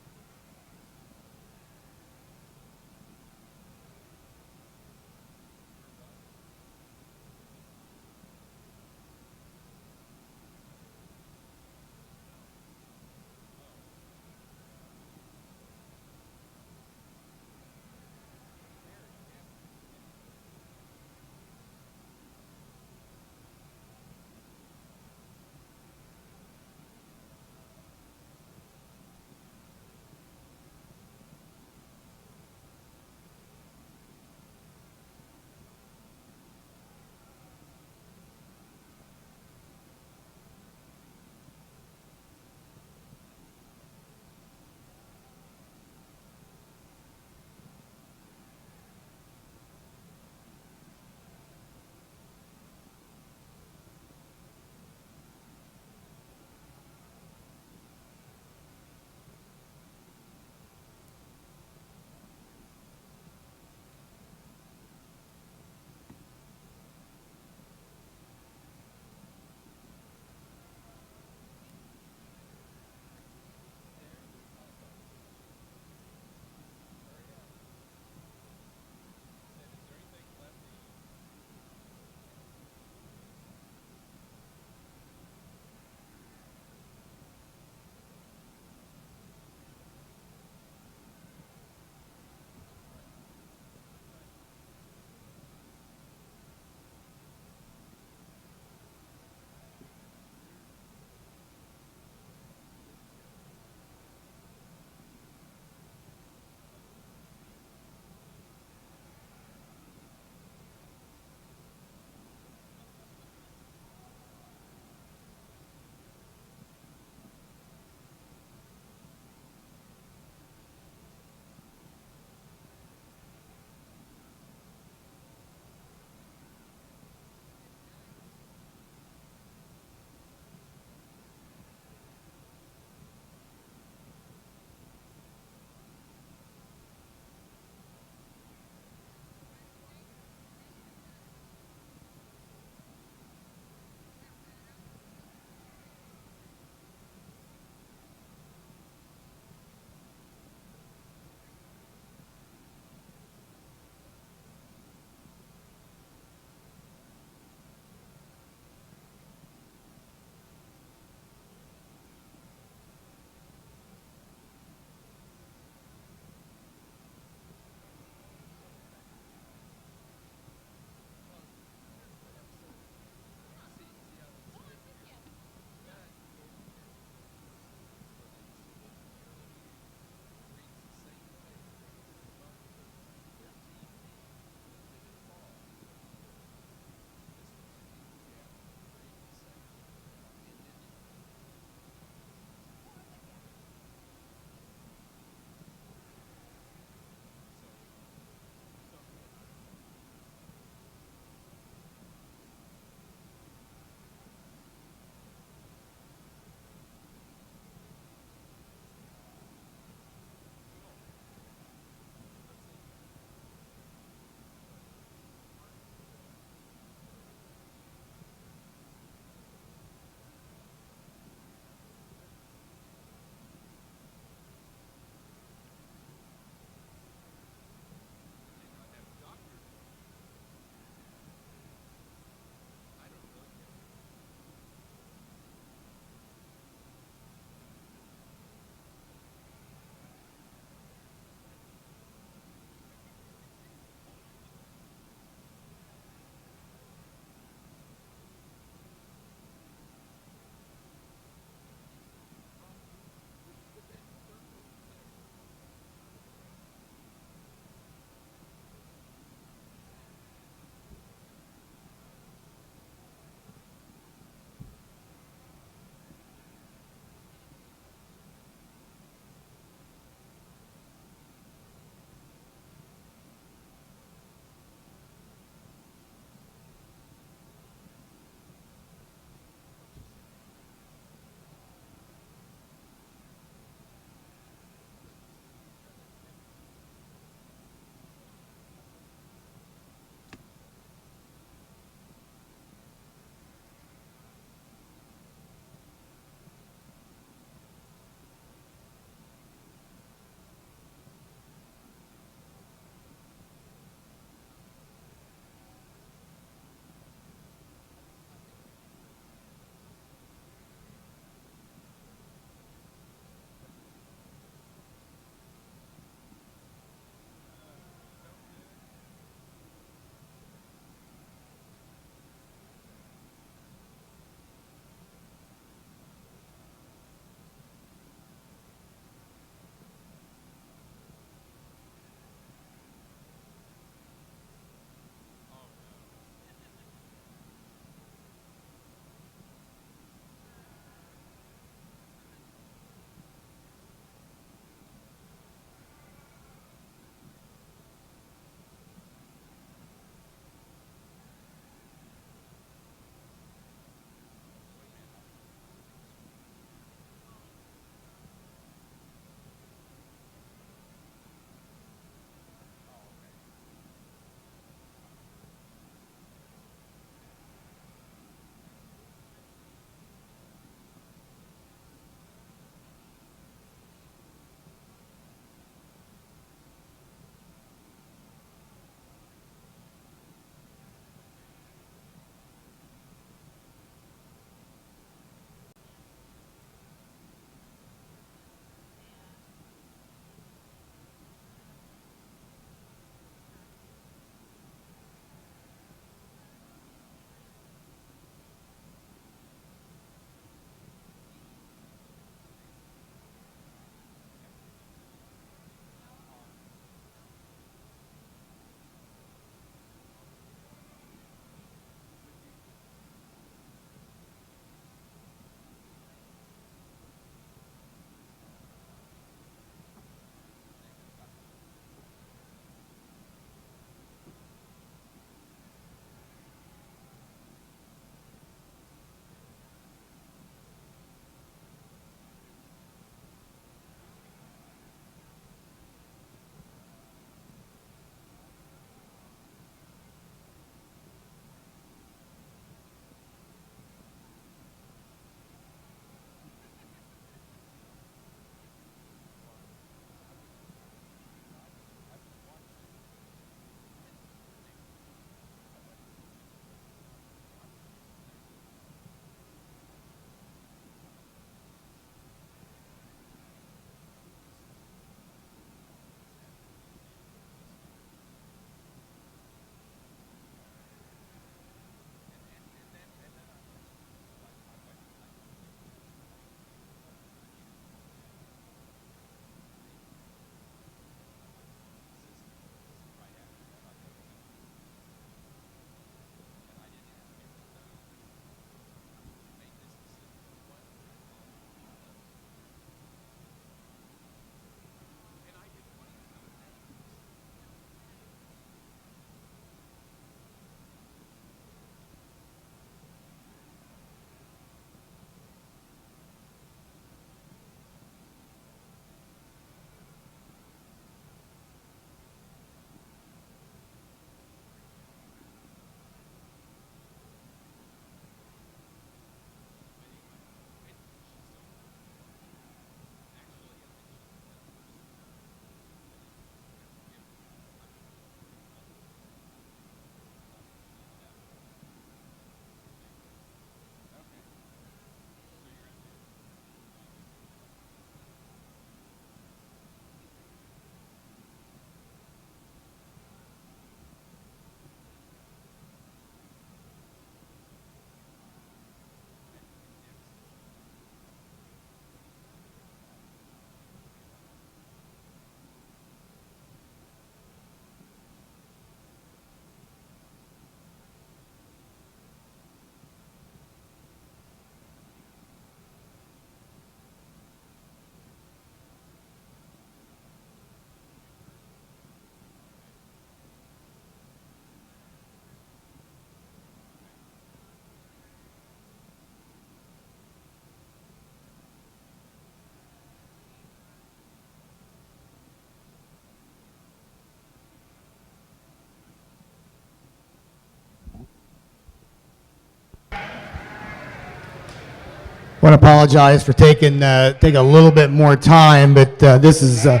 Want to apologize for taking a little bit more time, but this is I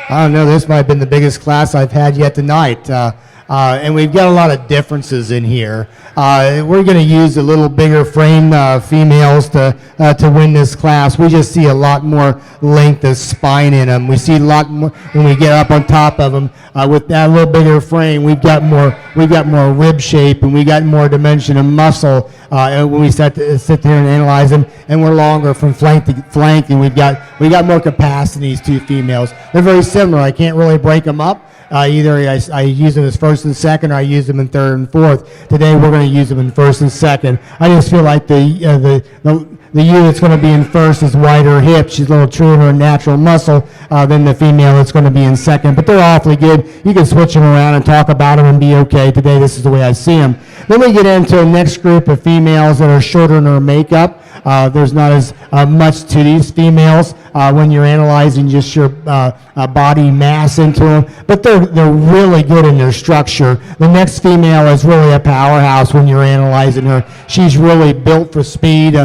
don't know. This might have been the biggest class I've had yet tonight. And we've got a lot of differences in here. We're going to use a little bigger frame females to win this class. We just see a lot more length of spine in them. We see a lot more when we get up on top of them. With that little bigger frame, we've got more rib shape, and we got more dimension of muscle when we sit there and analyze them. And we're longer from flank to flank, and we got more capacity in these two females. They're very similar. I can't really break them up. Either I use them as first and second, or I use them in third and fourth. Today we're going to use them in first and second. I just feel like the ewe that's going to be in first is wider hips. She's a little truer to her natural muscle than the female that's going to be in second. But they're awfully good. You can switch them around and talk about them and be okay. Today this is the way I see them. Then we get into the next group of females that are shorter in their makeup. There's not as much to these females when you're analyzing just your body mass into them, but they're really good in their structure. The next female is really a powerhouse when you're analyzing her. She's really built for speed.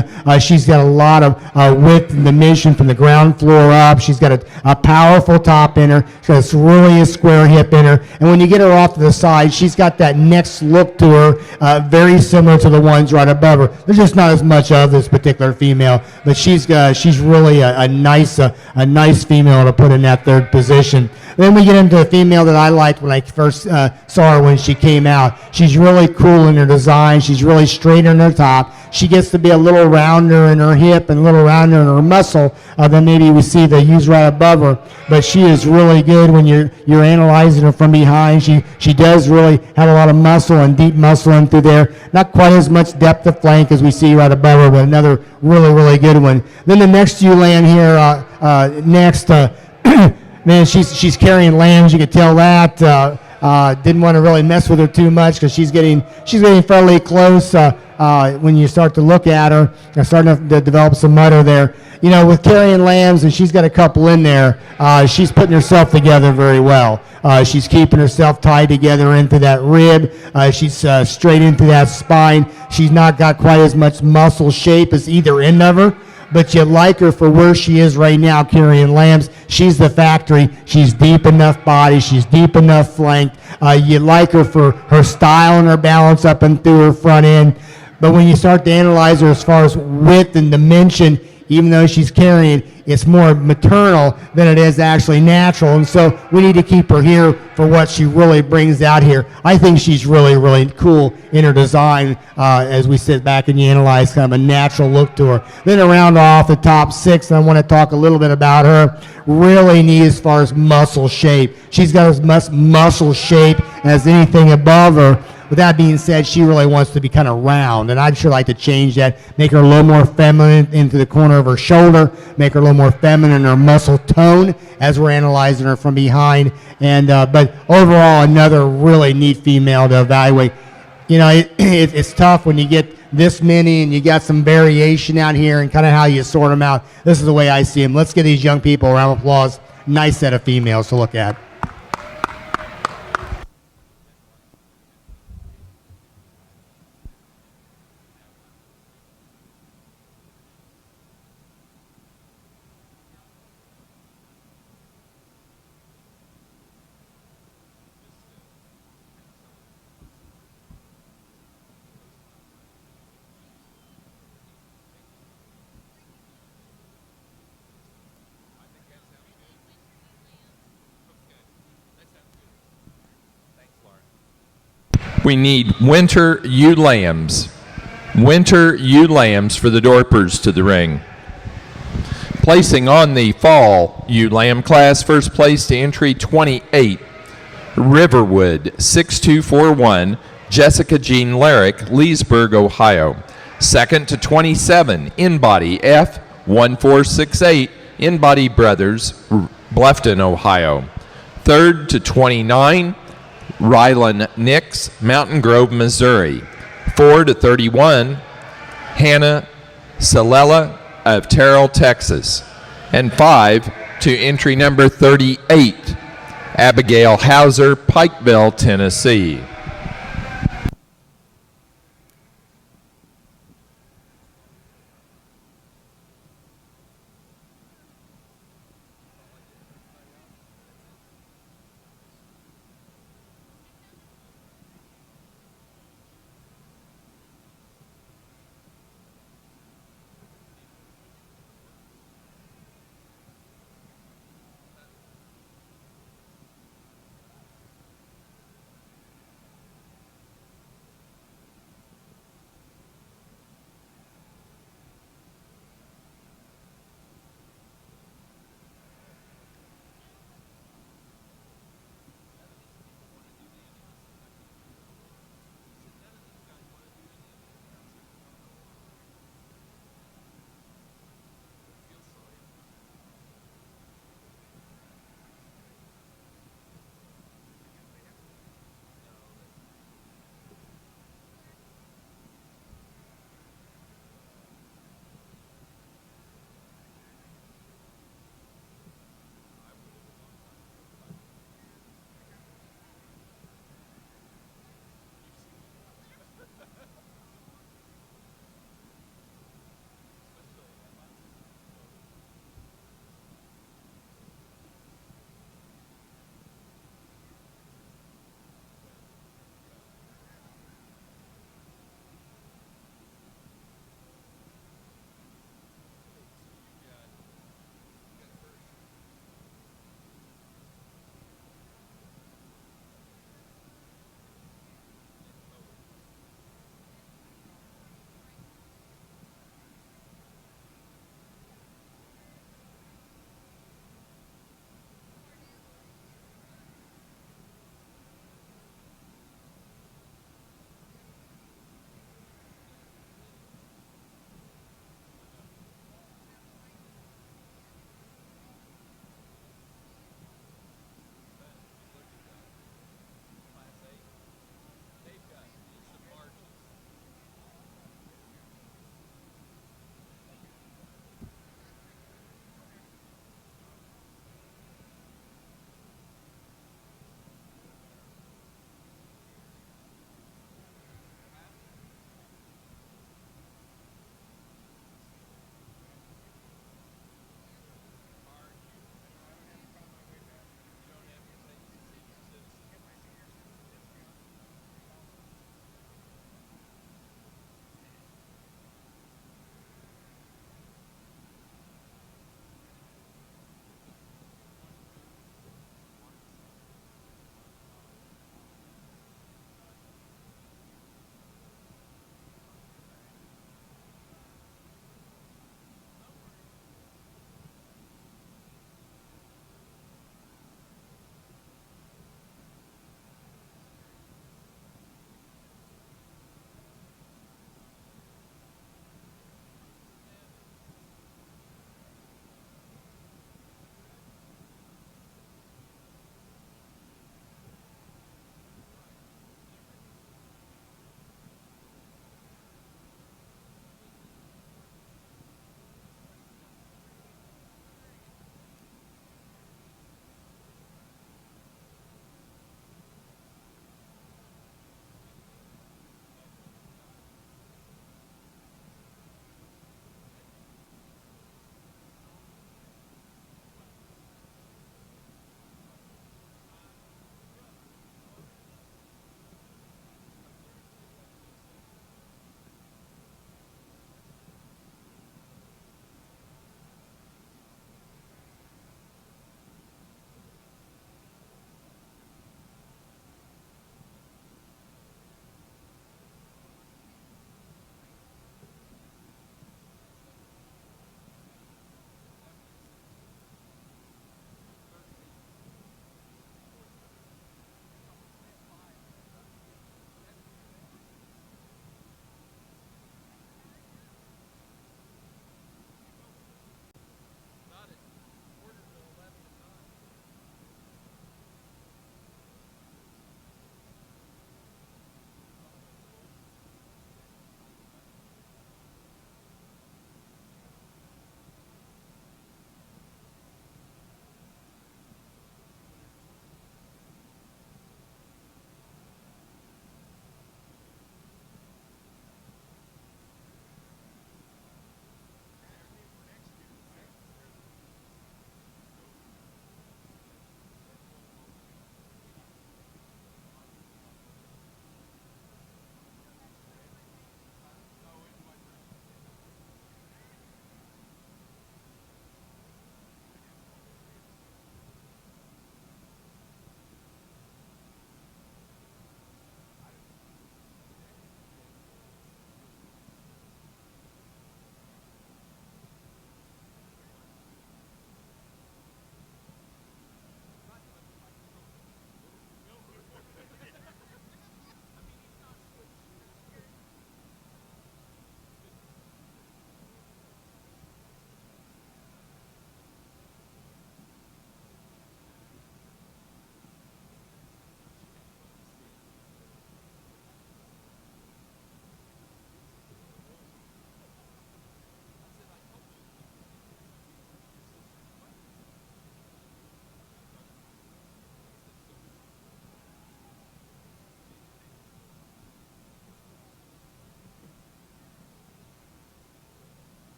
She's got a lot of width and dimension from the ground floor up. She's got a powerful top in her. She's got really a square hip in her. And when you get her off to the side, she's got that next look to her, very similar to the ones right above her. There's just not as much of this particular female, but she's really a nice female to put in that third position. Then we get into a female that I liked when I first saw her when she came out. She's really cool in her design. She's really straight in her top. She gets to be a little rounder in her hip and a little rounder in her muscle than maybe we see the ewes right above her. But she is really good when you're analyzing her from behind. She does really have a lot of muscle and deep muscle in through there. Not quite as much depth of flank as we see right above her, but another really good one. Then the next ewe lamb here, man, she's carrying lambs. You could tell that. Didn't want to really mess with her too much because she's getting fairly close. When you start to look at her, they're starting to develop some mutter there. You know, with carrying lambs, and she's got a couple in there, she's putting herself together very well. She's keeping herself tied together into that rib. She's straight into that spine. She's not got quite as much muscle shape as either end of her, but you like her for where she is right now carrying lambs. She's the factory. She's deep enough body. She's deep enough flank. You like her for her style and her balance up and through her front end. But when you start to analyze her as far as width and dimension, even though she's carrying, it's more maternal than it is actually natural. And so we need to keep her here for what she really brings out here. I think she's really cool in her design as we sit back and you analyze kind of a natural look to her. Then around off the top six, I want to talk a little bit about her. Really neat as far as muscle shape. She's got as much muscle shape as anything above her. With that being said, she really wants to be kind of round, and I'd sure like to change that, make her a little more feminine into the corner of her shoulder, make her a little more feminine in her muscle tone as we're analyzing her from behind. And but overall, another really neat female to evaluate. You know, it's tough when you get this many and you got some variation out here and kind of how you sort them out. This is the way I see them. Let's give these young people a round of applause. Nice set of females to look at. We need winter ewe lambs. Winter ewe lambs for the Dorpers to the ring. Placing on the fall ewe lamb class, first place to entry 28, Riverwood 6241, Jessica Jean Larrick, Leesburg, Ohio. Second to 27, InBody F 1468, InBody Brothers, Bluffton, Ohio. Third to 29, Rylan Nix, Mountain Grove, Missouri. 4 to 31, Hannah Salela of Terrell, Texas. And 5 to entry number 38, Abigail Hauser, Pikeville, Tennessee.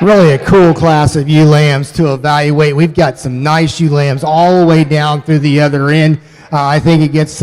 Really a cool class of ewe lambs to evaluate. We've got some nice ewe lambs all the way down through the other end. I think it gets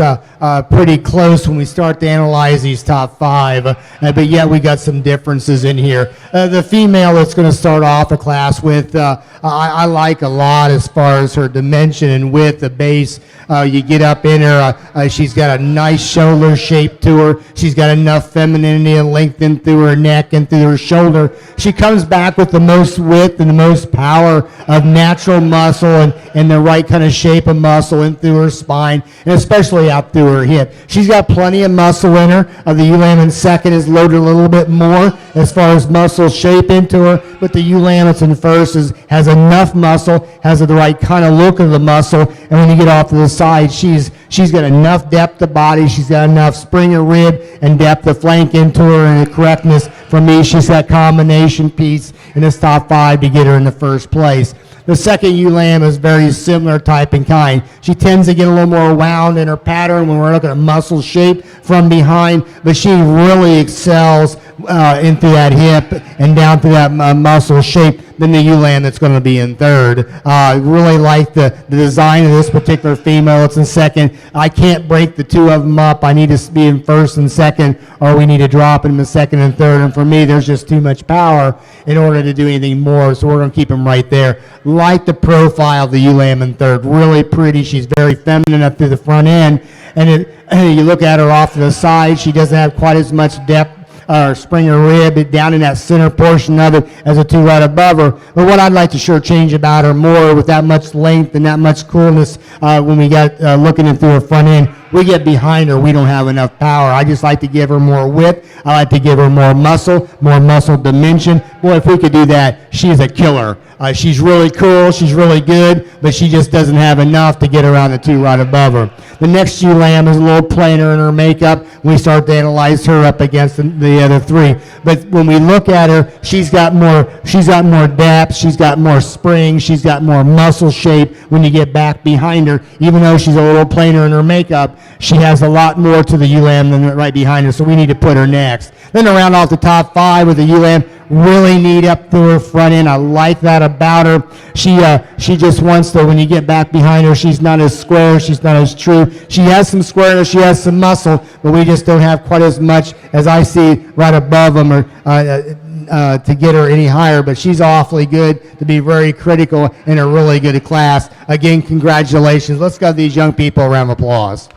pretty close when we start to analyze these top five, but yet we got some differences in here. The female that's going to start off the class with, I like a lot as far as her dimension and width, the base. You get up in her, she's got a nice shoulder shape to her. She's got enough femininity and length in through her neck and through her shoulder. She comes back with the most width and the most power of natural muscle and the right kind of shape of muscle in through her spine, and especially out through her hip. She's got plenty of muscle in her. The ewe lamb in second is loaded a little bit more as far as muscle shape into her, but the ewe lamb that's in first has enough muscle, has the right kind of look of the muscle, and when you get off to the side, she's got enough depth of body, she's got enough spring of rib and depth of flank into her, and the correctness for me, she's that combination piece in this top five to get her in the first place. The second ewe lamb is very similar type and kind. She tends to get a little more wound in her pattern when we're looking at muscle shape from behind, but she really excels into that hip and down to that muscle shape than the ewe lamb that's going to be in third. I really like the design of this particular female. It's in second. I can't break the two of them up. I need to be in first and second, or we need to drop them in second and third. And for me, there's just too much power in order to do anything more, so we're going to keep them right there. Like the profile of the ewe lamb in third. Really pretty. She's very feminine up through the front end. And you look at her off to the side, she doesn't have quite as much depth or spring or rib down in that center portion of it as the two right above her. But what I'd like to sure change about her more with that much length and that much coolness when we got looking in through her front end, we get behind her, we don't have enough power. I just like to give her more width. I like to give her more muscle dimension. Boy, if we could do that, she's a killer. She's really cool, she's really good, but she just doesn't have enough to get around the two right above her. The next ewe lamb is a little plainer in her makeup. We start to analyze her up against the other three. But when we look at her, she's got more depth, she's got more spring, she's got more muscle shape when you get back behind her. Even though she's a little plainer in her makeup, she has a lot more to the ewe lamb than right behind her, so we need to put her next. Then to round off the top five with the ewe lamb, really neat up through her front end. I like that about her. She just wants to, when you get back behind her, she's not as square, she's not as true. She has some squareness, she has some muscle, but we just don't have quite as much as I see right above them or to get her any higher, but she's awfully good to be very critical in a really good class. Again, congratulations. Let's give these young people a round of applause.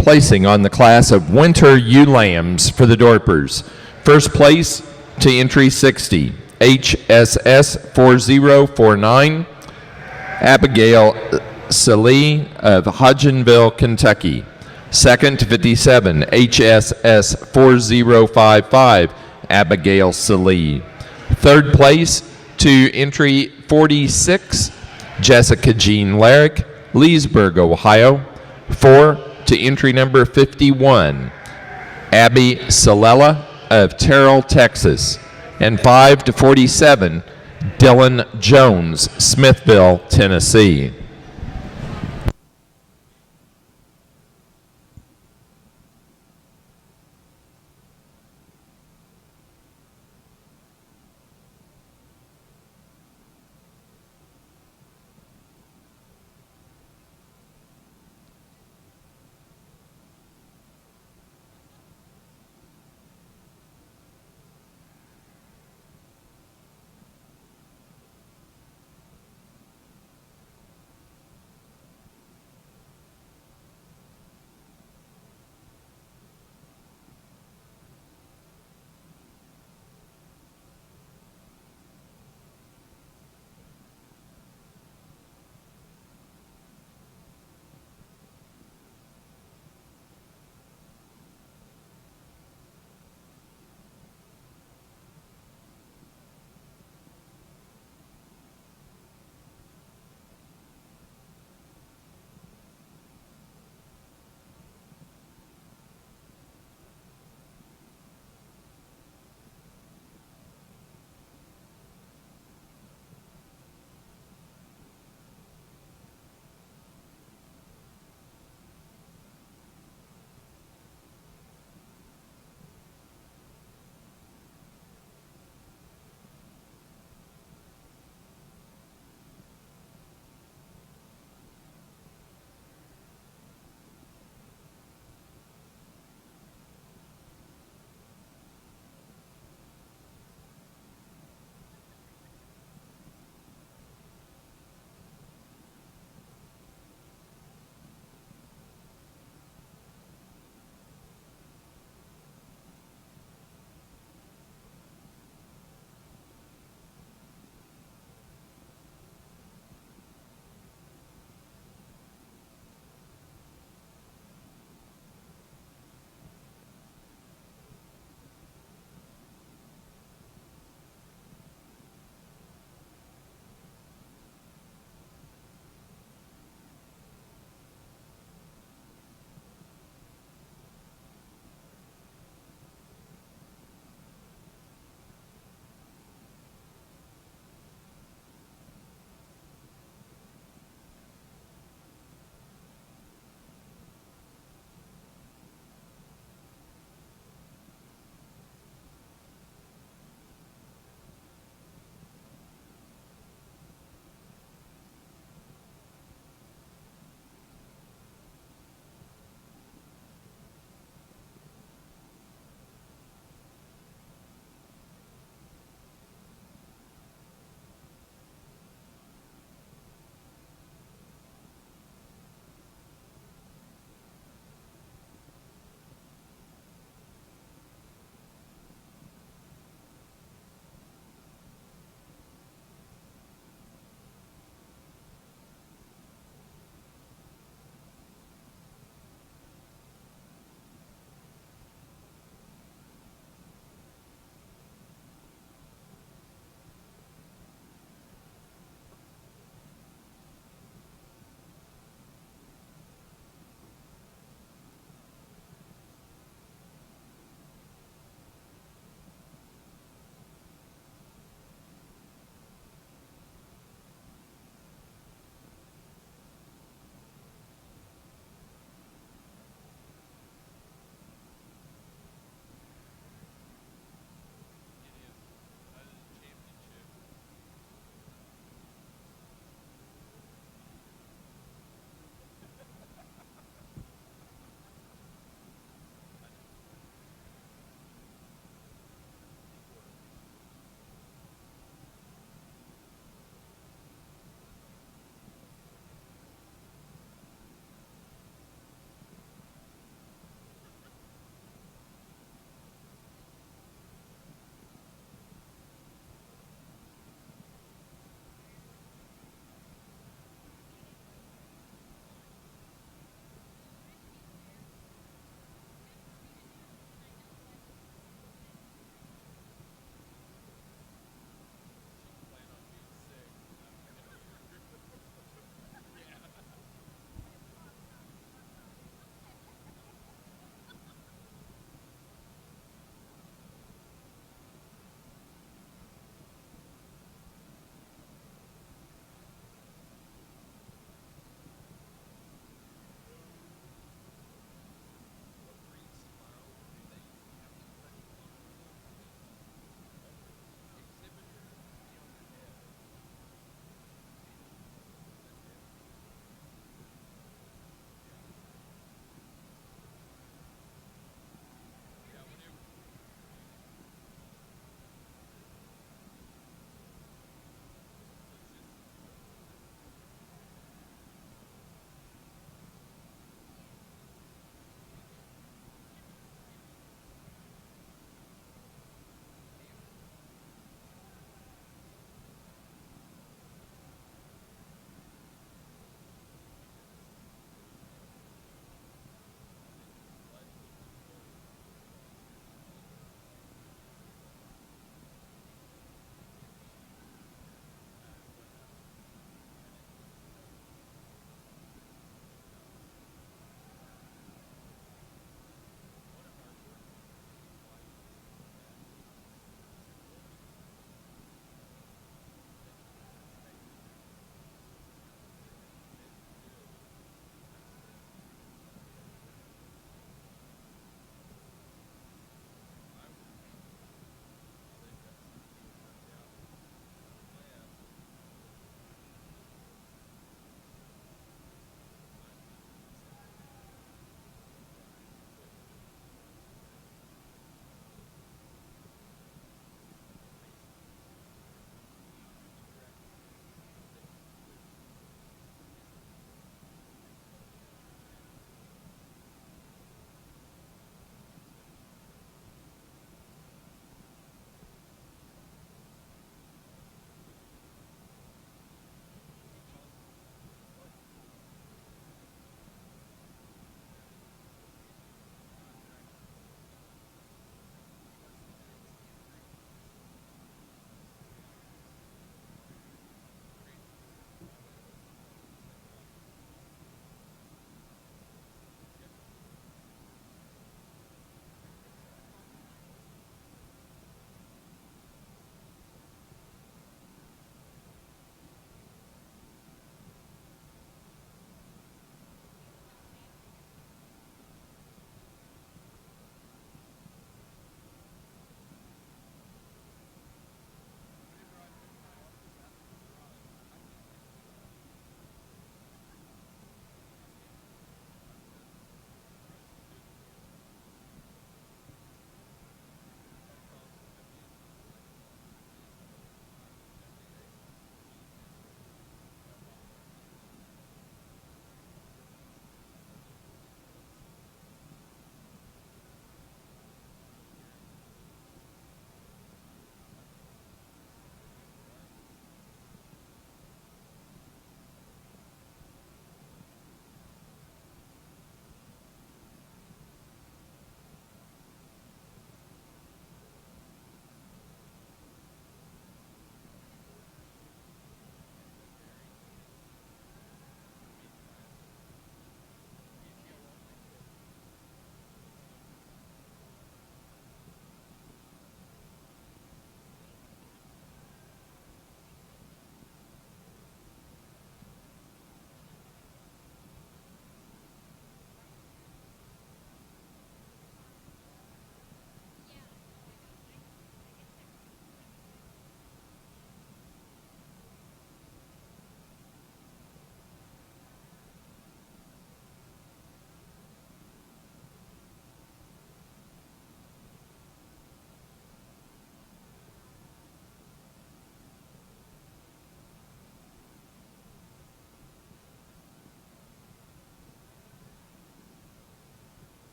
Placing on the class of winter ewe lambs for the Dorpers. First place to entry 60, HSS 4049, Abigail Salee of Hodgenville, Kentucky. Second to 57, HSS 4055, Abigail Salee. Third place to entry 46, Jessica Jean Larrick, Leesburg, Ohio. 4 to entry number 51, Abby Salela of Terrell, Texas. And 5 to 47, Dylan Jones, Smithville, Tennessee.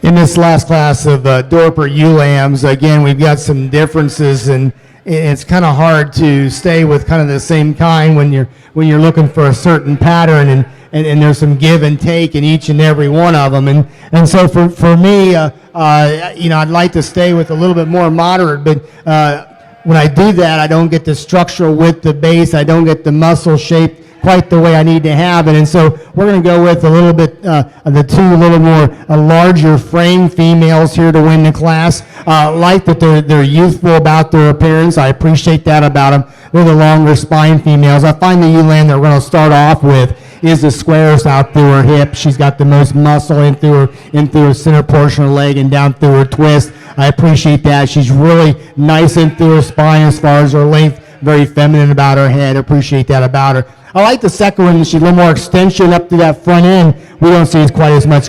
In this last class of Dorper ewe lambs, again, we've got some differences, and it's kind of hard to stay with kind of the same kind when you're looking for a certain pattern, and there's some give and take in each and every one of them. And so for me, I'd like to stay with a little bit more moderate, but when I do that, I don't get the structural width, the base, I don't get the muscle shape quite the way I need to have it. And so we're going to go with a little bit of the two little more larger frame females here to win the class. Like that they're youthful about their appearance. I appreciate that about them. They're the longer spine females. I find the ewe lamb that we're going to start off with is the squarest out through her hip. She's got the most muscle in through her center portion of her leg and down through her twist. I appreciate that. She's really nice in through her spine as far as her length. Very feminine about her head. Appreciate that about her. I like the second one. She's a little more extension up to that front end. We don't see quite as much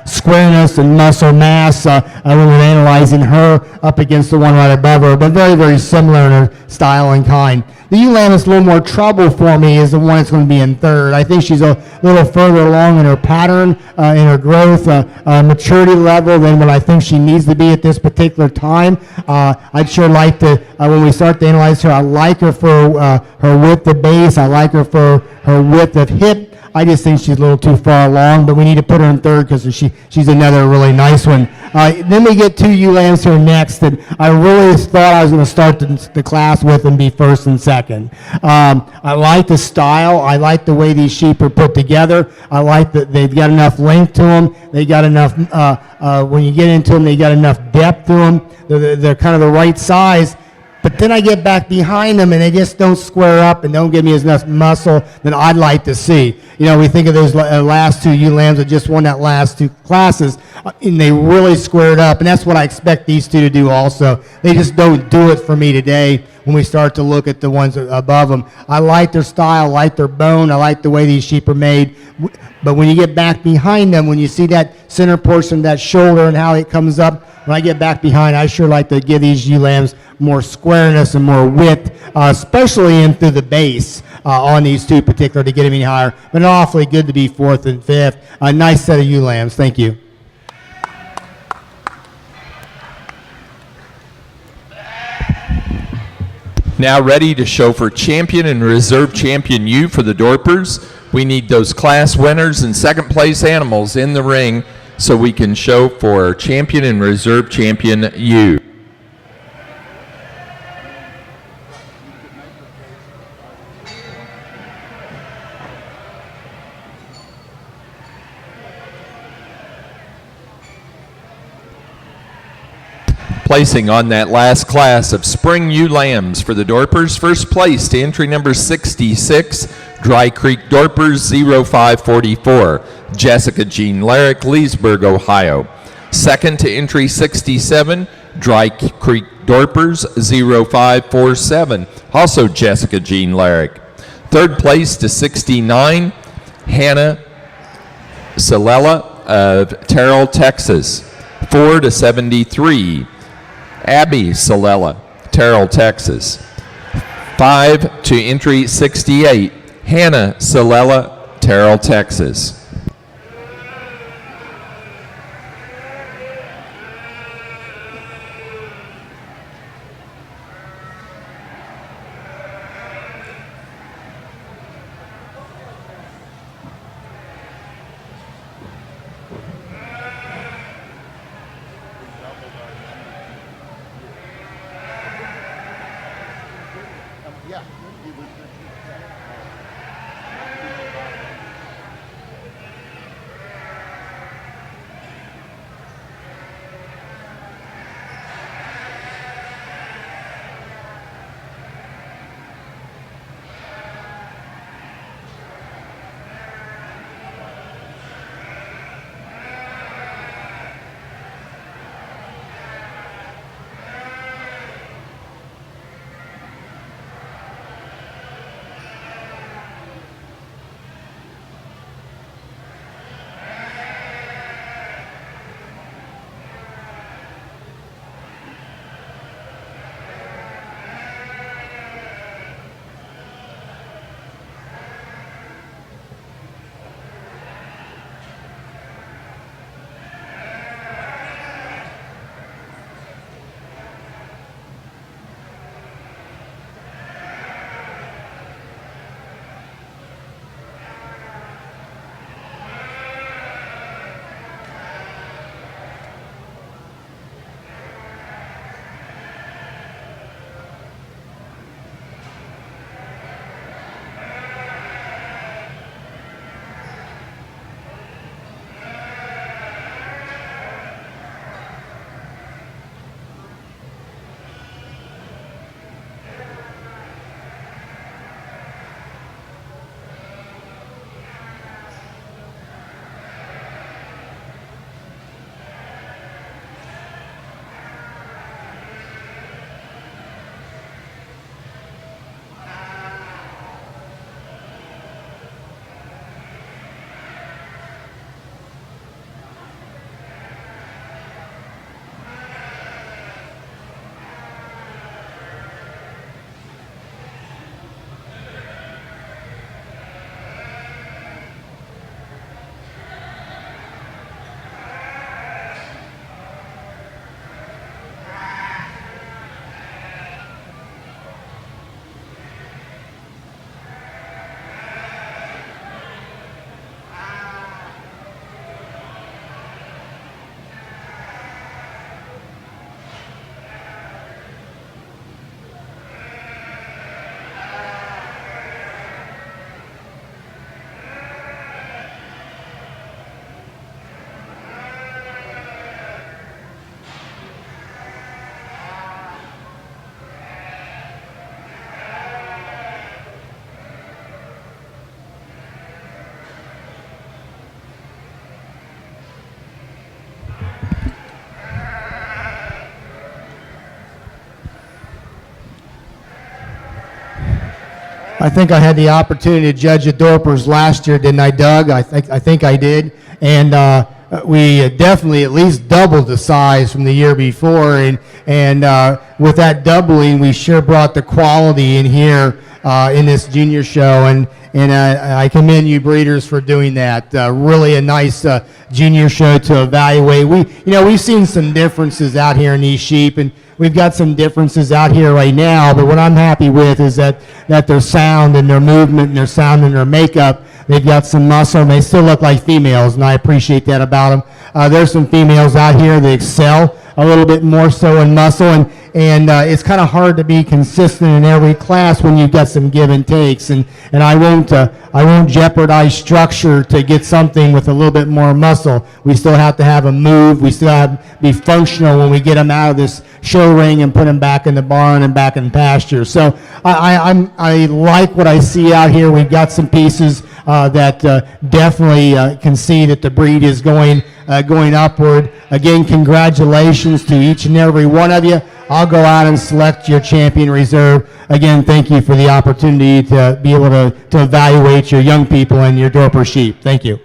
squareness and muscle mass when we're analyzing her up against the one right above her, but very, very similar in her style and kind. The ewe lamb that's a little more trouble for me is the one that's going to be in third. I think she's a little further along in her pattern, in her growth, maturity level than what I think she needs to be at this particular time. I'd sure like to, when we start to analyze her, I like her for her width of base. I like her for her width of hip. I just think she's a little too far along, but we need to put her in third because she's another really nice one. Then we get two ewe lambs here next that I really thought I was going to start the class with and be first and second. I like the style. I like the way these sheep are put together. I like that they've got enough length to them. They got enough, when you get into them, they got enough depth to them. They're kind of the right size. But then I get back behind them, and they just don't square up and don't give me as much muscle that I'd like to see. You know, we think of those last two ewe lambs that just won that last two classes, and they really squared up, and that's what I expect these two to do also. They just don't do it for me today when we start to look at the ones above them. I like their style, I like their bone, I like the way these sheep are made. But when you get back behind them, when you see that center portion of that shoulder and how it comes up, when I get back behind, I sure like to give these ewe lambs more squareness and more width, especially in through the base on these two particular to get them any higher. But awfully good to be fourth and fifth. A nice set of ewe lambs. Thank you. Now ready to show for champion and reserve champion ewe for the Dorpers. We need those class winners and second place animals in the ring so we can show for champion and reserve champion ewe. Placing on that last class of spring ewe lambs for the Dorpers, first place to entry number 66, Dry Creek Dorpers 0544, Jessica Jean Larrick, Leesburg, Ohio. Second to entry 67, Dry Creek Dorpers 0547, also Jessica Jean Larrick. Third place to 69, Hannah Salela of Terrell, Texas. 4 to 73, Abby Salela, Terrell, Texas. 5 to entry 68, Hannah Salela, Terrell, Texas. I think I had the opportunity to judge the Dorpers last year, didn't I, Doug? I think I did. And we definitely at least doubled the size from the year before. And with that doubling, we sure brought the quality in here in this junior show. And I commend you breeders for doing that. Really a nice junior show to evaluate. We've seen some differences out here in these sheep, and we've got some differences out here right now, but what I'm happy with is that their sound and their movement and their sound and their makeup, they've got some muscle, and they still look like females, and I appreciate that about them. There's some females out here that excel a little bit more so in muscle, and it's kind of hard to be consistent in every class when you've got some give and takes, and I won't jeopardize structure to get something with a little bit more muscle. We still have to have a move. We still have to be functional when we get them out of this show ring and put them back in the barn and back in pasture. So I like what I see out here. We've got some pieces that definitely can see that the breed is going upward. Again, congratulations to each and every one of you. I'll go out and select your champion reserve. Again, thank you for the opportunity to be able to evaluate your young people and your Dorper sheep. Thank you.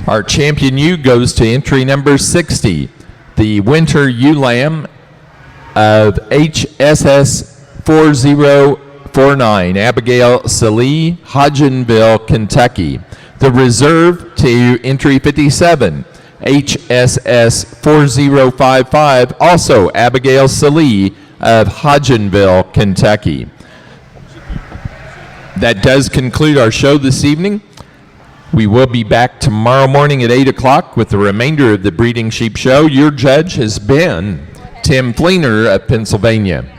Our champion ewe goes to entry number 60, the Winter Ewe Lamb of HSS 4049, Abigail Salee, Hodgenville, Kentucky. The reserve to entry 57, HSS 4055, also Abigail Salee of Hodgenville, Kentucky. That does conclude our show this evening. We will be back tomorrow morning at 8 o'clock with the remainder of the Breeding Sheep Show. Your judge has been Tim Fleener of Pennsylvania.